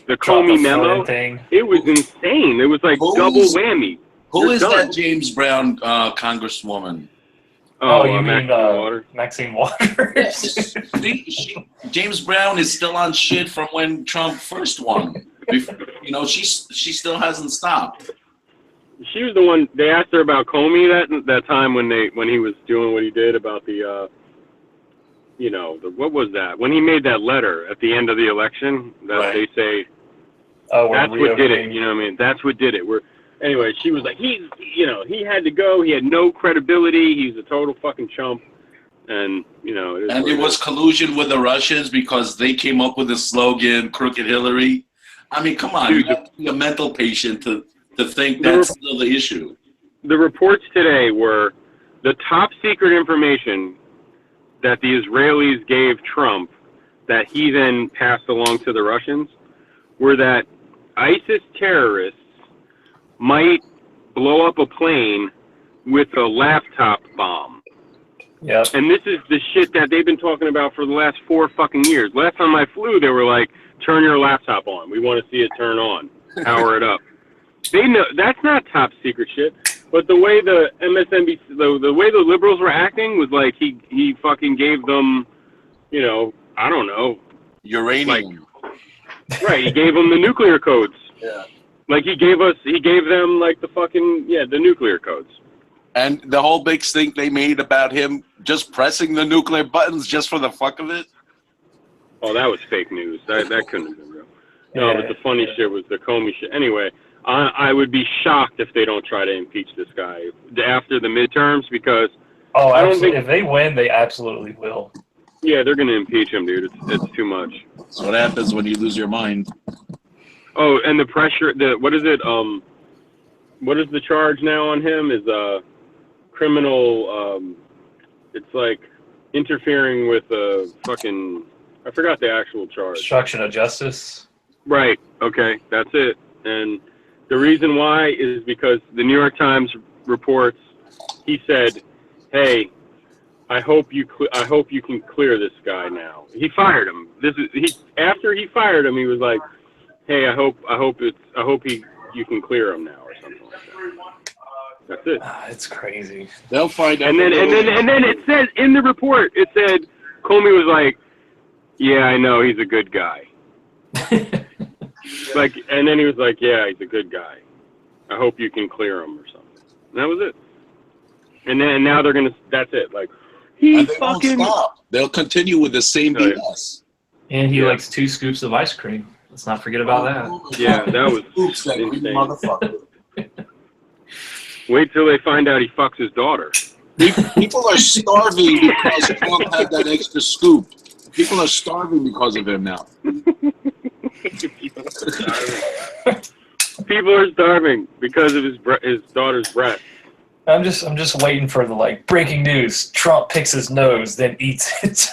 the Comey memo. It was insane. It was like double whammy. Who is that James Brown congresswoman? Oh, you mean Maxine Waters? James Brown is still on shit from when Trump first won. She still hasn't stopped. She was the one. They asked her about Comey that time when he was doing what he did about the. What was that? When he made that letter at the end of the election, that they say, that's what did it. You know what I mean? That's what did it. Anyway, she was like, he had to go. He had no credibility. He's a total fucking chump. And, it was collusion with the Russians because they came up with the slogan, Crooked Hillary. I mean, come on. You have to be a mental patient to think that's still the issue. The reports today were the top secret information that the Israelis gave Trump that he then passed along to the Russians were that ISIS terrorists might blow up a plane with a laptop bomb. Yeah. And this is the shit that they've been talking about for the last 4 fucking years. Last time I flew, they were like, turn your laptop on. We want to see it turn on. Power it up. They know that's not top secret shit. But the way the MSNBC, the way the liberals were acting was like he fucking gave them, I don't know, uranium. Right, he gave them the nuclear codes. Yeah. Like he gave them like the fucking the nuclear codes. And the whole big stink they made about him just pressing the nuclear buttons just for the fuck of it. Oh, that was fake news. That couldn't have been real. No, but the funny shit was the Comey shit. Anyway. I would be shocked if they don't try to impeach this guy after the midterms because I don't think if they win, they absolutely will. Yeah, they're gonna impeach him, dude. It's too much. That's what happens when you lose your mind. Oh, and the pressure. What is it? What is the charge now on him? Is criminal. It's like interfering with fucking. I forgot the actual charge. Obstruction of justice. Right. Okay, that's it. And the reason why is because the New York Times reports he said, "Hey, I hope you can clear this guy now." He fired him. After he fired him, he was like, "Hey, I hope you can clear him now," or something like that. That's it. It's crazy. They'll find out. And then it said in the report, it said Comey was like, "Yeah, I know he's a good guy." Like, and then he was like, "Yeah, he's a good guy. I hope you can clear him or something." And that was it. And then now they're gonna. That's it. Like, he And they won't fucking. stop. They'll continue with the same Oh, yeah. BS. And he likes 2 scoops of ice cream. Let's not forget about that. Yeah, that was Oops, that greedy insane. motherfucker. Wait till they find out he fucks his daughter. People are starving because Trump had that extra scoop. People are starving because of him now. People are starving because of his daughter's breast. I'm just waiting for the like breaking news. Trump picks his nose, then eats it.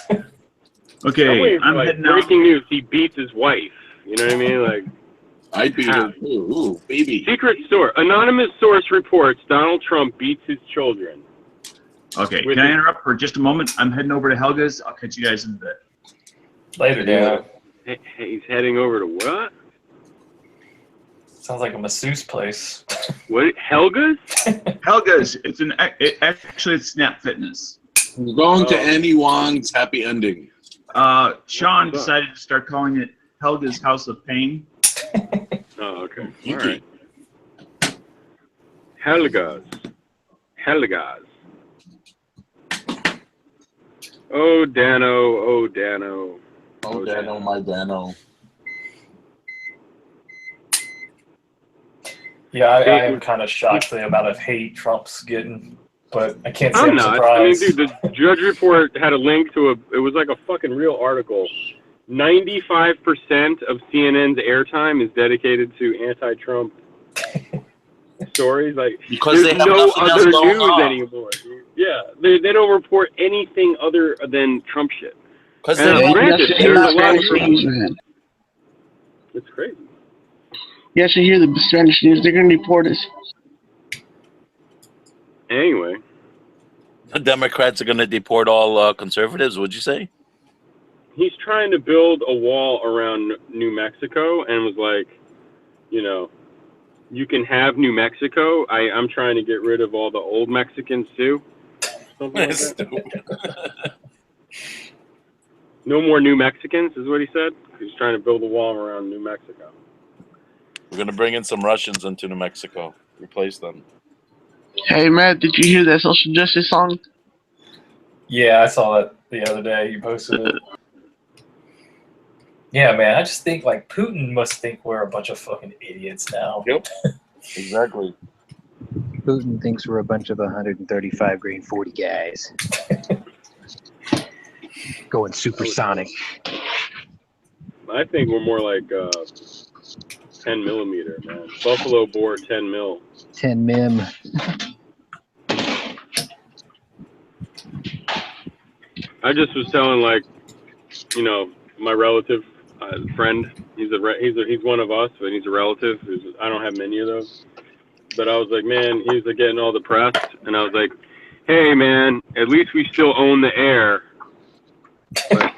Okay, I'm like, breaking news. He beats his wife. You know what I mean? Like, I beat her too. Ooh, baby. Secret source. Anonymous source reports Donald Trump beats his children. Okay, can I interrupt for just a moment? I'm heading over to Helga's. I'll catch you guys in a bit. Later, Dan. Hey, he's heading over to what? Sounds like a masseuse place. What? Helga's? Helga's. Actually it's Snap Fitness. We're going to Annie Wong's Happy Ending. Sean decided to start calling it Helga's House of Pain. Oh, okay. All right. Helga's. Oh, Dano. Oh, Dano. Oh, Dano, my Dano. Yeah, I am kind of shocked the amount of hate Trump's getting, but I can't say I'm not. surprised. I mean, dude, the Judge Report had a link to it was like a fucking real article. 95% of CNN's airtime is dedicated to anti-Trump stories. Like, because there's they have no nothing else other going news on. anymore. Dude. Yeah, they don't report anything other than Trump shit. Because And granted, there's a lot of Spanish news, man. It's crazy. You should hear the Spanish news. They're going to deport us. Anyway. The Democrats are going to deport all conservatives, would you say? He's trying to build a wall around New Mexico and was like, you know, you can have New Mexico. I'm trying to get rid of all the old Mexicans too. Something like that. No more New Mexicans is what he said. He's trying to build a wall around New Mexico. We're going to bring in some Russians into New Mexico. Replace them. Hey, Matt, did you hear that social justice song? Yeah, I saw that the other day. You posted it. Yeah, man, I just think, like, Putin must think we're a bunch of fucking idiots now. Yep. Exactly. Putin thinks we're a bunch of 135 green 40 guys. Going supersonic. I think we're more like 10 millimeter, man. Buffalo bore 10 mil. 10 mim. I just was telling, like, you know, my relative friend. He's one of us, but he's a relative. I don't have many of those. But I was like, man, he's like getting all the press, and I was like, hey, man, at least we still own the air. But,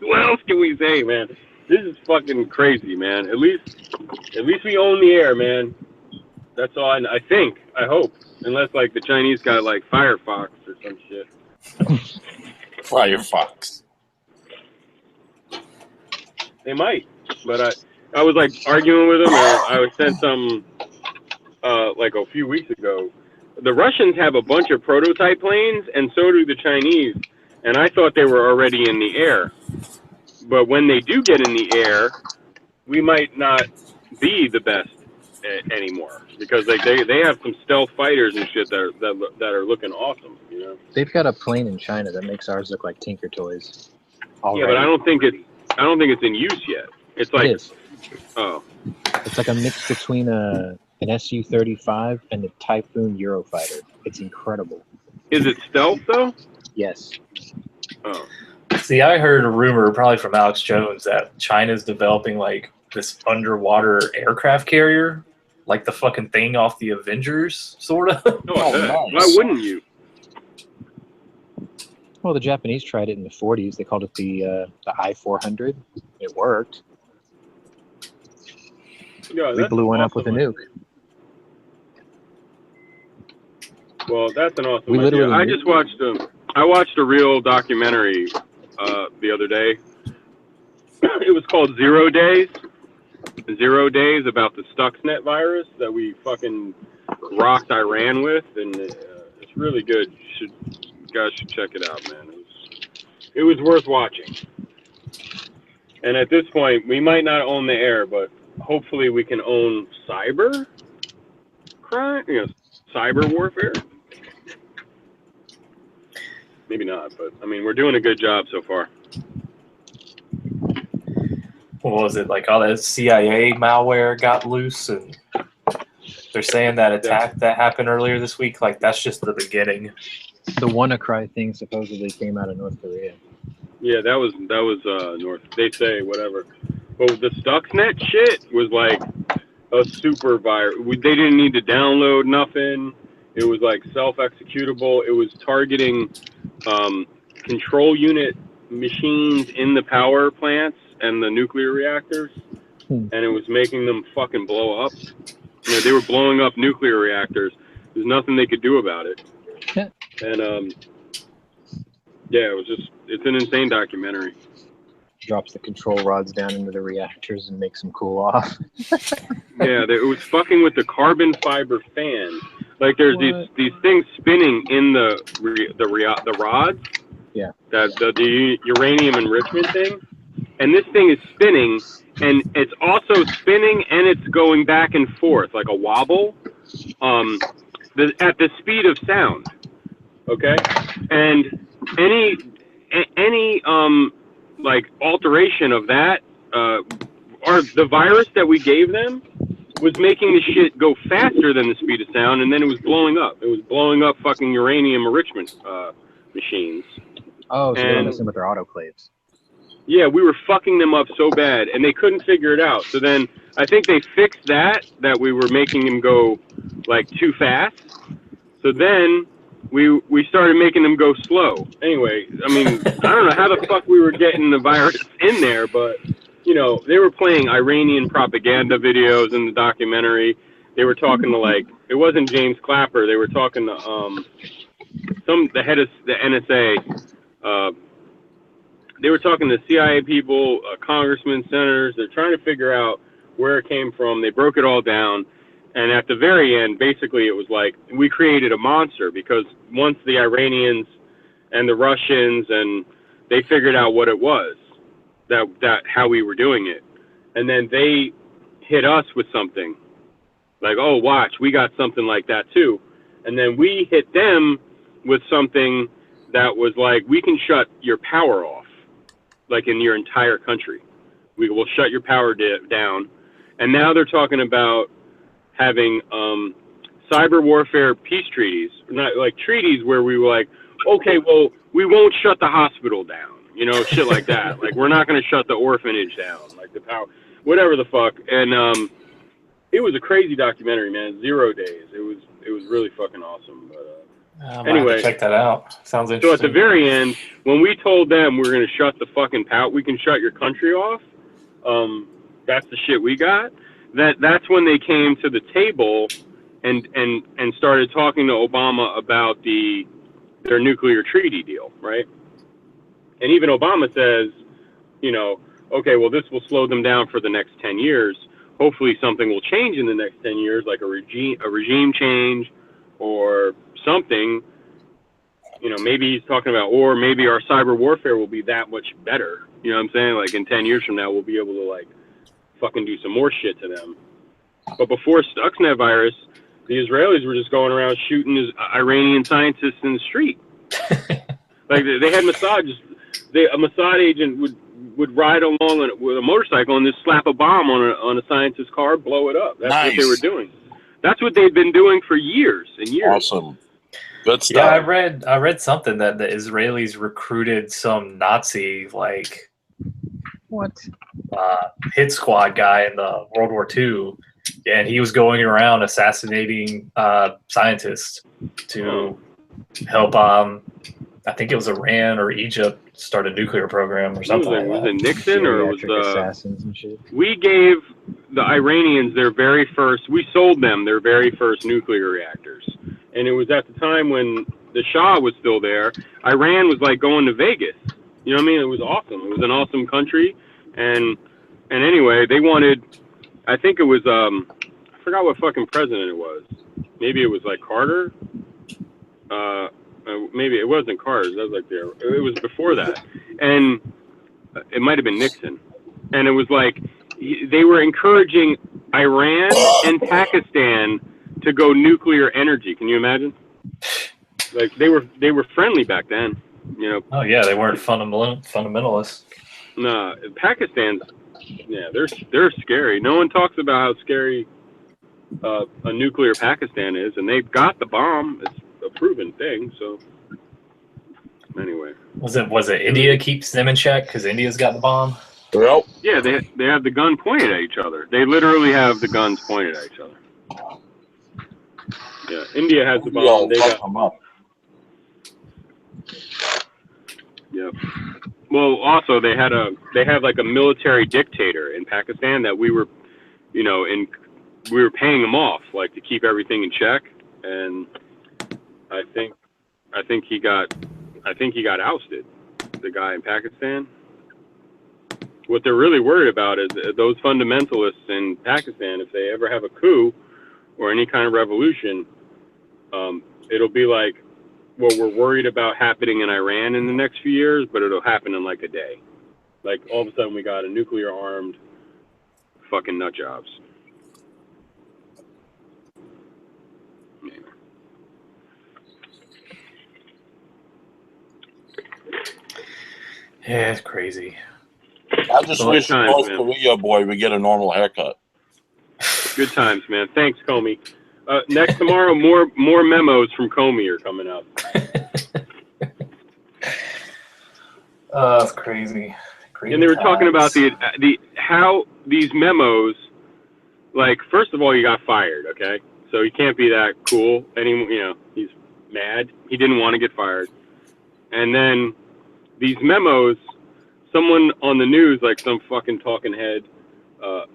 what else can we say, man? This is fucking crazy, man. At least we own the air, man. That's all I think. I hope. Unless, like, the Chinese got, like, Firefox or some shit. Firefox. They might. But I was, like, arguing with them, and I was sent some, like, a few weeks ago. The Russians have a bunch of prototype planes, and so do the Chinese. And I thought they were already in the air. But when they do get in the air, we might not be the best anymore. Because like they have some stealth fighters and shit that are looking awesome, you know. They've got a plane in China that makes ours look like Tinker Toys. Already. Yeah, but I don't think it's in use yet. It's like, it is. Oh. It's like a mix between an Su-35 and the Typhoon Eurofighter. It's incredible. Is it stealth though? Yes. Oh. See, I heard a rumor, probably from Alex Jones, that China's developing like this underwater aircraft carrier, like the fucking thing off the Avengers, sort of. Nice. Why wouldn't you? Well, the Japanese tried it in the 40s. They called it the I-400. It worked. Yeah, we blew one up with a nuke. Well, that's an awesome We idea. literally I watched a real documentary the other day it was called 0 Days. 0 Days, about the Stuxnet virus that we fucking rocked Iran with, and it's really good. You guys should check it out, man. It was worth watching. And at this point, we might not own the air, but hopefully we can own cyber crime, cyber warfare. Maybe not, but I mean, we're doing a good job so far. What was it, like all that CIA malware got loose, and they're saying that attack that happened earlier this week, like that's just the beginning. The WannaCry thing supposedly came out of North Korea. Yeah, that was North. They say whatever, but the Stuxnet shit was like a super virus. They didn't need to download nothing. It was like self-executable. It was targeting control unit machines in the power plants and the nuclear reactors, and it was making them fucking blow up. They were blowing up nuclear reactors. There's nothing they could do about it. And yeah, it's an insane documentary. Drops the control rods down into the reactors and makes them cool off. Yeah, it was fucking with the carbon fiber fan. Like there's these things spinning in the rods. Yeah. The uranium enrichment thing, and this thing is spinning, and it's also spinning, and it's going back and forth like a wobble, at the speed of sound. Okay, and any like alteration of that, or the virus that we gave them was making the shit go faster than the speed of sound, and then it was blowing up. It was blowing up fucking uranium enrichment machines. Oh, so they were messing with their autoclaves. Yeah, we were fucking them up so bad, and they couldn't figure it out. So then I think they fixed that we were making them go like too fast. So then we started making them go slow. Anyway, I mean, I don't know how the fuck we were getting the virus in there, but they were playing Iranian propaganda videos in the documentary. They were talking to it wasn't James Clapper. They were talking to the head of the NSA. They were talking to CIA people, congressmen, senators. They're trying to figure out where it came from. They broke it all down. And at the very end, basically, it was like we created a monster because once the Iranians and the Russians and they figured out what it was, that how we were doing it, and then they hit us with something like, oh, watch, we got something like that too, and then we hit them with something that was like, we can shut your power off, like in your entire country. We will shut your power down, and now they're talking about having cyber warfare peace treaties, not like treaties where we were like, okay, well, we won't shut the hospital down, shit like that. Like, we're not going to shut the orphanage down, like the power, whatever the fuck. And it was a crazy documentary, man. 0 Days. It was really fucking awesome. But anyway, check that out. Sounds interesting. So at the very end, when we told them we're going to shut the fucking power, we can shut your country off. That's the shit we got. That's when they came to the table and started talking to Obama about their nuclear treaty deal, right? And even Obama says, okay, well, this will slow them down for the next 10 years. Hopefully something will change in the next 10 years, like a regime change or something. Maybe he's talking about, or maybe our cyber warfare will be that much better. You know what I'm saying? Like in 10 years from now, we'll be able to fucking do some more shit to them. But before Stuxnet virus, the Israelis were just going around shooting Iranian scientists in the street. Like they had Mossad. A Mossad agent would ride along with a motorcycle and just slap a bomb on a scientist's car, blow it up. That's what they were doing. That's what they've been doing for years and years. Awesome. Good stuff. Yeah, I read something that the Israelis recruited some Nazi hit squad guy in the World War II, and he was going around assassinating scientists to help I think it was Iran or Egypt start a nuclear program or something like that. Was it Nixon or was assassins and shit? We gave the Iranians we sold them their very first nuclear reactors. And it was at the time when the Shah was still there. Iran was like going to Vegas. You know what I mean? It was awesome. It was an awesome country. And anyway, they wanted, I think it was, I forgot what fucking president it was. Maybe it was like Carter. Maybe it wasn't Carter. That was like there. It was before that, and it might have been Nixon. And it was like they were encouraging Iran and Pakistan to go nuclear energy. Can you imagine? Like they were friendly back then, you know. Oh yeah, they weren't fundamentalists. Nah, Pakistan's, yeah, they're scary. No one talks about how scary a nuclear Pakistan is, and they've got the bomb. It's a proven thing. So anyway, Was it India keeps them in check because India's got the bomb? Well, yeah, they have the gun pointed at each other. They literally have the guns pointed at each other. Yeah, India has the bomb. They got them up. Yep. Well, also they have like a military dictator in Pakistan that we were, you know, we were paying him off like to keep everything in check, and I think he got ousted. The guy in Pakistan. What they're really worried about is those fundamentalists in Pakistan. If they ever have a coup or any kind of revolution, it'll be like what we're worried about happening in Iran in the next few years, but it'll happen in like a day. Like all of a sudden we got a nuclear armed fucking nut jobs. Yeah, it's crazy. I just wish North Korea boy would get a normal haircut. Good times, man. Thanks, Comey. Next tomorrow, more memos from Comey are coming up. Oh, that's crazy. And they were talking about the how these memos, like, first of all, you got fired, okay? So he can't be that cool anymore. You know, he's mad. He didn't want to get fired. And then these memos, someone on the news, like some fucking talking head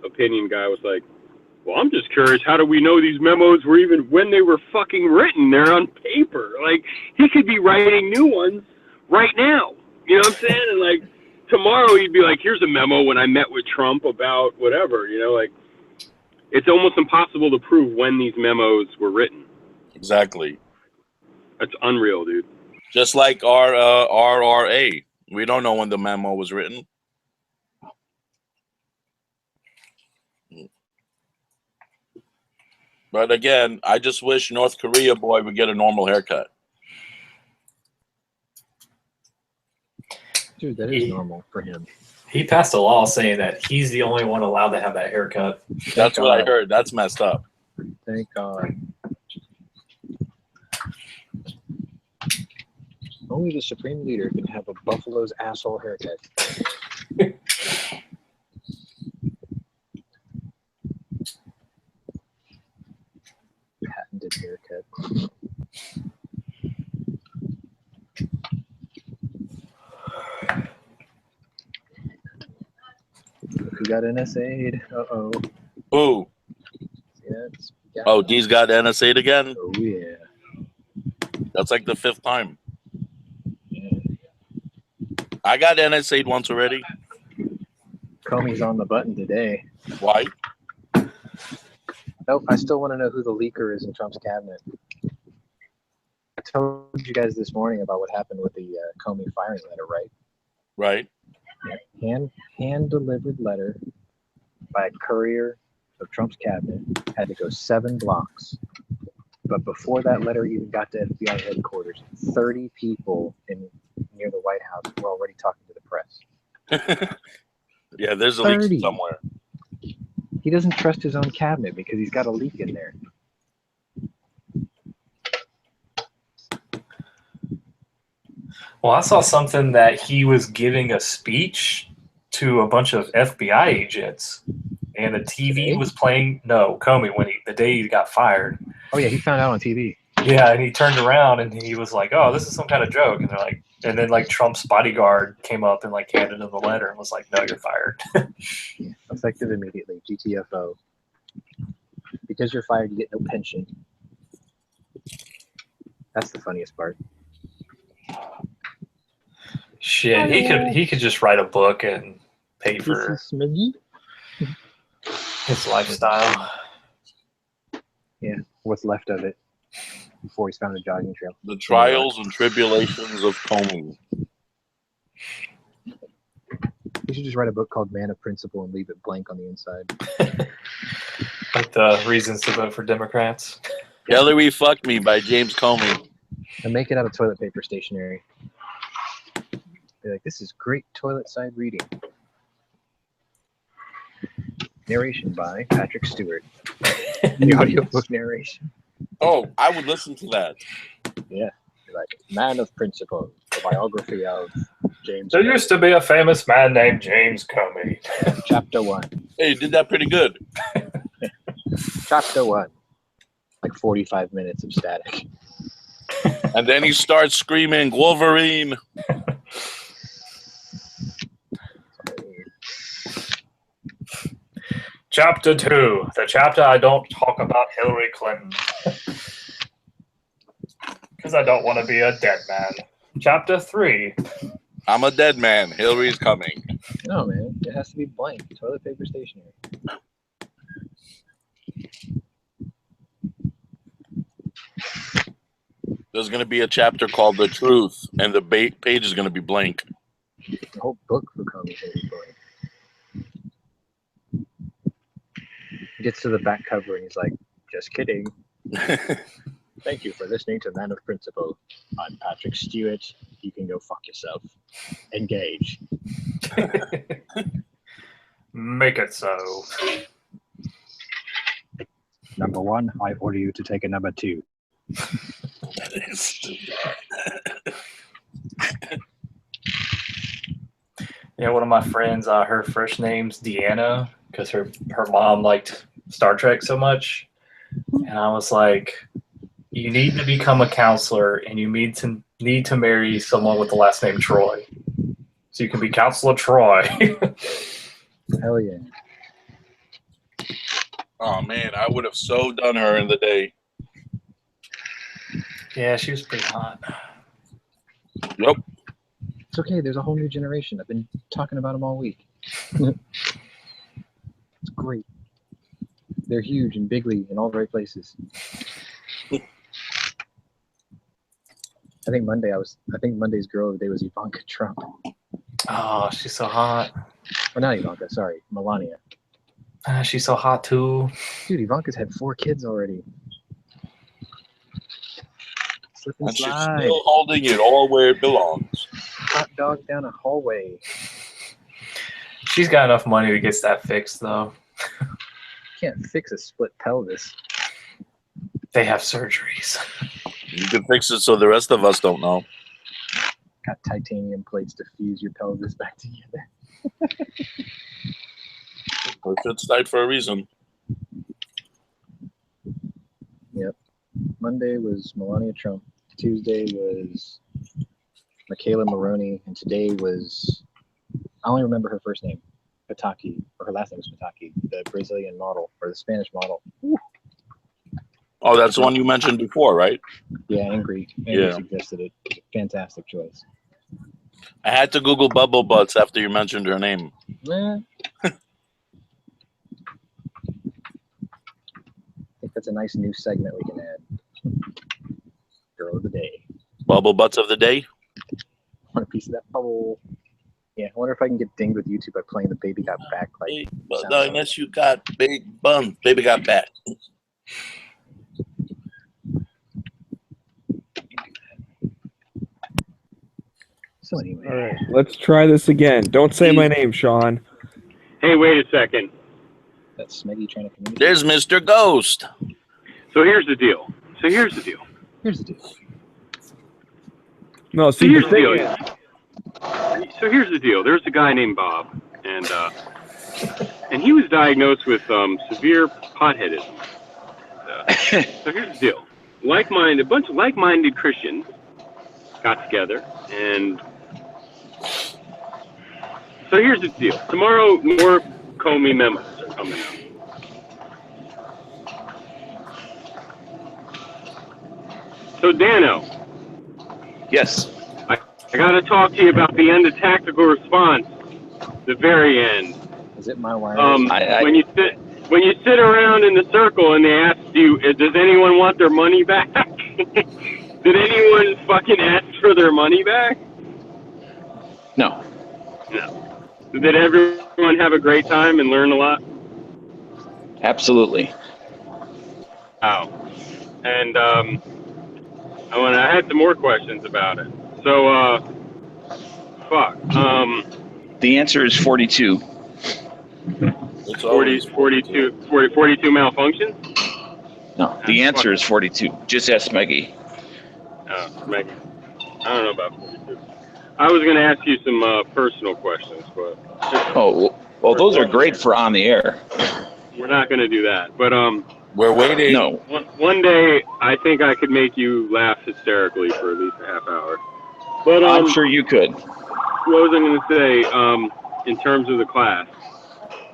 opinion guy, was like, well, I'm just curious, how do we know these memos were even, when they were fucking written, they're on paper? Like, he could be writing new ones right now. You know what I'm saying? And, like, tomorrow he'd be like, here's a memo when I met with Trump about whatever, you know? Like, it's almost impossible to prove when these memos were written. Exactly. That's unreal, dude. Just like our RRA. We don't know when the memo was written. But again, I just wish North Korea boy would get a normal haircut. Dude, that is normal for him. He passed a law saying that he's the only one allowed to have that haircut. That's what I heard. That's messed up. Thank God. Only the Supreme Leader can have a buffalo's asshole haircut. Patented haircut. Who got NSA'd? Uh-oh. Who? Yeah, oh, D's got NSA'd again? Oh, yeah. That's like the 5th time. I got NSA'd once already. Comey's on the button today. Why? Nope, I still want to know who the leaker is in Trump's cabinet. I told you guys this morning about what happened with the Comey firing letter, right? Right. Hand-delivered letter by a courier of Trump's cabinet had to go 7 blocks. But before that letter even got to FBI headquarters, 30 people near the White House were already talking to the press. Yeah, there's a 30. leak somewhere. He doesn't trust his own cabinet because he's got a leak in there. Well, I saw something that he was giving a speech to a bunch of FBI agents, and the TV was playing. No, Comey, the day he got fired. Oh yeah, he found out on TV. Yeah, and he turned around and he was like, "Oh, this is some kind of joke," and they're like, and then like Trump's bodyguard came up and like handed him the letter and was like, "No, you're fired." Effective immediately, GTFO. Because you're fired, you get no pension. That's the funniest part. Shit, he could just write a book and pay for This is Smiggy. his lifestyle. Yeah, what's left of it before he's found a jogging trail. The trials and tribulations of Comey. You should just write a book called Man of Principle and leave it blank on the inside. Like the reasons to vote for Democrats. Hillary Fuck Me by James Comey. And make it out of toilet paper stationery. Be like, this is great toilet side reading. Narration by Patrick Stewart. The audiobook narration. Oh, I would listen to that. Yeah. Like Man of Principle, the biography of James. There used to be a famous man named James Comey. Chapter 1. Hey, you did that pretty good. Chapter 1. Like 45 minutes of static. And then he starts screaming, Wolverine. Chapter 2. The chapter I don't talk about Hillary Clinton. Because I don't want to be a dead man. Chapter 3. I'm a dead man. Hillary's coming. No, man. It has to be blank. Toilet paper stationery. There's going to be a chapter called The Truth, and the page is going to be blank. The whole book for Comey is going to be blank. He gets to the back cover and he's like, just kidding. Thank you for listening to Man of Principle. I'm Patrick Stewart. You can go fuck yourself. Engage. Make it so. Number 1, I order you to take a number 2. Yeah, one of my friends, her first name's Deanna because her mom liked Star Trek so much. And I was like, you need to become a counselor and you need to marry someone with the last name Troy. So you can be Counselor Troy. Hell yeah. Oh, man, I would have so done her in the day. Yeah, she was pretty hot. Yep. It's okay. There's a whole new generation. I've been talking about them all week. It's great. They're huge and bigly in all the right places. I think Monday's girl of the day was Ivanka Trump. Oh, she's so hot. Or not Ivanka, sorry, Melania. She's so hot too. Dude, Ivanka's had 4 kids already. Slip and And she's slide. still holding it all where it belongs. Hot dog down a hallway. She's got enough money to get that fixed, though. Can't fix a split pelvis. They have surgeries. You can fix it so the rest of us don't know. Got titanium plates to fuse your pelvis back together. It fits tight for a reason. Yep. Monday was Melania Trump. Tuesday was Michaela Maroney. And today was, I only remember her first name, Pataki, or her last name was Pataki, the Brazilian model, or the Spanish model. Woo. Oh, that's the one you mentioned before, right? Yeah, Angry. Angry suggested it. It was a fantastic choice. I had to Google Bubble Butts after you mentioned her name. I think that's a nice new segment we can add. Girl of the day. Bubble Butts of the day? Want a piece of that bubble? Yeah, I wonder if I can get dinged with YouTube by playing the Baby Got Back. Like, But unless you got big bum, baby got back. So anyway. All right, let's try this again. Don't say my name, Sean. Hey, wait a second. That's Smeggy trying to communicate. There's Mr. Ghost. So here's the deal. Here's the deal. No, So see, here's the the thing deal. is, So here's the deal. There's a guy named Bob, and he was diagnosed with severe potheadism. So here's the deal. A bunch of like-minded Christians got together, and so here's the deal. Tomorrow, more Comey memos are coming out. So Dano. Yes. I got to talk to you about the end of tactical response. the very end. Is it my wireless? When you sit around in the circle and they ask you, does anyone want their money back? Did anyone fucking ask for their money back? No. No. Did everyone have a great time and learn a lot? Absolutely. Wow. And I had some more questions about it. So, fuck. The answer is 42. 42 malfunctions? No, the answer is 42. Just ask Meggie. Maggie. I don't know about 42. I was going to ask you some personal questions, but... Oh, well, those are great for on the air. We're not going to do that. But, we're waiting. No. One day, I think I could make you laugh hysterically for at least a half hour. But I'm sure you could. What was I going to say, in terms of the class?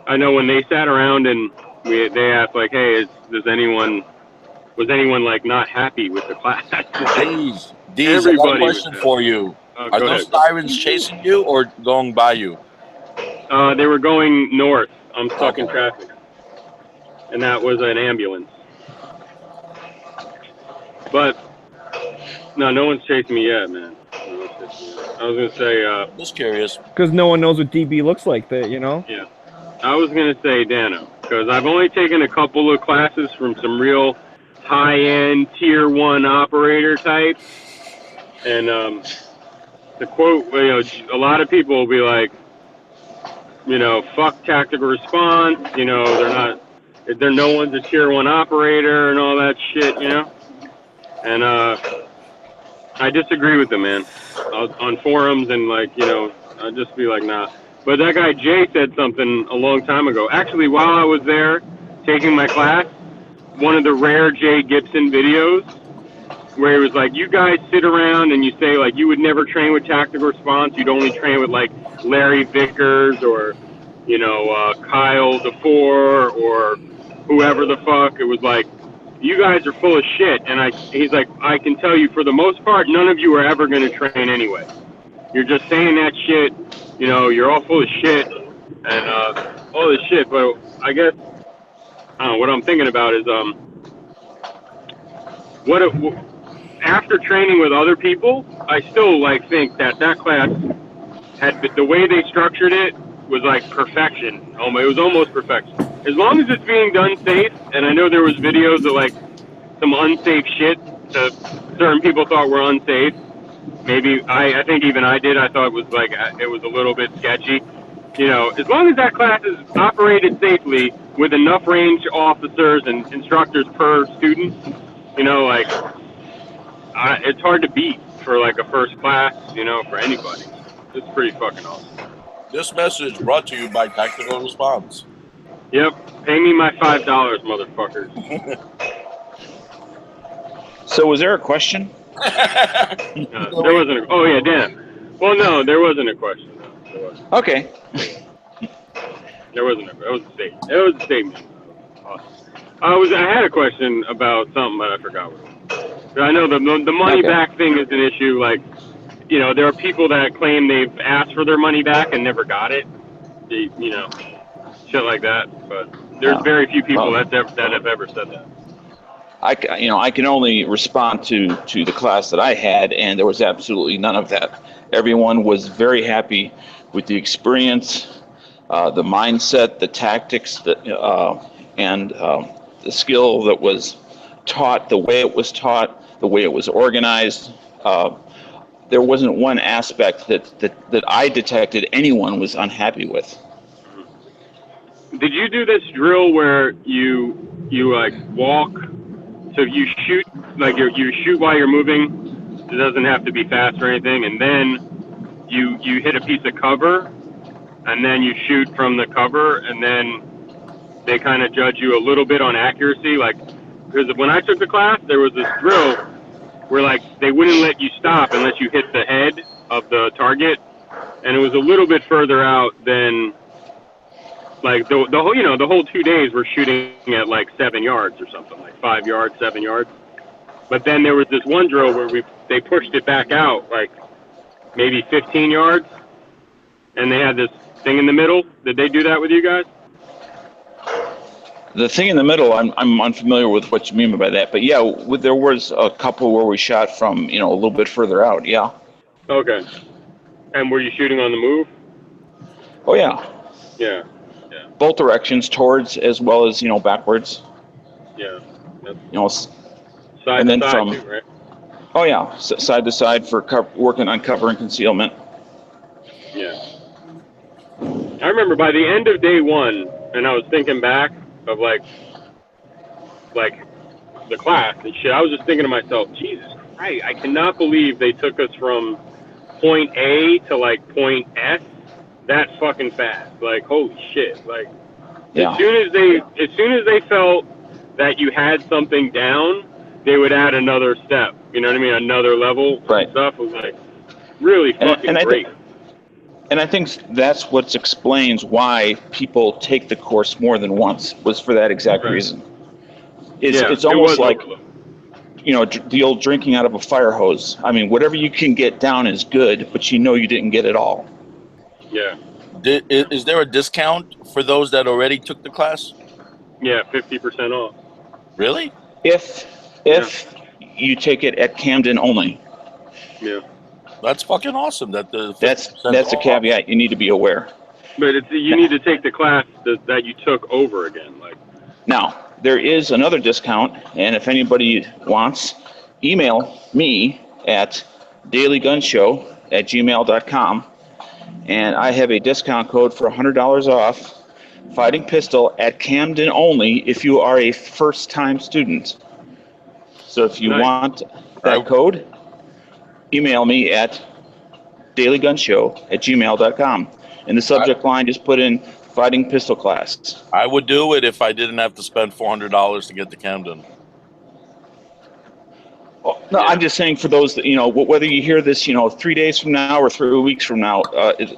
I know when they sat around and they asked, like, hey, was anyone, like, not happy with the class? Deez, I got a Everybody question for you. Are go those ahead. sirens chasing you or going by you? They were going north. I'm stuck in traffic. And that was an ambulance. But, no one's chasing me yet, man. I was going to say... Just curious. Because no one knows what DB looks like, that you know? Yeah. I was going to say Dano, because I've only taken a couple of classes from some real high-end Tier 1 operator types. And the quote, a lot of people will be like, fuck tactical response, no one's a Tier 1 operator and all that shit, And I disagree with them, man. On forums and, I'd just be like, nah. But that guy Jay said something a long time ago. Actually, while I was there taking my class, one of the rare Jay Gibson videos where he was like, you guys sit around and you say, like, you would never train with tactical response. You'd only train with, like, Larry Vickers or, Kyle DeFore or whoever the fuck. It was like, you guys are full of shit. And he's like, I can tell you for the most part, none of you are ever going to train anyway. You're just saying that shit. You're all full of shit and all this shit. But I guess what I'm thinking about is after training with other people, I still think that class had the way they structured it was like perfection. It was almost perfection. As long as it's being done safe, and I know there was videos of like some unsafe shit that certain people thought were unsafe. Maybe I think even I did. I thought it was a little bit sketchy. As long as that class is operated safely with enough range officers and instructors per student, it's hard to beat for like a first class, for anybody. It's pretty fucking awesome. This message brought to you by Tactical Response. Yep. Pay me my $5, motherfuckers. So was there a question? There wasn't. Oh yeah, Dan. Well, no, there wasn't a question. No, okay. There wasn't. That was a statement. It was a statement. Awesome. I had a question about something, but I forgot what it was. I know the money back thing is an issue. Like, there are people that claim they've asked for their money back and never got it. Shit like that. But there's very few people that have ever said that. I can only respond to the class that I had, and there was absolutely none of that. Everyone was very happy with the experience, the mindset, the tactics, and the skill that was taught, the way it was taught, the way it was organized. There wasn't one aspect that I detected anyone was unhappy with. Did you do this drill where you like walk? So you shoot, you shoot while you're moving. It doesn't have to be fast or anything. And then you hit a piece of cover, and then you shoot from the cover, and then they kind of judge you a little bit on accuracy. Because when I took the class, there was this drill where they wouldn't let you stop unless you hit the head of the target, and it was a little bit further out than the whole 2 days we're shooting at 7 yards or something, 5 yards, 7 yards. But then there was this one drill where they pushed it back out maybe 15 yards, and they had this Thing in the middle? Did they do that with you guys? The thing in the middle, I'm unfamiliar with what you mean by that, but yeah, there was a couple where we shot from a little bit further out. Yeah. Okay. And were you shooting on the move? Oh yeah. Yeah. Both directions, towards as well as backwards. Yeah. And Side then to side from too, right? oh yeah, side to side for working on cover and concealment. Yeah. I remember by the end of day one, and I was thinking back of like the class and shit. I was just thinking to myself, Jesus Christ, I cannot believe they took us from point A to like point S that fucking fast. Like, holy shit. Like, Yeah. as soon as they felt that you had something down, they would add another step. You know what I mean? Another level. Right. Stuff was like really fucking great. And I think that's what explains why people take the course more than once, was for that exact reason. It's almost like, the old drinking out of a fire hose. I mean, whatever you can get down is good, but you didn't get it all. Yeah. Is there a discount for those that already took the class? Yeah, 50% off. Really? If you take it at Camden only. Yeah. That's fucking awesome. That's a caveat you need to be aware. But you need to take the class that you took over again. Like, now, there is another discount, and if anybody wants, email me at dailygunshow@gmail.com, and I have a discount code for $100 off Fighting Pistol at Camden only if you are a first-time student. So if you want that code, email me at dailygunshow@gmail.com. In the subject line, just put in Fighting Pistol class. I would do it if I didn't have to spend $400 to get to Camden. Oh, no, I'm just saying for those that, whether you hear this, 3 days from now or 3 weeks from now,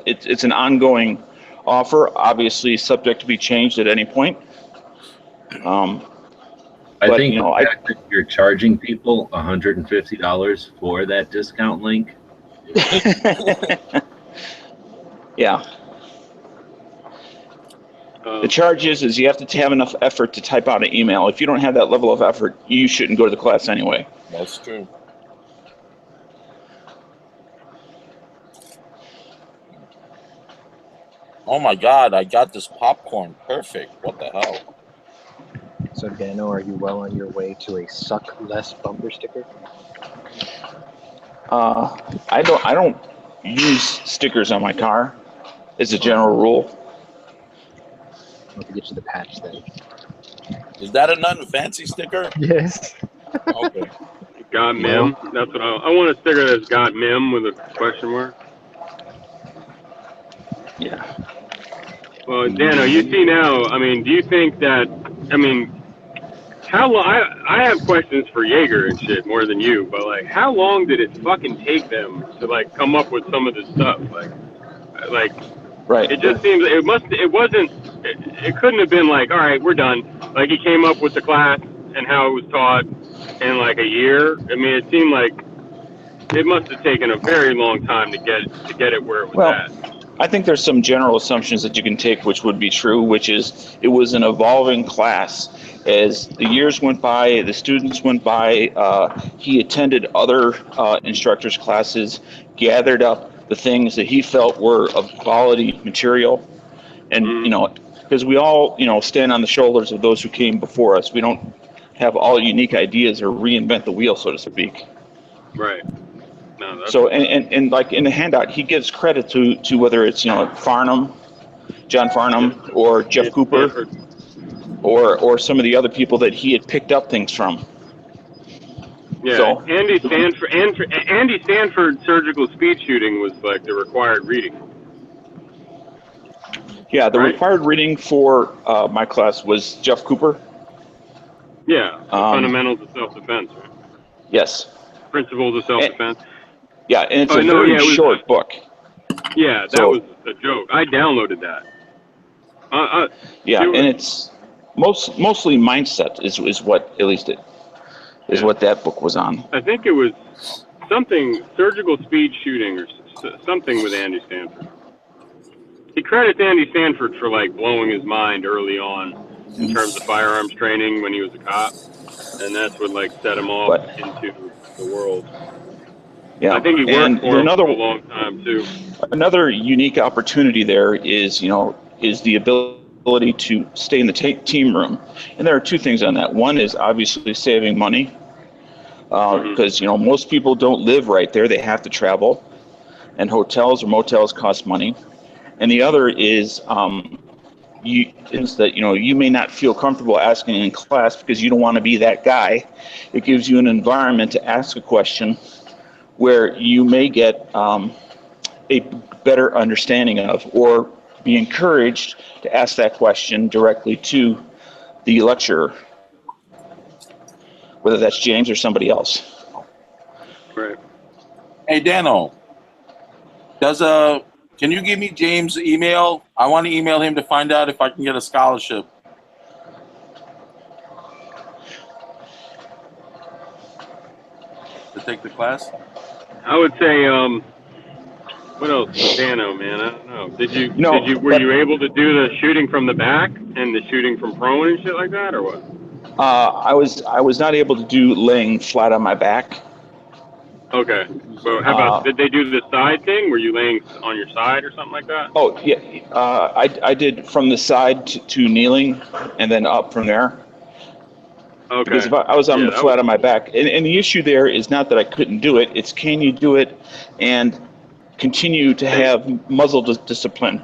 it's an ongoing offer, obviously subject to be changed at any point. I think the fact that you're charging people $150 for that discount link. Yeah. The charge is you have to have enough effort to type out an email. If you don't have that level of effort, you shouldn't go to the class anyway. That's true. Oh my God, I got this popcorn. Perfect. What the hell? So Dano, are you well on your way to a suck less bumper sticker? I don't use stickers on my car as a general rule. I'll have to get you the patch then. Is that a nothing fancy sticker? Yes. Okay. got Mim. That's what I want a sticker that's got Mim with a question mark. Yeah. Well, Dano, you see now, I mean, do you think that, I mean, how long, I have questions for Jaeger and shit more than you, but like, how long did it fucking take them to like come up with some of this stuff? Like, right. It just seems, it couldn't have been like, all right, we're done. Like, he came up with the class and how it was taught in like a year. I mean, it seemed like it must have taken a very long time to get it where it was at. I think there's some general assumptions that you can take which would be true, which is it was an evolving class. As the years went by, the students went by, he attended other instructors' classes, gathered up the things that he felt were of quality material. And, because we all, stand on the shoulders of those who came before us. We don't have all unique ideas or reinvent the wheel, so to speak. Right. No, that's so, and like in the handout, he gives credit to whether it's, Farnham, John Farnham, or Jeff Cooper, or some of the other people that he had picked up things from. Yeah, so, Andy Stanford surgical speed shooting was like the required reading. Yeah, the required reading for my class was Jeff Cooper. Yeah, fundamentals of self-defense. Right? Yes. Principles of self-defense. Yeah, and it's a very short book. Yeah, that was a joke. I downloaded that. And it's mostly mindset is what, at least what that book was on. I think it was something, surgical speed shooting or something with Andy Stanford. he credits Andy Sanford for like blowing his mind early on in terms of firearms training when he was a cop, and that's what like set him off into the world. Yeah, I think he worked and for him for a long time too. Another unique opportunity there is, is the ability to stay in the team room. And there are two things on that. One is obviously saving money, because most people don't live right there; they have to travel, and hotels or motels cost money. And the other is you may not feel comfortable asking in class because you don't want to be that guy. It gives you an environment to ask a question where you may get a better understanding of, or be encouraged to ask that question directly to the lecturer, whether that's James or somebody else. Right. Hey, Dano, can you give me James' email? I want to email him to find out if I can get a scholarship. To take the class? I would say, what else? Dano, man, I don't know. Were you able to do the shooting from the back and the shooting from prone and shit like that, or what? I was not able to do laying flat on my back. Okay. But how about, did they do the side thing? Were you laying on your side or something like that? Oh, yeah. I did from the side to kneeling and then up from there. Okay. Because if I was on the flat on my back. And the issue there is not that I couldn't do it. It's can you do it and continue to have muzzle discipline.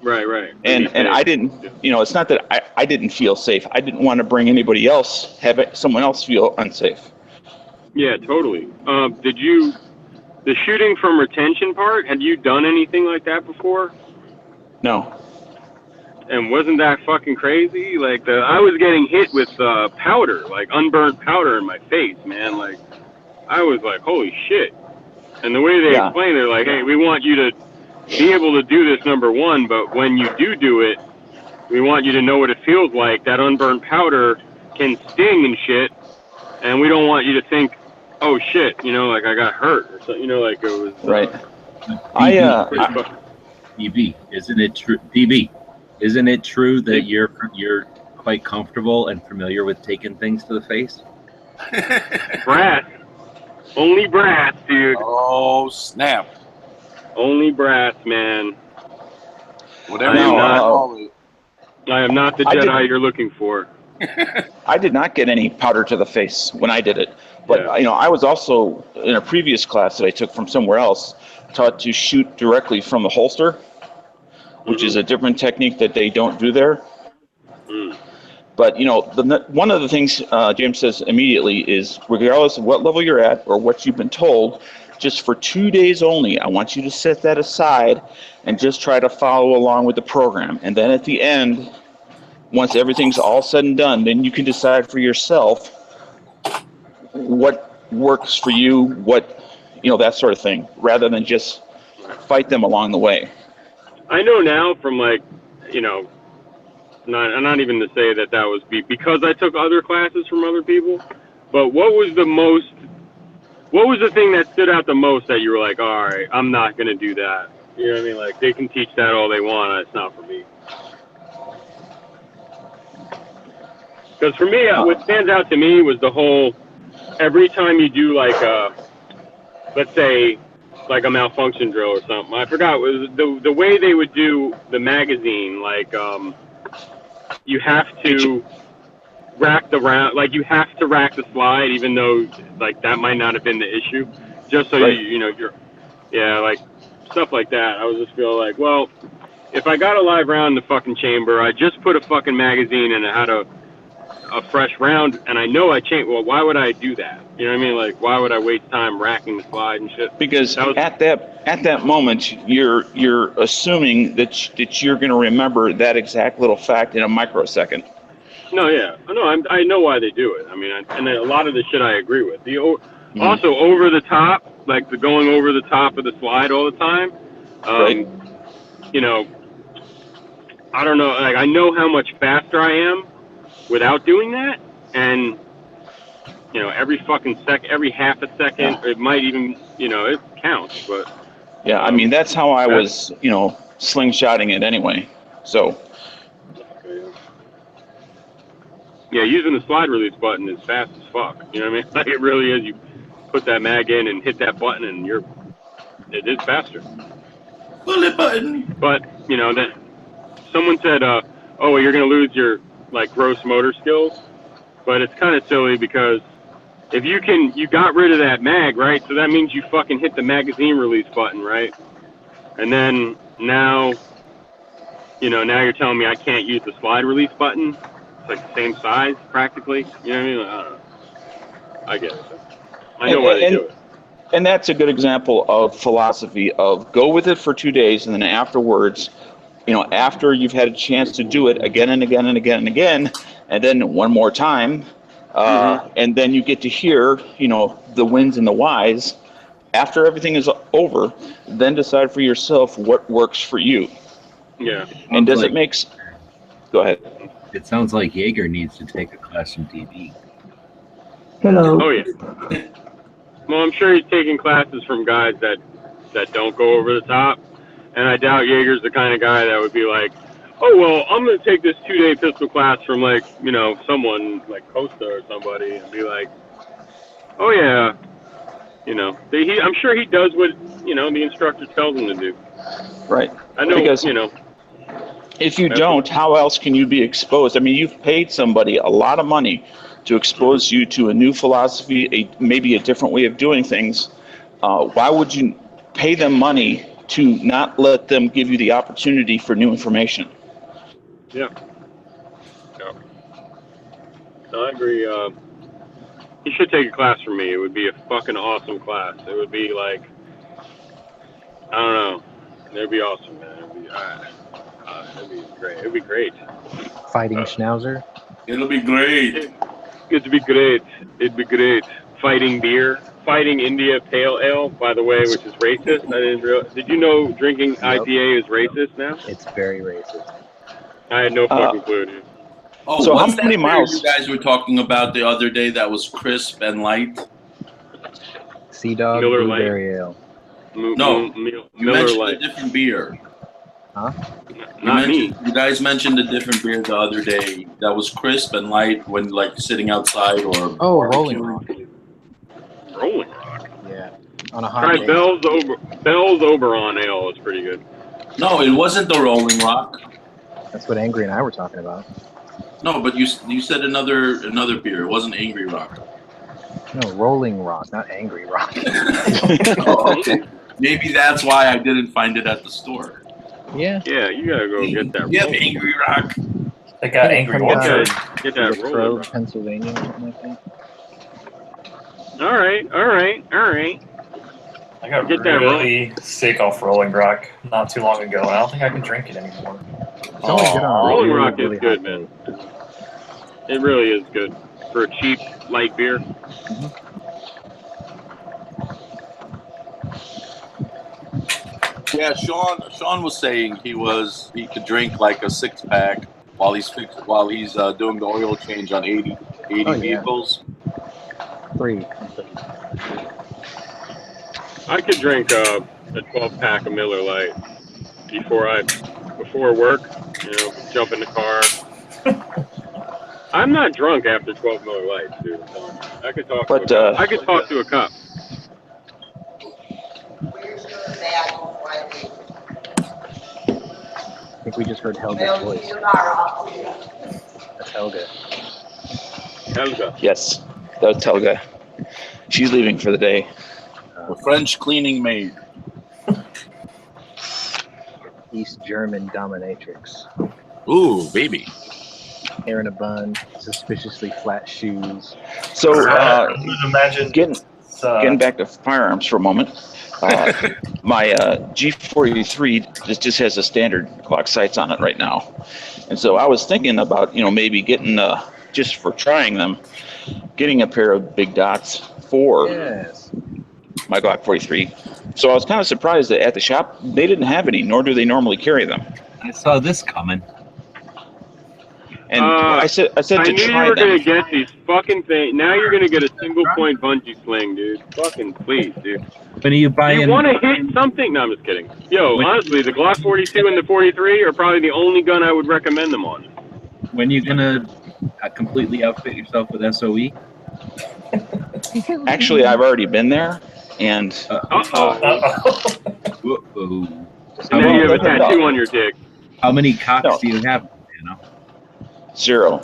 Right. And I didn't, it's not that I didn't feel safe. I didn't want to bring anybody else, someone else feel unsafe. Yeah, totally. The shooting from retention part, had you done anything like that before? No. And wasn't that fucking crazy? Like, I was getting hit with powder, like unburnt powder in my face, man. Like, I was like, holy shit. And the way they explained it, like, hey, we want you to be able to do this, number one, but when you do it, we want you to know what it feels like. That unburned powder can sting and shit, and we don't want you to think, oh shit, like I got hurt or something, like it was right. DB, isn't it true? DB, isn't it true that you're quite comfortable and familiar with taking things to the face? Brass, only brass, dude. Oh snap! Only brass, man. Whatever I am not the Jedi you're looking for. I did not get any powder to the face when I did it. But, I was also, in a previous class that I took from somewhere else, taught to shoot directly from the holster, which is a different technique that they don't do there. But, one of the things James says immediately is, regardless of what level you're at or what you've been told, just for 2 days only, I want you to set that aside and just try to follow along with the program. And then at the end, once everything's all said and done, then you can decide for yourself what works for you, that sort of thing, rather than just fight them along the way. I know now from not even to say that was because I took other classes from other people, but what was the thing that stood out the most that you were like, all right, I'm not going to do that? You know what I mean? Like, they can teach that all they want, it's not for me. Because for me, what stands out to me was the whole, every time you do like let's say like a malfunction drill or something, I forgot, was the way they would do the magazine, like you have to rack the round, like you have to rack the slide, even though like that might not have been the issue, just so you're like stuff like that. I was just feeling like, well, if I got a live round in the fucking chamber, I just put a fucking magazine and I had a fresh round, and I know I changed. Well, why would I do that? You know what I mean? Like, why would I waste time racking the slide and shit? Because at that moment, you're assuming that you're going to remember that exact little fact in a microsecond. No, yeah, I know why they do it. I mean, and a lot of the shit I agree with. Also over the top, like the going over the top of the slide all the time. I don't know. Like, I know how much faster I am without doing that, and every fucking second, every half a second, it might even, it counts. But I mean, that's how I was, slingshotting it anyway. So Yeah, using the slide release button is fast as fuck. You know what I mean? Like it really is. You put that mag in and hit that button, and it is faster. Bullet button. But you know that someone said, "Oh, you're gonna lose your like gross motor skills," but it's kind of silly because if you got rid of that mag, right? So that means you fucking hit the magazine release button, right? And then now you're telling me I can't use the slide release button. It's like the same size practically. You know what I mean? Like, I don't know. I get it. I know why they do it. And that's a good example of philosophy of go with it for 2 days, and then afterwards, after you've had a chance to do it again and again and again and again, and then one more time, and then you get to hear, the wins and the whys. After everything is over, then decide for yourself what works for you. Yeah. And does it make? Go ahead. It sounds like Jaeger needs to take a class from DB. Hello. Oh yeah. Well, I'm sure he's taking classes from guys that don't go over the top, and I doubt Jaeger's the kind of guy that would be like, "Oh well, I'm gonna take this 2-day pistol class from like someone like Costa or somebody," and be like, "Oh yeah." I'm sure he does what the instructor tells him to do. Right. I know. Because if you don't, how else can you be exposed? I mean, you've paid somebody a lot of money to expose you to a new philosophy, maybe a different way of doing things. Why would you pay them money to not let them give you the opportunity for new information? Yeah. No, I agree. He should take a class from me. It would be a fucking awesome class. It would be like, I don't know. It'd be awesome, man. It'd be great. It'd be great. Fighting Schnauzer. It'll be great. It'd be great. It'd be great. Fighting beer. Fighting India Pale Ale, by the way, which is racist. I didn't realize. Did you know drinking IPA is racist now? It's very racist. I had no fucking clue, dude. Oh, So what's how many that beer miles- you guys were talking about the other day that was crisp and light? Sea Dog Miller Blueberry Ale. No, you Miller mentioned Lite. a different beer. Huh? Not me. You guys mentioned a different beer the other day that was crisp and light when like sitting outside or Rolling barbecuing. Rock. Rolling Rock. Yeah. On a hot Try day. Bell's Oberon Ale is pretty good. No, it wasn't the Rolling Rock. That's what Angry and I were talking about. No, but you said another beer. It wasn't Angry Rock. No, Rolling Rock, not Angry Rock. Oh, okay. Maybe that's why I didn't find it at the store. Yeah. Yeah, you gotta go get that. You have Rolling. Angry Rock. They got Angry Orchard. Get that Rolling Latrobe, Rock. Pennsylvania, or something like that. All right. I got Get that really sick off Rolling Rock not too long ago, and I don't think I can drink it anymore. It's only good on a Rolling really, Rock really is good, hot man. day. It really is good for a cheap light beer. Yeah, Sean was saying he could drink like a 6-pack while he's doing the oil change on 80 vehicles. 3. I could drink a 12-pack of Miller Lite before work. Jump in the car. I'm not drunk after 12 Miller Lights, dude. I could talk. I could talk to a cop. I think we just heard Helga's voice. That's Helga. Helga. Yes, that was Helga. She's leaving for the day. The French cleaning maid. East German dominatrix. Ooh, baby. Hair in a bun, suspiciously flat shoes. So, imagine getting back to firearms for a moment. My G43 just has a standard clock sights on it right now, and so I was thinking about maybe getting just for trying them, getting a pair of big dots for my Glock 43. So I was kind of surprised that at the shop they didn't have any, nor do they normally carry them. I saw this coming. And I said to knew you try were them. gonna get these fucking things. Now you're gonna get a single point bungee sling, dude. Fucking please, dude. When are you buying? You want to hit something? No, I'm just kidding. Yo, honestly, the Glock 42 and the 43 are probably the only gun I would recommend them on. When are you gonna completely outfit yourself with SOE? Actually, I've already been there, and And then you have a tattoo on your dick. How many cocks do you have? You know, 0.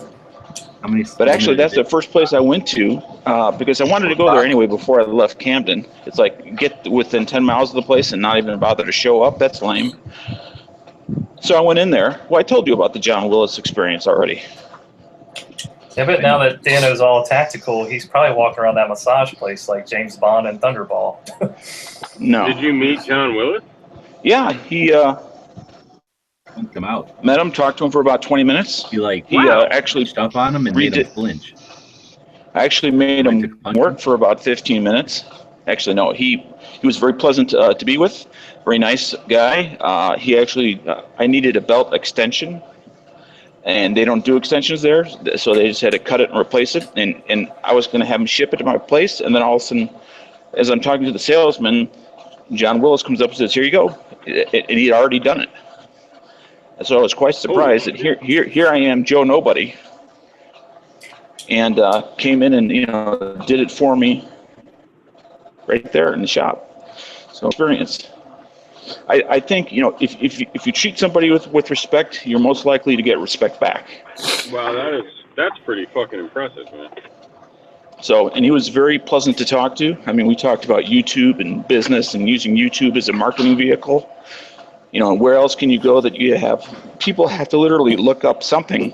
How many? But actually, that's the first place I went to because I wanted to go there anyway before I left Camden. It's like get within 10 miles of the place and not even bother to show up. That's lame. So I went in there. Well, I told you about the John Willis experience already. Yeah, but now that Dano's all tactical, he's probably walking around that massage place like James Bond and Thunderball. No. Did you meet John Willis? Yeah, he come out. Met him, talked to him for about 20 minutes. You like he actually up on him and made him flinch. I actually made him work for about 15 minutes. Actually, no, he was very pleasant to be with. Very nice guy. He actually, I needed a belt extension, and they don't do extensions there, so they just had to cut it and replace it. And I was going to have him ship it to my place, and then all of a sudden, as I'm talking to the salesman, John Willis comes up and says, "Here you go," and he'd already done it. And so I was quite surprised that here I am, Joe Nobody, and came in and did it for me right there in the shop. So experience. I think if you treat somebody with respect, you're most likely to get respect back. Wow, that's pretty fucking impressive, man. So, and he was very pleasant to talk to. I mean, we talked about YouTube and business and using YouTube as a marketing vehicle. Where else can you go that you have people have to literally look up something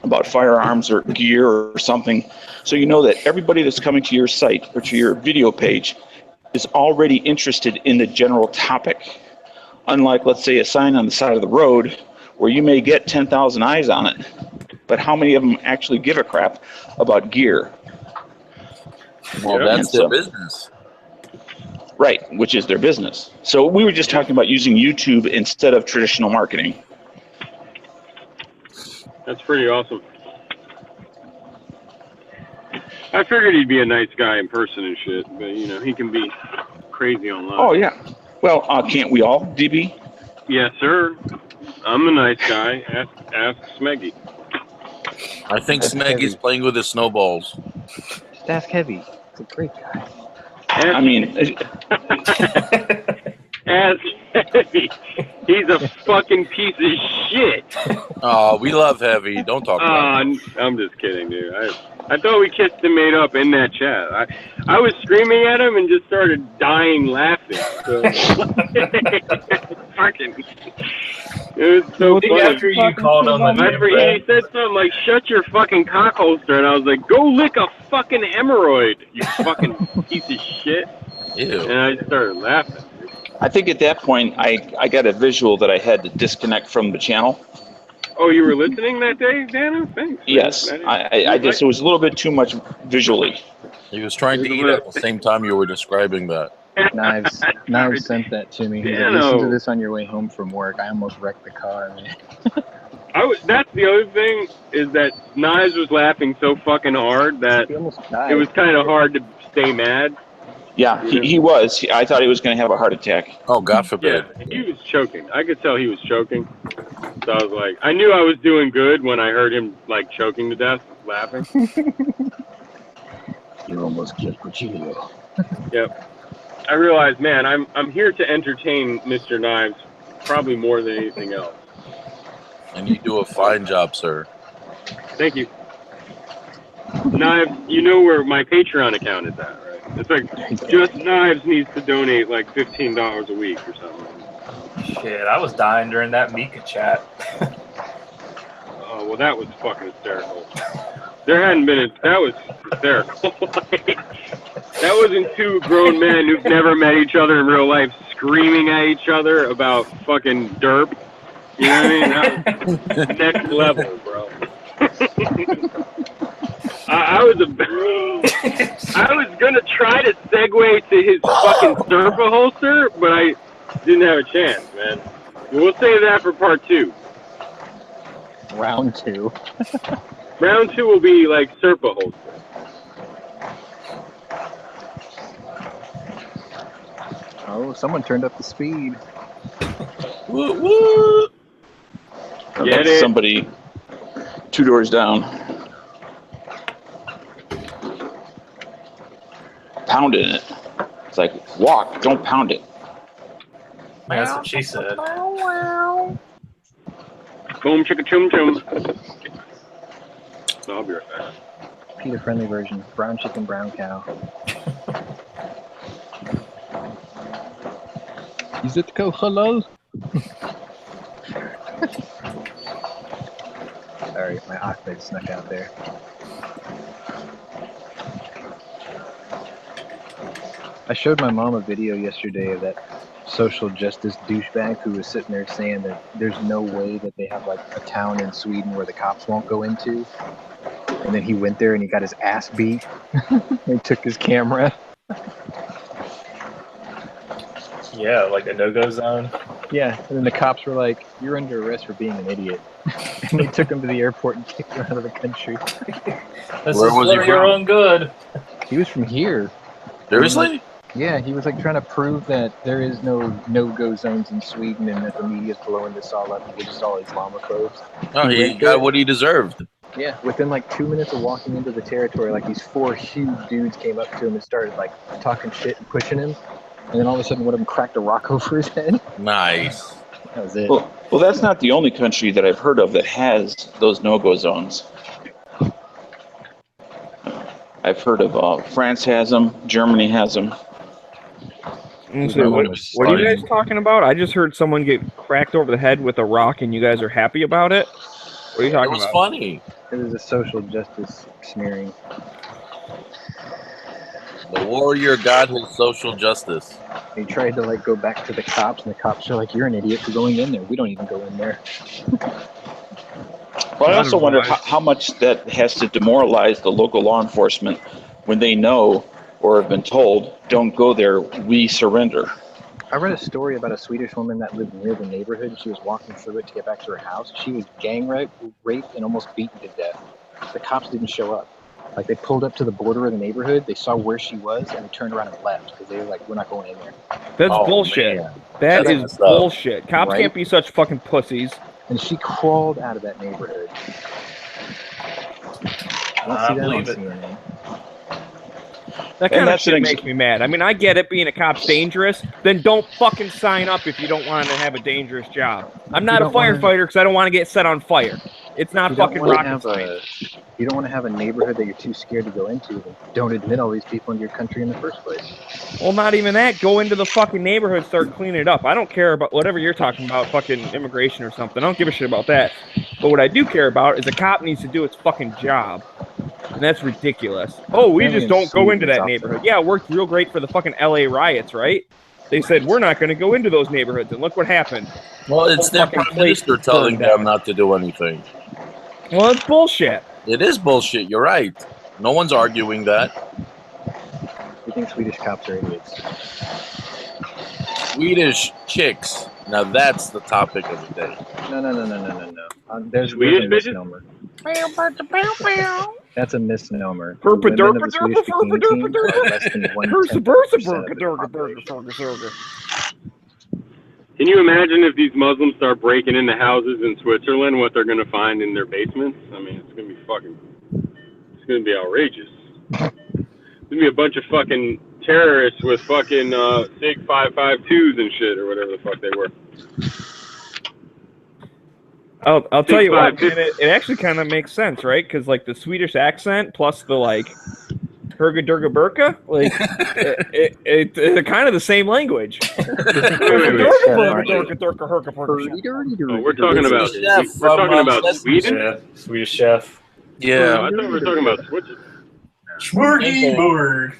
about firearms or gear or something, so you know that everybody that's coming to your site or to your video page is already interested in the general topic. Unlike, let's say, a sign on the side of the road where you may get 10,000 eyes on it, but how many of them actually give a crap about gear? Well, that's their business. Right, which is their business. So we were just talking about using YouTube instead of traditional marketing. That's pretty awesome. I figured he'd be a nice guy in person and shit, but he can be crazy online. Oh yeah. Well, can't we all, DB? Yes, sir. I'm a nice guy. Ask Smeggy. I think Smeggy's playing with his snowballs. Just ask Heavy. He's a great guy. I mean, ask Heavy. He's a fucking piece of shit. Oh, we love Heavy. Don't talk about it. I'm just kidding, dude. I thought we kissed and made up in that chat. I was screaming at him and just started dying laughing. So. Fucking. It was so funny. After you called him he said something like, "Shut your fucking cock holster," and I was like, "Go lick a fucking hemorrhoid, you fucking piece of shit." Ew. And I started laughing. I think at that point I got a visual that I had to disconnect from the channel. Oh, you were listening that day, Dana? Thanks. Yes, I just it was a little bit too much visually. He was trying to eat at the same time you were describing that. Knives sent that to me. He's like, listen to this on your way home from work. I almost wrecked the car, man. That's the other thing, is that Knives was laughing so fucking hard that it was kind of hard to stay mad. Yeah, he was. I thought he was going to have a heart attack. Oh, God forbid. Yeah, he was choking. I could tell he was choking. So I was like, I knew I was doing good when I heard him like choking to death, laughing. You almost killed Cuchillo. Yep. I realized, man, I'm here to entertain Mr. Knives probably more than anything else. And you do a fine job, sir. Thank you. Knives, you know where my Patreon account is at, right? It's like, Just Knives needs to donate like $15 a week or something. Shit, I was dying during that Mika chat. Oh, well, that was fucking hysterical. There hadn't been that was hysterical. That wasn't two grown men who've never met each other in real life screaming at each other about fucking derp. You know what I mean? That was next level, bro. I was gonna try to segue to his fucking Surfa holster, but I didn't have a chance, man. We'll save that for part 2. Round 2. Round 2 will be like Serpa holster. Oh, someone turned up the speed. Woo, woo. Get it? Somebody 2 doors down. Pounding it. It's like, walk, don't pound it. That's what she said. Boom, chicka, chum, chum. So I'll be right back. Peter friendly version. Brown chicken, brown cow. Is it go hello? Sorry, my Ahmed snuck out there. I showed my mom a video yesterday of that social justice douchebag who was sitting there saying that there's no way that they have like a town in Sweden where the cops won't go into. And then he went there and he got his ass beat. They took his camera. Yeah, like a no-go zone. Yeah, and then the cops were like, "You're under arrest for being an idiot." And they took him to the airport and kicked him out of the country. This is for your own good. He was from here. Seriously? Yeah, he was like trying to prove that there is no-go zones in Sweden and that the media's blowing this all up. We're just all Islamophobes. No, he got what he deserved. Yeah, within like 2 minutes of walking into the territory, like these 4 huge dudes came up to him and started like talking shit and pushing him. And then all of a sudden one of them cracked a rock over his head. Nice. That was it. Well, that's not the only country that I've heard of that has those no-go zones. I've heard of France has them, Germany has them. So what are you guys talking about? I just heard someone get cracked over the head with a rock, and you guys are happy about it? What are you talking about? It was funny. It was a social justice smearing. The warrior got his social justice. He tried to like go back to the cops, and the cops are like, "You're an idiot for going in there. We don't even go in there." Well, I also wonder how much that has to demoralize the local law enforcement when they know or have been told, "Don't go there. We surrender." I read a story about a Swedish woman that lived near the neighborhood, and she was walking through it to get back to her house. She was gang raped, and almost beaten to death. The cops didn't show up. Like, they pulled up to the border of the neighborhood, they saw where she was, and they turned around and left because they were like, "We're not going in there." That's bullshit. Man. That That's is bullshit. Cops right? can't be such fucking pussies. And she crawled out of that neighborhood. I don't see that on CNN. That kind of shit makes me mad. I mean, I get it, being a cop's dangerous. Then don't fucking sign up if you don't want to have a dangerous job. I'm not a firefighter because I don't want to get set on fire. It's not fucking rocket science. You don't want to have a neighborhood that you're too scared to go into. Then don't admit all these people into your country in the first place. Well, not even that. Go into the fucking neighborhood, start cleaning it up. I don't care about whatever you're talking about, fucking immigration or something. I don't give a shit about that. But what I do care about is a cop needs to do its fucking job. And that's ridiculous. Oh, we just don't go into that neighborhood. Yeah, it worked real great for the fucking LA riots, right? They said, we're not going to go into those neighborhoods. And look what happened. Well, it's their prime minister telling them not to do anything. Well, it's bullshit. It is bullshit. You're right. No one's arguing that. You think Swedish cops are idiots? Swedish chicks. Now that's the topic of the day. No. There's a misnomer. That's a misnomer. The women of the Swedish bikini team are less than 1/10% Can you imagine if these Muslims start breaking into houses in Switzerland, what they're going to find in their basements? I mean, it's going to be outrageous. There's going to be a bunch of fucking terrorists with fucking SIG 552s and shit, or whatever the fuck they were. I'll tell you what, man, it actually kind of makes sense, right? Because, like, the Swedish accent plus the, like, Herga Durga Burka, like, it's kind of the same language. We're talking about Sweden? Yeah, Swedish chef. Yeah. I thought we were talking about Switzerland. Schmurgy-burg.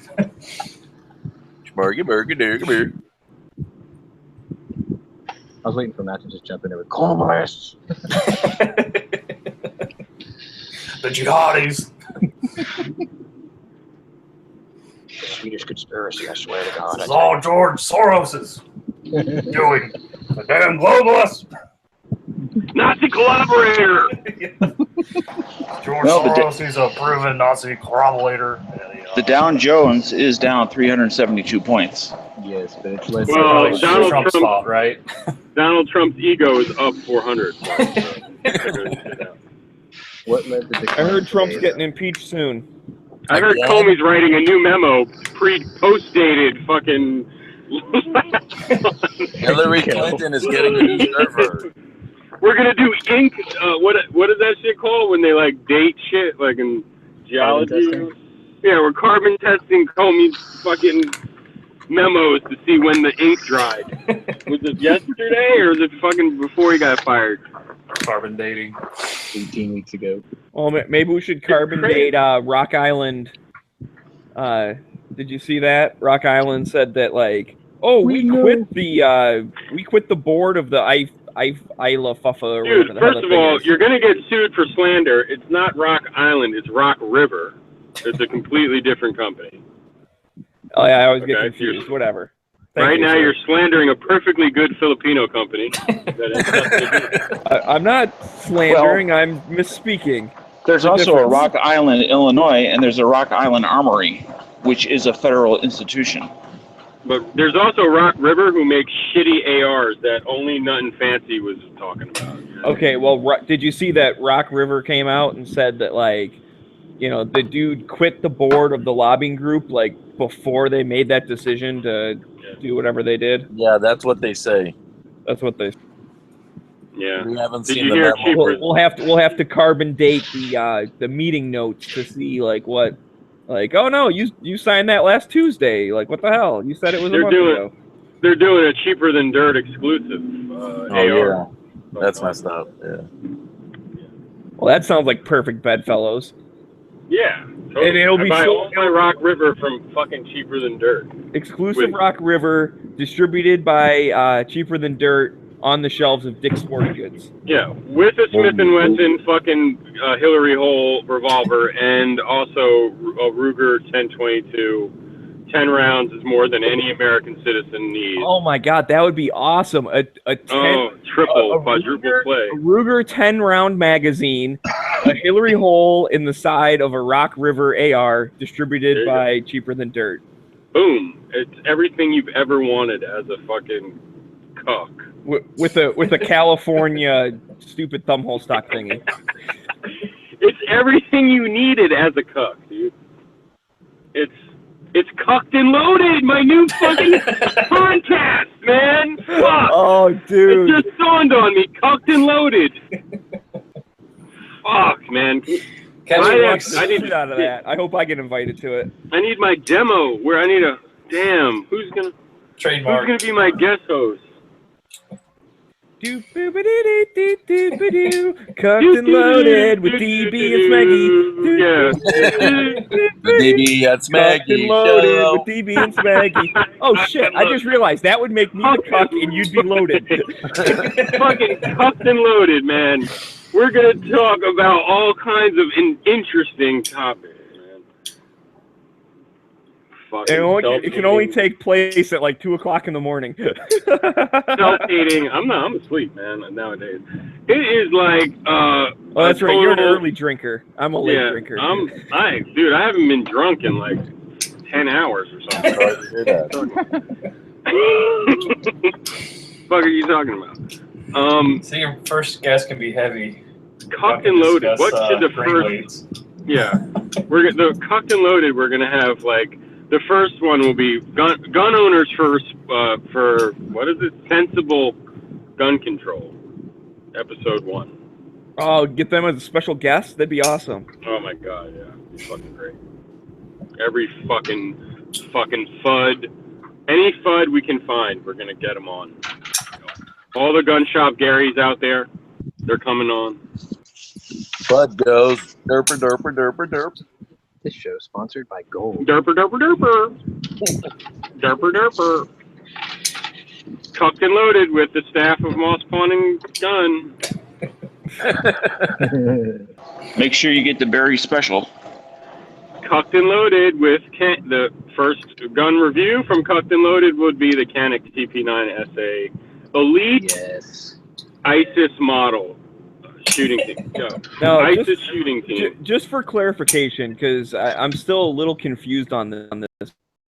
Schmurgy-burg. I was waiting for Matt to just jump in there with colonists. The jihadis. Swedish conspiracy, I swear to God. This is all George Soros's doing. The damn globalists. Nazi collaborator. George Well, Soros is a proven Nazi collaborator. The Dow Jones is down 372 points. Yes, but it's less. Well, Probably Donald Trump's Trump, fault, right? Donald Trump's ego is up 400. What led the I decline heard Trump's today, getting impeached soon. I heard Comey's writing a new memo, post-dated fucking. Hillary Clinton is getting a new server. We're gonna do ink. What is that shit called when they like date shit like in geology? Yeah, we're carbon testing Comey's fucking memos to see when the ink dried. Was it yesterday or was it fucking before he got fired? Carbon dating. 18 weeks ago. Well, maybe we should carbon date Rock Island. Did you see that? Rock Island said that like, oh, we quit the board of the Isla Fuffa or Dude, whatever the hell first the of thing all, is. you're gonna get sued for slander. It's not Rock Island, it's Rock River. It's a completely different company. Oh yeah, I always get Okay, confused. Whatever. Thank Right you, now, sir. you're slandering a perfectly good Filipino company. I'm not slandering. I'm misspeaking. There's The also a difference. Rock Island, Illinois, and there's a Rock Island Armory, which is a federal institution. But there's also Rock River who makes shitty ARs that only Nothing Fancy was talking about. Okay, well, did you see that Rock River came out and said that, like, you know, the dude quit the board of the lobbying group, like, before they made that decision to do whatever they did? Yeah, that's what they say. That's what they. Yeah. We haven't Did seen you the hear memo. We'll have to carbon date the meeting notes to see like what, like, oh no, you signed that last Tuesday. Like, what the hell? You said it was a month ago. They're doing a cheaper than dirt exclusive AR. Yeah, that's messed up. Yeah. Well, that sounds like perfect bedfellows. Yeah. Totally. And it'll be I buy so- all my Rock River from fucking Cheaper Than Dirt. Exclusive With- Rock River, distributed by Cheaper Than Dirt, on the shelves of Dick's Sporting Goods. Yeah, with a Smith & Wesson fucking Hillary Hole revolver and also a Ruger 1022. 10 rounds is more than any American citizen needs. Oh my God, that would be awesome! A Quadruple play. A Ruger 10-round magazine, a Hillary Hole in the side of a Rock River AR, distributed by Cheaper Than Dirt. Boom! It's everything you've ever wanted as a fucking cock. With a California stupid thumbhole stock thingy. It's everything you needed as a cuck, dude. It's Cucked and Loaded, my new fucking podcast, man. Fuck. Oh, dude. It just dawned on me. Cucked and Loaded. Fuck, man. I need out of that. I hope I get invited to it. I need my demo where I need a damn. Who's gonna be my guest host? Cooked and Loaded with DB and Smeggy. The DB and Smeggy. Cooked and Loaded with DB and Smeggy. Oh shit! I just realized that would make me the cuck and you'd be loaded. Fucking Cucked and Loaded, man. We're gonna talk about all kinds of interesting topics, man. It can only take place at like 2:00 in the morning. Self-dating. I'm asleep, man. Nowadays, it is like. Oh, that's right. You're an early drinker. I'm a late drinker. Dude, I haven't been drunk in like 10 hours or something. Fuck are you talking about? So your first guess can be heavy. Cucked and Loaded. What should the brain first? weights. Yeah, the Cucked and Loaded. We're gonna have like the first one will be gun owners for what is it? Sensible gun control. Episode 1. Oh, get them as a special guest? That'd be awesome. Oh my god, yeah, it'd be fucking great. Every fucking FUD, any FUD we can find, we're gonna get them on. All the gun shop Garys out there, they're coming on. Bud goes derper derper derper derp. This show is sponsored by Gold. Derper derper derper. Derper derper. Cucked and Loaded with the staff of Moss Pawn and Gun. Make sure you get the berry special. Cucked and Loaded with the first gun review from Cucked and Loaded would be the Canik TP9 SA Elite ISIS model. shooting team. Go. No, ISIS shooting team. Just for clarification, because I'm still a little confused on this.